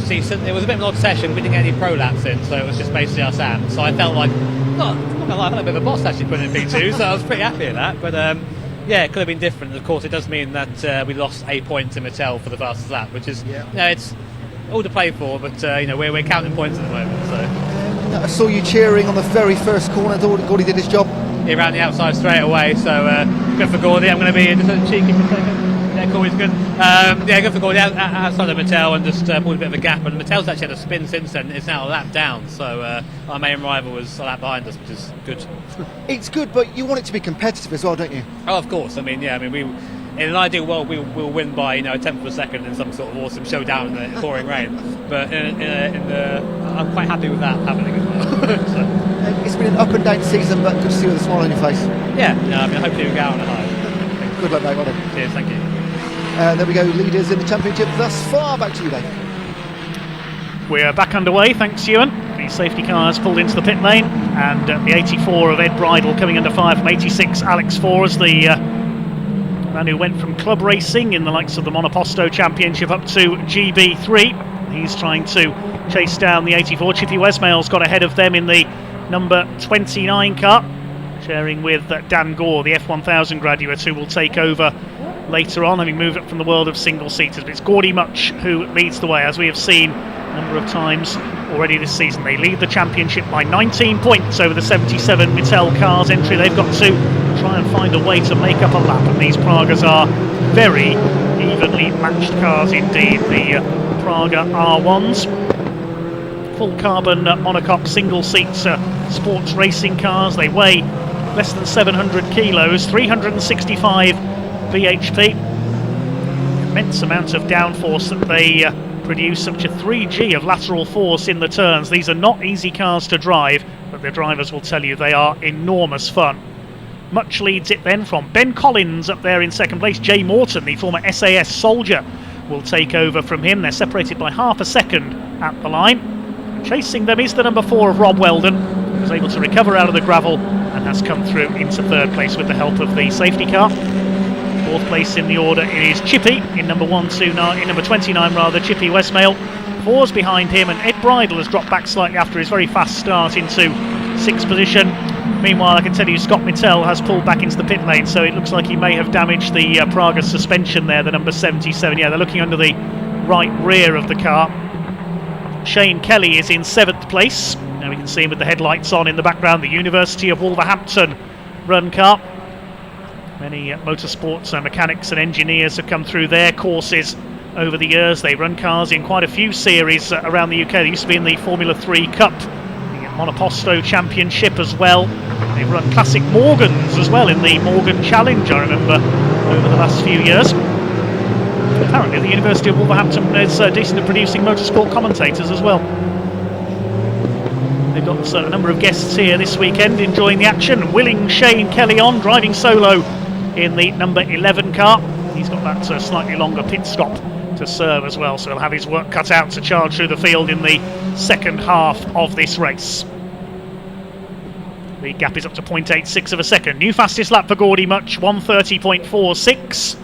decent. It was a bit of an odd session, we didn't get any pro laps in, so it was just basically us and. So I felt like, not gonna lie, I felt a bit of a boss actually putting in P2, so I was pretty happy with that. But yeah, it could have been different. Of course, it does mean that we lost a point to Mattel for the fastest lap, which is, it's all to play for, but we're counting points at the moment. So I saw you cheering on the very first corner. Gordy did his job. He ran the outside straight away, so good for Gordy. I'm going to be just a cheeky for a second. Yeah, Corey's good. Good for Gordy outside of Mattel and just pulled a bit of a gap. And Mattel's actually had a spin since then. It's now a lap down, so our main rival was a lap behind us, which is good. It's good, but you want it to be competitive as well, don't you? Oh, of course. I mean, we. In an ideal world, we'll win by a tenth of a second in some sort of awesome showdown in the pouring rain. But I'm quite happy with that happening as well. So. It's been an up and down season, but good to see you with a smile on your face. Yeah, hopefully we'll go out on a high. Good luck, mate. Well done. Cheers, thank you. There we go, leaders in the championship thus far. Back to you, Dave. We're back underway, thanks Ewan. The safety car has pulled into the pit lane, and the 84 of Ed Bridle coming under fire from 86 Alex Fors, the man who went from club racing in the likes of the Monoposto Championship up to GB3. He's trying to chase down the 84. Chippy Westmail's got ahead of them in the number 29 car, sharing with Dan Gore, the F1000 graduate, who will take over later on, having moved up from the world of single-seaters. But it's Gordy Much who leads the way, as we have seen a number of times already this season. They lead the championship by 19 points over the 77 Mattel Cars entry. They've got to try and find a way to make up a lap, and these Pragas are very evenly matched cars indeed. The Praga R1s, full carbon monocoque single-seat sports racing cars. They weigh less than 700 kilos, 365 bhp, immense amount of downforce that they produce, up to 3G of lateral force in the turns. These are not easy cars to drive, but their drivers will tell you they are enormous fun. Much leads it then from Ben Collins up there in second place. Jay Morton, the former SAS soldier, will take over from him. They're separated by half a second at the line. Chasing them is the number 4 of Rob Weldon, who was able to recover out of the gravel and has come through into third place with the help of the safety car. Fourth place in the order it is Chippy in number 29 rather, Chippy Westmail. Four's behind him, and Ed Bridle has dropped back slightly after his very fast start into 6th position. Meanwhile, I can tell you Scott Mittel has pulled back into the pit lane, so it looks like he may have damaged the Praga suspension there, the number 77. Yeah, they're looking under the right rear of the car. Shane Kelly is in 7th place. Now we can see him with the headlights on in the background, the University of Wolverhampton run car. Many motorsports mechanics and engineers have come through their courses over the years. They run cars in quite a few series around the UK. They used to be in the Formula 3 Cup, the Monoposto Championship as well. They've run classic Morgans as well in the Morgan Challenge, I remember, over the last few years. Apparently the University of Wolverhampton is decent at producing motorsport commentators as well. They've got a number of guests here this weekend enjoying the action. Willing Shane Kelly on, driving solo in the number 11 car. He's got that slightly longer pit stop to serve as well, so he'll have his work cut out to charge through the field in the second half of this race. The gap is up to 0.86 of a second. New fastest lap for Gordy Much, 1:30.46.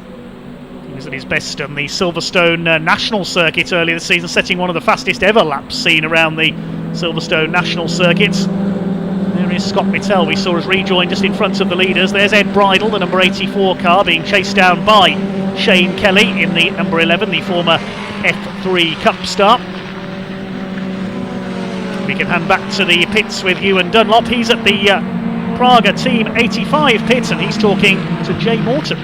He was at his best on the Silverstone National Circuit earlier this season, setting one of the fastest ever laps seen around the Silverstone National Circuits. There is Scott Mittel, we saw us rejoin just in front of the leaders. There's Ed Bridle, the number 84 car, being chased down by Shane Kelly in the number 11, the former F3 Cup star. We can hand back to the pits with Ewan Dunlop. He's at the Praga Team 85 pit, and he's talking to Jay Morton.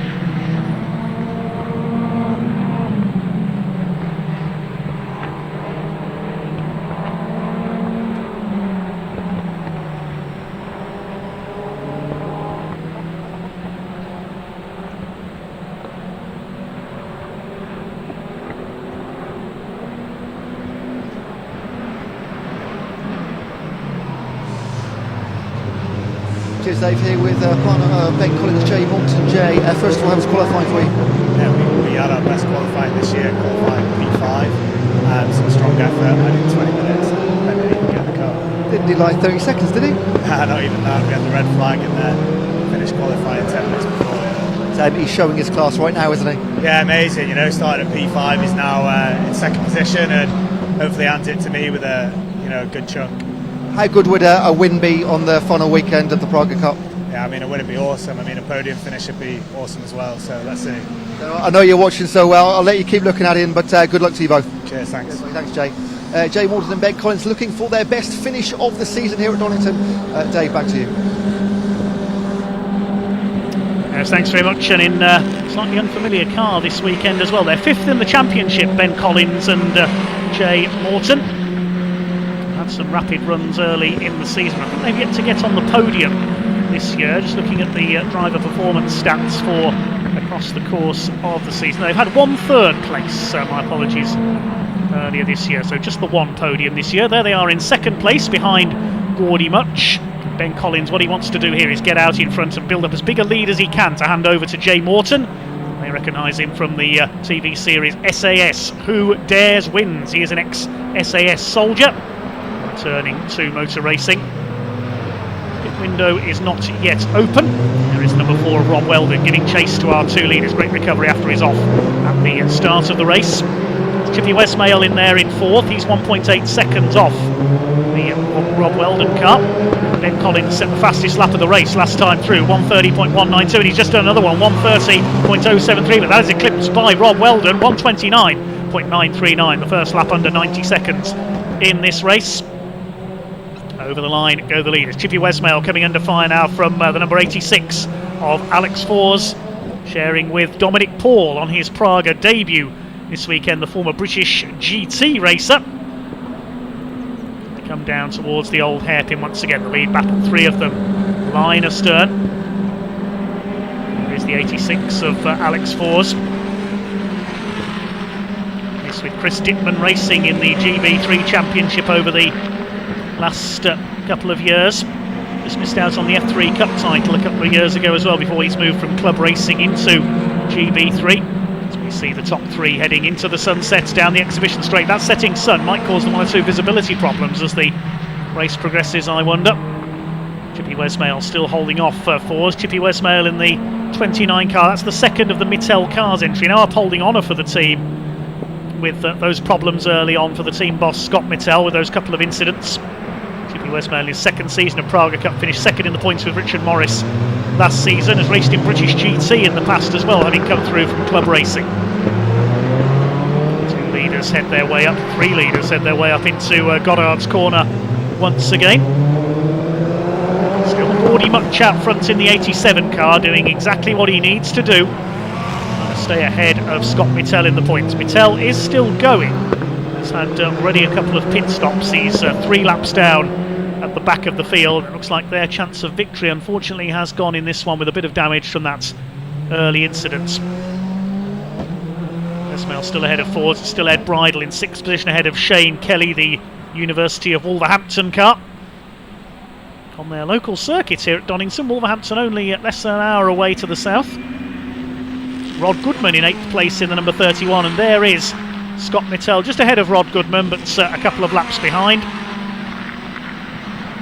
Cheers, Dave, here with partner Ben Collins, Jay Morton. Jay, first of all, how was qualifying for you? Yeah, we had our best qualifying this year, qualifying P5, some strong effort. I did 20 minutes, and Ben didn't even get the car. Didn't do like 30 seconds, did he? Not even that. We had the red flag in there, finished qualifying 10 minutes before. So he's showing his class right now, isn't he? Yeah, amazing. You know, started at P5, he's now in second position, and hopefully hands it to me with a good chunk. How good would a win be on the final weekend of the Praga Cup? Yeah, I mean, a win would be awesome. I mean, a podium finish would be awesome as well. So let's see. I know you're watching so well. I'll let you keep looking at him, but good luck to you both. Cheers, thanks. Thanks, Jay. Jay Morton and Ben Collins looking for their best finish of the season here at Donington. Dave, back to you. Yes, thanks very much. And in a slightly unfamiliar car this weekend as well. They're fifth in the championship, Ben Collins and Jay Morton. Had some rapid runs early in the season. I think they've yet to get on the podium this year. Just looking at the driver performance stats for across the course of the season. They've had 1 third place, my apologies, earlier this year. So just the 1 podium this year. There they are in second place behind Gordy Much. Ben Collins, what he wants to do here is get out in front and build up as big a lead as he can to hand over to Jay Morton. They recognise him from the TV series SAS, Who Dares Wins. He is an ex-SAS soldier, returning to motor racing. Pit window is not yet open. There is number 4 of Rob Weldon giving chase to our 2 leaders. Great recovery after he's off at the start of the race. Chippy Westmail in there in 4th. He's 1.8 seconds off the Rob Weldon car. Ben Collins set the fastest lap of the race last time through, 130.192, and he's just done another one, 130.073, but that is eclipsed by Rob Weldon, 129.939, the first lap under 90 seconds in this race. Over the line go the leaders. Chippy Westmail coming under fire now from the number 86 of Alex Fors, sharing with Dominic Paul on his Praga debut this weekend, the former British GT racer. To come down towards the old hairpin once again. The lead battle, 3 of them line astern. There is the 86 of Alex Fors. This with Chris Dittman racing in the GB3 Championship over the last couple of years. Just missed out on the F3 Cup title a couple of years ago as well, before he's moved from club racing into GB3. As we see the top 3 heading into the sunset down the exhibition straight. That setting sun might cause them 1 or 2 visibility problems as the race progresses, I wonder. Chippy Westmail still holding off Fors. Chippy Westmail in the 29 car. That's the second of the Mittel cars entry. Now up holding honour for the team with those problems early on for the team boss Scott Mittel with those couple of incidents. Chippy Westmail, his second season of Praga Cup, finished second in the points with Richard Morris last season, has raced in British GT in the past as well, having come through from club racing. 2 leaders head their way up, 3 leaders head their way up into Goddard's corner once again. Still Gordy Much out front in the 87 car, doing exactly what he needs to do to stay ahead of Scott Mittel in the points. Mittel is still going. He's had already a couple of pit stops. He's 3 laps down at the back of the field. It looks like their chance of victory unfortunately has gone in this one with a bit of damage from that early incident. Westmail still ahead of Ford, still Ed Bridle in 6th position ahead of Shane Kelly, the University of Wolverhampton car. On their local circuit here at Donington, Wolverhampton only less than an hour away to the south. Rod Goodman in 8th place in the number 31, and there is Scott Mittel just ahead of Rod Goodman, but a couple of laps behind.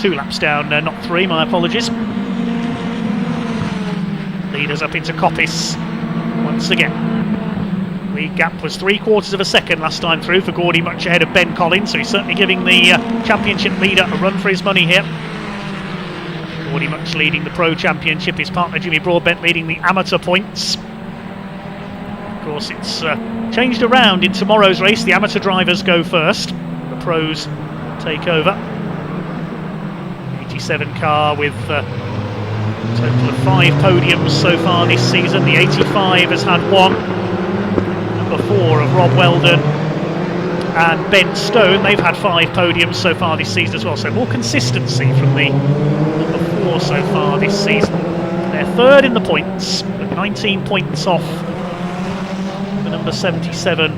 2 laps down, not 3, my apologies. Leaders up into Coppice once again. Lead gap was 3/4 of a second last time through for Gordy, much ahead of Ben Collins, so he's certainly giving the championship leader a run for his money here. Gordy much leading the Pro Championship, his partner Jimmy Broadbent leading the amateur points. Of course, it's changed around in tomorrow's race. The amateur drivers go first, the pros take over. 87 car with a total of 5 podiums so far this season. The 85 has had 1. Number 4 of Rob Weldon and Ben Stone, they've had 5 podiums so far this season as well, so more consistency from the number 4 so far this season. They're 3rd in the points, but 19 points off the number 77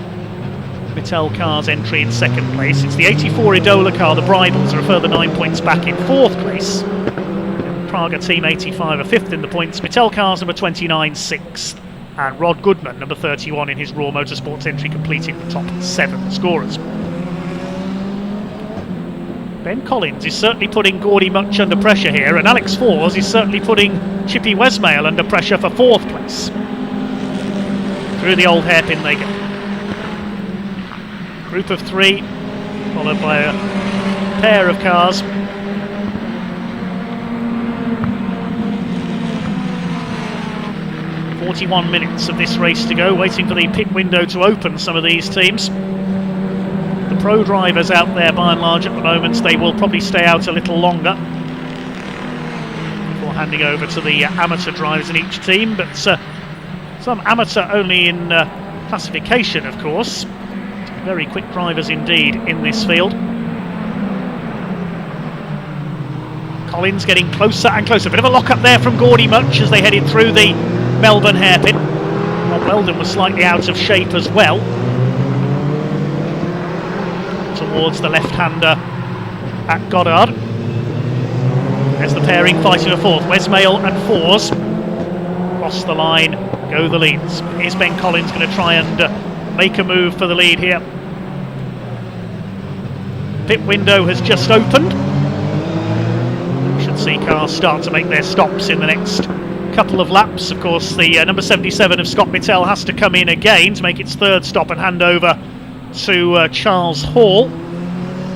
Mittel car's entry in 2nd place. It's the 84 Idola car, the Bridles, are a further 9 points back in 4th place. Praga Team 85 are 5th in the points. Mittel Cars number 29 6th, and Rod Goodman number 31 in his Raw Motorsports entry completing the top 7 scorers. Ben Collins is certainly putting Gordy Much under pressure here, and Alex Fors is certainly putting Chippy Westmail under pressure for 4th place. Through the old hairpin they go. Group of 3, followed by a pair of cars. "41 minutes of this race to go, waiting for the pit window to open some of these teams. The pro drivers out there by and large at the moment, they will probably stay out a little longer before handing over to the amateur drivers in each team, but some amateur only in classification, of course. Very quick drivers indeed in this field. Collins getting closer and closer. Bit of a lock up there from Gordy Much as they headed through the Melbourne hairpin. Rob Weldon was slightly out of shape as well. Towards the left-hander at Goddard. There's the pairing fighting for 4th. Westmail and Fors cross the line, go the leads. Here's Ben Collins going to try and make a move for the lead here. Pit window has just opened. We should see cars start to make their stops in the next couple of laps. Of course, the number 77 of Scott Mittel has to come in again to make its 3rd stop and hand over to Charles Hall.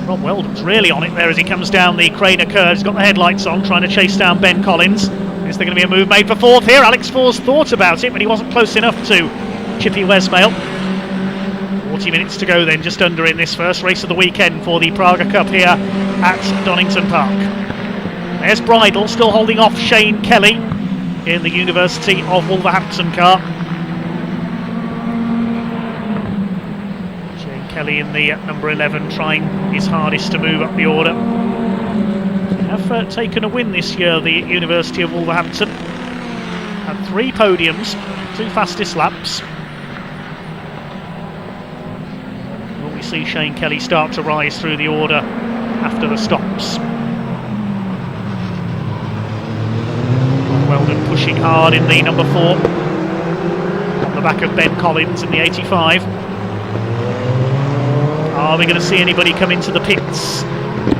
Rob Weldon's really on it there as he comes down the Craner curve. He's got the headlights on, trying to chase down Ben Collins. Is there going to be a move made for 4th here? Alex Fors thought about it, but he wasn't close enough to Chippy Westmail. 40 minutes to go then, just under, in this first race of the weekend for the Praga Cup here at Donington Park. There's Bridle still holding off Shane Kelly in the University of Wolverhampton car. Shane Kelly in the number 11 trying his hardest to move up the order. They have taken a win this year, the University of Wolverhampton. Had 3 podiums, 2 fastest laps. Will we see Shane Kelly start to rise through the order after the stops? Weldon pushing hard in the number 4 on the back of Ben Collins in the 85. Are we going to see anybody come into the pits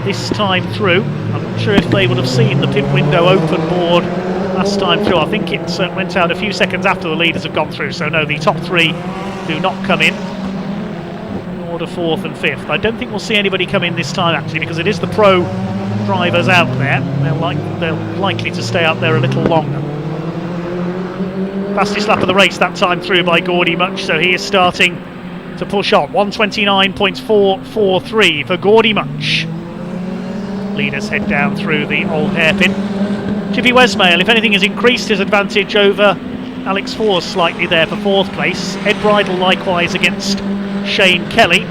this time through? I'm not sure if they would have seen the pit window open board last time through. I think it went out a few seconds after the leaders have gone through, so no, the top 3 do not come in. Order 4th and 5th. I don't think we'll see anybody come in this time actually, because it is the pro drivers out there. They're likely to stay out there a little longer. Fastest lap of the race that time through by Gordy Much, so he is starting to push on. 129.443 for Gordy Much. Leaders head down through the old hairpin. Chippy Westmail, if anything, has increased his advantage over Alex Fors slightly there for 4th place. Ed Bridle likewise against Shane Kelly.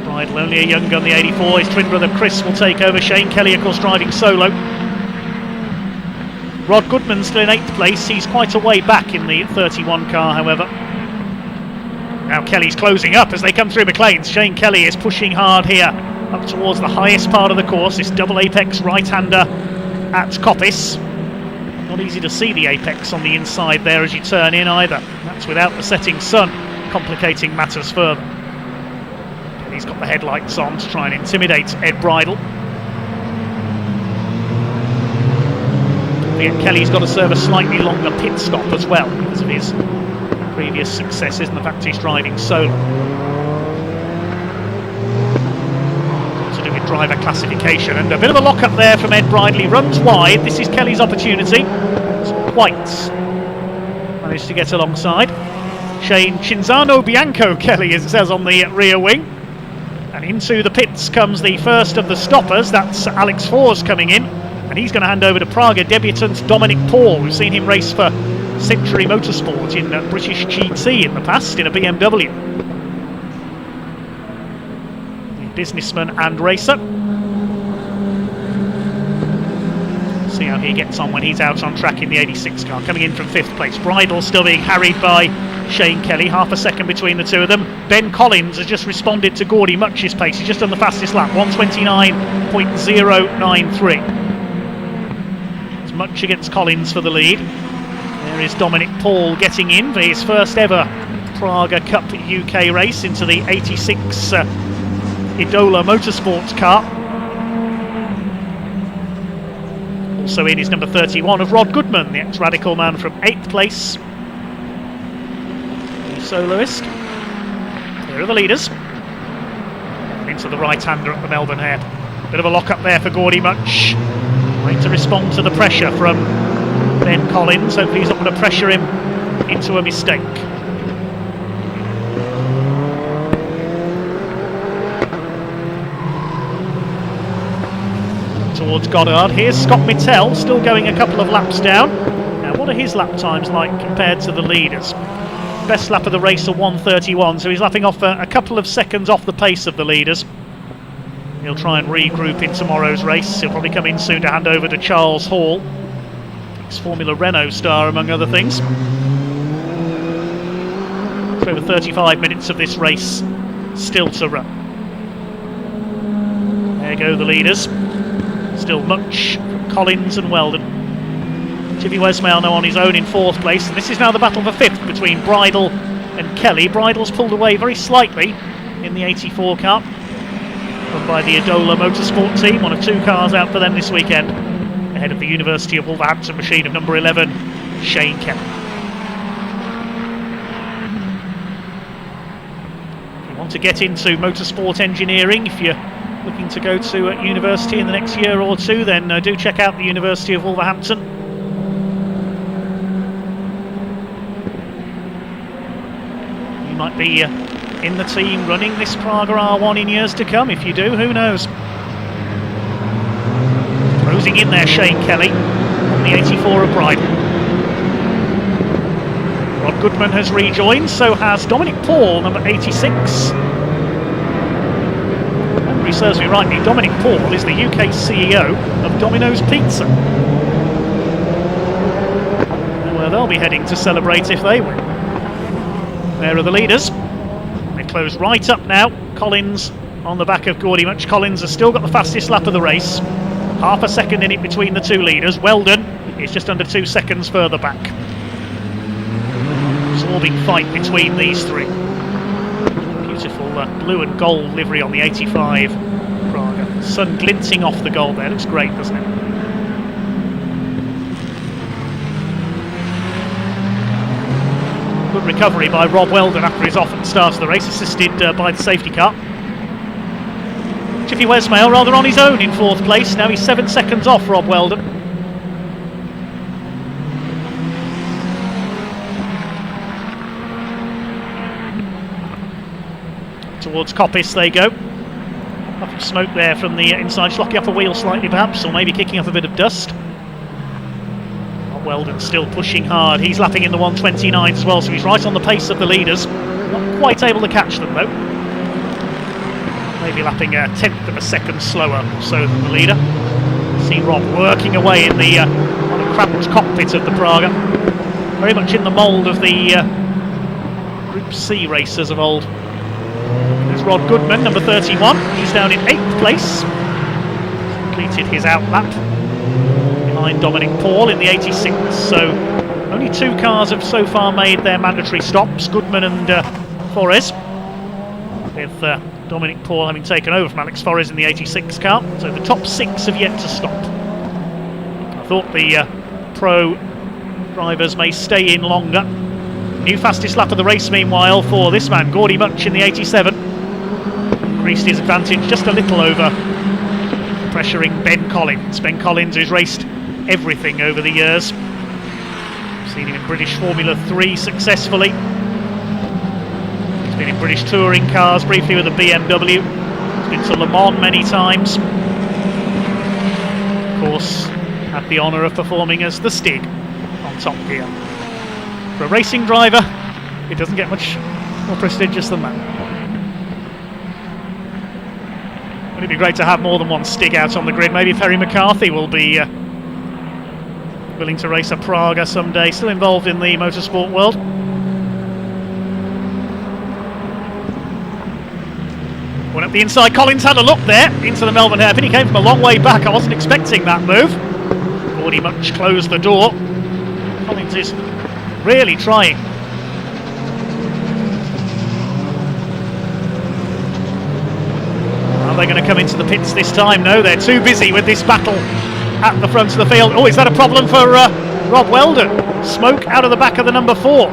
Bridle, only a young gun, the 84. His twin brother Chris will take over. Shane Kelly, of course, driving solo. Rod Goodman still in 8th place. He's quite a way back in the 31 car, however. Now Kelly's closing up as they come through McLean's. Shane Kelly is pushing hard here up towards the highest part of the course. This double apex right-hander at Coppice. Not easy to see the apex on the inside there as you turn in either. That's without the setting sun complicating matters further. He's got the headlights on to try and intimidate Ed Bridle. Kelly's got to serve a slightly longer pit stop as well because of his previous successes and the fact he's driving solo. To do with driver classification, and a bit of a lock up there from Ed Bridle. He runs wide. This is Kelly's opportunity. White managed to get alongside. Shane Cinzano Bianco Kelly, as it says on the rear wing. And into the pits comes the first of the stoppers. That's Alex Fors coming in, and he's going to hand over to Praga debutant Dominic Paul. We've seen him race for Century Motorsport in British GT in the past in a BMW. The businessman and racer. See how he gets on when he's out on track in the 86 car. Coming in from 5th place. Bridle still being harried by Shane Kelly, half a second between the two of them. Ben Collins has just responded to Gordy Much's pace. He's just done the fastest lap, 129.093. much against Collins for the lead. There is Dominic Paul getting in for his first ever Praga Cup UK race into the 86 Idola Motorsports car. Also in is number 31 of Rod Goodman, the ex-Radical man, from 8th place. The soloist. Here are the leaders. Into the right-hander at the Melbourne Hare. Bit of a lock-up there for Gordy Much. Trying to respond to the pressure from Ben Collins. Hopefully he's not going to pressure him into a mistake. Towards Goddard. Here's Scott Mittell, still going a couple of laps down. Now, what are his lap times like compared to the leaders? Best lap of the race, a 1:31, so he's lapping off a couple of seconds off the pace of the leaders. He'll try and regroup in tomorrow's race. He'll probably come in soon to hand over to Charles Hall, ex-Formula Renault star, among other things. For over 35 minutes of this race still to run. There go the leaders. Still Much, Collins and Weldon. Chippy Westmail now on his own in 4th place, and this is now the battle for 5th between Bridle and Kelly. Bridle's pulled away very slightly in the 84 car, run by the Idola Motorsport team, one of 2 cars out for them this weekend, ahead of the University of Wolverhampton machine of number 11, Shane Kelly. If you want to get into motorsport engineering, if you're looking to go to university in the next year or two, then do check out the University of Wolverhampton. You might be in the team running this Praga R1 in years to come. If you do, who knows? Closing in there, Shane Kelly on the 84 of Bridle. Rod Goodman has rejoined, so has Dominic Paul, number 86. If serves me rightly, Dominic Paul is the UK CEO of Domino's Pizza. Well, they'll be heading to celebrate if they win. There are the leaders. They close right up now. Collins on the back of Gordy Much. Collins has still got the fastest lap of the race. Half a second in it between the 2 leaders. Weldon is just under 2 seconds further back. Absorbing fight between these 3. Beautiful blue and gold livery on the 85 Praga. Sun glinting off the gold there. Looks great, doesn't it? Good recovery by Rob Weldon after his off at the start of the race, assisted by the safety car. Chippy Westmail rather on his own in 4th place. Now he's 7 seconds off Rob Weldon. Towards Coppice they go. Puff of smoke there from the inside, locking up a wheel slightly perhaps, or maybe kicking up a bit of dust. Weldon still pushing hard. He's lapping in the 1:29 as well, so he's right on the pace of the leaders. Not quite able to catch them though. Maybe lapping a 1/10 of a second slower or so than the leader. See Rob working away in the on a cramped cockpit of the Praga. Very much in the mould of the Group C racers of old. There's Rod Goodman, number 31. He's down in 8th place. Completed his out lap behind Dominic Paul in the 86. So only 2 cars have so far made their mandatory stops, Goodman and Forres, with Dominic Paul having taken over from Alex Forres in the 86 car. So the top 6 have yet to stop. I thought the pro drivers may stay in longer. New fastest lap of the race meanwhile for this man, Gordy Much in the 87. Increased his advantage just a little over, pressuring Ben Collins. Ben Collins who's raced everything over the years. Seen him in British Formula 3 successfully. He's been in British touring cars briefly with a BMW. He's been to Le Mans many times. Of course, had the honour of performing as the Stig on Top Gear. For a racing driver, it doesn't get much more prestigious than that. It'd be great to have more than one Stig out on the grid. Maybe Perry McCarthy will be willing to race a Praga someday. Still involved in the motorsport world. Went up the inside. Collins had a look there into the Melbourne hairpin. He came from a long way back. I wasn't expecting that move. Gordy Much closed the door. Collins is really trying. Are they going to come into the pits this time? No, they're too busy with this battle at the front of the field. Oh, is that a problem for Rob Weldon? Smoke out of the back of the number 4.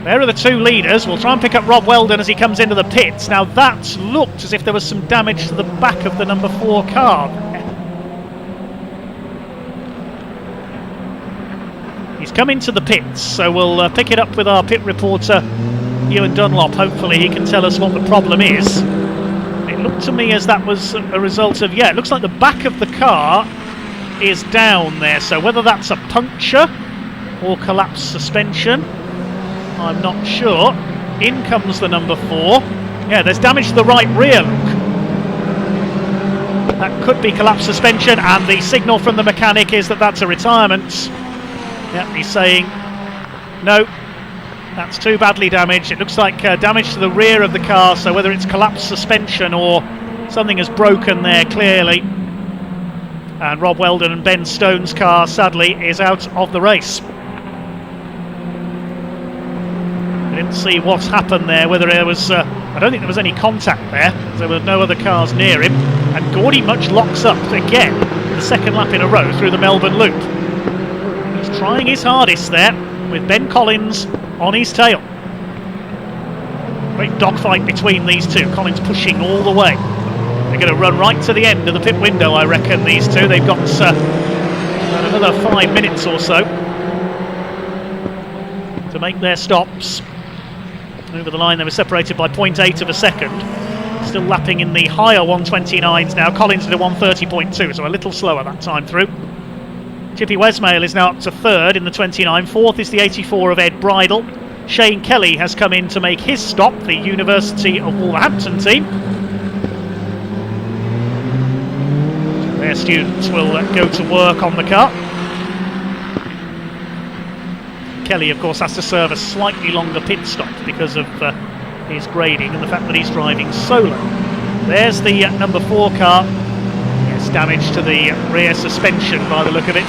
There are the 2 leaders. We'll try and pick up Rob Weldon as he comes into the pits. Now that looked as if there was some damage to the back of the number 4 car. He's come into the pits, so we'll pick it up with our pit reporter, Ewan Dunlop. Hopefully he can tell us what the problem is. It looked to me as that was a result of, it looks like the back of the car is down there. So whether that's a puncture or collapsed suspension, I'm not sure. In comes the number 4. Yeah, there's damage to the right rear, look. That could be collapsed suspension, and the signal from the mechanic is that that's a retirement. Yeah, he's saying, no, that's too badly damaged. It looks like damage to the rear of the car, so whether it's collapsed suspension or something has broken there, clearly. And Rob Weldon and Ben Stone's car, sadly, is out of the race. I didn't see what's happened there, whether there was... I don't think there was any contact there. There were no other cars near him. And Gordy Much locks up again, the second lap in a row through the Melbourne Loop. He's trying his hardest there, with Ben Collins on his tail. Great dogfight between these two. Collins pushing all the way. They're going to run right to the end of the pit window, I reckon, these two. They've got another 5 minutes or so to make their stops. Over the line, they were separated by 0.8 of a second. Still lapping in the higher 129s now. Collins did a 130.2, so a little slower that time through. Chippy Westmail is now up to 3rd in the 29. 4th is the 84 of Ed Bridle. Shane Kelly has come in to make his stop, the University of Wolverhampton team. Their students will go to work on the car. Kelly, of course, has to serve a slightly longer pit stop because of his grading and the fact that he's driving solo. There's the number 4 car. Yes, damage to the rear suspension by the look of it.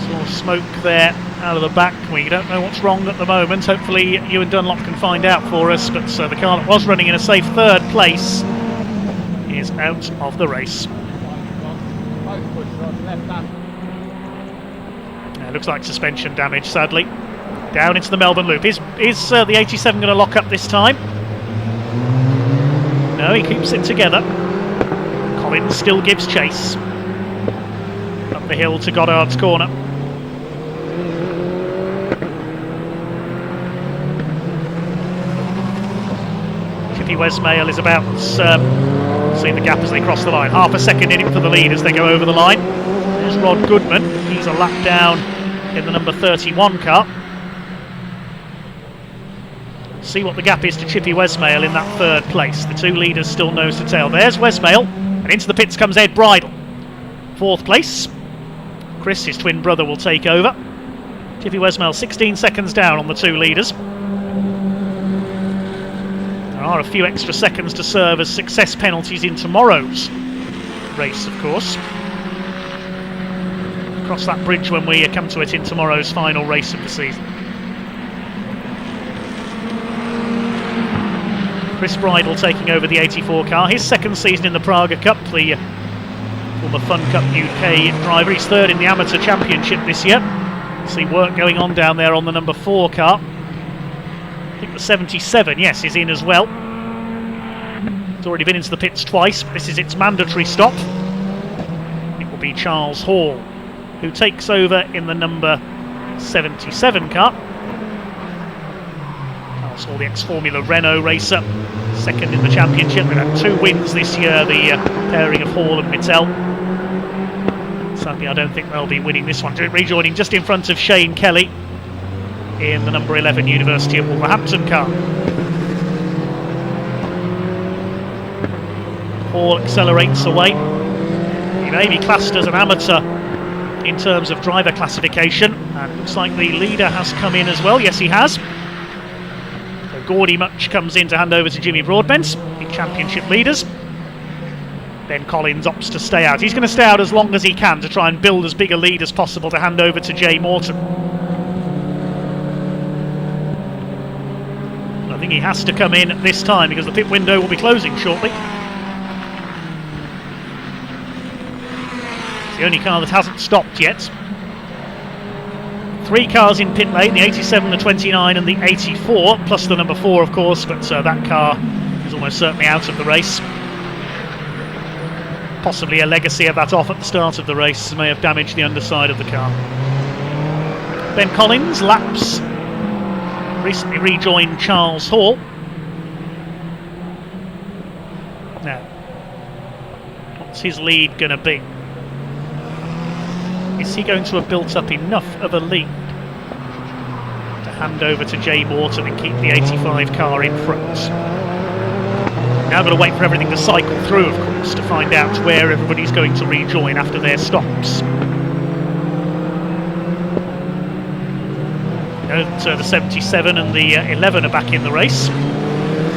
Saw smoke there out of the back. We don't know what's wrong at the moment. Hopefully Ewan Dunlop can find out for us, but the car that was running in a safe 3rd place is out of the race. It looks like suspension damage, sadly. Down into the Melbourne Loop. Is the 87 going to lock up this time? No, he keeps it together. Collins still gives chase. Up the hill to Goddard's corner. Chippy Westmail is about seeing the gap as they cross the line. Half a second in it for the lead as they go over the line. There's Rod Goodman. He's a lap down in the number 31 car. See what the gap is to Chippy Westmail in that 3rd place. The 2 leaders still nose to tail. There's Westmail, and into the pits comes Ed Bridle. 4th place. Chris, his twin brother, will take over. Chippy Westmail 16 seconds down on the 2 leaders. There are a few extra seconds to serve as success penalties in tomorrow's race, of course. Cross that bridge when we come to it in tomorrow's final race of the season. Chris Bridle taking over the 84 car. His 2nd season in the Praga Cup, the former Fun Cup UK driver. He's 3rd in the Amateur Championship this year. See work going on down there on the number 4 car. I think the 77, yes, is in as well. It's already been into the pits twice. This is its mandatory stop. It will be Charles Hall who takes over in the number 77 car. Charles Hall, the ex-Formula Renault racer, 2nd in the championship. They've had 2 wins this year, the pairing of Hall and Mittel. Sadly, I don't think they'll be winning this one. Rejoining just in front of Shane Kelly in the number 11 University of Wolverhampton car. Hall accelerates away. He may be classed as an amateur in terms of driver classification, and it looks like the leader has come in as well. Yes, he has. So Gordy Much comes in to hand over to Jimmy Broadbent, the championship leaders. Ben Collins opts to stay out. He's going to stay out as long as he can to try and build as big a lead as possible to hand over to Jay Morton. I think he has to come in this time because the pit window will be closing shortly. It's the only car that hasn't stopped yet. 3 cars in pit lane, the 87, the 29 and the 84, plus the number 4 of course, but that car is almost certainly out of the race. Possibly a legacy of that off at the start of the race may have damaged the underside of the car. Ben Collins laps, recently rejoined Charles Hall. Now, what's his lead going to be? Is he going to have built up enough of a lead to hand over to Jay Morton and keep the 85 car in front? Now got to wait for everything to cycle through, of course, to find out where everybody's going to rejoin after their stops. The 77 and the 11 are back in the race.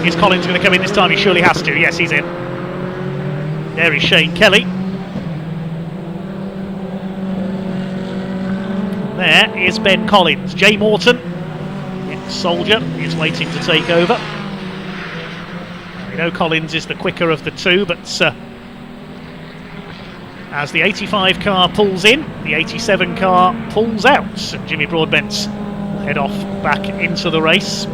Is Collins going to come in this time? He surely has to. Yes, he's in. There is Shane Kelly. There is Ben Collins. Jay Morton, ex-soldier, is waiting to take over. We know Collins is the quicker of the two, but as the 85 car pulls in, the 87 car pulls out. And Jimmy Broadbent will head off back into the race.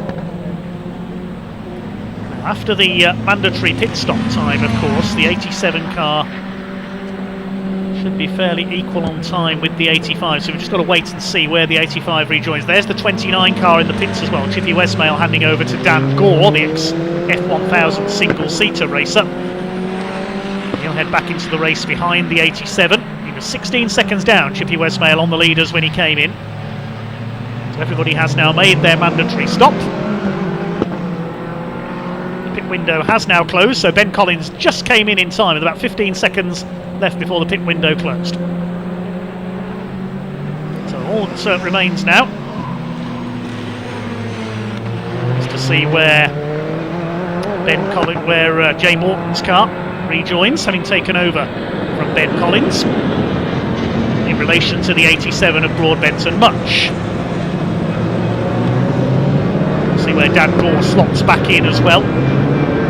After the mandatory pit stop time, of course, the 87 car should be fairly equal on time with the 85, so we've just got to wait and see where the 85 rejoins. There's the 29 car in the pits as well, Chippy Westmail handing over to Dan Gore, the ex-F1000 single-seater racer. He'll head back into the race behind the 87. He was 16 seconds down, Chippy Westmail, on the leaders when he came in. So everybody has now made their mandatory stop. The pit window has now closed, so Ben Collins just came in time with about 15 seconds left before the pit window closed. So all that remains now is to see where Jay Morton's car rejoins, having taken over from Ben Collins in relation to the 87 of Broadbent and Much. See where Dan Gore slots back in as well.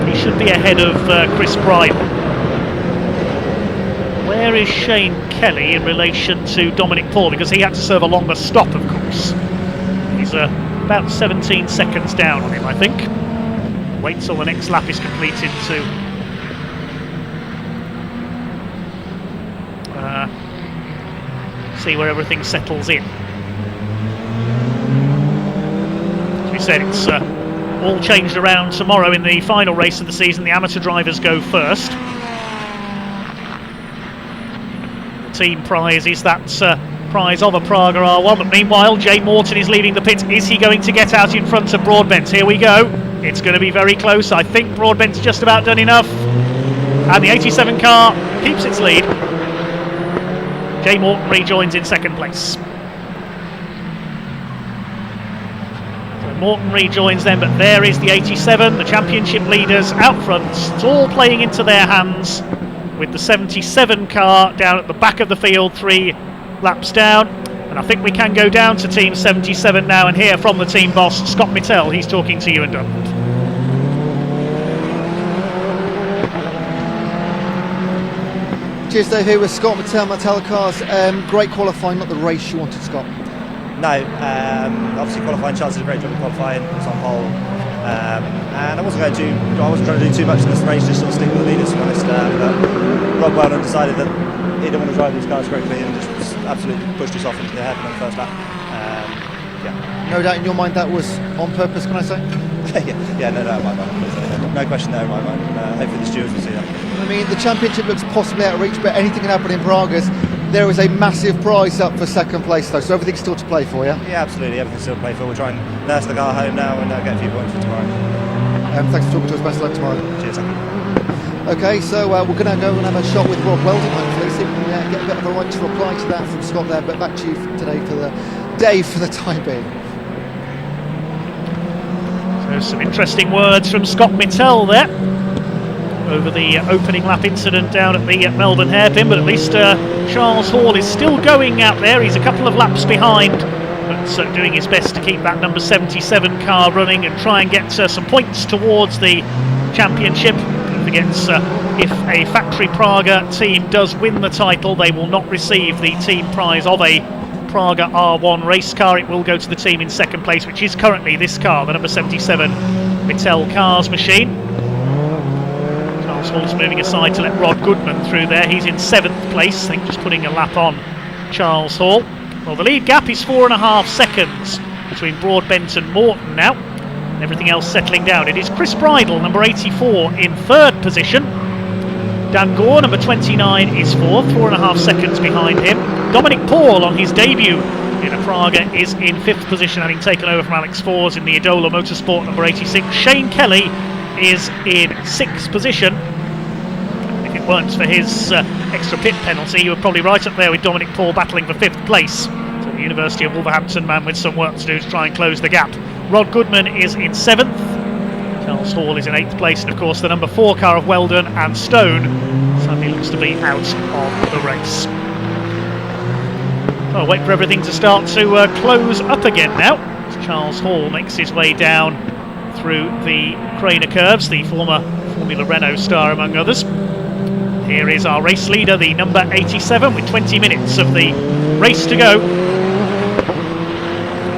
He should be ahead of Chris Bridle. Where is Shane Kelly in relation to Dominic Paul? Because he had to serve a longer stop, of course. He's about 17 seconds down on him, I think. Wait till the next lap is completed to see where everything settles in. As we said, it's all changed around tomorrow in the final race of the season. The amateur drivers go first. Team prize is that prize of a Praga R1, but meanwhile Jay Morton is leading the pit. Is he going to get out in front of Broadbent? Here we go. It's going to be very close. I think Broadbent's just about done enough, and the 87 car keeps its lead. Jay Morton rejoins in second place. So Morton rejoins them, but there is the 87, the championship leaders out front. It's all playing into their hands, with the 77 car down at the back of the field, 3 laps down. And I think we can go down to Team 77 now and hear from the team boss, Scott Mittell. He's talking to you in Dunland. Cheers, Dave, here with Scott Mittell Cars. Great qualifying, not the race you wanted, Scott. No, obviously qualifying, Charles did a great job of qualifying, was on pole. And I wasn't trying to do too much in this race, just sort of stick with the leaders, to be honest. But Rob Weldon decided that he didn't want to drive these cars quickly and just absolutely pushed us off into the head on the first lap. No doubt in your mind that was on purpose, can I say? yeah, no doubt in my mind. No question there in my mind. Hopefully the stewards will see that. I mean, the championship looks possibly out of reach, but anything can happen in Pragas. There is a massive prize up for second place, though, so everything's still to play for, yeah? Yeah, absolutely, everything's still to play for. We'll try and nurse the car home now and get a few points for tomorrow. Thanks for talking to us, best of luck tomorrow. Cheers, thank you. Okay, so we're going to go and have a shot with Rob Weldon, hopefully, see if we can get a bit of a right to reply to that from Scott there, but back to you today for the time being. So some interesting words from Scott Mittell there. over the opening lap incident down at the Melbourne hairpin, but at least Charles Hall is still going out there. He's a couple of laps behind, but doing his best to keep that number 77 car running and try and get some points towards the championship. Don't forget, if a factory Praga team does win the title, they will not receive the team prize of a Praga R1 race car. It will go to the team in second place, which is currently this car, the number 77 Mattel Cars machine. Charles Hall's moving aside to let Rod Goodman through there. He's in 7th place, I think, just putting a lap on Charles Hall. Well, the lead gap is 4.5 seconds between Broadbent and Morton now. Everything else settling down. It is Chris Bridle, number 84, in 3rd position. Dan Gore, number 29, is 4th, 4.5 seconds behind him. Dominic Paul, on his debut in a Praga, is in 5th position, having taken over from Alex Fors in the Idola Motorsport, number 86. Shane Kelly is in 6th position. If it weren't for his extra pit penalty, you were probably right up there with Dominic Paul battling for 5th place. So the University of Wolverhampton man with some work to do to try and close the gap. Rod Goodman is in 7th. Charles Hall is in 8th place, and of course the number 4 car of Weldon and Stone sadly looks to be out of the race. I'll wait for everything to start to close up again now, as Charles Hall makes his way down through the Craner curves, the former Formula Renault star among others. Here is our race leader, the number 87, with 20 minutes of the race to go.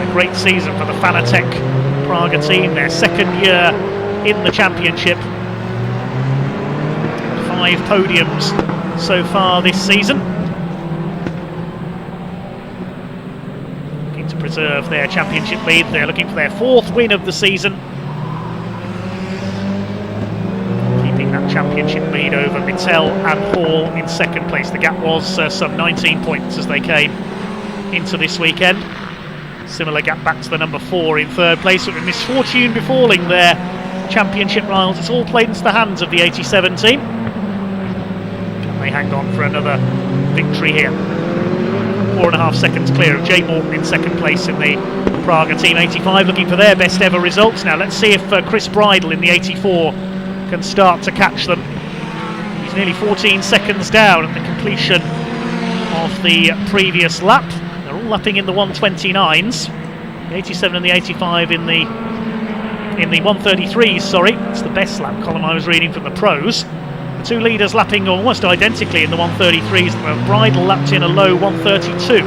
A great season for the Fanatec Praga team, their 2nd year in the championship. 5 podiums so far this season. Looking to preserve their championship lead. They're looking for their 4th win of the season. Keeping that championship lead over Mittel and Hall in 2nd place. The gap was some 19 points as they came into this weekend. Similar gap back to the number 4 in 3rd place, but with misfortune befalling their championship rivals, it's all played into the hands of the 87 team. Can they hang on for another victory here? 4.5 seconds clear of Jay Morton in 2nd place in the Praga team 85, looking for their best ever results. Now let's see if Chris Bridle in the 84 can start to catch them. He's nearly 14 seconds down at the completion of the previous lap. They're all lapping in the 129s. The 87 and the 85 in the 133s, sorry. It's the best lap column I was reading from the pros. The 2 leaders lapping almost identically in the 133s. Bridle lapped in a low 132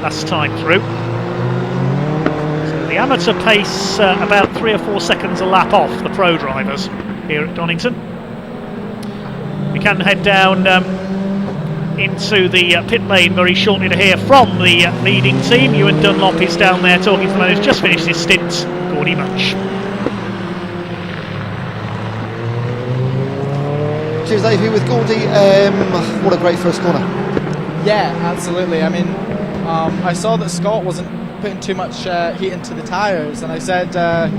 last time through. So the amateur pace about 3 or 4 seconds a lap off the pro drivers here at Donington. We can head down into the pit lane very shortly to hear from the leading team. Ewan Dunlop is down there talking to the man who's just finished his stint, Gordy Munch. Cheers, Davey, with Gordy. What a great first corner. Yeah, absolutely. I mean, I saw that Scott wasn't putting too much heat into the tyres, and I said to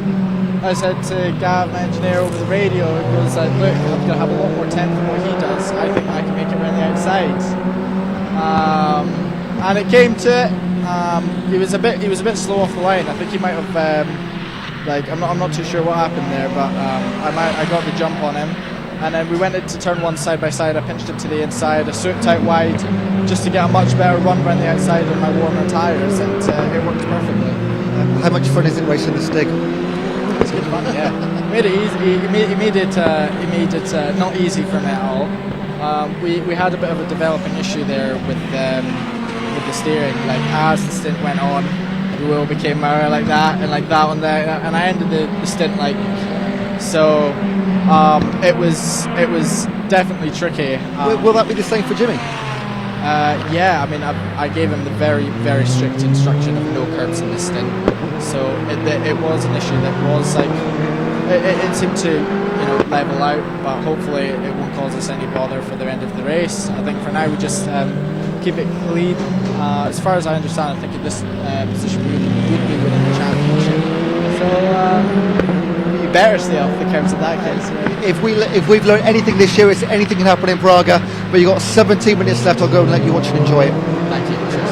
Gav, my engineer, over the radio, it was like, look, I'm going to have a lot more temp than what he does. I think I can make it around the outside. And it came to it. He was a bit slow off the line. I think he might have I'm not too sure what happened there, but I got the jump on him. And then we went into turn 1 side by side. I pinched him to the inside, I swooped out wide just to get a much better run around the outside in my warmer tyres, and it worked perfectly. How much fun is it racing the Stig? It's good fun, yeah. He made it easy. He made it not easy for me at all. We had a bit of a developing issue there with the steering. Like as the stint went on, the wheel became more like that and like that one there, and I ended the stint like so. It was definitely tricky. Will that be the same for Jimmy? Yeah, I mean, I gave him the very, very strict instruction of no curbs in this stint. So it was an issue that was like, it seemed to, level out, but hopefully it won't cause us any bother for the end of the race. I think for now we just keep it clean. As far as I understand, I think in this position we would be winning the championship. So you better stay off the curbs in that case. If we've learned anything this year, it's anything can happen in Praga. But you've got 17 minutes left. I'll go and let you watch and enjoy it. Thank you. Cheers.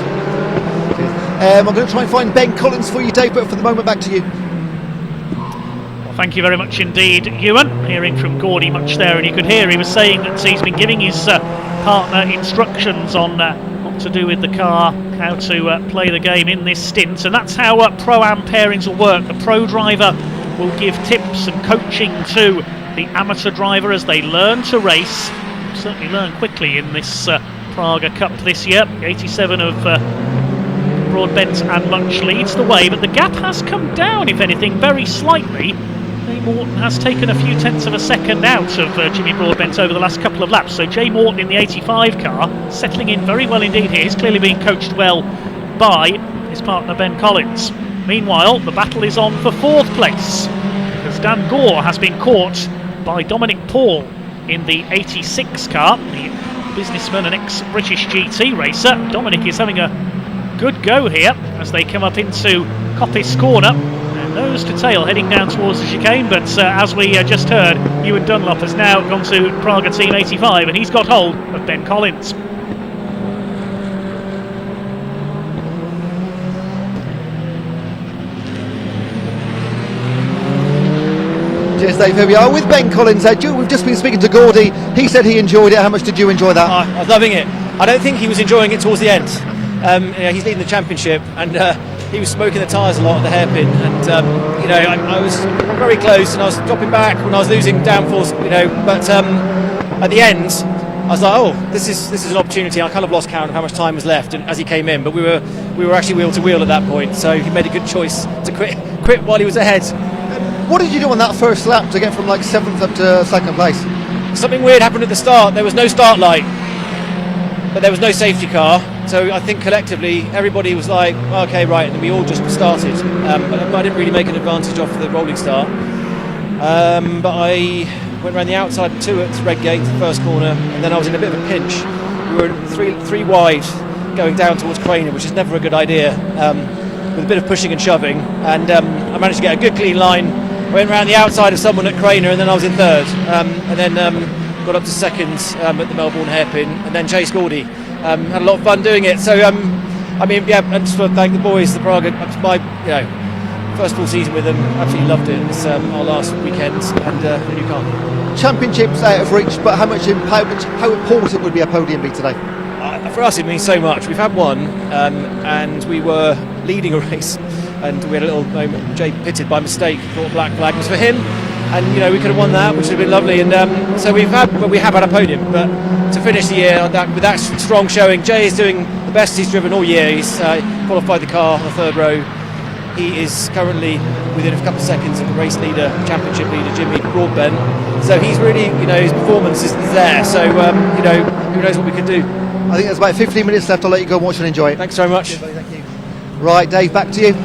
I'm going to try and find Ben Collins for you, Dave, but for the moment, back to you. Well, Thank you very much indeed, Ewan. Hearing from Gordy much there, and you could hear he was saying that he's been giving his partner instructions on what to do with the car, how to play the game in this stint, and that's how Pro-Am pairings will work. The pro driver will give tips and coaching to the amateur driver as they learn to race. They'll certainly learn quickly in this Praga Cup this year. The 87 of Broadbent and Much leads the way, but the gap has come down, if anything, very slightly. Jay Morton has taken a few tenths of a second out of Jimmy Broadbent over the last couple of laps. So Jay Morton in the 85 car, settling in very well indeed here. He's clearly being coached well by his partner Ben Collins. Meanwhile, the battle is on for 4th place, because Dan Gore has been caught by Dominic Paul in the 86 car, the businessman and ex-British GT racer. Dominic is having a good go here as they come up into Coppice Corner. Nose to tail heading down towards the chicane, but as we just heard, Ewan Dunlop has now gone to Praga Team 85 and he's got hold of Ben Collins. Cheers, Dave. Here we are with Ben Collins. We've just been speaking to Gordy. He said he enjoyed it. How much did you enjoy that? I was loving it. I don't think he was enjoying it towards the end. He's leading the championship, and he was smoking the tyres a lot at the hairpin, and I was very close, and I was dropping back when I was losing downforce, but at the end I was like, oh, this is an opportunity. I kind of lost count of how much time was left, and as he came in, but we were actually wheel to wheel at that point, so he made a good choice to quit while he was ahead. What did you do on that first lap to get from like 7th up to 2nd place? Something weird happened at the start. There was no start light, but there was no safety car, so I think collectively everybody was like, okay, right, and we all just started, but I didn't really make an advantage off the rolling start, but I went around the outside 2 at Redgate, the first corner, and then I was in a bit of a pinch. We were three wide going down towards Craner, which is never a good idea, with a bit of pushing and shoving, and I managed to get a good clean line. I went around the outside of someone at Craner, and then I was in 3rd, and then got up to 2nd at the Melbourne hairpin, and then chased Gordy. Had a lot of fun doing it. So I just want to thank the boys. The Praga, it's my first full season with them. Absolutely loved it. It's our last weekend, and a new car. Championships out of reach, but how important would be a podium be today? For us, it means so much. We've had one, and we were leading a race, and we had a little moment. Jay pitted by mistake, thought black flag was for him. And we could have won that, which would have been lovely. And so we have had a podium, but to finish the year with that strong showing, Jay is doing the best he's driven all year. He's qualified the car on the 3rd row. He is currently within a couple of seconds of the race leader, championship leader Jimmy Broadbent. So he's really, his performance is there. So who knows what we can do. I think there's about 15 minutes left. I'll let you go and watch and enjoy it. Thanks very much. Thank you. Right, Dave, back to you.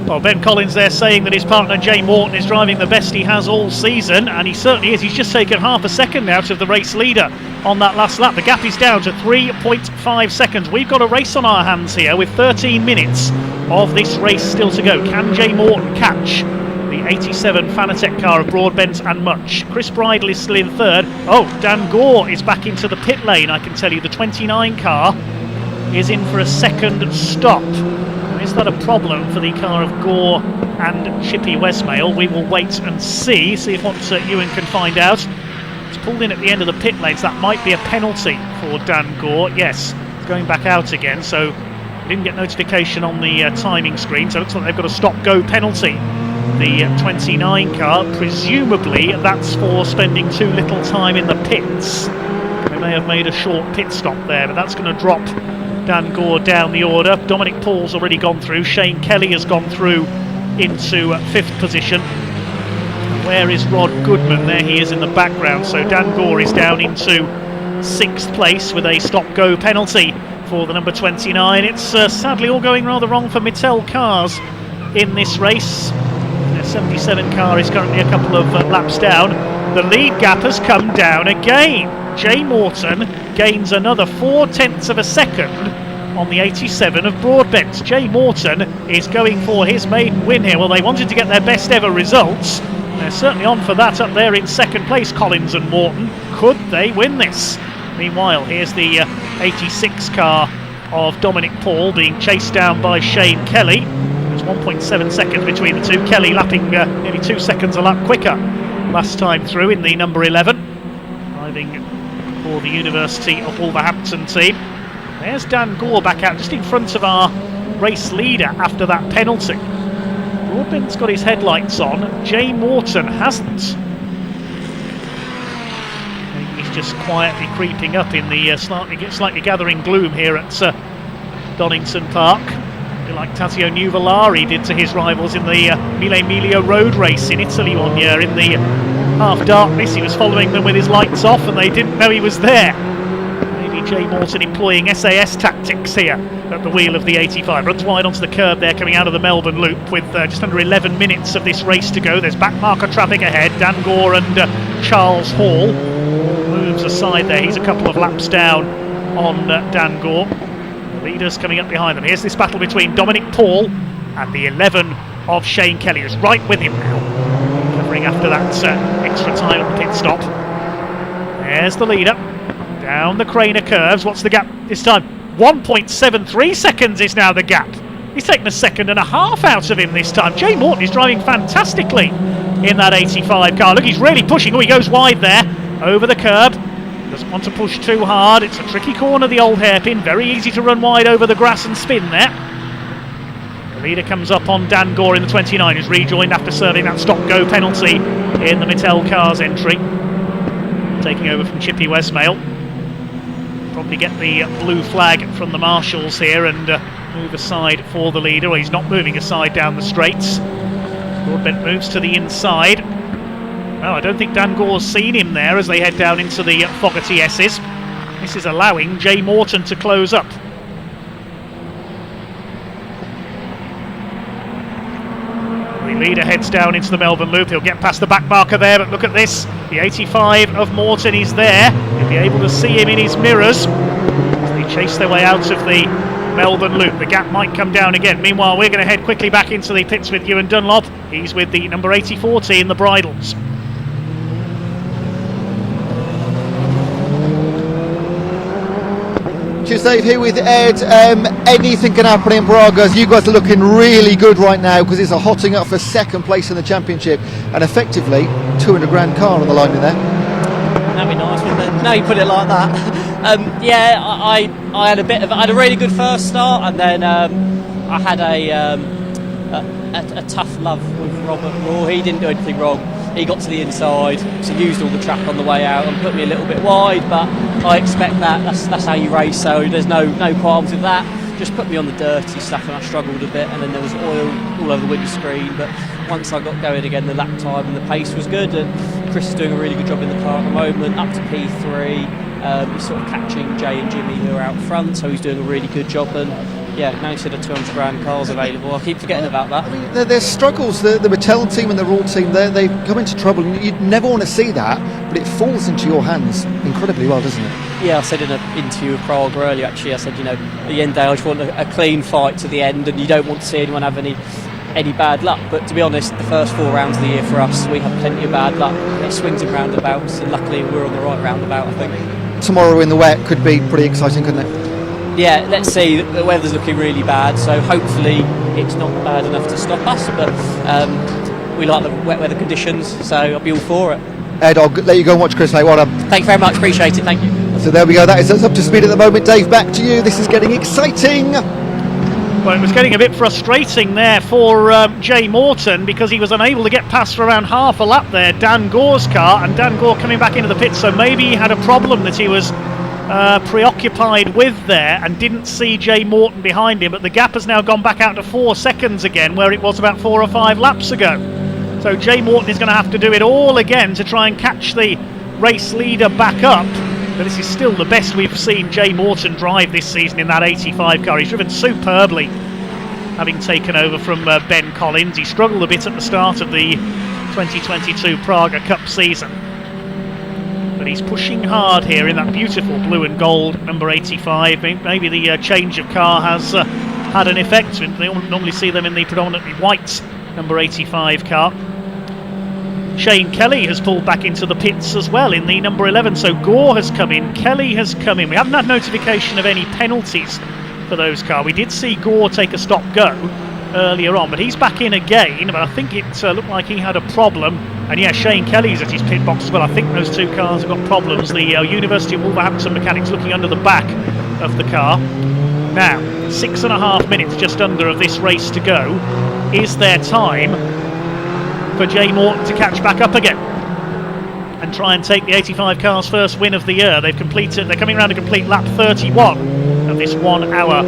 Well, Ben Collins there saying that his partner Jay Morton is driving the best he has all season, and he certainly is. He's just taken half a second out of the race leader on that last lap. The gap is down to 3.5 seconds. We've got a race on our hands here with 13 minutes of this race still to go. Can Jay Morton catch the 87 Fanatec car of Broadbent and Much? Chris Bridle is still in 3rd. Oh, Dan Gore is back into the pit lane. I can tell you the 29 car is in for a second stop. Is that a problem for the car of Gore and Chippy Westmail? We will wait and see if what Ewan can find out. It's pulled in at the end of the pit lanes. That might be a penalty for Dan Gore. Yes, it's going back out again, so we didn't get notification on the timing screen, so it looks like they've got a stop-go penalty. The 29 car, presumably that's for spending too little time in the pits. They may have made a short pit stop there, but that's going to drop Dan Gore down the order. Dominic Paul's already gone through. Shane Kelly has gone through into 5th position. Where is Rod Goodman? There he is in the background. So Dan Gore is down into 6th place with a stop-go penalty for the number 29. It's sadly all going rather wrong for Mittel cars in this race. The 77 car is currently a couple of laps down. The lead gap has come down again. Jay Morton gains another 0.4 of a second on the 87 of Broadbent. Jay Morton is going for his maiden win here. Well, they wanted to get their best ever results. They're certainly on for that up there in 2nd place, Collins and Morton. Could they win this? Meanwhile, here's the 86 car of Dominic Paul being chased down by Shane Kelly. As 1.7 seconds between the two. Kelly lapping nearly 2 seconds a lap quicker last time through in the number 11, driving for the University of Wolverhampton team. There's Dan Gore back out just in front of our race leader after that penalty. Broadbent's got his headlights on, Jay Morton hasn't. He's just quietly creeping up in the slightly gathering gloom here at Donington Park. Like Tazio Nuvolari did to his rivals in the Mille Miglia road race in Italy one year. In the half darkness, he was following them with his lights off and they didn't know he was there. Maybe Jay Morton employing SAS tactics here at the wheel of the 85. Runs wide onto the curb there, coming out of the Melbourne Loop with just under 11 minutes of this race to go. There's back marker traffic ahead. Dan Gore and Charles Hall moves aside there. He's a couple of laps down on Dan Gore. The leaders coming up behind them. Here's this battle between Dominic Paul and the 11 of Shane Kelly, who's right with him now, covering after that extra time at the pit stop. There's the leader down the Craner curves. What's the gap this time? 1.73 seconds is now the gap. He's taken a second and a half out of him this time. Jay Morton is driving fantastically in that 85 car. Look, he's really pushing. Oh, he goes wide there over the curb. Doesn't want to push too hard. It's a tricky corner, the old hairpin. Very easy to run wide over the grass and spin there. The leader comes up on Dan Gore in the 29, who's rejoined after serving that stop-go penalty in the Mattel Cars entry. Taking over from Chippy Westmail. Probably get the blue flag from the marshals here and move aside for the leader. Well, he's not moving aside down the straights. Broadbent moves to the inside. No, I don't think Dan Gore's seen him there as they head down into the Fogarty S's. This is allowing Jay Morton to close up. The leader heads down into the Melbourne Loop. He'll get past the back marker there, but look at this. The 85 of Morton is there. You'll be able to see him in his mirrors as they chase their way out of the Melbourne Loop. The gap might come down again. Meanwhile, we're going to head quickly back into the pits with Ewan Dunlop. He's with the number 84 team, the Bridles. Cheers, Dave, here with Ed. Anything can happen in Praga, as you guys are looking really good right now because it's a hotting up for second place in the championship and effectively 200 grand car on the line in there. That'd be nice, wouldn't it? Now you put it like that. Yeah, I had I had a really good first start, and then I had a tough love with Robert Raw. He didn't do anything wrong. He got to the inside, so used all the track on the way out and put me a little bit wide, but I expect that. That's how you race, so there's no qualms with that. Just put me on the dirty stuff and I struggled a bit, and then there was oil all over the windscreen, but once I got going again, the lap time and the pace was good, and Chris is doing a really good job in the car at the moment, up to P3. He's sort of catching Jay and Jimmy who are out front, so he's doing a really good job, and yeah, now you said the 200 grand car's available. I keep forgetting about that. I mean, there's struggles. The Mattel team and the Raw team, they come into trouble, and you'd never want to see that, but it falls into your hands incredibly well, doesn't it? Yeah, I said in an interview with Praga earlier, actually, I said, at the end day, I just want a clean fight to the end, and you don't want to see anyone have any bad luck. But to be honest, the first 4 rounds of the year for us, we have plenty of bad luck. It swings and roundabouts, and luckily we're on the right roundabout, I think. Tomorrow in the wet could be pretty exciting, couldn't it? Yeah, let's see. The weather's looking really bad, so hopefully it's not bad enough to stop us, but we like the wet weather conditions, so I'll be all for it. Ed, I'll let you go and watch Chris, mate. Well done. Thank you very much, appreciate it, thank you. So there we go, that is us up to speed at the moment. Dave, back to you. This is getting exciting. Well, it was getting a bit frustrating there for Jay Morton because he was unable to get past for around half a lap there, Dan Gore's car, and Dan Gore coming back into the pit, so maybe he had a problem that he was preoccupied with there and didn't see Jay Morton behind him, but the gap has now gone back out to 4 seconds again, where it was about 4 or 5 laps ago. So Jay Morton is going to have to do it all again to try and catch the race leader back up, but this is still the best we've seen Jay Morton drive this season in that 85 car. He's driven superbly, having taken over from Ben Collins. He struggled a bit at the start of the 2022 Praga Cup season, but he's pushing hard here in that beautiful blue and gold number 85. Maybe the change of car has had an effect. They normally see them in the predominantly white number 85 car. Shane Kelly has pulled back into the pits as well in the number 11, so Gore has come in, Kelly has come in. We haven't had notification of any penalties for those cars. We did see Gore take a stop go, earlier on, but he's back in again. But I think it looked like he had a problem. And yeah, Shane Kelly's at his pit box as well. I think those two cars have got problems. The University of Wolverhampton mechanics looking under the back of the car. Now, 6.5 minutes just under of this race to go. Is there time for Jay Morton to catch back up again and try and take the 85 car's first win of the year? They're coming around to complete lap 31 of this 1 hour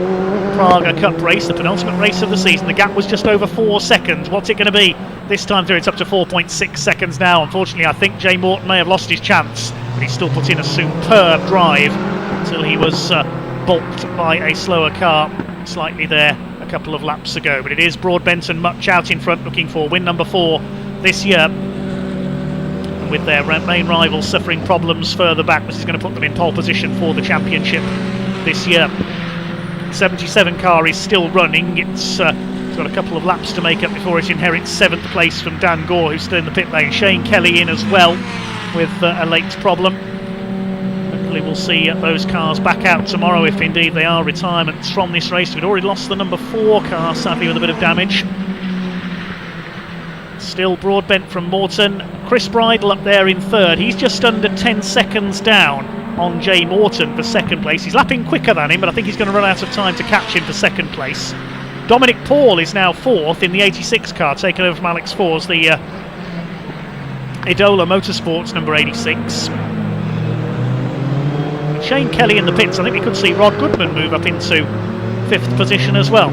Praga Cup race, the penultimate race of the season. The gap was just over 4 seconds. What's it going to be this time through? It's up to 4.6 seconds now. Unfortunately, I think Jay Morton may have lost his chance, but he still put in a superb drive until he was balked by a slower car slightly there a couple of laps ago. But it is Broadbent and Much out in front, looking for win number 4 this year. And with their main rivals suffering problems further back, this is going to put them in pole position for the championship this year. 77 car is still running. It's got a couple of laps to make up before it inherits 7th place from Dan Gore, who's still in the pit lane. Shane Kelly in as well with a late problem. Hopefully we'll see those cars back out tomorrow, if indeed they are retirements from this race. We'd already lost the number 4 car, sadly, with a bit of damage. Still Broadbent from Morton. Chris Bridle up there in 3rd. He's just under 10 seconds down on Jay Morton for 2nd place. He's lapping quicker than him, but I think he's going to run out of time to catch him for 2nd place. Dominic Paul is now 4th in the 86 car, taken over from Alex Fors, the Idola Motorsports number 86. Shane Kelly in the pits. I think we could see Rod Goodman move up into 5th position as well.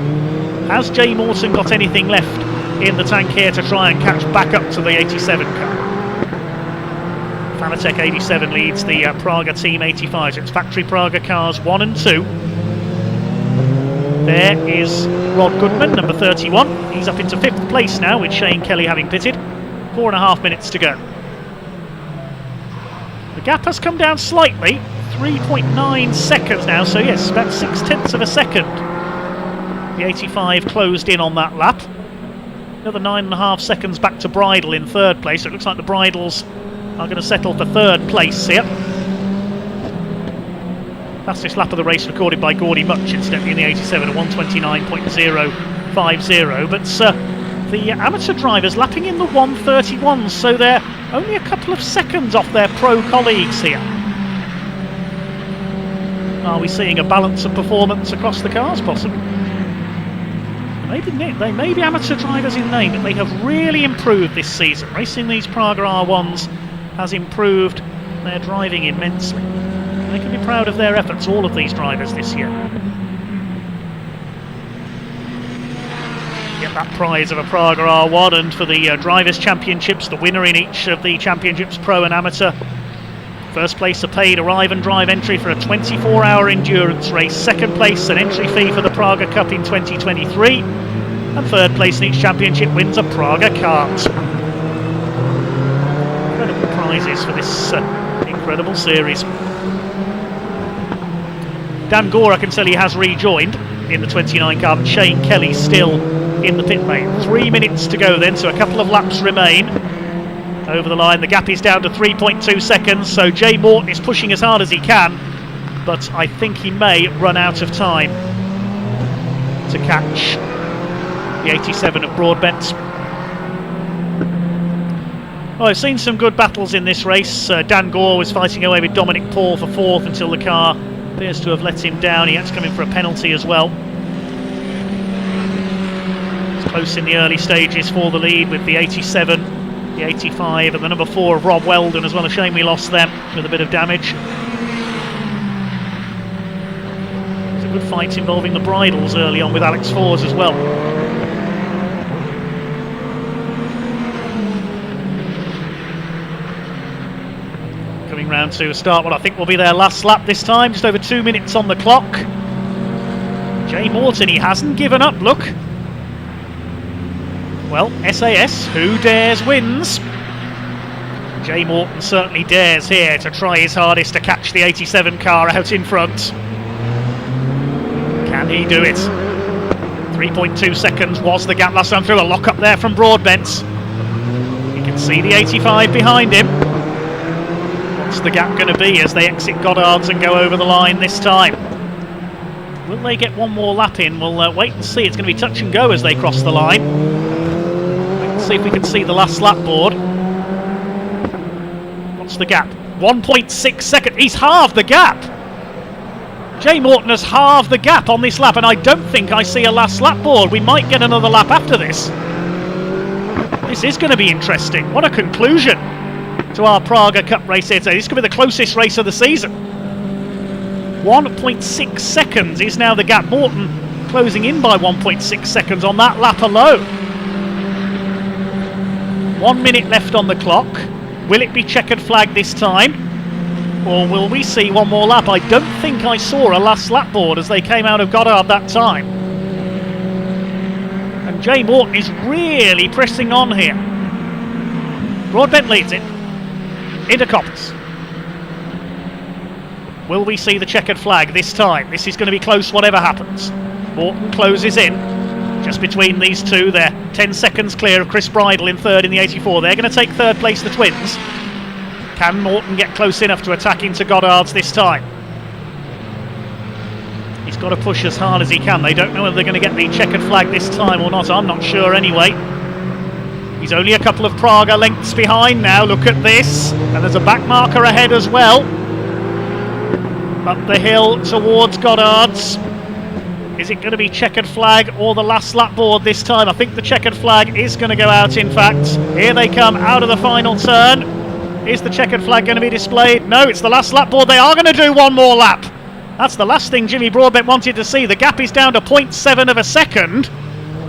Has Jay Morton got anything left in the tank here to try and catch back up to the 87 car? Fanatec 87 leads the Praga Team 85. So it's factory Praga cars 1 and 2. There is Rod Goodman, number 31. He's up into 5th place now, with Shane Kelly having pitted. 4.5 minutes to go. The gap has come down slightly, 3.9 seconds now, so yes, about 0.6 of a second. The 85 closed in on that lap. Another 9.5 seconds back to Bridle in 3rd place. So it looks like the Bridles are going to settle for 3rd place here. Fastest lap of the race recorded by Gordy Much, incidentally, in the 87 at 1:29.050. But the amateur drivers lapping in the 1:31s, so they're only a couple of seconds off their pro colleagues here. Are we seeing a balance of performance across the cars, possibly? They may be amateur drivers in name, but they have really improved this season. Racing these Praga R1s has improved their driving immensely. They can be proud of their efforts, all of these drivers this year. Get that prize of a Praga R1, and for the Drivers' Championships, the winner in each of the championships, pro and amateur. First place a paid arrive and drive entry for a 24-hour endurance race. 2nd place an entry fee for the Praga Cup in 2023. And 3rd place in each championship wins a Praga kart. Incredible prizes for this incredible series. Dan Gore, I can tell you, has rejoined in the 29 car, but Shane Kelly still in the pit lane. 3 minutes to go then, so a couple of laps remain. Over the line, the gap is down to 3.2 seconds, so Jay Morton is pushing as hard as he can, but I think he may run out of time to catch the 87 of Broadbent. Well, I've seen some good battles in this race. Dan Gore was fighting away with Dominic Paul for 4th until the car appears to have let him down. He had to come in for a penalty as well. It's close in the early stages for the lead with the 87, the 85 and the number 4 of Rob Weldon as well. A shame we lost them with a bit of damage. It's a good fight involving the Bridles early on with Alex Fors as well. Coming round to start what I think will be their last lap this time, just over 2 minutes on the clock. Jay Morton, he hasn't given up, look. Well, SAS, who dares wins. Jay Morton certainly dares here to try his hardest to catch the 87 car out in front. Can he do it? 3.2 seconds was the gap last time through. A lock up there from Broadbent. You can see the 85 behind him. What's the gap going to be as they exit Goddard's and go over the line this time? Will they get one more lap in? We'll wait and see. It's going to be touch and go as they cross the line. Wait and see if we can see the last lap board. What's the gap? 1.6 seconds. He's halved the gap. Jay Morton has halved the gap on this lap, and I don't think I see a last lap board. We might get another lap after this. This is going to be interesting. What a conclusion to our Praga Cup race here today. This could be the closest race of the season. 1.6 seconds is now the gap. Morton closing in by 1.6 seconds on that lap alone. 1 minute left on the clock. Will it be checkered flag this time? Or will we see one more lap? I don't think I saw a last lap board as they came out of Goddard that time. And Jay Morton is really pressing on here. Broadbent leads it. Into Coppers. Will we see the checkered flag this time? This is going to be close whatever happens. Morton closes in. Just between these two, they're 10 seconds clear of Chris Bridle in third in the 84. They're going to take third place, the twins. Can Morton get close enough to attack into Goddard's this time? He's got to push as hard as he can. They don't know whether they're going to get the checkered flag this time or not. I'm not sure anyway. He's only a couple of Praga lengths behind now. Look at this. And there's a back marker ahead as well. Up the hill towards Goddard's. Is it going to be checkered flag or the last lap board this time? I think the checkered flag is going to go out, in fact. Here they come out of the final turn. Is the checkered flag going to be displayed? No, it's the last lap board. They are going to do one more lap. That's the last thing Jimmy Broadbent wanted to see. The gap is down to 0.7 of a second.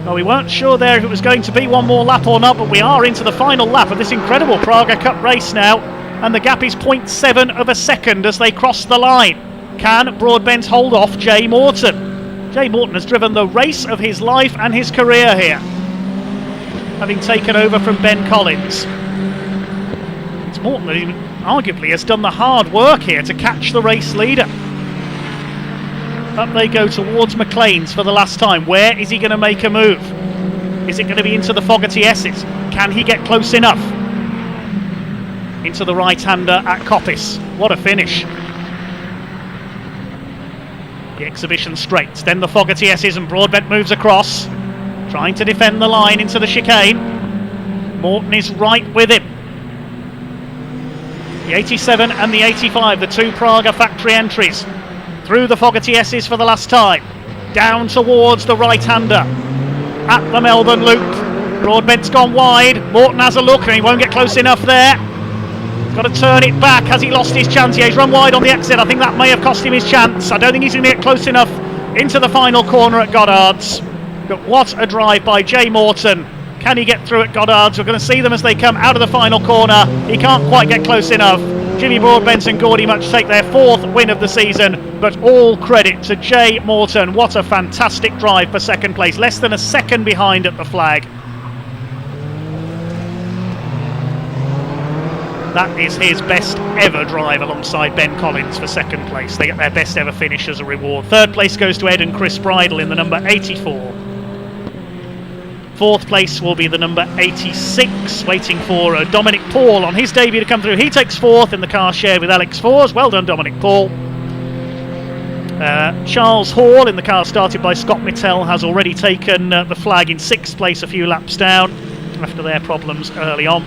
Well, we weren't sure there if it was going to be one more lap or not, but we are into the final lap of this incredible Praga Cup race now. And the gap is 0.7 of a second as they cross the line. Can Broadbent hold off Jay Morton? Jay Morton has driven the race of his life and his career here, having taken over from Ben Collins. It's Morton that arguably has done the hard work here to catch the race leader. Up they go towards McLean's for the last time. Where is he going to make a move? Is it going to be into the Fogarty S's? Can he get close enough? Into the right-hander at Coppis. What a finish. The exhibition straights, then the Fogarty S's, and Broadbent moves across, trying to defend the line into the chicane. Morton is right with him. The 87 and the 85, the two Praga factory entries, through the Fogarty S's for the last time, down towards the right-hander at the Melbourne Loop. Broadbent's gone wide. Morton has a look and he won't get close enough there. He's got to turn it back. Has he lost his chance? Yeah, he's run wide on the exit. I think that may have cost him his chance. I don't think he's going to get close enough into the final corner at Goddard's. But what a drive by Jay Morton. Can he get through at Goddard's? We're going to see them as they come out of the final corner. He can't quite get close enough. Jimmy Broadbent and Gordy Much take their fourth win of the season, but all credit to Jay Morton. What a fantastic drive for second place. Less than a second behind at the flag. That is his best ever drive alongside Ben Collins for second place. They get their best ever finish as a reward. Third place goes to Ed and Chris Bridle in the number 84. Fourth place will be the number 86, waiting for Dominic Paul on his debut to come through. He takes fourth in the car shared with Alex Fors. Well done, Dominic Paul. Charles Hall in the car started by Scott Mittell has already taken the flag in sixth place, a few laps down after their problems early on.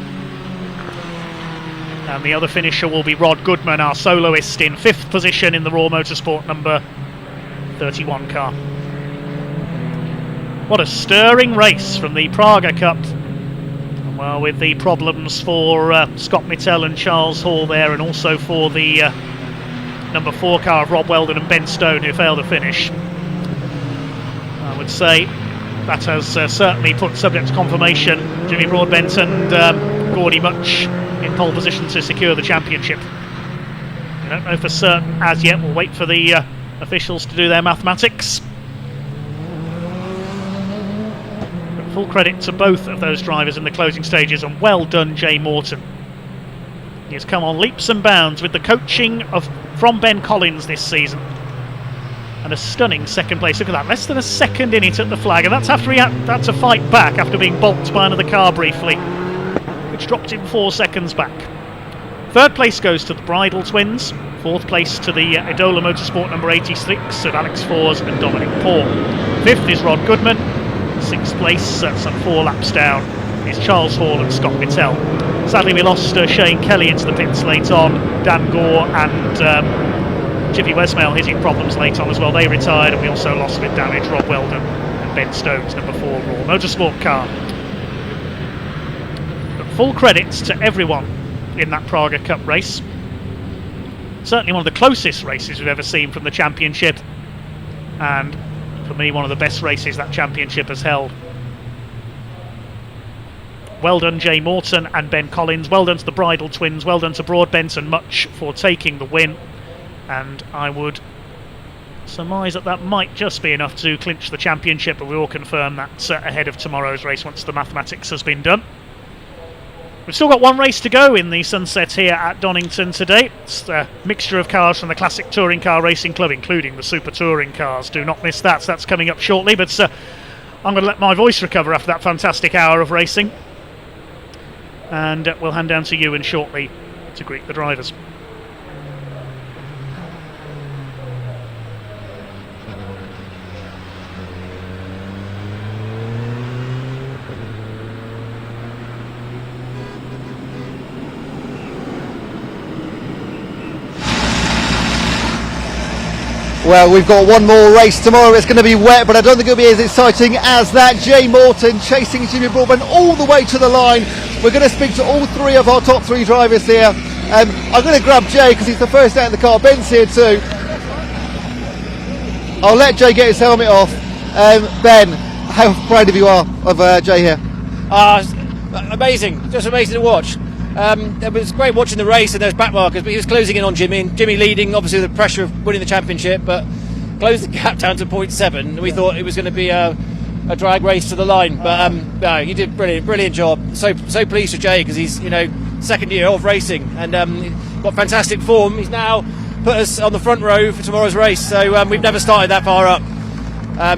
And the other finisher will be Rod Goodman, our soloist, in fifth position in the Raw Motorsport number 31 car. What a stirring race from the Praga Cup. Well, with the problems for Scott Mittell and Charles Hall there, and also for the number 4 car of Rob Weldon and Ben Stone, who failed to finish. I would say that has certainly put, subject to confirmation, Jimmy Broadbent and Gordy Much in pole position to secure the championship. We don't know for certain as yet. We'll wait for the officials to do their mathematics. Full credit to both of those drivers in the closing stages, and well done Jay Morton. He has come on leaps and bounds with the coaching from Ben Collins this season. And a stunning second place. Look at that, less than a second in it at the flag, and that's after he had to fight back after being balked by another car briefly, which dropped him 4 seconds back. Third place goes to the Bridle Twins. Fourth place to the Edola Motorsport number 86 of Alex Fors and Dominic Paul. Fifth is Rod Goodman. Sixth place, some 4 laps down, is Charles Hall and Scott Mittel. Sadly, we lost Shane Kelly into the pits late on. Dan Gore and Chippy Westmail hitting problems late on as well. They retired, and we also lost with damage Rob Weldon and Ben Stones, number 4 Raw Motorsport car. But full credits to everyone in that Praga Cup race. Certainly one of the closest races we've ever seen from the championship, and for me one of the best races that championship has held. Well done Jay Morton and Ben Collins, well done to the Bridle Twins, well done to Broadbent and Much for taking the win, and I would surmise that that might just be enough to clinch the championship, but we will confirm that ahead of tomorrow's race once the mathematics has been done. We've still got one race to go in the sunset here at Donington today. It's a mixture of cars from the Classic Touring Car Racing Club, including the Super Touring cars. Do not miss that, so that's coming up shortly, but I'm going to let my voice recover after that fantastic hour of racing, and we'll hand down to Ewan shortly to greet the drivers. Well, we've got one more race tomorrow. It's going to be wet, but I don't think it'll be as exciting as that. Jay Morton chasing Jimmy Broadbent all the way to the line. We're going to speak to all 3 of our top 3 drivers here. I'm going to grab Jay because he's the first out of the car. Ben's here too. I'll let Jay get his helmet off. Ben, how proud of you are of Jay here? Amazing, just amazing to watch. It was great watching the race and those back markers, but he was closing in on Jimmy, and Jimmy leading, obviously with the pressure of winning the championship, but closed the gap down to 0.7. We thought it was going to be a drag race to the line, but no, he did brilliant job. So pleased for Jay because he's second year of racing and got fantastic form. He's now put us on the front row for tomorrow's race, so we've never started that far up.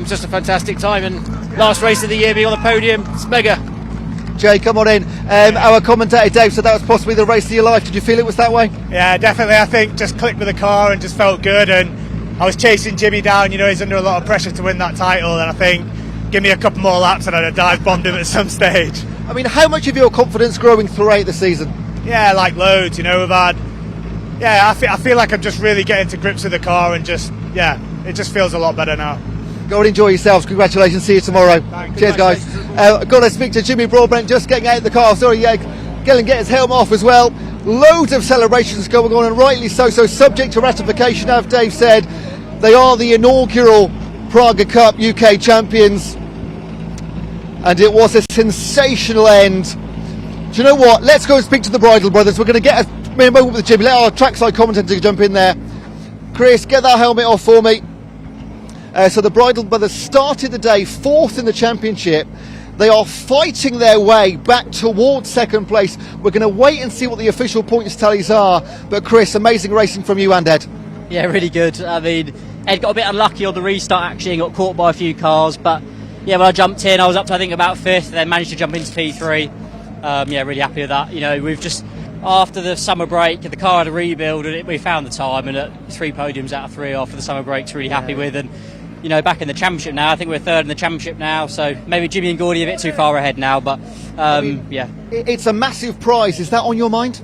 Just a fantastic time, and last race of the year being on the podium, it's mega. Jay, come on in. Our commentator Dave said that was possibly the race of your life. Did you feel it was that way? Yeah, definitely. I think just clicked with the car and just felt good, and I was chasing Jimmy down. He's under a lot of pressure to win that title, and I think give me a couple more laps and I'd have dive bombed him at some stage. I mean, how much of your confidence growing throughout the season? Yeah, like loads. We've had. Yeah, I feel like I'm just really getting to grips with the car, and it just feels a lot better now. Go and enjoy yourselves. Congratulations. See you tomorrow. Cheers, guys. Got to speak to Jimmy Broadbent, just getting out of the car. Sorry, Gillen get his helmet off as well. Loads of celebrations going on, and rightly so. So subject to ratification, as Dave said, they are the inaugural Praga Cup UK champions, and it was a sensational end. Do you know what? Let's go and speak to the Bridle brothers. We're going to get a moment with Jimmy. Let our trackside commentator jump in there. Chris, get that helmet off for me. So the Bridle brothers started the day 4th in the championship. They are fighting their way back towards second place. We're going to wait and see what the official points tallies are. But Chris, amazing racing from you and Ed. Yeah, really good. I mean, Ed got a bit unlucky on the restart actually and got caught by a few cars. But yeah, when I jumped in, I was up to I think about 5th, then managed to jump into P3. Yeah, really happy with that. We've just, after the summer break, the car had a rebuild and we found the time, and at 3 podiums out of 3 after the summer break's really happy with. And back in the championship now. I think we're 3rd in the championship now, so maybe Jimmy and Gordy a bit too far ahead now, but yeah. It's a massive prize. Is that on your mind?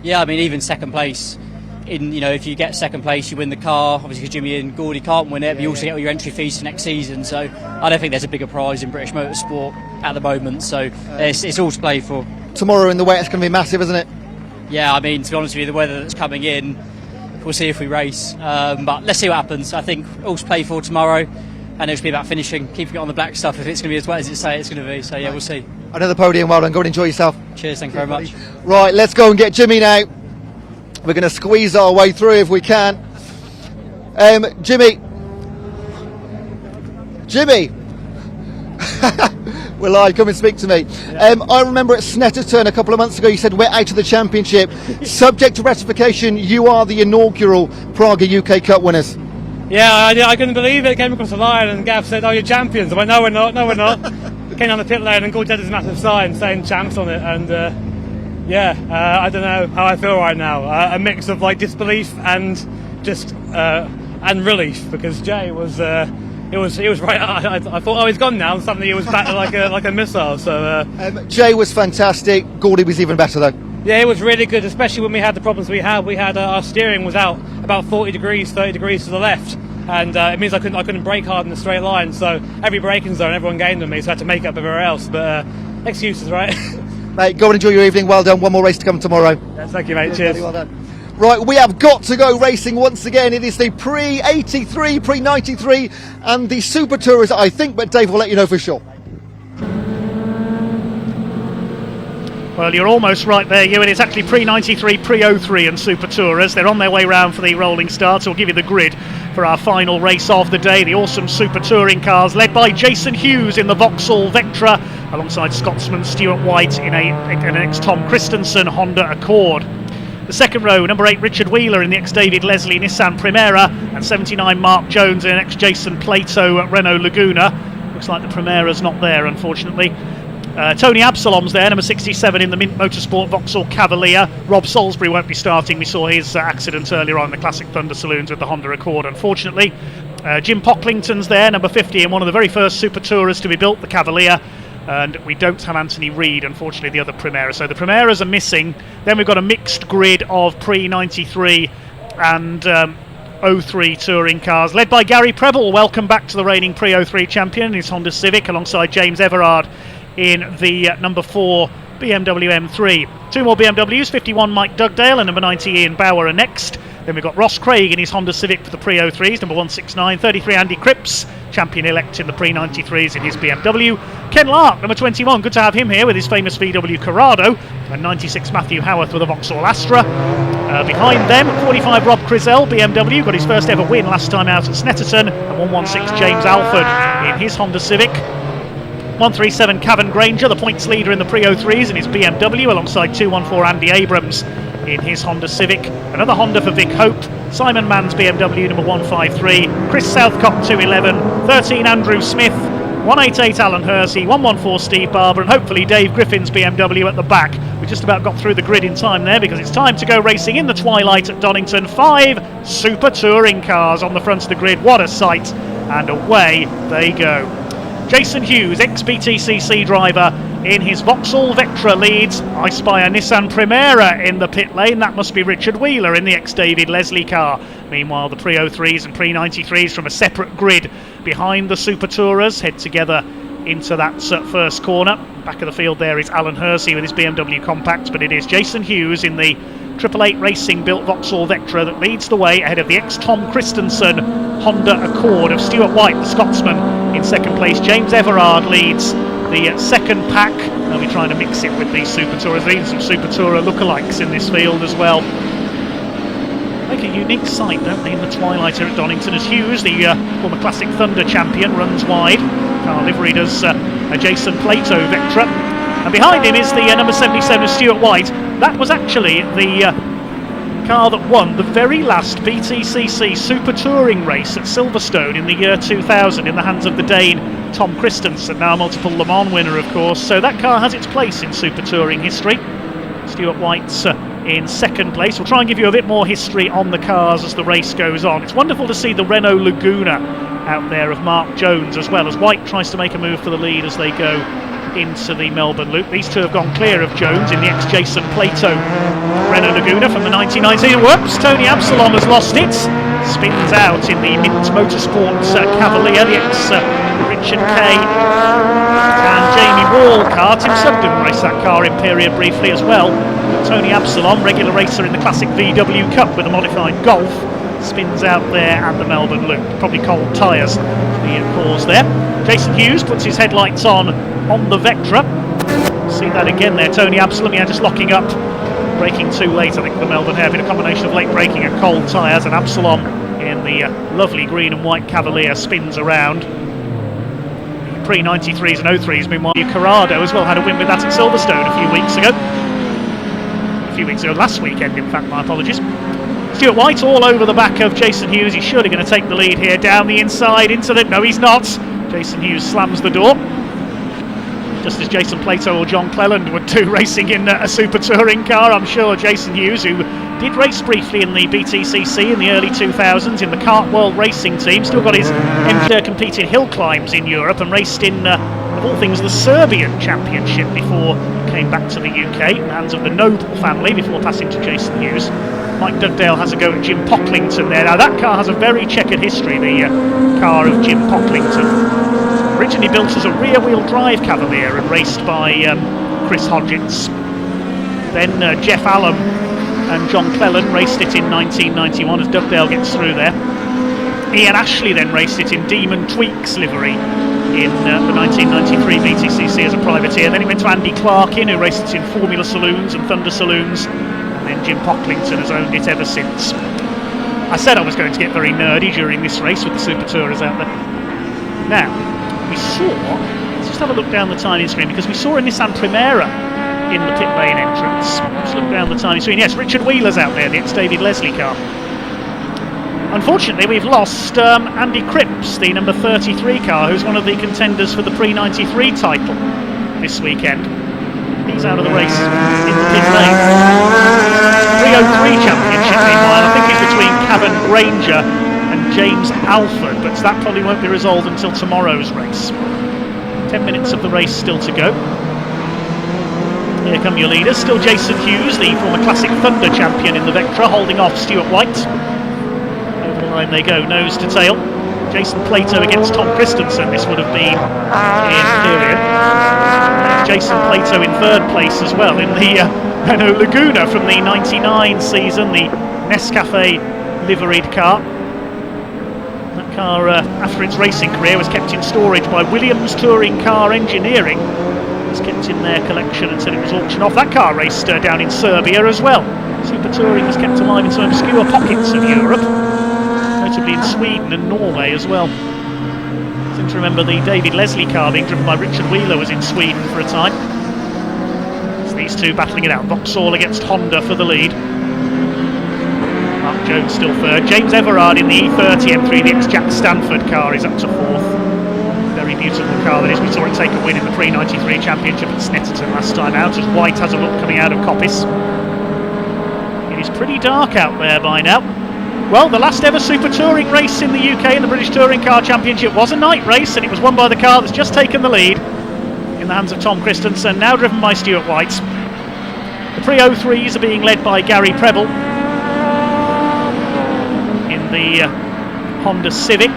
Yeah, I mean, even second place. If you get second place, you win the car. Obviously, because Jimmy and Gordy can't win it, but you also get all your entry fees for next season. So I don't think there's a bigger prize in British motorsport at the moment. So it's all to play for. Tomorrow in the wet, it's going to be massive, isn't it? Yeah, I mean, to be honest with you, the weather that's coming in, we'll see if we race, but let's see what happens. I think all to play for tomorrow, and it'll be about finishing, keeping it on the black stuff if it's going to be as wet as it say it's going to be. So yeah, we'll see. Another podium, well done. Go and enjoy yourself. Cheers, thank you very much. Right, let's go and get Jimmy now. We're going to squeeze our way through if we can. Jimmy. We're live, come and speak to me. I remember at Snetterton a couple of months ago you said we're out of the championship. Subject to ratification, you are the inaugural Praga UK Cup winners. Yeah, I couldn't believe it. Came across the line and Gav said, "Oh, you're champions." I went, "No, we're not. We came on the pit lane and Gordy had this massive sign saying champs on it, and I don't know how I feel right now. A mix of like disbelief and just and relief, because Jay was he was right. I thought, oh, he's gone now. And suddenly he was back like a missile. So Jay was fantastic. Gordy was even better though. yeah, it was really good, especially when we had the problems we had. We had our steering was out about 30 degrees to the left, and it means I couldn't brake hard in a straight line. So every braking zone, everyone gained on me, so I had to make up everywhere else. But excuses, right? Mate, go and enjoy your evening. Well done. One more race to come tomorrow. Yes, thank you, mate. Cheers. Well done. Right, we have got to go racing once again. It is the pre-83, pre-93 and the Super Tourers, I think, but Dave will let you know for sure. Well, you're almost right there, Ewan. It's actually pre-93, pre-03 and Super Tourers. They're on their way round for the rolling start, so we'll give you the grid for our final race of the day. The awesome Super Touring cars, led by Jason Hughes in the Vauxhall Vectra, alongside Scotsman Stuart White in an ex-Tom Christensen Honda Accord. The second row, number 8 Richard Wheeler in the ex-David Leslie Nissan Primera, and 79 Mark Jones in an ex-Jason Plato Renault Laguna. Looks like the Primera's not there, unfortunately. Tony Absalom's there, number 67 in the Mint Motorsport Vauxhall Cavalier. Rob Salisbury won't be starting. We saw his accident earlier on in the Classic Thunder Saloons with the Honda Accord, unfortunately. Jim Pocklington's there, number 50 in one of the very first Super Tourers to be built, the Cavalier. And we don't have Anthony Reid, unfortunately, the other Primera. So the Primeras are missing. Then we've got a mixed grid of pre-93 and 03 touring cars, led by Gary Preble. Welcome back to the reigning pre-03 champion in his Honda Civic, alongside James Everard in the number 4 BMW M3. Two more BMWs, 51 Mike Dugdale and number 90 Ian Bauer are next. Then we've got Ross Craig in his Honda Civic for the pre-03s, number 169, 33 Andy Cripps, champion-elect in the pre-93s in his BMW. Ken Lark, number 21, good to have him here with his famous VW Corrado, and 96 Matthew Howarth with a Vauxhall Astra. Behind them, 45 Rob Crizell, BMW, got his first ever win last time out at Snetterton, and 116 James Alford in his Honda Civic. 137 Cavan Granger, the points leader in the pre-03s in his BMW, alongside 214 Andy Abrams in his Honda Civic. Another Honda for Vic Hope, Simon Mann's BMW number 153, Chris Southcott 211, 13 Andrew Smith, 188 Alan Hersey, 114 Steve Barber, and hopefully Dave Griffin's BMW at the back. We just about got through the grid in time there, because it's time to go racing in the twilight at Donington. 5 Super Touring cars on the front of the grid. What a sight, and away they go. Jason Hughes, ex-BTCC driver, in his Vauxhall Vectra leads. I spy a Nissan Primera in the pit lane. That must be Richard Wheeler in the ex-David Leslie car. Meanwhile, the pre-03s and pre-93s from a separate grid behind the Super Tourers head together into that first corner. Back of the field there is Alan Hersey with his BMW Compact, but it is Jason Hughes in the 888 Racing built Vauxhall Vectra that leads the way ahead of the ex-Tom Christensen Honda Accord of Stuart White, the Scotsman, in second place. James Everard leads the second pack. They'll be trying to mix it with these Super Tourers. There's some Super Tourer lookalikes in this field as well. Make a unique sight, don't they, in the twilight here at Donington, as Hughes, the former Classic Thunder champion, runs wide. Car liveried as a Jason Plato Vectra. And behind him is the number 77 of Stuart White. That was actually the car that won the very last BTCC Super Touring race at Silverstone in the year 2000 in the hands of the Dane Tom Christensen, now a multiple Le Mans winner, of course. So that car has its place in Super Touring history. Stuart White's in second place. We'll try and give you a bit more history on the cars as the race goes on. It's wonderful to see the Renault Laguna out there of Mark Jones, as well as White tries to make a move for the lead as they go into the Melbourne Loop. These two have gone clear of Jones in the ex-Jason Plato Renault Laguna from the 1919. Whoops, Tony Absalom has lost it. Spins out in the Mint Motorsports Cavalier, the ex-Richard Kay and Jamie Wall car. Tim Sugden raced that car in period briefly as well. Tony Absalom, regular racer in the Classic VW Cup with a modified Golf, spins out there at the Melbourne Loop. Probably cold tyres the cause there. Jason Hughes puts his headlights on the Vectra. See that again there, Tony Absalom, just locking up, braking too late. I think the Melbourne have been a combination of late braking and cold tyres, and Absalom in the lovely green and white Cavalier spins around. The pre-93s and 03s, meanwhile, Corrado as well had a win with that at Silverstone last weekend, in fact, my apologies. Stuart White all over the back of Jason Hughes. He's surely going to take the lead here, down the inside into the... No, he's not. Jason Hughes slams the door. just as Jason Plato or John Cleland would do racing in a super touring car. I'm sure Jason Hughes, who did race briefly in the BTCC in the early 2000s in the Kart World Racing team, still got his competed hill climbs in Europe and raced in, of all things, the Serbian Championship before he came back to the UK, in the hands of the Noble family, before passing to Jason Hughes. Mike Dugdale has a go at Jim Pocklington there. Now that car has a very checkered history, the car of Jim Pocklington. Originally built as a rear-wheel drive Cavalier and raced by Chris Hodgetts. Then Jeff Allen and John Cleland raced it in 1991 as Dugdale gets through there. Ian Ashley then raced it in Demon Tweaks livery in the 1993 BTCC as a privateer. Then it went to Andy Clarkin, who raced it in Formula Saloons and Thunder Saloons. And then Jim Pocklington has owned it ever since. I said I was going to get very nerdy during this race with the Super Tourers out there. Now, we saw, let's just have a look down the timing screen, because we saw a Nissan Primera in the pit lane entrance. Let's look down the timing screen. Yes, Richard Wheeler's out there, the ex-David Leslie car. Unfortunately, we've lost Andy Cripps, the number 33 car, who's one of the contenders for the pre-93 title this weekend. He's out of the race in the pit lane. 303 championship, meanwhile, I think it's between Cavan Granger and James Alford, but that probably won't be resolved until tomorrow's race. 10 minutes of the race still to go. Here come your leaders. Still Jason Hughes, the former Classic Thunder champion in the Vectra, holding off Stuart White. Over the line they go, nose to tail. Jason Plato against Tom Christensen, this would have been in period. Jason Plato in third place as well in the Renault Laguna from the 99 season, the Nescafe liveried car. That car, after its racing career, was kept in storage by Williams Touring Car Engineering. It was kept in their collection until it was auctioned off. That car raced down in Serbia as well. Super Touring was kept alive in some obscure pockets of Europe, notably in Sweden and Norway as well. I seem to remember the David Leslie car being driven by Richard Wheeler was in Sweden for a time. It's these two battling it out. Vauxhall against Honda for the lead. Mark Jones still third. James Everard in the E30 M3, the ex-Jack Stanford car, is up to fourth. Very beautiful car that is. We saw it take a win in the pre-93 championship at Snetterton last time out, as White has a look coming out of Coppice. It is pretty dark out there by now. Well, the last ever Super Touring race in the UK in the British Touring Car Championship was a night race, and it was won by the car that's just taken the lead in the hands of Tom Christensen, now driven by Stuart White. The pre-03s are being led by Gary Preble in the Honda Civic.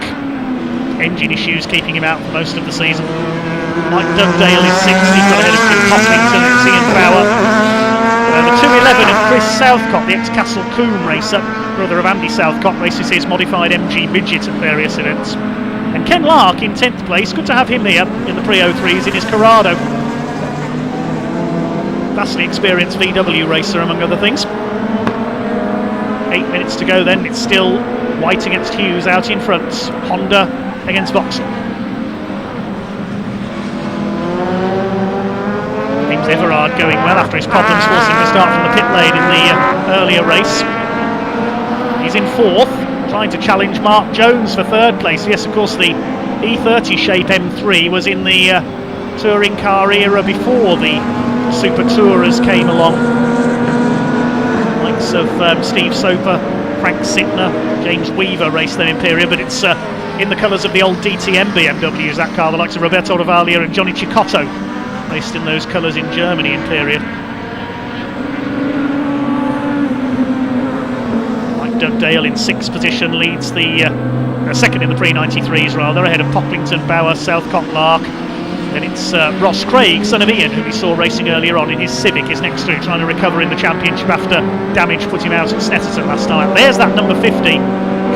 Engine issues keeping him out for most of the season. Mike Dugdale is sixth, he's got ahead of Jim Pocklington and Ian Bauer. The 211 of Chris Southcott, the ex-Castle Combe racer, brother of Andy Southcott, races his modified MG Midget at various events. And Ken Lark in 10th place, good to have him here in the pre-03s in his Corrado. Vastly experienced VW racer, among other things. 8 minutes to go then, it's still White against Hughes out in front, Honda against Vauxhall. James Everard going well after his problems forcing the start from the pit lane in the earlier race. He's in fourth, trying to challenge Mark Jones for third place. Yes, of course, the E30 Shape M3 was in the touring car era before the Super Tourers came along. Likes of Steve Soper, Frank Sitner, James Weaver raced them in period, but it's in the colours of the old DTM BMWs, that car. The likes of Roberto Ravaglia and Johnny Cicotto raced in those colours in Germany in period. Mike Dugdale in sixth position leads the second in the pre-93s rather, ahead of Pocklington, Bauer, Southcott, Lark. Then it's Ross Craig, son of Ian, who we saw racing earlier on in his Civic, is next through, trying to recover in the championship after damage put him out at Snetterton last time. There's that number 50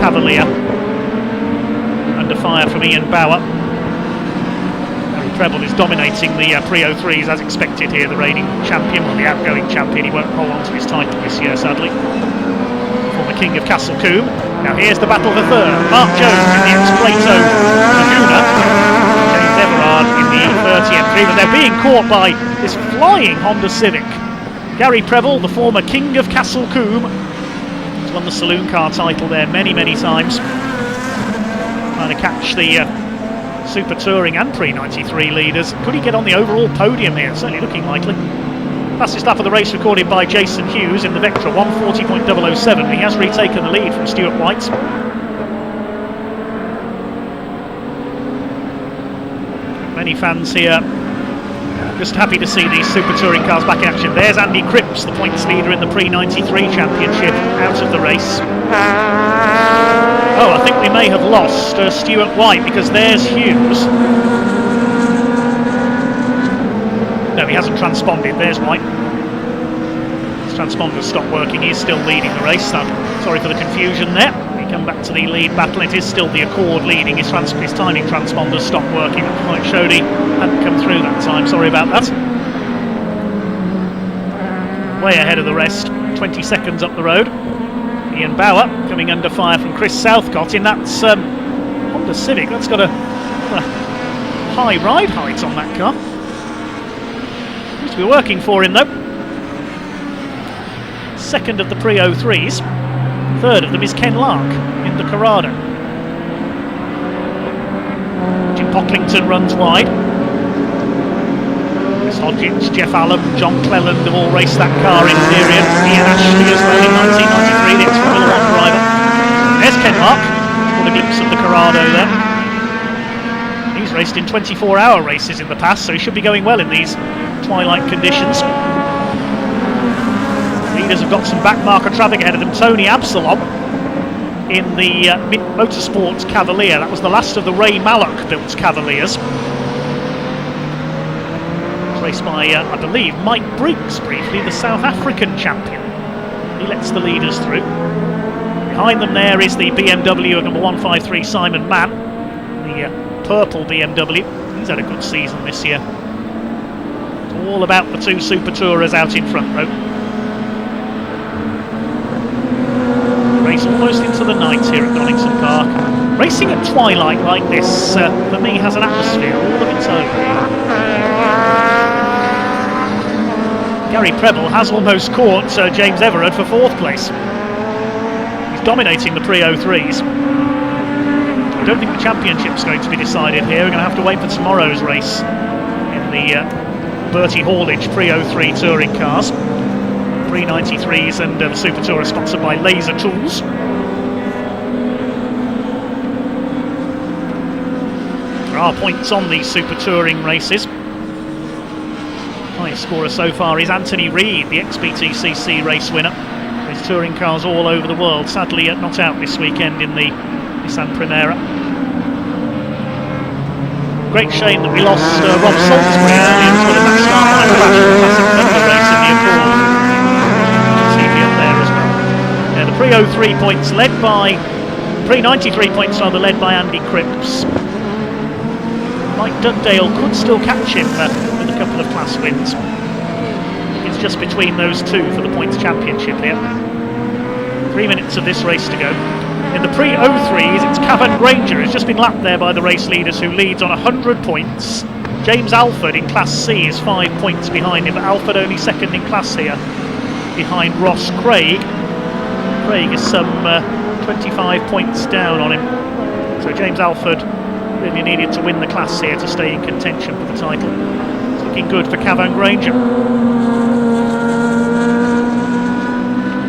Cavalier, under fire from Ian Bauer. Gary Preble is dominating the pre-03s as expected here, the reigning champion, or the outgoing champion. He won't hold on to his title this year, sadly. Former King of Castle Combe. Now here's the battle for third. Mark Jones in the ex-Plato Laguna. Everard in the E30 M3, but they're being caught by this flying Honda Civic. Gary Preble, the former King of Castle Combe, has won the saloon car title there many, many times. Trying to catch the Super Touring and Pre-93 leaders. Could he get on the overall podium here? Certainly looking likely. Fastest lap of the race recorded by Jason Hughes in the Vectra, 1:40.007. He has retaken the lead from Stuart White. Many fans here just happy to see these Super Touring cars back in action. There's Andy Cripps, the points leader in the Pre-93 Championship, out of the race. Oh, I think we may have lost Stuart White, because there's Hughes. No, he hasn't transponded. There's White. His transponders stopped working. He's still leading the race. Sorry for the confusion there. We come back to the lead battle. It is still the Accord leading. His timing transponders stopped working. That point showed he hadn't come through that time. Sorry about that. Way ahead of the rest. 20 seconds up the road. Ian Bauer coming under fire from Chris Southcott in that Honda Civic. That's got a high ride height on that car. Seems to be working for him though. Second of the Pre-03s. Third of them is Ken Lark in the Corrado. Jim Pocklington runs wide. Chris Hodgins, Jeff Allen, John Cleland have all raced that car in period. Ian Ashley as well in 1993, the ex-Formula 1 driver. There's Ken Lark. What a glimpse of the Corrado there. He's raced in 24-hour races in the past, so he should be going well in these twilight conditions. Leaders have got some back marker traffic ahead of them. Tony Absalom in the Mint Motorsports Cavalier. That was the last of the Ray Mallock built Cavaliers. Raced by, I believe, Mike Briggs briefly, the South African champion. He lets the leaders through. Behind them there is the BMW number 153 Simon Mann, the purple BMW. He's had a good season this year. It's all about the two Super Tourers out in front row. Race almost into the night here at Donington Park. Racing at twilight like this, for me, has an atmosphere all of its own. Gary Preble has almost caught James Everard for 4th place. He's dominating the Pre-03s. I don't think the championship's going to be decided here. We're going to have to wait for tomorrow's race in the Bertie Haulage Pre-03 touring cars. Pre-93s and the Super Tour are sponsored by Laser Tools. There are points on these Super Touring races. Highest scorer so far is Anthony Reid, the ex-BTCC race winner. His touring cars all over the world, sadly not out this weekend in the Nissan Primera. Great shame that we lost Rob Salisbury earlier as well in that start line crash in the Classic Thunder race in the Accord. CV up there as well. Yeah, the Pre-03 points led by, Pre-93 points rather led by Andy Cripps. Mike Dugdale could still catch him with a couple of class wins. It's just between those two for the points championship here. 3 minutes of this race to go. In the Pre-03s, it's Cavan Granger who's just been lapped there by the race leaders, who leads on 100 points. James Alford in Class C is 5 points behind him, but Alford only second in class here, behind Ross Craig. Craig is some 25 points down on him. So James Alford really needed to win the class here to stay in contention for the title. It's looking good for Cavan Granger.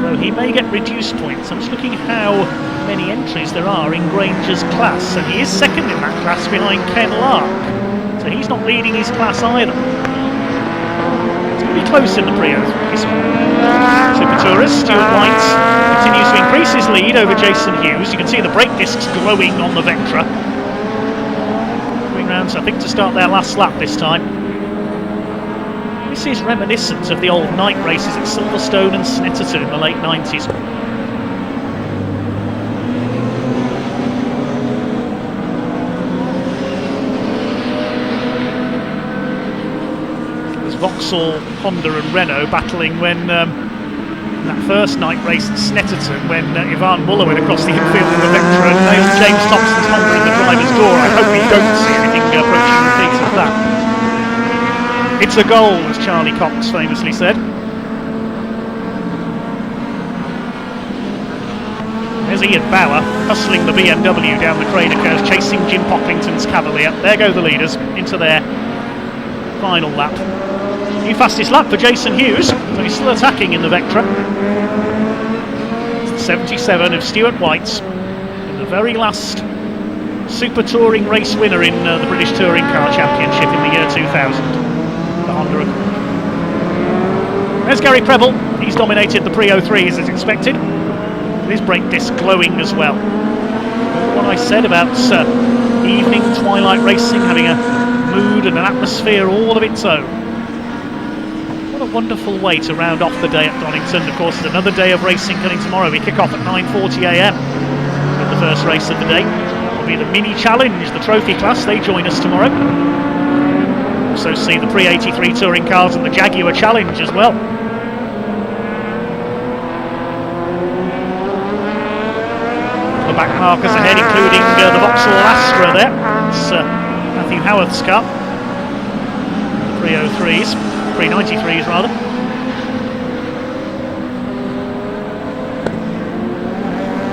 Though he may get reduced points. I'm just looking how many entries there are in Granger's class, and he is second in that class behind Ken Lark. So he's not leading his class either. It's going to be close in the Pre-03s. Super Tourist Stuart White continues to increase his lead over Jason Hughes. You can see the brake discs glowing on the Vectra. Rounds, I think, to start their last lap this time. This is reminiscent of the old night races at Silverstone and Snetterton in the late 90s. It was Vauxhall, Honda and Renault battling when that first night race at Snetterton, when Ivan Muller went across the infield of the Vectra and nailed James Thompson's Honda in the driver's door. I hope we don't see anything approaching repeats of that. It's a goal, as Charlie Cox famously said. There's was Ian Bauer hustling the BMW down the Crater curve, chasing Jim Pocklington's Cavalier. There go the leaders into their final lap. New fastest lap for Jason Hughes, so he's still attacking in the Vectra. It's the 77 of Stuart White's, and the very last Super Touring race winner in the British Touring Car Championship in the year 2000, the Honda Accord. There's Gary Preble. He's dominated the pre-03s as expected, with his brake disc glowing as well. What I said about evening twilight racing having a mood and an atmosphere all of its own. What a wonderful way to round off the day at Donington. Of course, there's another day of racing coming tomorrow. We kick off at 9:40 a.m. with the first race of the day. It'll be the Mini Challenge, the trophy class. They join us tomorrow. Also see the pre-83 touring cars and the Jaguar Challenge as well. The back markers ahead, including the Vauxhall Astra there. It's Matthew Howarth's car. The pre-03s, pre-93s rather.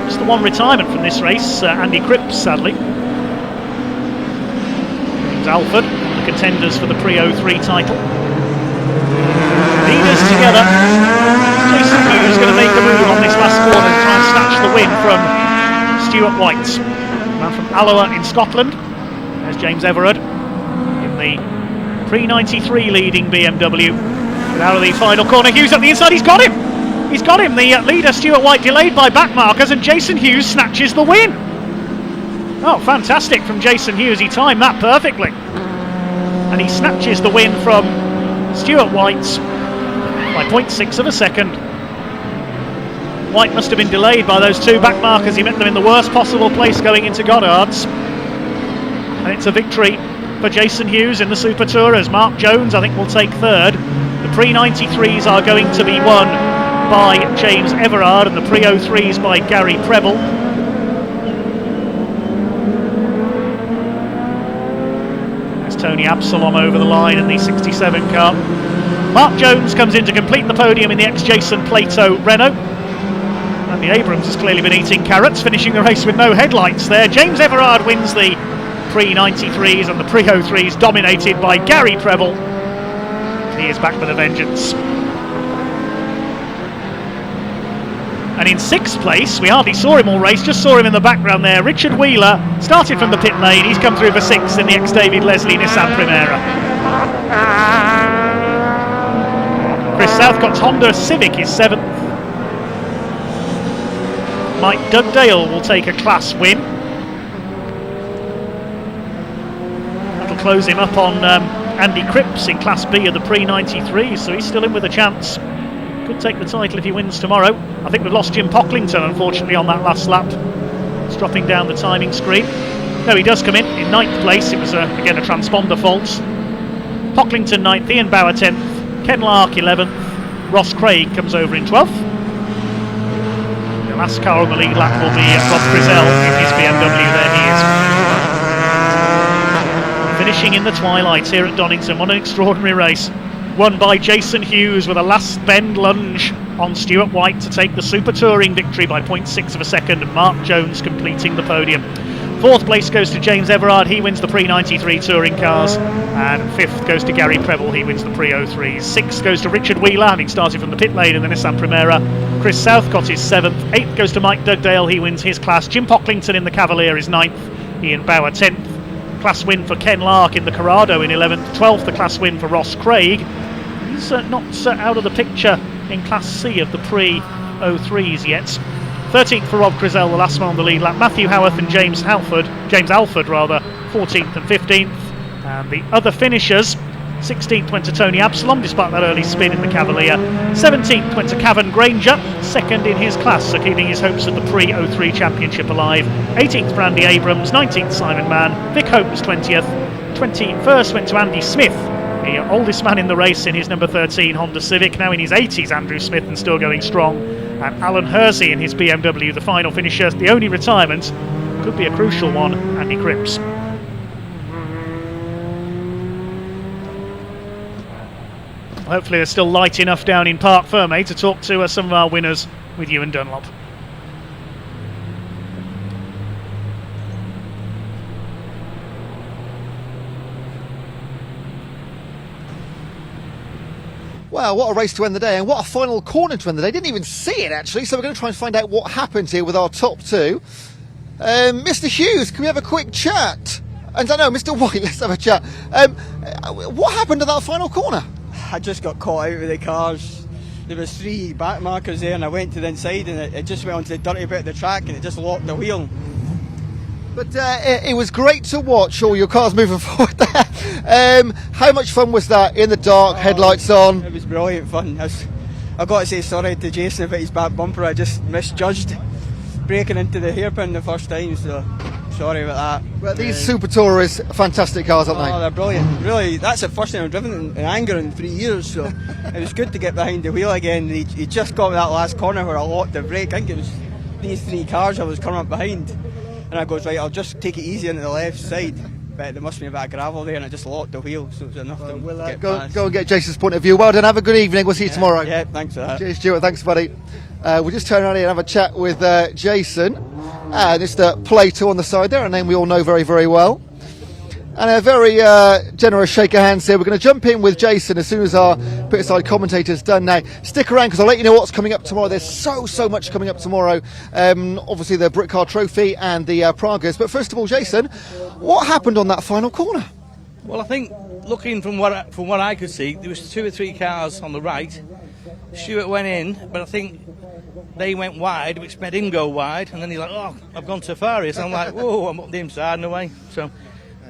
Just the one retirement from this race, Andy Cripps, sadly. James Alford, the contenders for the pre-03 title. Leaders together. Jason Hughes going to make a move on this last corner to try and snatch the win from Stuart White. Man from Alloa in Scotland. There's James Everard in the pre-93 leading BMW. But out of the final corner, Hughes at the inside. He's got him! He's got him! The leader, Stuart White, delayed by back markers, and Jason Hughes snatches the win. Oh, fantastic from Jason Hughes. He timed that perfectly. And he snatches the win from Stuart White by 0.6 of a second. White must have been delayed by those two back markers. He met them in the worst possible place going into Goddard's. And it's a victory for Jason Hughes in the Super Tourers. Mark Jones, I think, will take third. The pre-93s are going to be won by James Everard and the pre-03s by Gary Preble. There's Tony Absalom over the line in the 67 car. Mark Jones comes in to complete the podium in the ex-Jason Plato Renault. And the Abrams has clearly been eating carrots, finishing the race with no headlights there. James Everard wins the pre-93s and the pre-03s dominated by Gary Preble. He is back with a vengeance. And in sixth place, we hardly saw him all race, just saw him in the background there. Richard Wheeler started from the pit lane. He's come through for sixth in the ex-David Leslie Nissan Primera. Chris Southcott's Honda Civic is seventh. Mike Dugdale will take a class win. That'll close him up on Andy Cripps in Class B of the pre-93, so he's still in with a chance. Could take the title if he wins tomorrow. I think we've lost Jim Pocklington, unfortunately, on that last lap. It's dropping down the timing screen. No, he does come in ninth place. It was, again, a transponder fault. Pocklington 9th, Ian Bauer 10th, Ken Lark 11th, Ross Craig comes over in 12th. The last car on the lead lap will be Rob Frizzell in his BMW. There he is. Finishing in the twilight here at Donington. What an extraordinary race. Won by Jason Hughes with a last bend lunge on Stuart White to take the Super Touring victory by 0.6 of a second, and Mark Jones completing the podium. Fourth place goes to James Everard, he wins the pre-93 touring cars, and fifth goes to Gary Preble, he wins the pre-03s. Sixth goes to Richard Wheeler, having started from the pit lane in the Nissan Primera. Chris Southcott is seventh. Eighth goes to Mike Dugdale, he wins his class. Jim Pocklington in the Cavalier is ninth. Ian Bauer 10th. Class win for Ken Lark in the Corrado in 11th. 12th the class win for Ross Craig. He's not out of the picture in Class C of the pre-03s yet. 13th for Rob Crizzell, the last man on the lead lap. Matthew Howarth and James Alford, 14th and 15th. And the other finishers, 16th went to Tony Absalom, despite that early spin in the Cavalier. 17th went to Cavan Granger, second in his class, so keeping his hopes of the pre-03 championship alive. 18th for Andy Abrams, 19th Simon Mann, Vic Holmes 20th. 21st went to Andy Smith, the oldest man in the race in his number 13 Honda Civic, now in his 80s Andrew Smith and still going strong. And Alan Hersey in his BMW, the final finisher. The only retirement could be a crucial one, Andy Cripps. Hopefully there's still light enough down in Park Ferme to talk to some of our winners with Ewan Dunlop. Well, what a race to end the day, and what a final corner to end the day. Didn't even see it, actually, so we're going to try and find out what happened here with our top two. Mr. Hughes, can we have a quick chat? And I know, Mr. White, let's have a chat. What happened to that final corner? I just got caught out with the cars. There was 3 back markers there, and I went to the inside, and it just went onto the dirty bit of the track, and it just locked the wheel. But it was great to watch all your cars moving forward there. How much fun was that in the dark, headlights on? It was brilliant fun. I got to say sorry to Jason about his back bumper. I just misjudged breaking into the hairpin the first time, so sorry about that. Well, these Super Tourers are fantastic cars, aren't they? Oh, they're brilliant. Really, that's the first time I've driven in anger in 3 years, so it was good to get behind the wheel again. He just got that last corner where I locked the brake. I think it was these 3 cars I was coming up behind. And I goes, right, I'll just take it easy into the left side. But there must be a bit of gravel there, and I just locked the wheel, so it was enough to get past. Go and get Jason's point of view. Well done, have a good evening. We'll see you tomorrow. Yeah, thanks for that. Cheers, Stuart. Thanks, buddy. We'll just turn around here and have a chat with Jason. Mr. Plato on the side there, a name we all know very, very well. And a very generous shake of hands here. We're going to jump in with Jason as soon as our pit-side commentator's done now. Stick around because I'll let you know what's coming up tomorrow. There's so much coming up tomorrow. Obviously the Brit Car Trophy and the Pragas. But first of all, Jason, what happened on that final corner? Well, I think looking from what I could see, there was 2 or 3 cars on the right. Stuart went in, but I think they went wide, which made him go wide. And then he's like, oh, I've gone too far. So I'm like, whoa, I'm up the inside and away. So...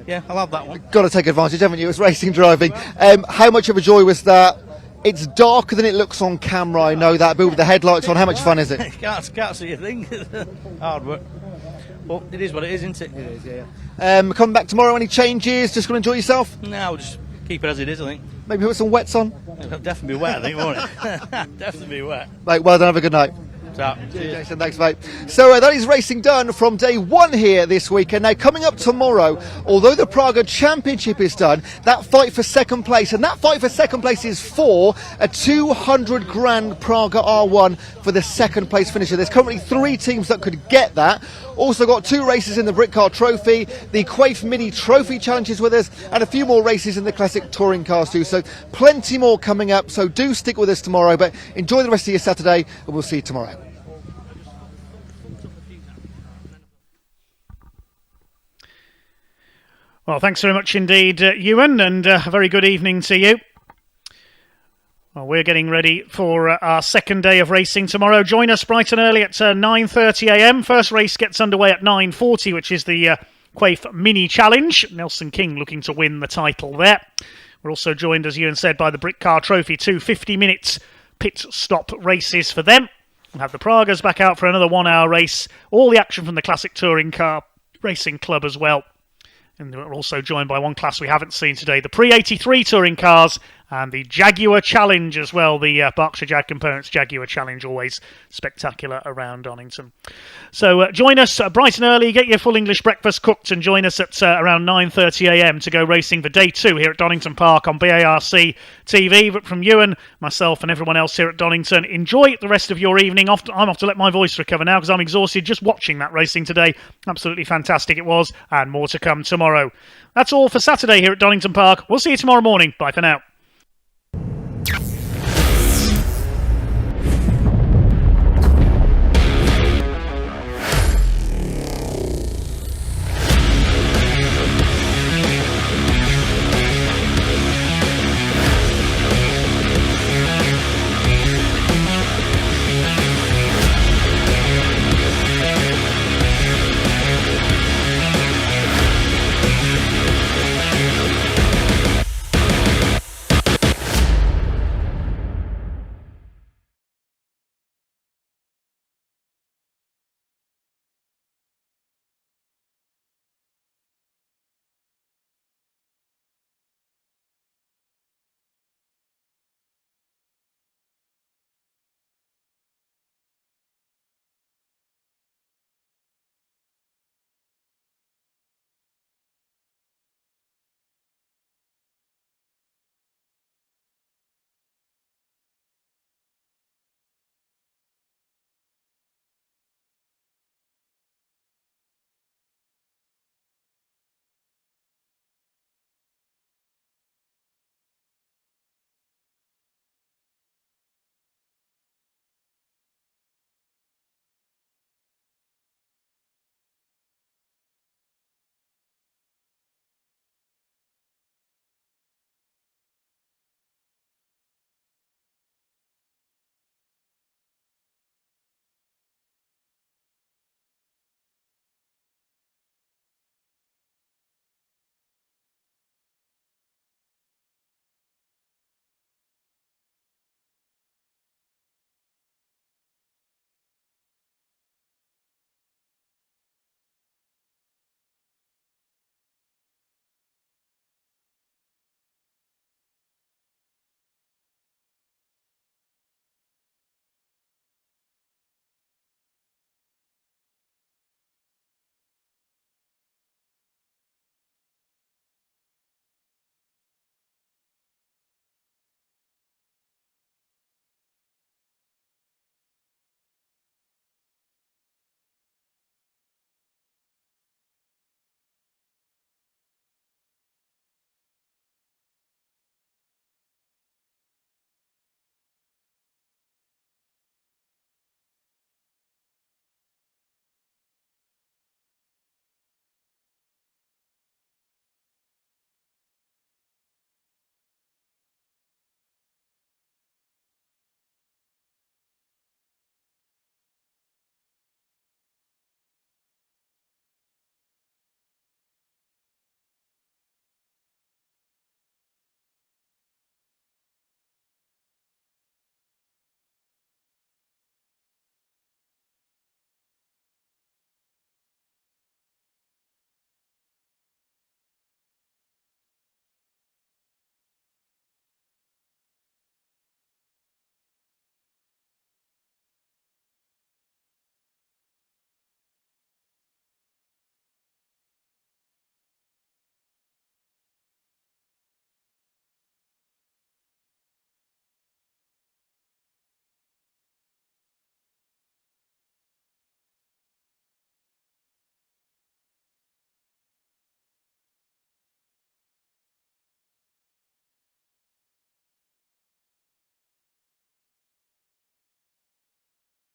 yeah, I love that one. Got to take advantage, haven't you? It's racing driving. How much of a joy was that? It's darker than it looks on camera, I know that, but with the headlights on, how much fun is it? can't see a thing. Hard work. Well, it is what it is, isn't it? It is, yeah. Coming back tomorrow, any changes? Just going to enjoy yourself? No, we'll just keep it as it is, I think. Maybe put some wets on? It'll definitely be wet, I think, won't it? Definitely be wet. Mate, well done, have a good night. Cheers. Jason, thanks, mate. So that is racing done from day 1 here this week. And now coming up tomorrow, although the Praga Championship is done, that fight for second place, and that fight for second place is for a 200 grand Praga R1 for the second place finisher. There's currently 3 teams that could get that. Also got 2 races in the Brit Car Trophy, the Quaife Mini Trophy Challenge is with us, and a few more races in the Classic Touring Cars too. So plenty more coming up, so do stick with us tomorrow, but enjoy the rest of your Saturday, and we'll see you tomorrow. Well, thanks very much indeed, Ewan, and a very good evening to you. Well, we're getting ready for our second day of racing tomorrow. Join us bright and early at 9:30am. First race gets underway at 9:40, which is the Quaife Mini Challenge. Nelson King looking to win the title there. We're also joined, as Ewan said, by the Brit Car Trophy, 2 50-minute pit stop races for them. We'll have the Pragas back out for another 1-hour race. All the action from the Classic Touring Car Racing Club as well. And we're also joined by one class we haven't seen today, the Pre-83 touring cars and the Jaguar Challenge as well, the Berkshire Jag Components Jaguar Challenge, always spectacular around Donington. So join us bright and early, get your full English breakfast cooked and join us at around 9:30am to go racing for day 2 here at Donington Park on BARC TV. But from Ewan, myself and everyone else here at Donington, enjoy the rest of your evening. I'm off to let my voice recover now because I'm exhausted just watching that racing today. Absolutely fantastic it was, and more to come tomorrow. That's all for Saturday here at Donington Park. We'll see you tomorrow morning. Bye for now.